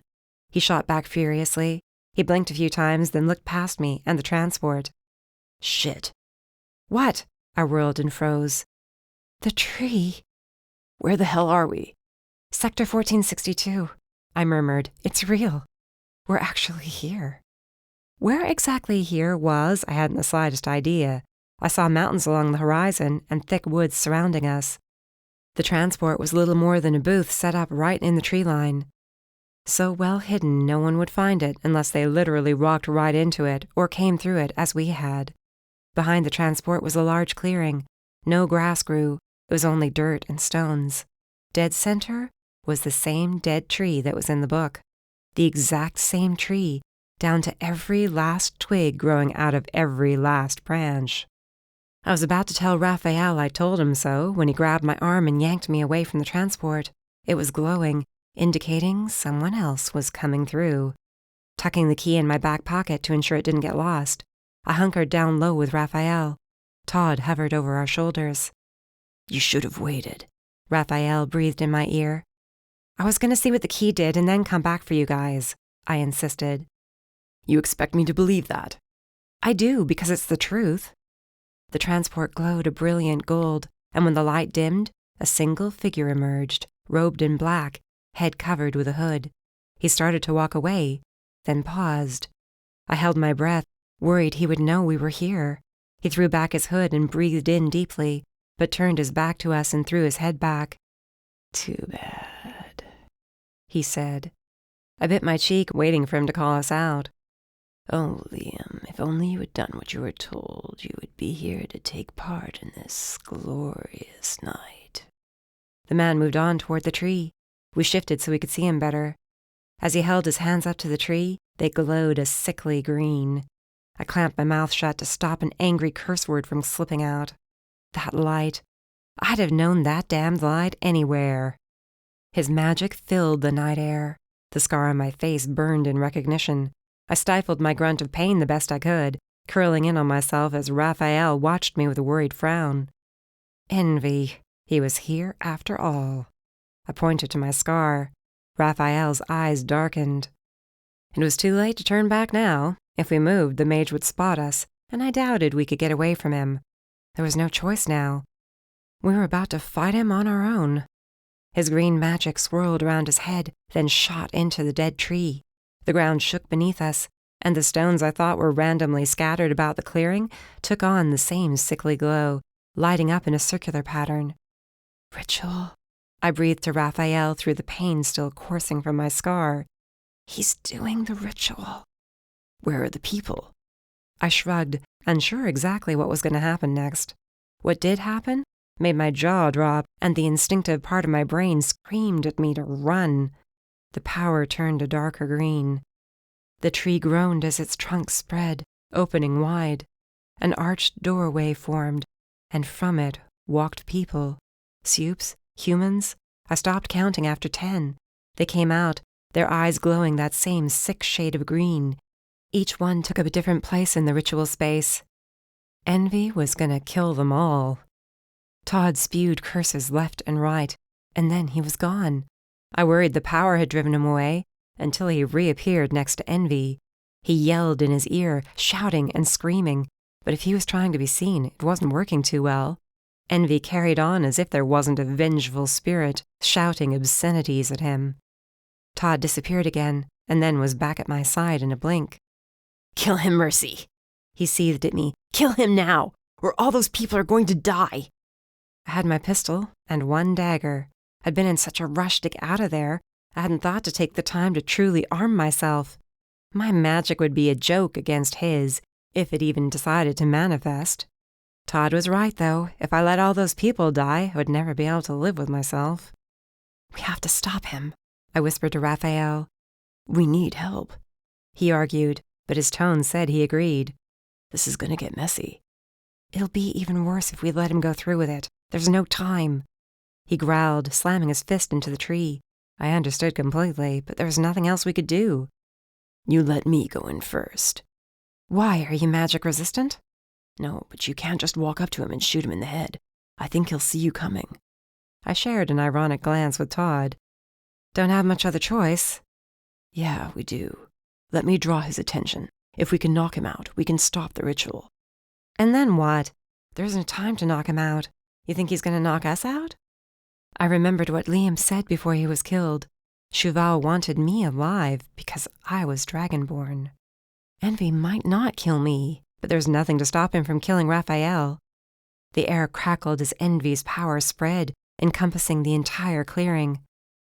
He shot back furiously. He blinked a few times, then looked past me and the transport. Shit. What? I whirled and froze. The tree. Where the hell are we? Sector 1462, I murmured. It's real. We're actually here. Where exactly here was, I hadn't the slightest idea. I saw mountains along the horizon and thick woods surrounding us. The transport was little more than a booth set up right in the tree line. So well hidden no one would find it unless they literally walked right into it or came through it as we had. Behind the transport was a large clearing. No grass grew. It was only dirt and stones. Dead center was the same dead tree that was in the book. The exact same tree, down to every last twig growing out of every last branch. I was about to tell Rafael I told him so when he grabbed my arm and yanked me away from the transport. It was glowing, indicating someone else was coming through. Tucking the key in my back pocket to ensure it didn't get lost, I hunkered down low with Rafael. Todd hovered over our shoulders. You should have waited, Rafael breathed in my ear. I was going to see what the key did and then come back for you guys, I insisted. You expect me to believe that? I do, because it's the truth. The transport glowed a brilliant gold, and when the light dimmed, a single figure emerged, robed in black, head covered with a hood. He started to walk away, then paused. I held my breath, worried he would know we were here. He threw back his hood and breathed in deeply, but turned his back to us and threw his head back. Too bad, he said. I bit my cheek, waiting for him to call us out. Oh, Liam, if only you had done what you were told, you would be here to take part in this glorious night. The man moved on toward the tree. We shifted so we could see him better. As he held his hands up to the tree, they glowed a sickly green. I clamped my mouth shut to stop an angry curse word from slipping out. That light. I'd have known that damned light anywhere. His magic filled the night air. The scar on my face burned in recognition. I stifled my grunt of pain the best I could, curling in on myself as Rafael watched me with a worried frown. Envy. He was here after all. I pointed to my scar. Rafael's eyes darkened. It was too late to turn back now. If we moved, the mage would spot us, and I doubted we could get away from him. There was no choice now. We were about to fight him on our own. His green magic swirled around his head, then shot into the dead tree. The ground shook beneath us, and the stones I thought were randomly scattered about the clearing took on the same sickly glow, lighting up in a circular pattern. Ritual. I breathed to Rafael through the pain still coursing from my scar. He's doing the ritual. Where are the people? I shrugged, unsure exactly what was going to happen next. What did happen made my jaw drop, and the instinctive part of my brain screamed at me to run. The power turned a darker green. The tree groaned as its trunk spread, opening wide. An arched doorway formed, and from it walked people. Supes, humans. I stopped counting after 10. They came out, their eyes glowing that same sick shade of green. Each one took up a different place in the ritual space. Envy was gonna kill them all. Todd spewed curses left and right, and then he was gone. I worried the power had driven him away, until he reappeared next to Envy. He yelled in his ear, shouting and screaming, but if he was trying to be seen, it wasn't working too well. Envy carried on as if there wasn't a vengeful spirit, shouting obscenities at him. Todd disappeared again, and then was back at my side in a blink. Kill him, Mercy. He seethed at me. Kill him now, or all those people are going to die. I had my pistol and one dagger. I'd been in such a rush to get out of there, I hadn't thought to take the time to truly arm myself. My magic would be a joke against his, if it even decided to manifest. Todd was right, though. If I let all those people die, I would never be able to live with myself. We have to stop him, I whispered to Rafael. We need help, he argued, but his tone said he agreed. This is going to get messy. It'll be even worse if we let him go through with it. There's no time. He growled, slamming his fist into the tree. I understood completely, but there was nothing else we could do. You let me go in first. Why, are you magic resistant? No, but you can't just walk up to him and shoot him in the head. I think he'll see you coming. I shared an ironic glance with Todd. Don't have much other choice. Yeah, we do. Let me draw his attention. If we can knock him out, we can stop the ritual. And then what? There isn't time to knock him out. You think he's going to knock us out? I remembered what Liam said before he was killed. Cheval wanted me alive because I was dragonborn. Envy might not kill me, but there's nothing to stop him from killing Rafael. The air crackled as Envy's power spread, encompassing the entire clearing.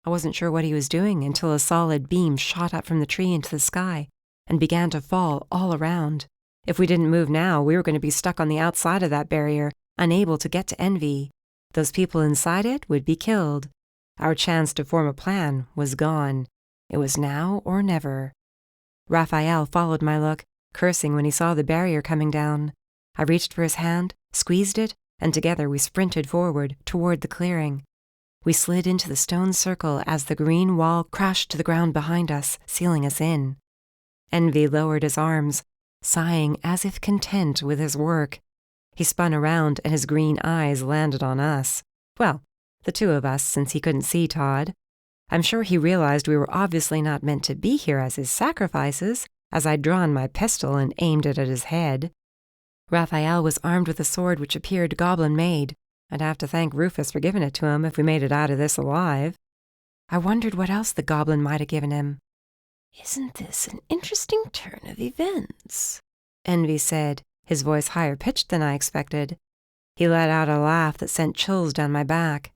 I wasn't sure what he was doing until a solid beam shot up from the tree into the sky and began to fall all around. If we didn't move now, we were going to be stuck on the outside of that barrier, unable to get to Envy. Those people inside it would be killed. Our chance to form a plan was gone. It was now or never. Rafael followed my look, cursing when he saw the barrier coming down. I reached for his hand, squeezed it, and together we sprinted forward toward the clearing. We slid into the stone circle as the green wall crashed to the ground behind us, sealing us in. Envy lowered his arms, sighing as if content with his work. He spun around and his green eyes landed on us. Well, the two of us, since he couldn't see Todd. I'm sure he realized we were obviously not meant to be here as his sacrifices, as I'd drawn my pistol and aimed it at his head. Rafael was armed with a sword which appeared goblin-made. I'd have to thank Rufus for giving it to him if we made it out of this alive. I wondered what else the goblin might have given him. Isn't this an interesting turn of events? Envy said, his voice higher-pitched than I expected. He let out a laugh that sent chills down my back.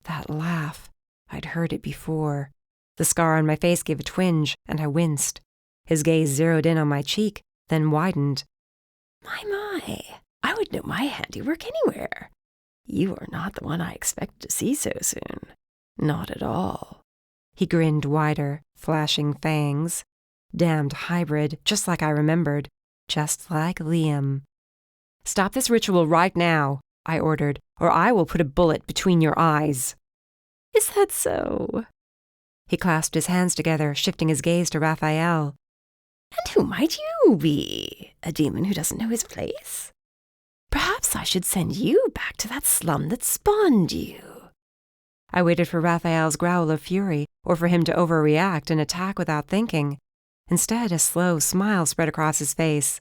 That laugh. I'd heard it before. The scar on my face gave a twinge, and I winced. His gaze zeroed in on my cheek, then widened. My, I would know my handiwork anywhere. You are not the one I expected to see so soon. Not at all. He grinned wider, flashing fangs. Damned hybrid, just like I remembered. Just like Liam. Stop this ritual right now, I ordered, or I will put a bullet between your eyes. Is that so? He clasped his hands together, shifting his gaze to Rafael. And who might you be? A demon who doesn't know his place? Perhaps I should send you back to that slum that spawned you. I waited for Rafael's growl of fury, or for him to overreact and attack without thinking. Instead, a slow smile spread across his face.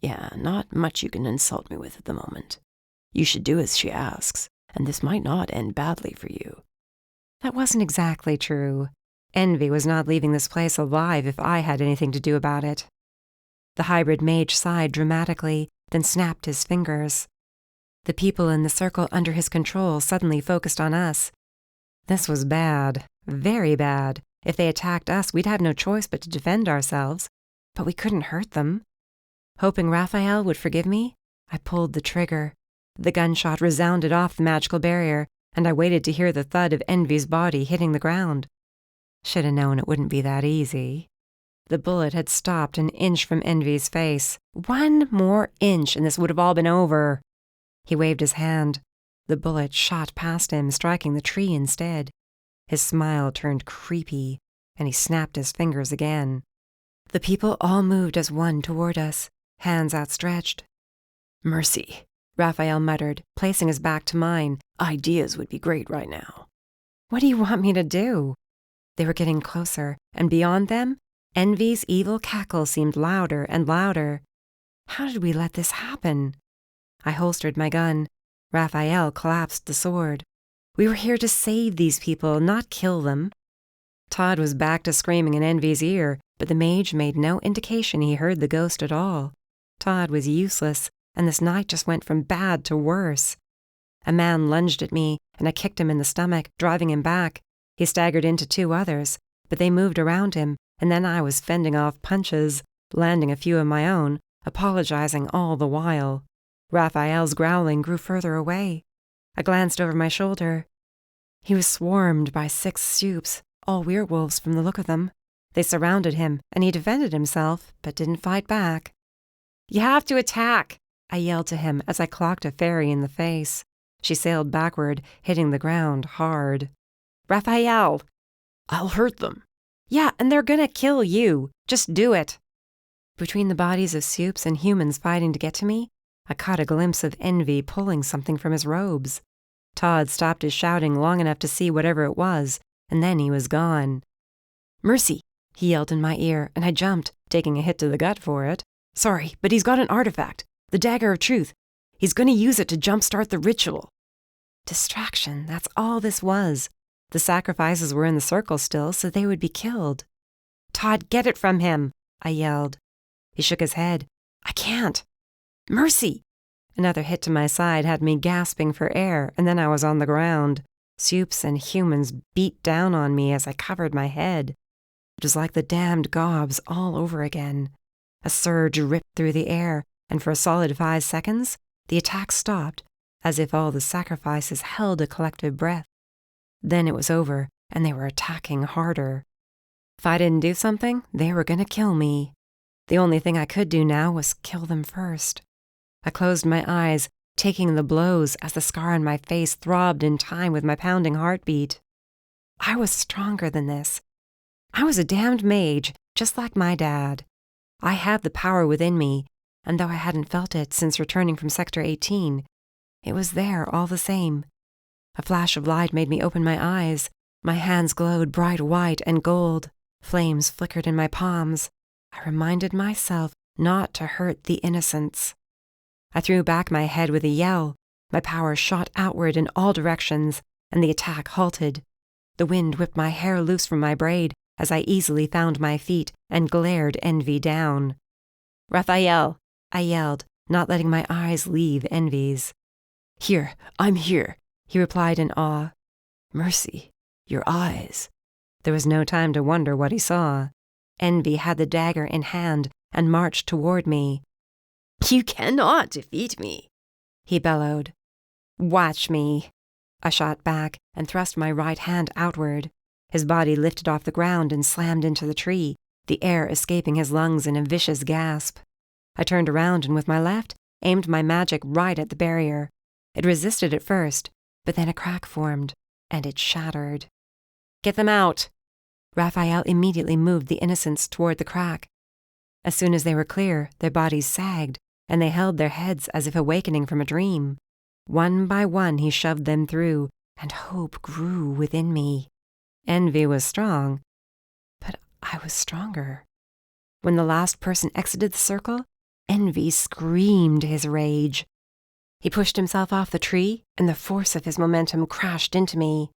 Yeah, not much you can insult me with at the moment. You should do as she asks, and this might not end badly for you. That wasn't exactly true. Envy was not leaving this place alive if I had anything to do about it. The hybrid mage sighed dramatically, then snapped his fingers. The people in the circle under his control suddenly focused on us. This was bad, very bad. If they attacked us, we'd have no choice but to defend ourselves, but we couldn't hurt them. Hoping Rafael would forgive me, I pulled the trigger. The gunshot resounded off the magical barrier, and I waited to hear the thud of Envy's body hitting the ground. Should have known it wouldn't be that easy. The bullet had stopped an inch from Envy's face. 1 more inch, and this would have all been over. He waved his hand. The bullet shot past him, striking the tree instead. His smile turned creepy, and he snapped his fingers again. The people all moved as one toward us, hands outstretched. Mercy, Rafael muttered, placing his back to mine. Ideas would be great right now. What do you want me to do? They were getting closer, and beyond them, Envy's evil cackle seemed louder and louder. How did we let this happen? I holstered my gun. Rafael collapsed the sword. We were here to save these people, not kill them. Todd was back to screaming in Envy's ear, but the mage made no indication he heard the ghost at all. Todd was useless, and this night just went from bad to worse. A man lunged at me, and I kicked him in the stomach, driving him back. He staggered into 2 others, but they moved around him, and then I was fending off punches, landing a few of my own, apologizing all the while. Rafael's growling grew further away. I glanced over my shoulder. He was swarmed by 6 supes, all werewolves from the look of them. They surrounded him, and he defended himself, but didn't fight back. "You have to attack!" I yelled to him as I clocked a fairy in the face. She sailed backward, hitting the ground hard. "Rafael!" I'll hurt them. "Yeah, and they're gonna kill you. Just do it." Between the bodies of supes and humans fighting to get to me, I caught a glimpse of Envy pulling something from his robes. Todd stopped his shouting long enough to see whatever it was, and then he was gone. "Mercy!" he yelled in my ear, and I jumped, taking a hit to the gut for it. "Sorry, but he's got an artifact, the Dagger of Truth. He's going to use it to jumpstart the ritual." Distraction, that's all this was. The sacrifices were in the circle still, so they would be killed. "Todd, get it from him!" I yelled. He shook his head. "I can't." "Mercy!" Another hit to my side had me gasping for air, and then I was on the ground. Supes and humans beat down on me as I covered my head. It was like the damned gobs all over again. A surge ripped through the air, and for a solid 5 seconds, the attack stopped, as if all the sacrifices held a collective breath. Then it was over, and they were attacking harder. If I didn't do something, they were going to kill me. The only thing I could do now was kill them first. I closed my eyes, taking the blows as the scar on my face throbbed in time with my pounding heartbeat. I was stronger than this. I was a damned mage, just like my dad. I had the power within me, and though I hadn't felt it since returning from Sector 18, it was there all the same. A flash of light made me open my eyes. My hands glowed bright white and gold. Flames flickered in my palms. I reminded myself not to hurt the innocents. I threw back my head with a yell. My power shot outward in all directions, and the attack halted. The wind whipped my hair loose from my braid as I easily found my feet and glared Envy down. "Rafael!" I yelled, not letting my eyes leave Envy's. "Here, I'm here," he replied in awe. "Mercy, your eyes." There was no time to wonder what he saw. Envy had the dagger in hand and marched toward me. "You cannot defeat me," he bellowed. "Watch me." I shot back and thrust my right hand outward. His body lifted off the ground and slammed into the tree, the air escaping his lungs in a vicious gasp. I turned around and with my left, aimed my magic right at the barrier. It resisted at first, but then a crack formed. and it shattered. "Get them out!" Rafael immediately moved the innocents toward the crack. As soon as they were clear, their bodies sagged, and they held their heads as if awakening from a dream. One by one he shoved them through, and hope grew within me. Envy was strong, but I was stronger. When the last person exited the circle, Envy screamed his rage. He pushed himself off the tree, and the force of his momentum crashed into me.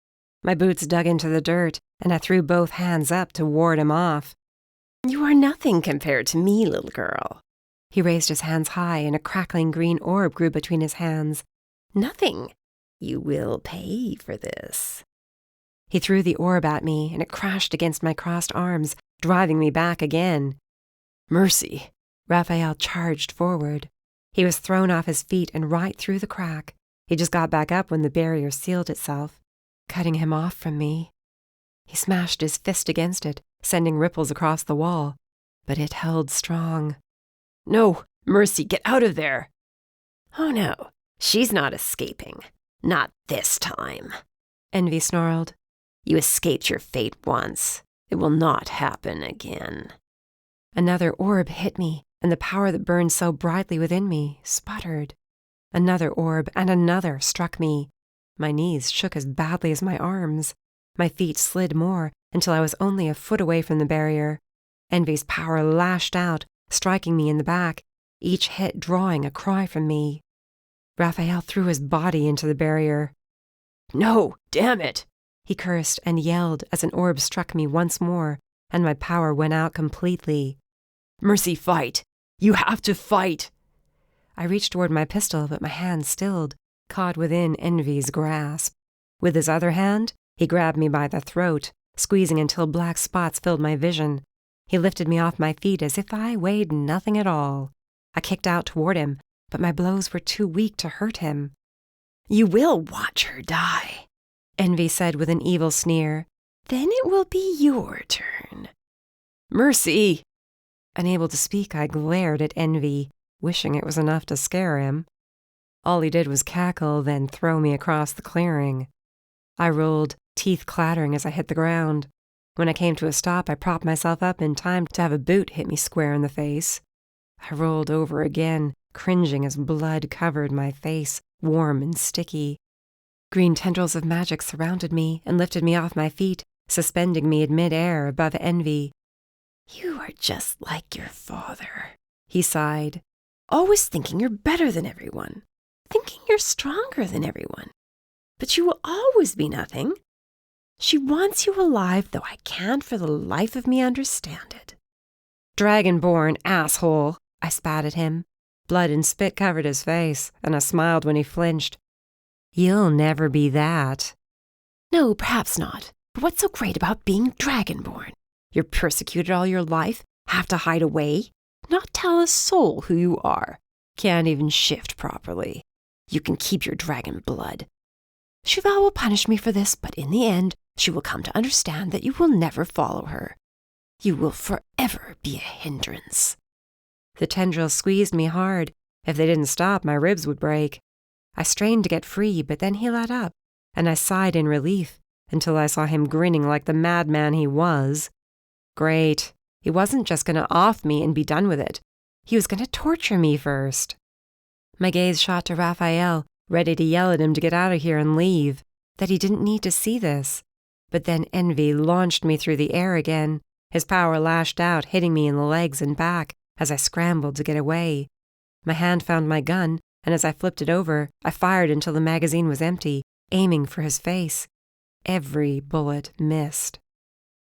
My boots dug into the dirt, and I threw both hands up to ward him off. "You are nothing compared to me, little girl." He raised his hands high, and a crackling green orb grew between his hands. "Nothing. You will pay for this." He threw the orb at me, and it crashed against my crossed arms, driving me back again. "Mercy!" Rafael charged forward. He was thrown off his feet and right through the crack. He just got back up when the barrier sealed itself, cutting him off from me. He smashed his fist against it, sending ripples across the wall, but it held strong. "No, Mercy, get out of there!" "Oh no, she's not escaping. Not this time." Envy snarled. "You escaped your fate once. It will not happen again." Another orb hit me, and the power that burned so brightly within me sputtered. Another orb and another struck me. My knees shook as badly as my arms. My feet slid more until I was only a foot away from the barrier. Envy's power lashed out, striking me in the back, each hit drawing a cry from me. Rafael threw his body into the barrier. "No, damn it!" He cursed and yelled as an orb struck me once more, and my power went out completely. "Mercy, fight! You have to fight!" I reached toward my pistol, but my hand stilled, caught within Envy's grasp. With his other hand, he grabbed me by the throat, squeezing until black spots filled my vision. He lifted me off my feet as if I weighed nothing at all. I kicked out toward him, but my blows were too weak to hurt him. "You will watch her die," Envy said with an evil sneer. "Then it will be your turn." "Mercy!" Unable to speak, I glared at Envy, wishing it was enough to scare him. All he did was cackle, then throw me across the clearing. I rolled, teeth clattering as I hit the ground. When I came to a stop, I propped myself up in time to have a boot hit me square in the face. I rolled over again, cringing as blood covered my face, warm and sticky. Green tendrils of magic surrounded me and lifted me off my feet, suspending me in mid-air above Envy. "You are just like your father," he sighed. "Always thinking you're better than everyone, thinking you're stronger than everyone. But you will always be nothing. She wants you alive, though I can't for the life of me understand it." "Dragonborn, asshole!" I spat at him. Blood and spit covered his face, and I smiled when he flinched. "You'll never be that." "No, perhaps not. But what's so great about being Dragonborn? You're persecuted all your life, have to hide away, not tell a soul who you are, can't even shift properly. You can keep your dragon blood. Cheval will punish me for this, but in the end, she will come to understand that you will never follow her. You will forever be a hindrance." The tendrils squeezed me hard. If they didn't stop, my ribs would break. I strained to get free, but then he let up, and I sighed in relief until I saw him grinning like the madman he was. Great. He wasn't just going to off me and be done with it. He was going to torture me first. My gaze shot to Rafael, ready to yell at him to get out of here and leave, that he didn't need to see this. But then Envy launched me through the air again. His power lashed out, hitting me in the legs and back as I scrambled to get away. My hand found my gun, and as I flipped it over, I fired until the magazine was empty, aiming for his face. Every bullet missed.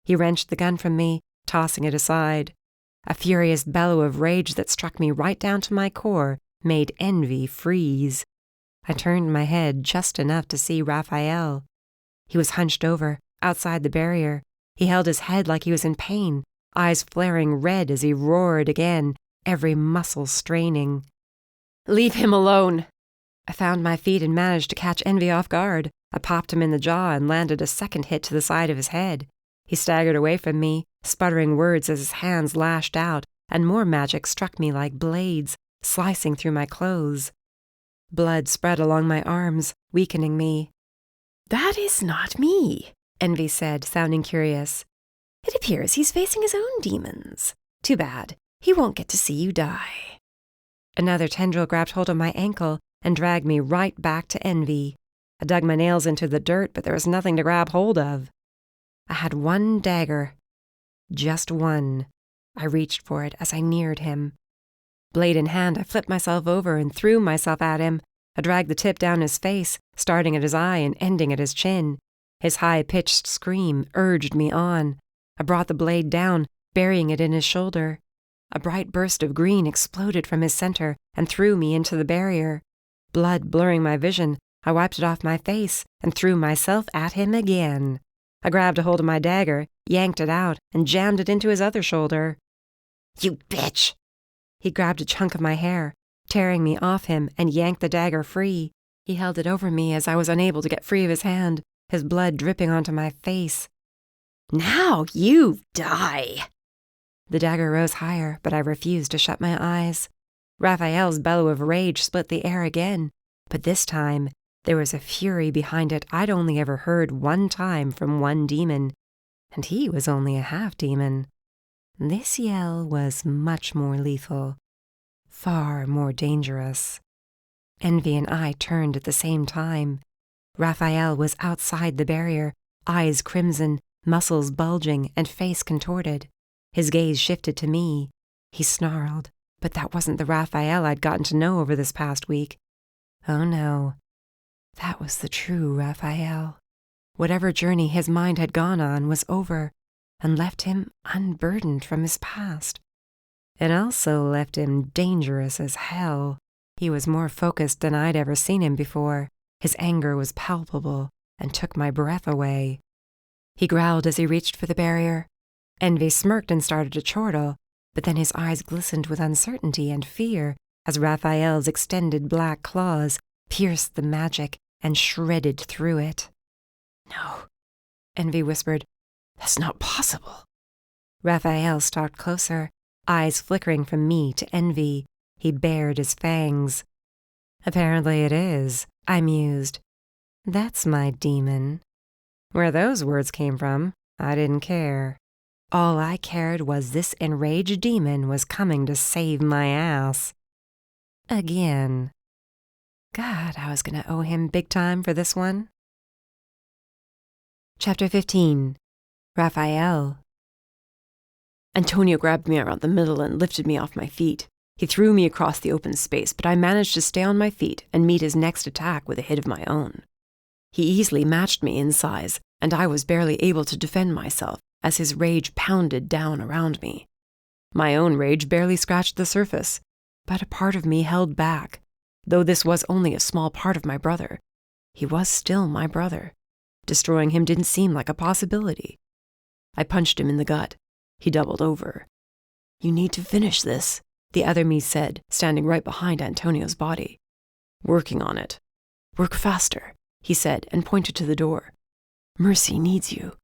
He wrenched the gun from me, tossing it aside. A furious bellow of rage that struck me right down to my core made Envy freeze. I turned my head just enough to see Rafael. He was hunched over, outside the barrier. He held his head like he was in pain, eyes flaring red as he roared again, every muscle straining. "Leave him alone!" I found my feet and managed to catch Envy off guard. I popped him in the jaw and landed a second hit to the side of his head. He staggered away from me, sputtering words as his hands lashed out, and more magic struck me like blades, slicing through my clothes. Blood spread along my arms, weakening me. That is not me, Envy said, sounding curious. It appears he's facing his own demons. Too bad. He won't get to see you die. Another tendril grabbed hold of my ankle and dragged me right back to Envy. I dug my nails into the dirt, but there was nothing to grab hold of. I had one dagger. Just one. I reached for it as I neared him. Blade in hand, I flipped myself over and threw myself at him. I dragged the tip down his face, starting at his eye and ending at his chin. His high-pitched scream urged me on. I brought the blade down, burying it in his shoulder. A bright burst of green exploded from his center and threw me into the barrier. Blood blurring my vision, I wiped it off my face and threw myself at him again. I grabbed a hold of my dagger, yanked it out, and jammed it into his other shoulder. You bitch! He grabbed a chunk of my hair, tearing me off him, and yanked the dagger free. He held it over me as I was unable to get free of his hand, his blood dripping onto my face. Now you die! The dagger rose higher, but I refused to shut my eyes. Rafael's bellow of rage split the air again, but this time there was a fury behind it I'd only ever heard one time from one demon, and he was only a half-demon. This yell was much more lethal, far more dangerous. Envy and I turned at the same time. Rafael was outside the barrier, eyes crimson, muscles bulging, and face contorted. His gaze shifted to me. He snarled, but that wasn't the Rafael I'd gotten to know over this past week. Oh no, that was the true Rafael. Whatever journey his mind had gone on was over and left him unburdened from his past. It also left him dangerous as hell. He was more focused than I'd ever seen him before. His anger was palpable and took my breath away. He growled as he reached for the barrier. Envy smirked and started to chortle, but then his eyes glistened with uncertainty and fear as Rafael's extended black claws pierced the magic and shredded through it. No, Envy whispered. That's not possible. Rafael stalked closer, eyes flickering from me to Envy. He bared his fangs. Apparently it is, I mused. That's my demon. Where those words came from, I didn't care. All I cared was this enraged demon was coming to save my ass. Again. God, I was going to owe him big time for this one. Chapter 15. Rafael. Antonio grabbed me around the middle and lifted me off my feet. He threw me across the open space, but I managed to stay on my feet and meet his next attack with a hit of my own. He easily matched me in size, and I was barely able to defend myself as his rage pounded down around me. My own rage barely scratched the surface, but a part of me held back. Though this was only a small part of my brother, he was still my brother. Destroying him didn't seem like a possibility. I punched him in the gut. He doubled over. "You need to finish this," the other me said, standing right behind Antonio's body. "Working on it." "Work faster," he said, and pointed to the door. "Mercy needs you."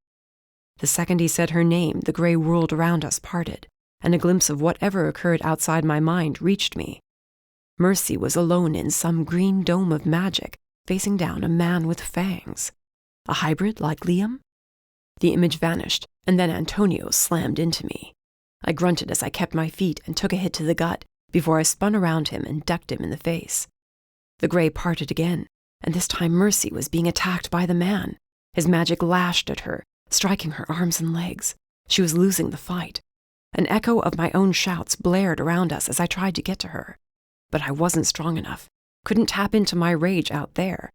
The second he said her name, the gray world around us parted, and a glimpse of whatever occurred outside my mind reached me. Mercy was alone in some green dome of magic, facing down a man with fangs. A hybrid like Liam? The image vanished, and then Antonio slammed into me. I grunted as I kept my feet and took a hit to the gut before I spun around him and ducked him in the face. The gray parted again, and this time Mercy was being attacked by the man. His magic lashed at her, striking her arms and legs. She was losing the fight. An echo of my own shouts blared around us as I tried to get to her. But I wasn't strong enough, couldn't tap into my rage out there,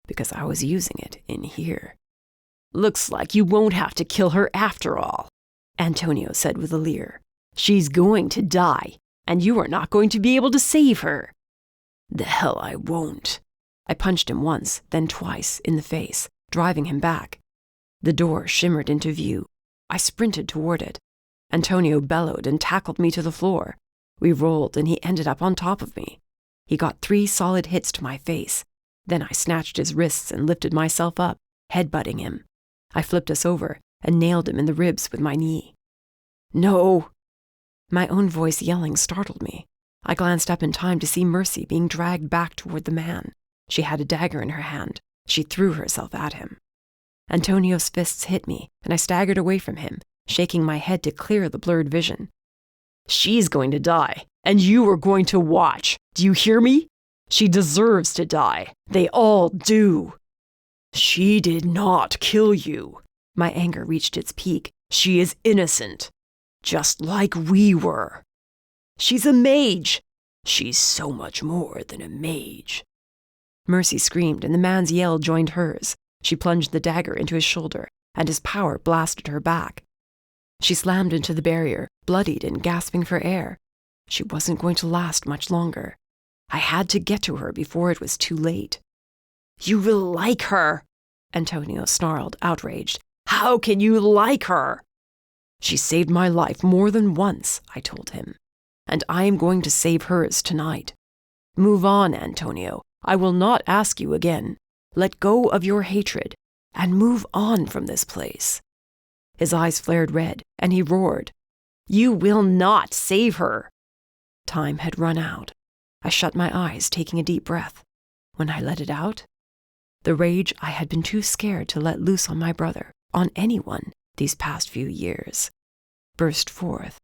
because I was using it in here. "Looks like you won't have to kill her after all," Antonio said with a leer. "She's going to die, and you are not going to be able to save her." "The hell I won't." I punched him once, then twice, in the face, driving him back. The door shimmered into view. I sprinted toward it. Antonio bellowed and tackled me to the floor. We rolled, and he ended up on top of me. He got 3 solid hits to my face. Then I snatched his wrists and lifted myself up, headbutting him. I flipped us over and nailed him in the ribs with my knee. "No!" My own voice yelling startled me. I glanced up in time to see Mercy being dragged back toward the man. She had a dagger in her hand. She threw herself at him. Antonio's fists hit me, and I staggered away from him, shaking my head to clear the blurred vision. She's going to die, and you are going to watch. Do you hear me? She deserves to die. They all do. She did not kill you. My anger reached its peak. She is innocent, just like we were. She's a mage. She's so much more than a mage. Mercy screamed, and the man's yell joined hers. She plunged the dagger into his shoulder, and his power blasted her back. She slammed into the barrier, bloodied and gasping for air. She wasn't going to last much longer. I had to get to her before it was too late. You will like her, Antonio snarled, outraged. How can you like her? She saved my life more than once, I told him, and I am going to save hers tonight. Move on, Antonio. I will not ask you again. Let go of your hatred and move on from this place. His eyes flared red, and he roared, You will not save her. Time had run out. I shut my eyes, taking a deep breath. When I let it out, the rage I had been too scared to let loose on my brother, on anyone, these past few years, burst forth.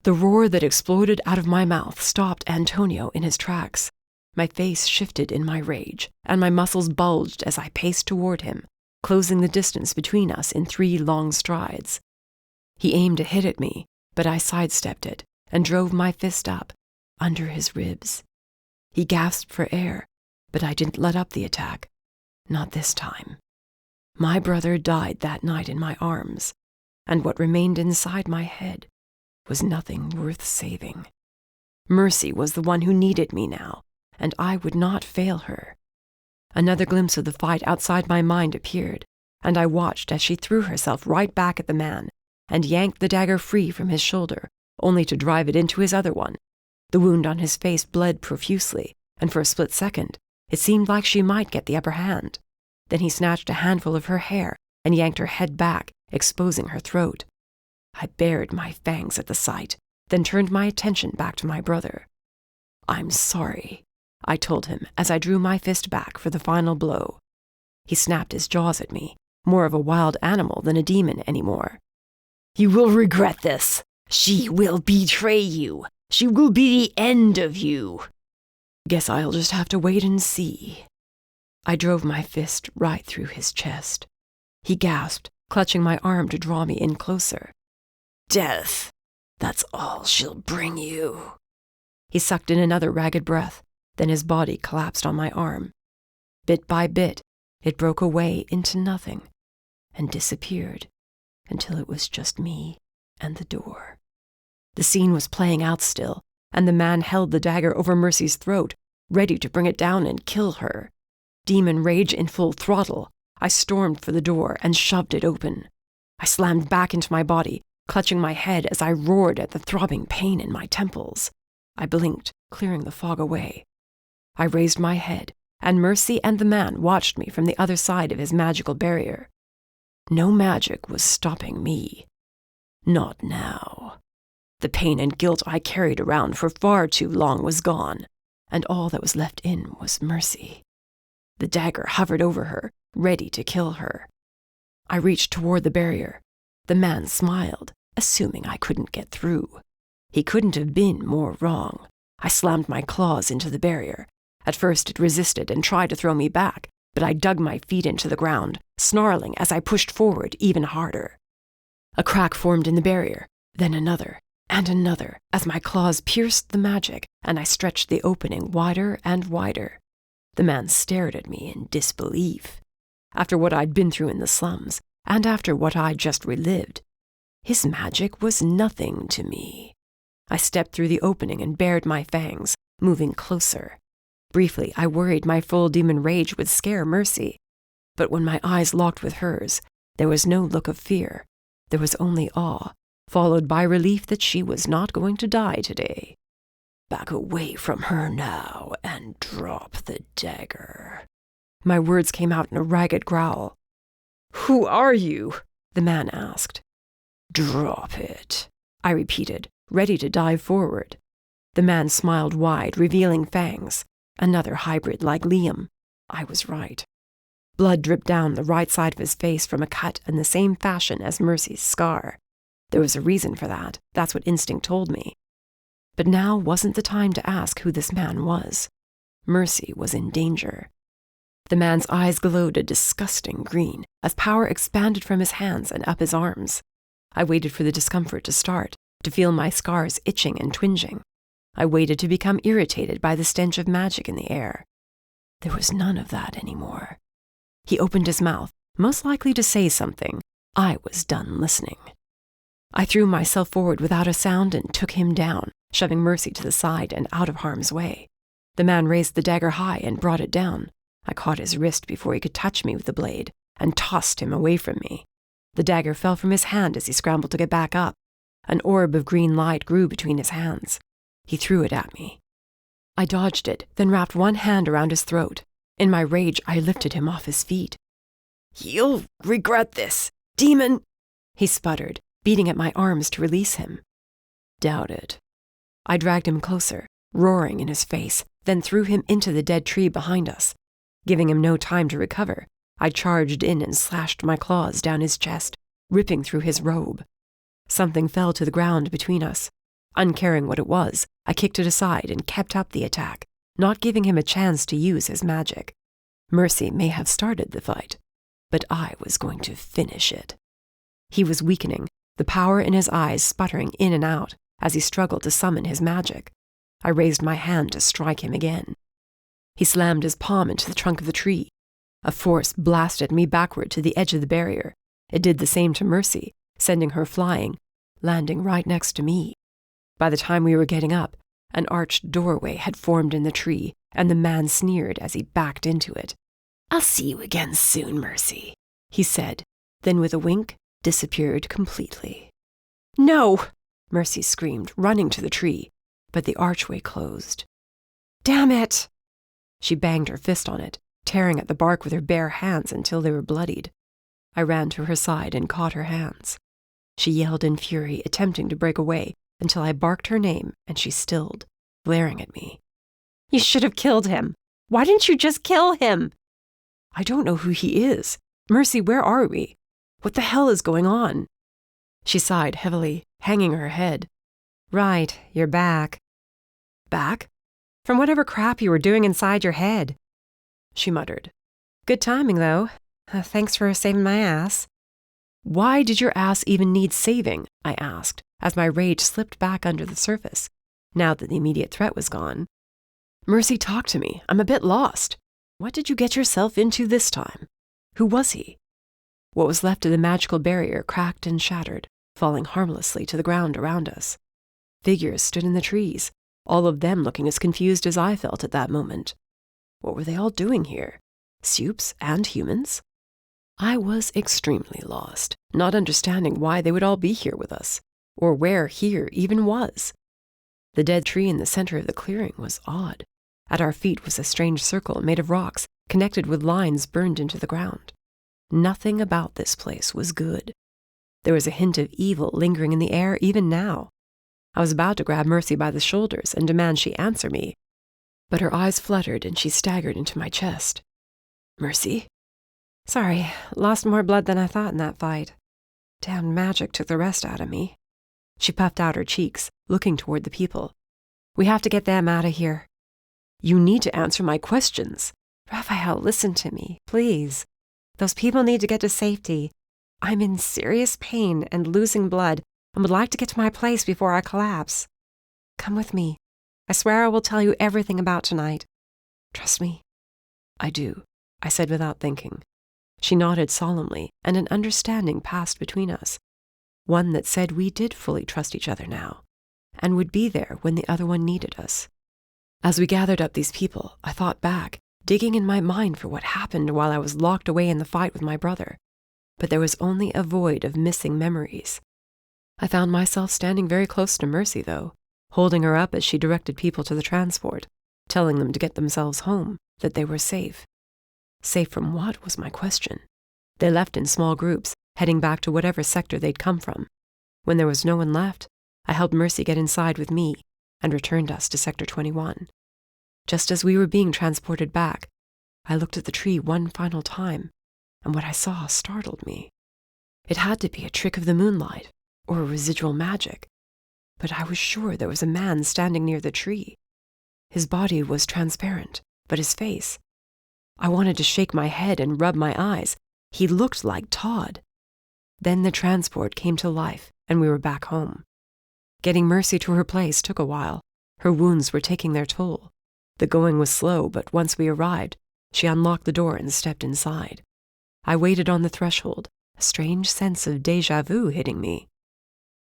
The roar that exploded out of my mouth stopped Antonio in his tracks. My face shifted in my rage, and my muscles bulged as I paced toward him, closing the distance between us in 3 long strides. He aimed a hit at me, but I sidestepped it and drove my fist up, under his ribs. He gasped for air, but I didn't let up the attack. Not this time. My brother died that night in my arms, and what remained inside my head was nothing worth saving. Mercy was the one who needed me now, and I would not fail her. Another glimpse of the fight outside my mind appeared, and I watched as she threw herself right back at the man and yanked the dagger free from his shoulder, only to drive it into his other one. The wound on his face bled profusely, and for a split second, it seemed like she might get the upper hand. Then he snatched a handful of her hair and yanked her head back, exposing her throat. I bared my fangs at the sight, then turned my attention back to my brother. I'm sorry, I told him as I drew my fist back for the final blow. He snapped his jaws at me, more of a wild animal than a demon anymore. You will regret this. She will betray you. She will be the end of you. Guess I'll just have to wait and see. I drove my fist right through his chest. He gasped, clutching my arm to draw me in closer. Death. That's all she'll bring you. He sucked in another ragged breath, then his body collapsed on my arm. Bit by bit, it broke away into nothing and disappeared until it was just me and the door. The scene was playing out still, and the man held the dagger over Mercy's throat, ready to bring it down and kill her. Demon rage in full throttle, I stormed for the door and shoved it open. I slammed back into my body, clutching my head as I roared at the throbbing pain in my temples. I blinked, clearing the fog away. I raised my head, and Mercy and the man watched me from the other side of his magical barrier. No magic was stopping me. Not now. The pain and guilt I carried around for far too long was gone, and all that was left in was Mercy. The dagger hovered over her, ready to kill her. I reached toward the barrier. The man smiled, assuming I couldn't get through. He couldn't have been more wrong. I slammed my claws into the barrier. At first it resisted and tried to throw me back, but I dug my feet into the ground, snarling as I pushed forward even harder. A crack formed in the barrier, then another, and another, as my claws pierced the magic and I stretched the opening wider and wider. The man stared at me in disbelief. After what I'd been through in the slums, and after what I'd just relived, his magic was nothing to me. I stepped through the opening and bared my fangs, moving closer. Briefly, I worried my full demon rage would scare Mercy, but when my eyes locked with hers, there was no look of fear. There was only awe, followed by relief that she was not going to die today. Back away from her now and drop the dagger. My words came out in a ragged growl. Who are you? The man asked. Drop it, I repeated, ready to dive forward. The man smiled wide, revealing fangs. Another hybrid like Liam. I was right. Blood dripped down the right side of his face from a cut in the same fashion as Mercy's scar. There was a reason for that. That's what instinct told me. But now wasn't the time to ask who this man was. Mercy was in danger. The man's eyes glowed a disgusting green as power expanded from his hands and up his arms. I waited for the discomfort to start, to feel my scars itching and twinging. I waited to become irritated by the stench of magic in the air. There was none of that anymore. He opened his mouth, most likely to say something. I was done listening. I threw myself forward without a sound and took him down, shoving Mercy to the side and out of harm's way. The man raised the dagger high and brought it down. I caught his wrist before he could touch me with the blade and tossed him away from me. The dagger fell from his hand as he scrambled to get back up. An orb of green light grew between his hands. He threw it at me. I dodged it, then wrapped one hand around his throat. In my rage, I lifted him off his feet. "You'll regret this, demon," he sputtered, beating at my arms to release him. Doubt it. I dragged him closer, roaring in his face, then threw him into the dead tree behind us. Giving him no time to recover, I charged in and slashed my claws down his chest, ripping through his robe. Something fell to the ground between us. Uncaring what it was, I kicked it aside and kept up the attack, not giving him a chance to use his magic. Mercy may have started the fight, but I was going to finish it. He was weakening, the power in his eyes sputtering in and out as he struggled to summon his magic. I raised my hand to strike him again. He slammed his palm into the trunk of the tree. A force blasted me backward to the edge of the barrier. It did the same to Mercy, sending her flying, landing right next to me. By the time we were getting up, an arched doorway had formed in the tree, and the man sneered as he backed into it. "I'll see you again soon, Mercy," he said, then with a wink, disappeared completely. "No!" Mercy screamed, running to the tree, but the archway closed. "Damn it!" She banged her fist on it, tearing at the bark with her bare hands until they were bloodied. I ran to her side and caught her hands. She yelled in fury, attempting to break away, until I barked her name and she stilled, glaring at me. "You should have killed him. Why didn't you just kill him?" "I don't know who he is. Mercy, where are we? What the hell is going on?" She sighed heavily, hanging her head. "Right, you're back. "Back?" From whatever crap you were doing inside your head," she muttered. "Good timing, though. Thanks for saving my ass." "Why did your ass even need saving?" I asked, as my rage slipped back under the surface, now that the immediate threat was gone. "Mercy, talk to me. I'm a bit lost. What did you get yourself into this time? Who was he?" What was left of the magical barrier cracked and shattered, falling harmlessly to the ground around us. Figures stood in the trees, all of them looking as confused as I felt at that moment. What were they all doing here? Supes and humans? I was extremely lost, not understanding why they would all be here with us, or where here even was. The dead tree in the center of the clearing was odd. At our feet was a strange circle made of rocks, connected with lines burned into the ground. Nothing about this place was good. There was a hint of evil lingering in the air even now. I was about to grab Mercy by the shoulders and demand she answer me, but her eyes fluttered and she staggered into my chest. "Mercy?" "Sorry, lost more blood than I thought in that fight. Damn magic took the rest out of me." She puffed out her cheeks, looking toward the people. "We have to get them out of here." "You need to answer my questions." "Rafael, listen to me, please. Those people need to get to safety. I'm in serious pain and losing blood and would like to get to my place before I collapse. Come with me. I swear I will tell you everything about tonight. Trust me." "I do," I said without thinking. She nodded solemnly, and an understanding passed between us, one that said we did fully trust each other now, and would be there when the other one needed us. As we gathered up these people, I thought back, digging in my mind for what happened while I was locked away in the fight with my brother, but there was only a void of missing memories. I found myself standing very close to Mercy, though, holding her up as she directed people to the transport, telling them to get themselves home, that they were safe. Safe from what was my question. They left in small groups, heading back to whatever sector they'd come from. When there was no one left, I helped Mercy get inside with me and returned us to Sector 21. Just as we were being transported back, I looked at the tree one final time, and what I saw startled me. It had to be a trick of the moonlight, or a residual magic, but I was sure there was a man standing near the tree. His body was transparent, but his face... I wanted to shake my head and rub my eyes. He looked like Todd. Then the transport came to life, and we were back home. Getting Mercy to her place took a while. Her wounds were taking their toll. The going was slow, but once we arrived, she unlocked the door and stepped inside. I waited on the threshold, a strange sense of déjà vu hitting me.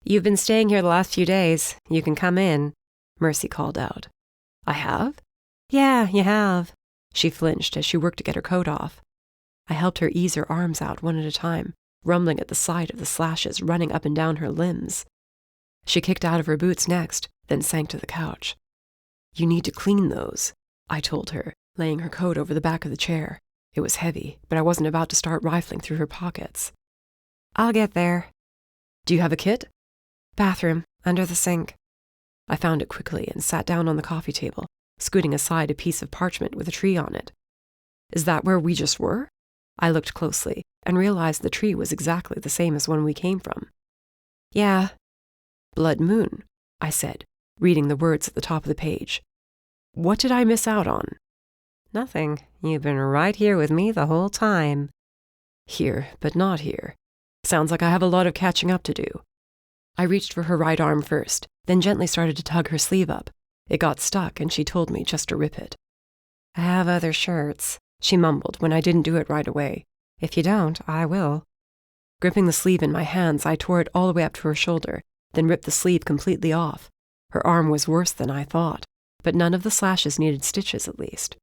"You've been staying here the last few days. You can come in," Mercy called out. I have? "Yeah, you have." She flinched as she worked to get her coat off. I helped her ease her arms out one at a time, rumbling at the sight of the slashes running up and down her limbs. She kicked out of her boots next, then sank to the couch. "You need to clean those," I told her, laying her coat over the back of the chair. It was heavy, but I wasn't about to start rifling through her pockets. "I'll get there." "Do you have a kit?" "Bathroom, under the sink." I found it quickly and sat down on the coffee table, scooting aside a piece of parchment with a tree on it. "Is that where we just were?" I looked closely and realized the tree was exactly the same as one we came from. "Yeah." "Blood moon," I said, reading the words at the top of the page. "What did I miss out on?" "Nothing. You've been right here with me the whole time." Here, but not here. Sounds like I have a lot of catching up to do. I reached for her right arm first, then gently started to tug her sleeve up. It got stuck, and she told me just to rip it. "I have other shirts," she mumbled when I didn't do it right away. "If you don't, I will." Gripping the sleeve in my hands, I tore it all the way up to her shoulder, then ripped the sleeve completely off. Her arm was worse than I thought, but none of the slashes needed stitches at least.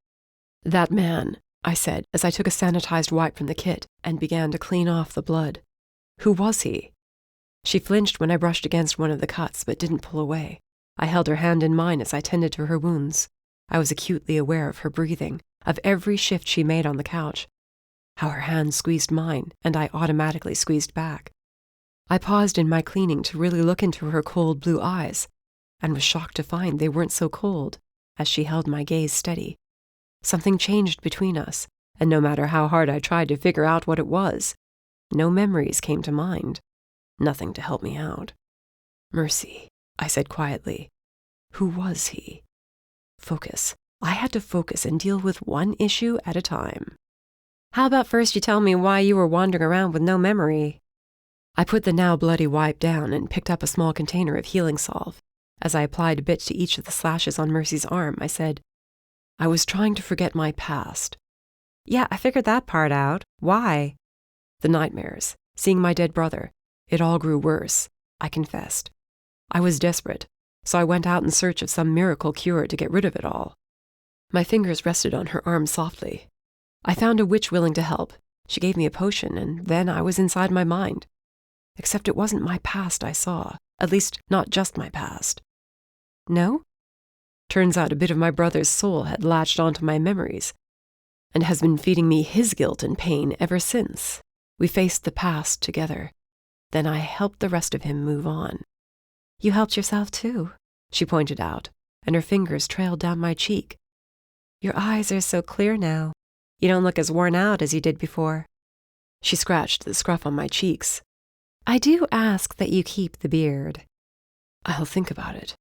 "That man," I said as I took a sanitized wipe from the kit and began to clean off the blood. "Who was he?" She flinched when I brushed against one of the cuts, but didn't pull away. I held her hand in mine as I tended to her wounds. I was acutely aware of her breathing, of every shift she made on the couch, how her hand squeezed mine, and I automatically squeezed back. I paused in my cleaning to really look into her cold blue eyes, and was shocked to find they weren't so cold, as she held my gaze steady. Something changed between us, and no matter how hard I tried to figure out what it was, no memories came to mind. Nothing to help me out. "Mercy," I said quietly. "Who was he?" Focus. I had to focus and deal with one issue at a time. "How about first you tell me why you were wandering around with no memory?" I put the now bloody wipe down and picked up a small container of healing salve. As I applied a bit to each of the slashes on Mercy's arm, I said, "I was trying to forget my past." "Yeah, I figured that part out. Why?" "The nightmares, seeing my dead brother. It all grew worse," I confessed. "I was desperate, so I went out in search of some miracle cure to get rid of it all." My fingers rested on her arm softly. "I found a witch willing to help. She gave me a potion, and then I was inside my mind. Except it wasn't my past I saw, at least not just my past." "No?" "Turns out a bit of my brother's soul had latched onto my memories, and has been feeding me his guilt and pain ever since. We faced the past together. Then I helped the rest of him move on." "You helped yourself too," she pointed out, and her fingers trailed down my cheek. "Your eyes are so clear now. You don't look as worn out as you did before." She scratched the scruff on my cheeks. "I do ask that you keep the beard." "I'll think about it.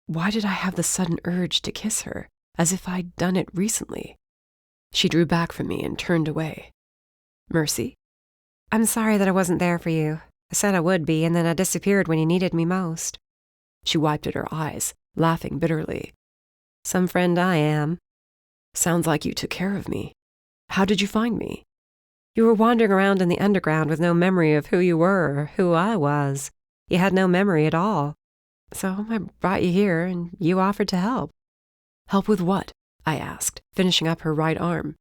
Why did I have the sudden urge to kiss her, as if I'd done it recently?" She drew back from me and turned away. "Mercy?" "I'm sorry that I wasn't there for you. I said I would be, and then I disappeared when you needed me most." She wiped at her eyes, laughing bitterly. "Some friend I am." "Sounds like you took care of me. How did you find me?" "You were wandering around in the underground with no memory of who you were or who I was. You had no memory at all. So I brought you here, and you offered to help." "Help with what?" I asked, finishing up her right arm.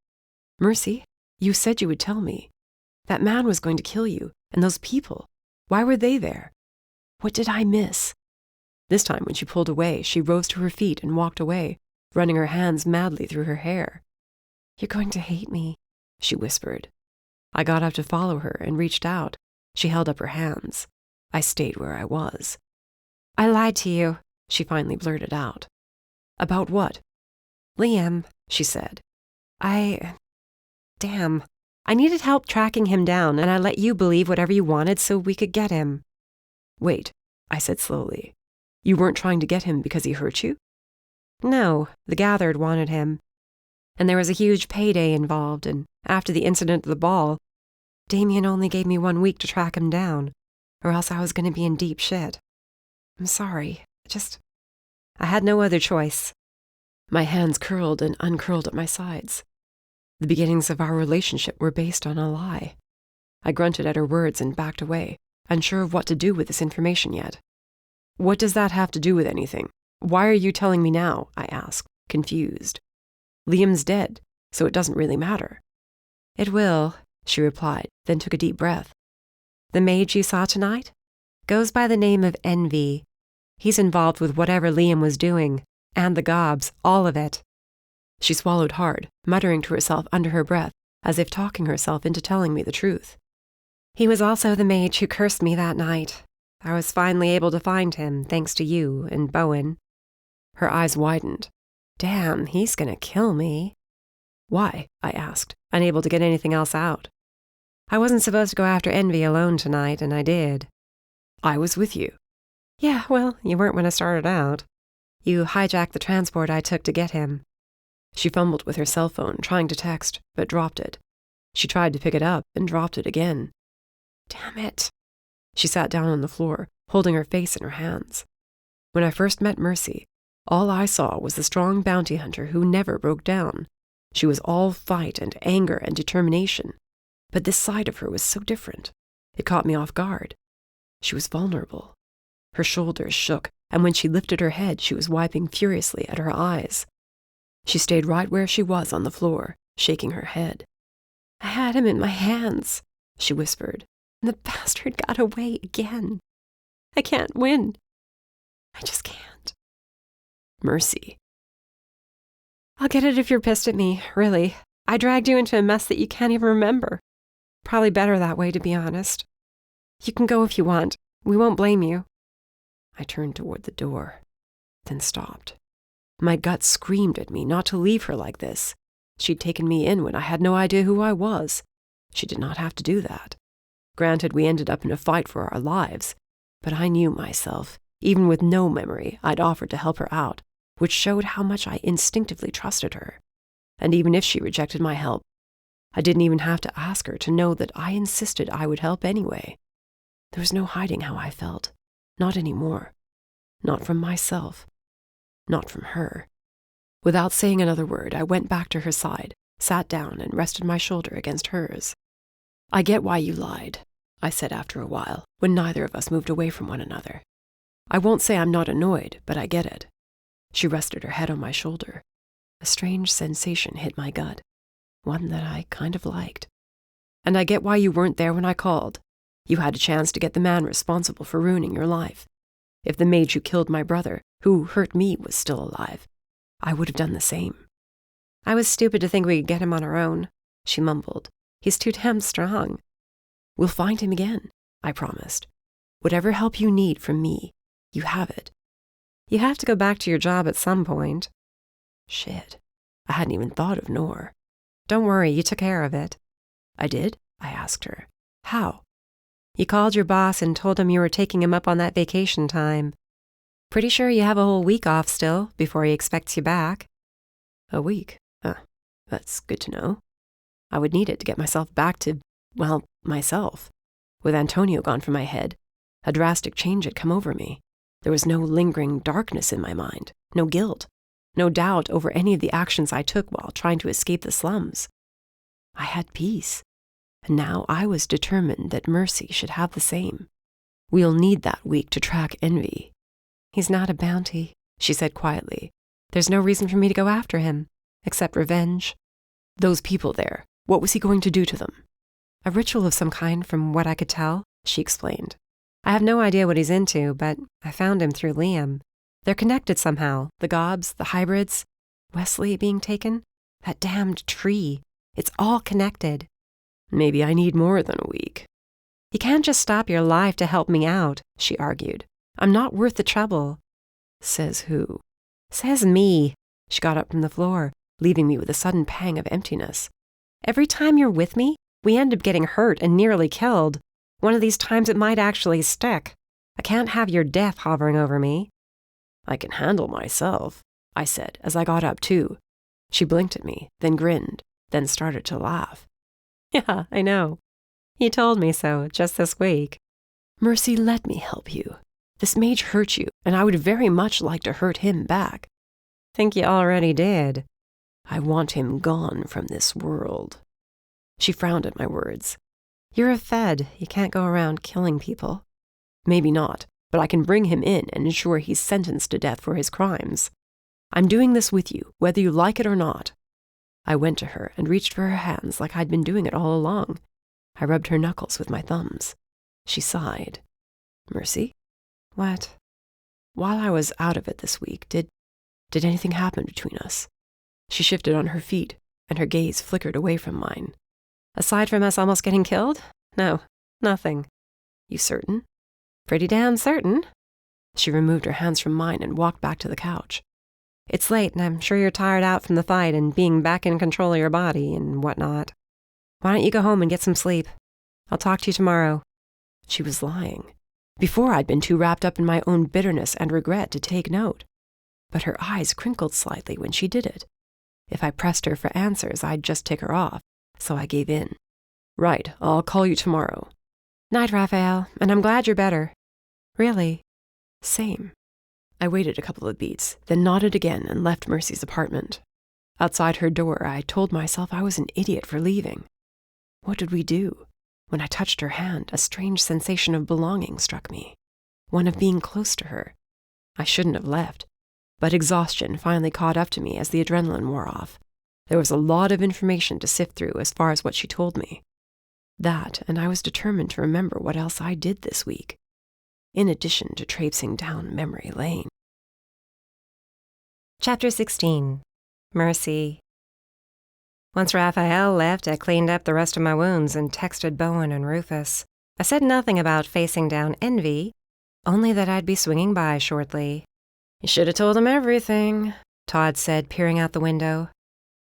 "Mercy, you said you would tell me. That man was going to kill you, and those people. Why were they there? What did I miss?" This time when she pulled away, she rose to her feet and walked away, running her hands madly through her hair. "You're going to hate me," she whispered. I got up to follow her and reached out. She held up her hands. I stayed where I was. "I lied to you," she finally blurted out. "About what?" "Liam," she said. Damn. I needed help tracking him down, and I let you believe whatever you wanted so we could get him. Wait, I said slowly. You weren't trying to get him because he hurt you? No, the Gathered wanted him. And there was a huge payday involved, and after the incident at the ball, Damien only gave me 1 week to track him down, or else I was going to be in deep shit. I'm sorry. I had no other choice. My hands curled and uncurled at my sides. The beginnings of our relationship were based on a lie. I grunted at her words and backed away, unsure of what to do with this information yet. What does that have to do with anything? Why are you telling me now? I asked, confused. Liam's dead, so it doesn't really matter. It will, she replied, then took a deep breath. The mage you saw tonight goes by the name of Envy. He's involved with whatever Liam was doing, and the gobs, all of it. She swallowed hard, muttering to herself under her breath, as if talking herself into telling me the truth. He was also the mage who cursed me that night. I was finally able to find him, thanks to you and Bowen. Her eyes widened. Damn, he's gonna kill me. Why? I asked, unable to get anything else out. I wasn't supposed to go after Envy alone tonight, and I did. I was with you. Yeah, well, you weren't when I started out. You hijacked the transport I took to get him. She fumbled with her cell phone, trying to text, but dropped it. She tried to pick it up and dropped it again. Damn it. She sat down on the floor, holding her face in her hands. When I first met Mercy, all I saw was the strong bounty hunter who never broke down. She was all fight and anger and determination. But this side of her was so different. It caught me off guard. She was vulnerable. Her shoulders shook, and when she lifted her head, she was wiping furiously at her eyes. She stayed right where she was on the floor, shaking her head. I had him in my hands, she whispered, and the bastard got away again. I can't win. I just can't. Mercy. I'll get it if you're pissed at me, really. I dragged you into a mess that you can't even remember. Probably better that way, to be honest. You can go if you want. We won't blame you. I turned toward the door, then stopped. My gut screamed at me not to leave her like this. She'd taken me in when I had no idea who I was. She did not have to do that. Granted, we ended up in a fight for our lives, but I knew myself. Even with no memory, I'd offered to help her out, which showed how much I instinctively trusted her. And even if she rejected my help, I didn't even have to ask her to know that I insisted I would help anyway. There was no hiding how I felt. Not anymore. Not from myself. Not from her. Without saying another word, I went back to her side, sat down, and rested my shoulder against hers. I get why you lied, I said after a while, when neither of us moved away from one another. I won't say I'm not annoyed, but I get it. She rested her head on my shoulder. A strange sensation hit my gut, one that I kind of liked. And I get why you weren't there when I called. You had a chance to get the man responsible for ruining your life. If the mage who killed my brother, who hurt me, was still alive, I would have done the same. I was stupid to think we could get him on our own, she mumbled. He's too damn strong. We'll find him again, I promised. Whatever help you need from me, you have it. You have to go back to your job at some point. Shit, I hadn't even thought of Nor. Don't worry, you took care of it. I did? I asked her. How? You called your boss and told him you were taking him up on that vacation time. Pretty sure you have a whole week off still before he expects you back. A week? That's good to know. I would need it to get myself back to, well, myself. With Antonio gone from my head, a drastic change had come over me. There was no lingering darkness in my mind, no guilt, no doubt over any of the actions I took while trying to escape the slums. I had peace, and now I was determined that Mercy should have the same. We'll need that week to track Envy. He's not a bounty, she said quietly. There's no reason for me to go after him, except revenge. Those people there, what was he going to do to them? A ritual of some kind, from what I could tell, she explained. I have no idea what he's into, but I found him through Liam. They're connected somehow, the gobs, the hybrids, Wesley being taken, that damned tree. It's all connected. Maybe I need more than a week. You can't just stop your life to help me out, she argued. I'm not worth the trouble. Says who? Says me. She got up from the floor, leaving me with a sudden pang of emptiness. Every time you're with me, we end up getting hurt and nearly killed. One of these times it might actually stick. I can't have your death hovering over me. I can handle myself, I said as I got up too. She blinked at me, then grinned, then started to laugh. Yeah, I know. You told me so just this week. Mercy, let me help you. This mage hurt you, and I would very much like to hurt him back. Think you already did. I want him gone from this world. She frowned at my words. You're a Fed. You can't go around killing people. Maybe not, but I can bring him in and ensure he's sentenced to death for his crimes. I'm doing this with you, whether you like it or not. I went to her and reached for her hands like I'd been doing it all along. I rubbed her knuckles with my thumbs. She sighed. Mercy? What? While I was out of it this week, did anything happen between us? She shifted on her feet, and her gaze flickered away from mine. Aside from us almost getting killed? No, nothing. You certain? Pretty damn certain. She removed her hands from mine and walked back to the couch. It's late, and I'm sure you're tired out from the fight and being back in control of your body and whatnot. Why don't you go home and get some sleep? I'll talk to you tomorrow. She was lying. Before I'd been too wrapped up in my own bitterness and regret to take note. But her eyes crinkled slightly when she did it. If I pressed her for answers, I'd just tick her off, so I gave in. Right, I'll call you tomorrow. Night, Rafael, and I'm glad you're better. Really? Same. I waited a couple of beats, then nodded again and left Mercy's apartment. Outside her door, I told myself I was an idiot for leaving. What did we do? When I touched her hand, a strange sensation of belonging struck me, one of being close to her. I shouldn't have left, but exhaustion finally caught up to me as the adrenaline wore off. There was a lot of information to sift through as far as what she told me. That, and I was determined to remember what else I did this week, in addition to traipsing down memory lane. Chapter 16. Mercy. Once Rafael left, I cleaned up the rest of my wounds and texted Bowen and Rufus. I said nothing about facing down envy, only that I'd be swinging by shortly. You should have told him everything, Todd said, peering out the window.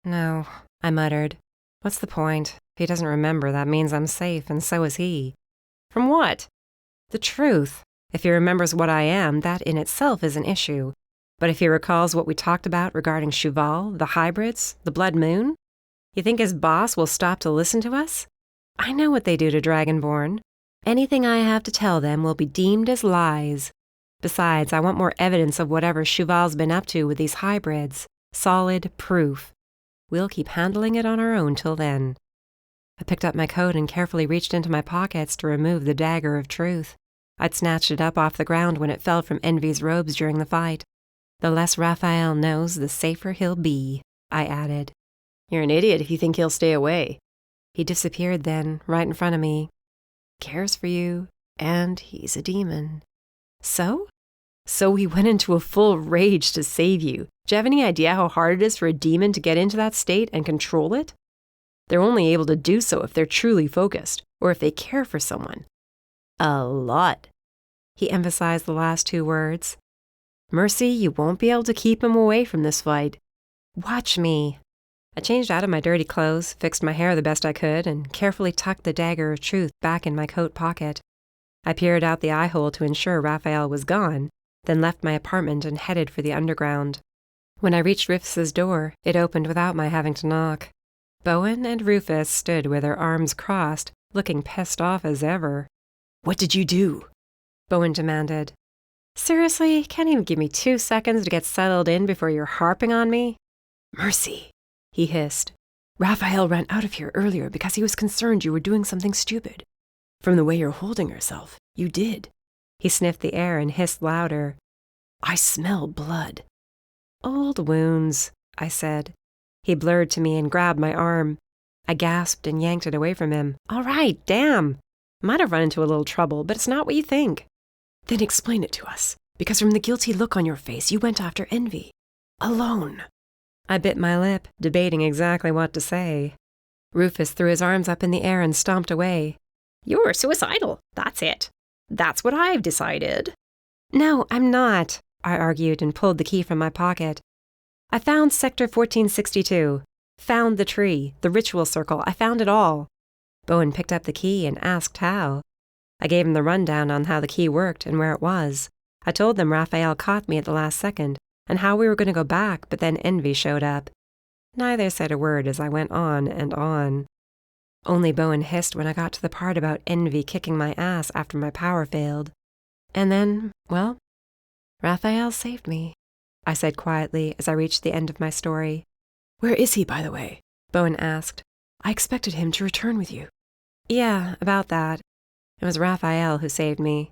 No, I muttered. What's the point? If he doesn't remember, that means I'm safe, and so is he. From what? The truth. If he remembers what I am, that in itself is an issue. But if he recalls what we talked about regarding Cheval, the hybrids, the Blood Moon, you think his boss will stop to listen to us? I know what they do to Dragonborn. Anything I have to tell them will be deemed as lies. Besides, I want more evidence of whatever Cheval's been up to with these hybrids. Solid proof. We'll keep handling it on our own till then. I picked up my coat and carefully reached into my pockets to remove the dagger of truth. I'd snatched it up off the ground when it fell from Envy's robes during the fight. The less Rafael knows, the safer he'll be, I added. You're an idiot if you think he'll stay away. He disappeared then, right in front of me. Cares for you, and he's a demon. So? So he went into a full rage to save you. Do you have any idea how hard it is for a demon to get into that state and control it? They're only able to do so if they're truly focused, or if they care for someone. A lot. He emphasized the last two words. Mercy, you won't be able to keep him away from this fight. Watch me. I changed out of my dirty clothes, fixed my hair the best I could, and carefully tucked the dagger of truth back in my coat pocket. I peered out the eye-hole to ensure Rafael was gone, then left my apartment and headed for the underground. When I reached Rufus's door, it opened without my having to knock. Bowen and Rufus stood with their arms crossed, looking pissed off as ever. What did you do? Bowen demanded. Seriously, can't even give me 2 seconds to get settled in before you're harping on me? Mercy, he hissed. Rafael ran out of here earlier because he was concerned you were doing something stupid. From the way you're holding yourself, you did. He sniffed the air and hissed louder. I smell blood. Old wounds, I said. He blurred to me and grabbed my arm. I gasped and yanked it away from him. All right, damn. Might have run into a little trouble, but it's not what you think. Then explain it to us, because from the guilty look on your face, you went after Envy. Alone. I bit my lip, debating exactly what to say. Rufus threw his arms up in the air and stomped away. You're suicidal, that's it. That's what I've decided. No, I'm not, I argued and pulled the key from my pocket. I found Sector 1462. Found the tree, the ritual circle. I found it all. Bowen picked up the key and asked how. I gave him the rundown on how the key worked and where it was. I told them Rafael caught me at the last second, and how we were going to go back, but then Envy showed up. Neither said a word as I went on and on. Only Bowen hissed when I got to the part about Envy kicking my ass after my power failed. And then, well, Rafael saved me, I said quietly as I reached the end of my story. Where is he, by the way? Bowen asked. I expected him to return with you. Yeah, about that. It was Rafael who saved me.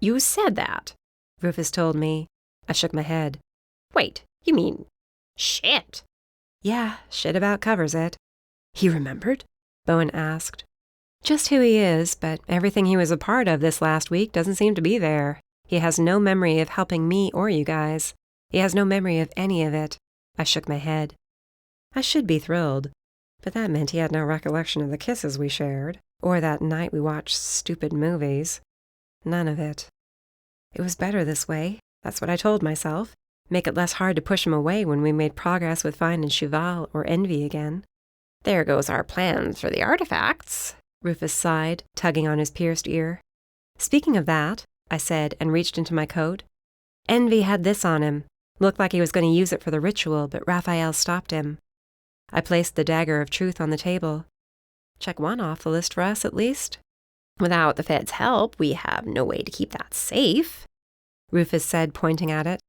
You said that, Rufus told me. I shook my head. Wait, you mean shit? Yeah, shit about covers it. He remembered? Bowen asked. Just who he is, but everything he was a part of this last week doesn't seem to be there. He has no memory of helping me or you guys. He has no memory of any of it. I shook my head. I should be thrilled, but that meant he had no recollection of the kisses we shared, or that night we watched stupid movies. None of it. It was better this way, that's what I told myself. Make it less hard to push him away when we made progress with finding Cheval or Envy again. There goes our plans for the artifacts, Rufus sighed, tugging on his pierced ear. Speaking of that, I said and reached into my coat. Envy had this on him. Looked like he was going to use it for the ritual, but Rafael stopped him. I placed the dagger of truth on the table. Check one off the list for us, at least. Without the Fed's help, we have no way to keep that safe, Rufus said, pointing at it.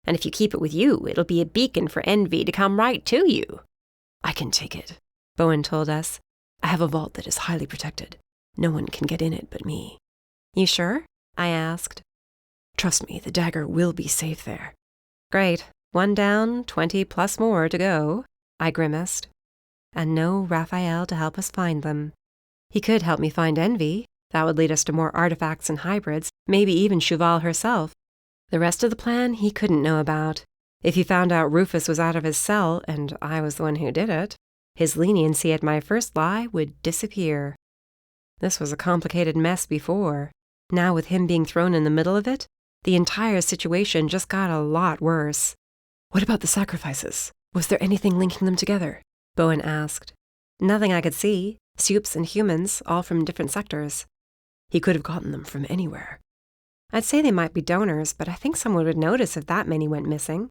And if you keep it with you, it'll be a beacon for Envy to come right to you. I can take it, Bowen told us. I have a vault that is highly protected. No one can get in it but me. You sure? I asked. Trust me, the dagger will be safe there. Great. 1 down, 20 plus more to go, I grimaced. And no Rafael to help us find them. He could help me find Envy. That would lead us to more artifacts and hybrids, maybe even Cheval herself. The rest of the plan he couldn't know about. If he found out Rufus was out of his cell and I was the one who did it, his leniency at my first lie would disappear. This was a complicated mess before. Now with him being thrown in the middle of it, the entire situation just got a lot worse. What about the sacrifices? Was there anything linking them together? Bowen asked. Nothing I could see. Supes and humans, all from different sectors. He could have gotten them from anywhere. I'd say they might be donors, but I think someone would notice if that many went missing.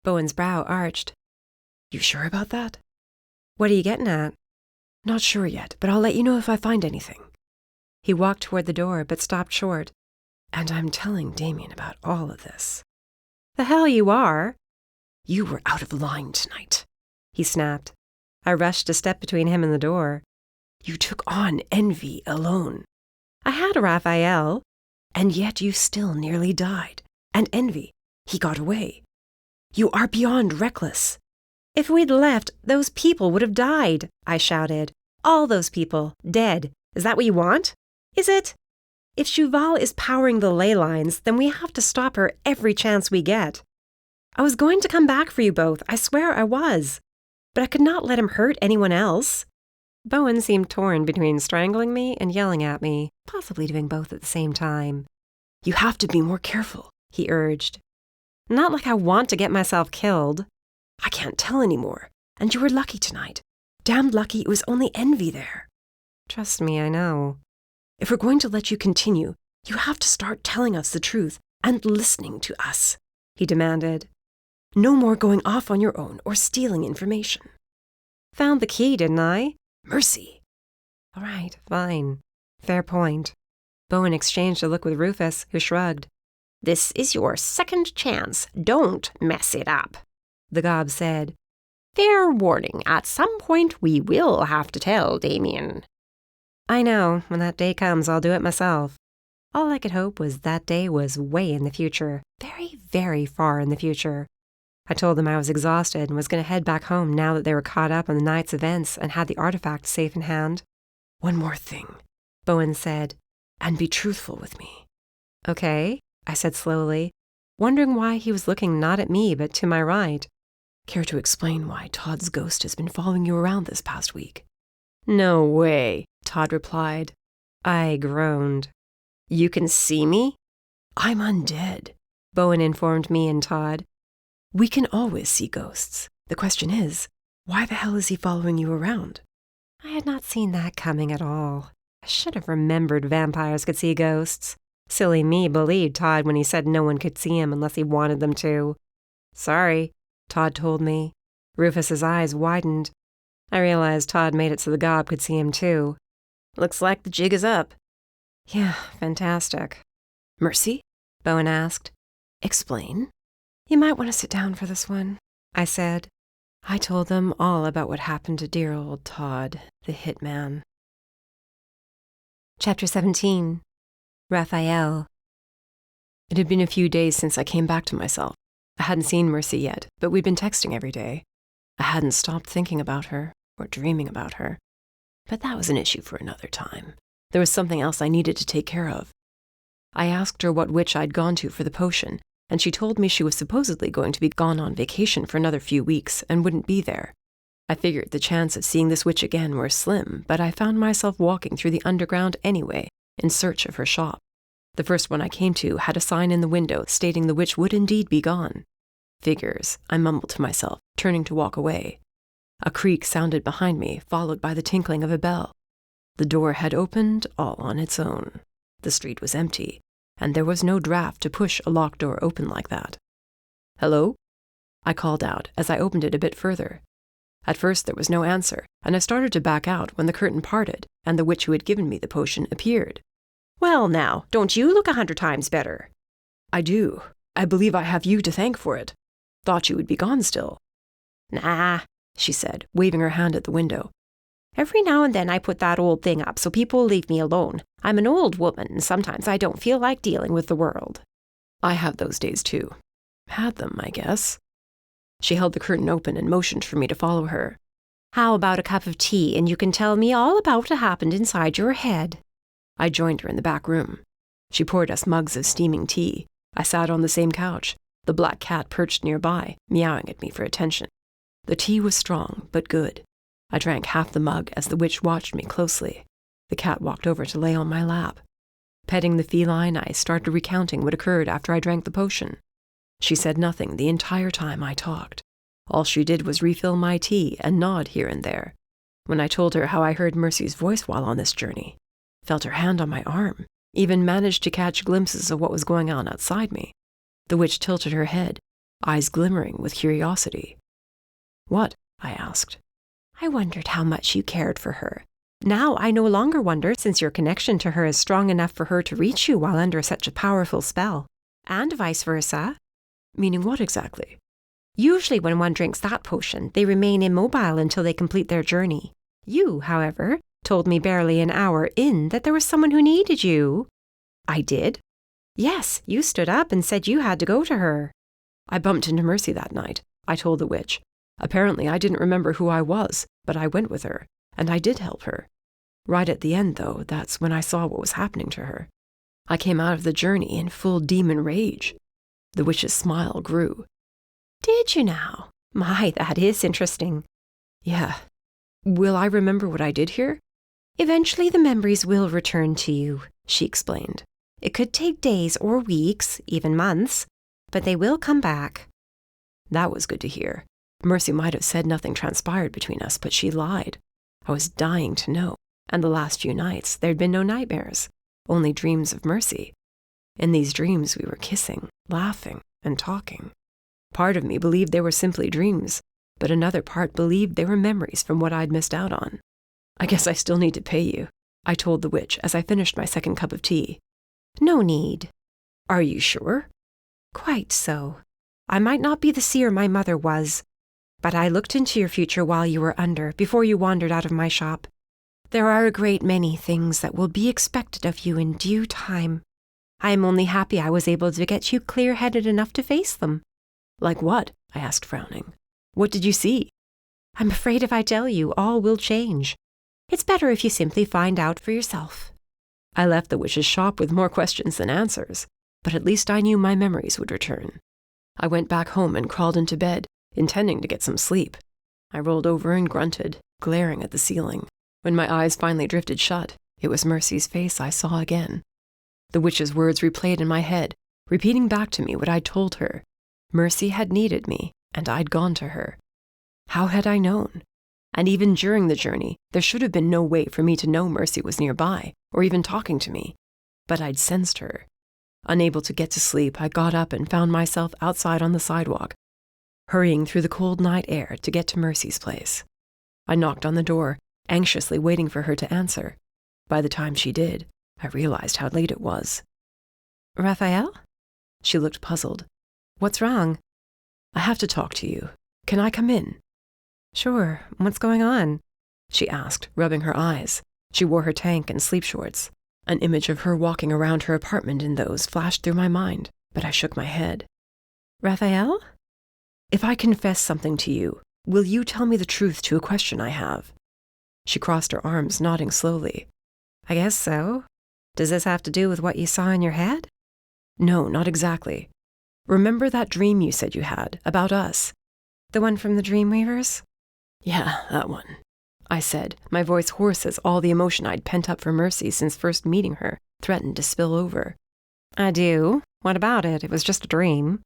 Bowen's brow arched. You sure about that? What are you getting at? Not sure yet, but I'll let you know if I find anything. He walked toward the door, but stopped short. And I'm telling Damien about all of this. The hell you are? You were out of line tonight, he snapped. I rushed a step between him and the door. You took on Envy alone. I had a Rafael. And yet you still nearly died. And Envy, he got away. You are beyond reckless. If we'd left, those people would have died, I shouted. All those people, dead. Is that what you want? Is it? If Cheval is powering the ley lines, then we have to stop her every chance we get. I was going to come back for you both, I swear I was. But I could not let him hurt anyone else. Bowen seemed torn between strangling me and yelling at me, possibly doing both at the same time. You have to be more careful, he urged. Not like I want to get myself killed. I can't tell anymore. And you were lucky tonight. Damned lucky it was only Envy there. Trust me, I know. If we're going to let you continue, you have to start telling us the truth and listening to us, he demanded. No more going off on your own or stealing information. Found the key, didn't I? Mercy. All right, fine. Fair point. Bowen exchanged a look with Rufus, who shrugged. This is your second chance. Don't mess it up, the gob said. Fair warning, at some point we will have to tell Damien. I know. When that day comes, I'll do it myself. All I could hope was that day was way in the future. Very, very far in the future. I told them I was exhausted and was going to head back home now that they were caught up on the night's events and had the artifact safe in hand. One more thing, Bowen said, and be truthful with me. Okay, I said slowly, wondering why he was looking not at me but to my right. Care to explain why Todd's ghost has been following you around this past week? No way, Todd replied. I groaned. You can see me? I'm undead, Bowen informed me and Todd. We can always see ghosts. The question is, why the hell is he following you around? I had not seen that coming at all. I should have remembered vampires could see ghosts. Silly me believed Todd when he said no one could see him unless he wanted them to. Sorry, Todd told me. Rufus's eyes widened. I realized Todd made it so the gob could see him too. Looks like the jig is up. Yeah, fantastic. Mercy? Bowen asked. Explain. You might want to sit down for this one, I said. I told them all about what happened to dear old Todd, the hitman. Chapter 17. Rafael. It had been a few days since I came back to myself. I hadn't seen Mercy yet, but we'd been texting every day. I hadn't stopped thinking about her, or dreaming about her. But that was an issue for another time. There was something else I needed to take care of. I asked her what witch I'd gone to for the potion, and she told me she was supposedly going to be gone on vacation for another few weeks and wouldn't be there. I figured the chance of seeing this witch again were slim, but I found myself walking through the underground anyway, in search of her shop. The first one I came to had a sign in the window stating the witch would indeed be gone. Figures, I mumbled to myself, turning to walk away. A creak sounded behind me, followed by the tinkling of a bell. The door had opened all on its own. The street was empty, and there was no draft to push a locked door open like that. "Hello?" I called out as I opened it a bit further. At first there was no answer, and I started to back out when the curtain parted and the witch who had given me the potion appeared. Well now, don't you look 100 times better? "I do. I believe I have you to thank for it. Thought you would be gone still." Nah, she said, waving her hand at the window. Every now and then I put that old thing up so people leave me alone. I'm an old woman, and sometimes I don't feel like dealing with the world. I have those days too. Had them, I guess. She held the curtain open and motioned for me to follow her. How about a cup of tea and you can tell me all about what happened inside your head? I joined her in the back room. She poured us mugs of steaming tea. I sat on the same couch, the black cat perched nearby, meowing at me for attention. The tea was strong, but good. I drank half the mug as the witch watched me closely. The cat walked over to lay on my lap. Petting the feline, I started recounting what occurred after I drank the potion. She said nothing the entire time I talked. All she did was refill my tea and nod here and there. When I told her how I heard Mercy's voice while on this journey, felt her hand on my arm, even managed to catch glimpses of what was going on outside me, the witch tilted her head, eyes glimmering with curiosity. "What?" I asked. I wondered how much you cared for her. Now I no longer wonder, since your connection to her is strong enough for her to reach you while under such a powerful spell. And vice versa. Meaning what exactly? Usually when one drinks that potion, they remain immobile until they complete their journey. You, however, told me barely an hour in that there was someone who needed you. I did? Yes, you stood up and said you had to go to her. I bumped into Mercy that night, I told the witch. Apparently I didn't remember who I was, but I went with her, and I did help her. Right at the end, though, that's when I saw what was happening to her. I came out of the journey in full demon rage. The witch's smile grew. Did you now? My, that is interesting. Yeah. Will I remember what I did here? Eventually the memories will return to you, she explained. It could take days or weeks, even months, but they will come back. That was good to hear. Mercy might have said nothing transpired between us, but she lied. I was dying to know, and the last few nights there'd been no nightmares, only dreams of Mercy. In these dreams we were kissing, laughing, and talking. Part of me believed they were simply dreams, but another part believed they were memories from what I'd missed out on. "I guess I still need to pay you," I told the witch as I finished my second cup of tea. No need. Are you sure? Quite so. I might not be the seer my mother was, but I looked into your future while you were under, before you wandered out of my shop. There are a great many things that will be expected of you in due time. I am only happy I was able to get you clear-headed enough to face them. Like what? I asked, frowning. What did you see? I'm afraid if I tell you, all will change. It's better if you simply find out for yourself. I left the witch's shop with more questions than answers, but at least I knew my memories would return. I went back home and crawled into bed, intending to get some sleep. I rolled over and grunted, glaring at the ceiling. When my eyes finally drifted shut, it was Mercy's face I saw again. The witch's words replayed in my head, repeating back to me what I'd told her. Mercy had needed me, and I'd gone to her. How had I known? And even during the journey, there should have been no way for me to know Mercy was nearby, or even talking to me. But I'd sensed her. Unable to get to sleep, I got up and found myself outside on the sidewalk, hurrying through the cold night air to get to Mercy's place. I knocked on the door, anxiously waiting for her to answer. By the time she did, I realized how late it was. Rafael? She looked puzzled. What's wrong? I have to talk to you. Can I come in? Sure. What's going on? She asked, rubbing her eyes. She wore her tank and sleep shorts. An image of her walking around her apartment in those flashed through my mind, but I shook my head. Rafael? If I confess something to you, will you tell me the truth to a question I have? She crossed her arms, nodding slowly. I guess so. Does this have to do with what you saw in your head? No, not exactly. Remember that dream you said you had, about us? The one from the Dreamweavers? Yeah, that one, I said, my voice hoarse as all the emotion I'd pent up for Mercy since first meeting her threatened to spill over. I do. What about it? It was just a dream.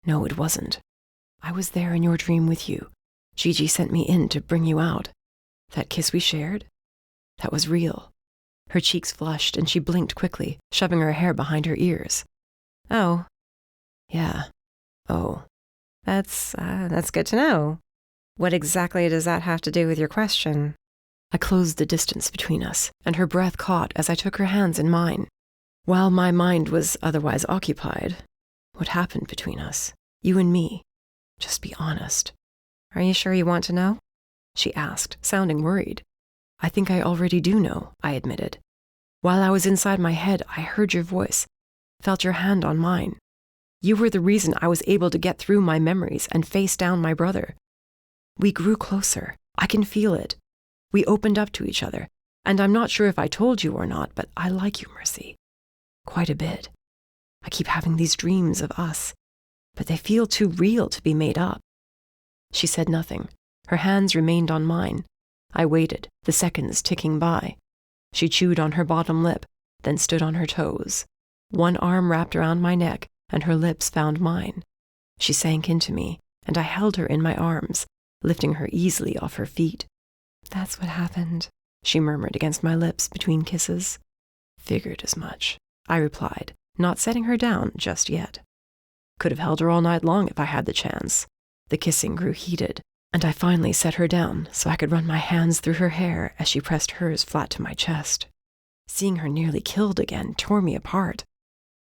No, it wasn't. I was there in your dream with you. Gigi sent me in to bring you out. That kiss we shared? That was real. Her cheeks flushed and she blinked quickly, shoving her hair behind her ears. Oh. Yeah. Oh. That's good to know. What exactly does that have to do with your question? I closed the distance between us, and her breath caught as I took her hands in mine. While my mind was otherwise occupied, what happened between us? You and me. Just be honest. Are you sure you want to know? She asked, sounding worried. I think I already do know, I admitted. While I was inside my head, I heard your voice, felt your hand on mine. You were the reason I was able to get through my memories and face down my brother. We grew closer. I can feel it. We opened up to each other, and I'm not sure if I told you or not, but I like you, Mercy. Quite a bit. I keep having these dreams of us, but they feel too real to be made up. She said nothing. Her hands remained on mine. I waited, the seconds ticking by. She chewed on her bottom lip, then stood on her toes. One arm wrapped around my neck, and her lips found mine. She sank into me, and I held her in my arms, lifting her easily off her feet. That's what happened, she murmured against my lips between kisses. Figured as much, I replied, not setting her down just yet. Could have held her all night long if I had the chance. The kissing grew heated, and I finally set her down so I could run my hands through her hair as she pressed hers flat to my chest. Seeing her nearly killed again tore me apart.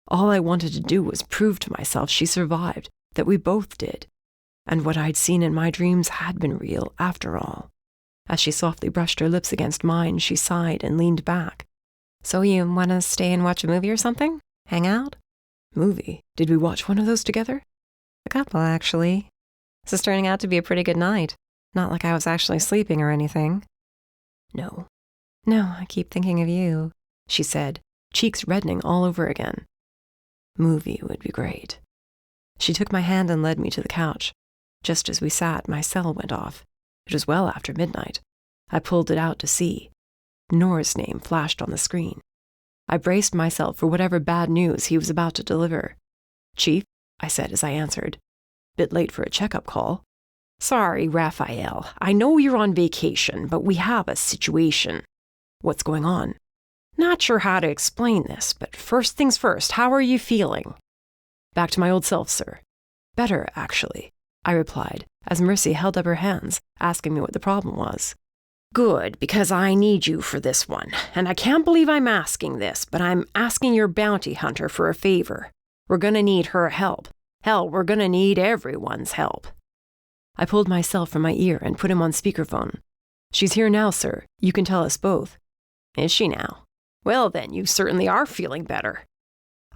All I wanted to do was prove to myself she survived, that we both did. And what I'd seen in my dreams had been real, after all. As she softly brushed her lips against mine, she sighed and leaned back. So you want to stay and watch a movie or something? Hang out? Movie? Did we watch one of those together? A couple, actually. This is turning out to be a pretty good night. Not like I was actually sleeping or anything. No. No, I keep thinking of you, she said, cheeks reddening all over again. Movie would be great. She took my hand and led me to the couch. Just as we sat, my cell went off. It was well after midnight. I pulled it out to see. Noor's name flashed on the screen. I braced myself for whatever bad news he was about to deliver. Chief, I said as I answered. Bit late for a checkup call. Sorry, Rafael. I know you're on vacation, but we have a situation. What's going on? Not sure how to explain this, but first things first, how are you feeling? Back to my old self, sir. Better, actually, I replied, as Mercy held up her hands, asking me what the problem was. Good, because I need you for this one. And I can't believe I'm asking this, but I'm asking your bounty hunter for a favor. We're gonna need her help. Hell, we're gonna need everyone's help. I pulled myself from my ear and put him on speakerphone. She's here now, sir. You can tell us both. Is she now? Well then, you certainly are feeling better.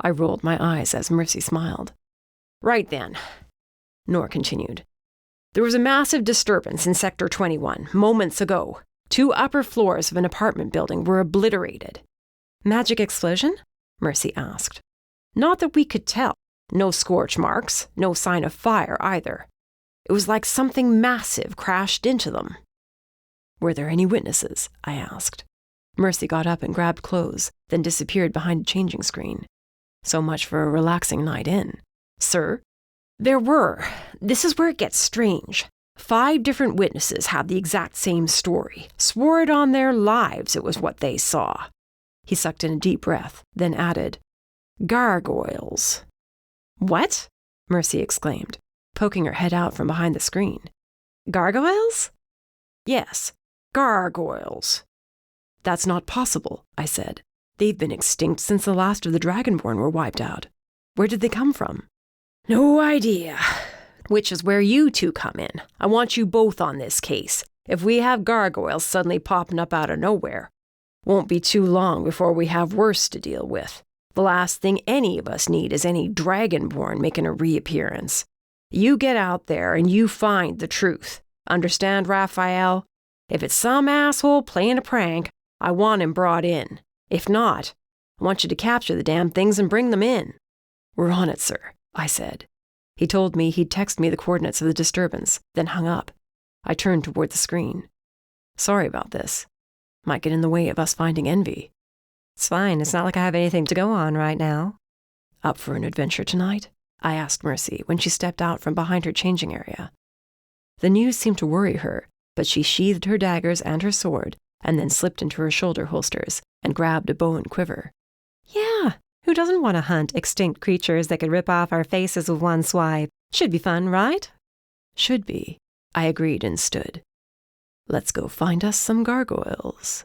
I rolled my eyes as Mercy smiled. Right then, Noor continued. There was a massive disturbance in Sector 21 moments ago. 2 upper floors of an apartment building were obliterated. Magic explosion? Mercy asked. Not that we could tell. No scorch marks, no sign of fire either. It was like something massive crashed into them. Were there any witnesses? I asked. Mercy got up and grabbed clothes, then disappeared behind a changing screen. So much for a relaxing night in. Sir? There were. This is where it gets strange. 5 different witnesses had the exact same story, swore it on their lives it was what they saw. He sucked in a deep breath, then added, "Gargoyles." What? Mercy exclaimed, poking her head out from behind the screen. Gargoyles? Yes, gargoyles. That's not possible, I said. They've been extinct since the last of the Dragonborn were wiped out. Where did they come from? No idea. Which is where you two come in. I want you both on this case. If we have gargoyles suddenly popping up out of nowhere, won't be too long before we have worse to deal with. The last thing any of us need is any Dragonborn making a reappearance. You get out there and you find the truth. Understand, Rafael? If it's some asshole playing a prank, I want him brought in. If not, I want you to capture the damn things and bring them in. We're on it, sir, I said. He told me he'd text me the coordinates of the disturbance, then hung up. I turned toward the screen. Sorry about this. Might get in the way of us finding Envy. It's fine. It's not like I have anything to go on right now. Up for an adventure tonight? I asked Mercy when she stepped out from behind her changing area. The news seemed to worry her, but she sheathed her daggers and her sword, and then slipped into her shoulder holsters and grabbed a bow and quiver. Yeah, who doesn't want to hunt extinct creatures that could rip off our faces with one swipe? Should be fun, right? Should be, I agreed and stood. Let's go find us some gargoyles.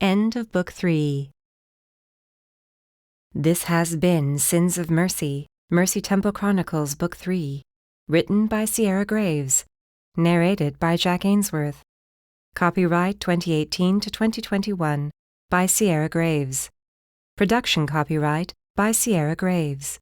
End of Book 3. This has been Sins of Mercy, Mercy Temple Chronicles, Book 3. Written by Sierra Graves. Narrated by Jack Ainsworth. Copyright 2018 to 2021 by Sierra Graves. Production copyright by Sierra Graves.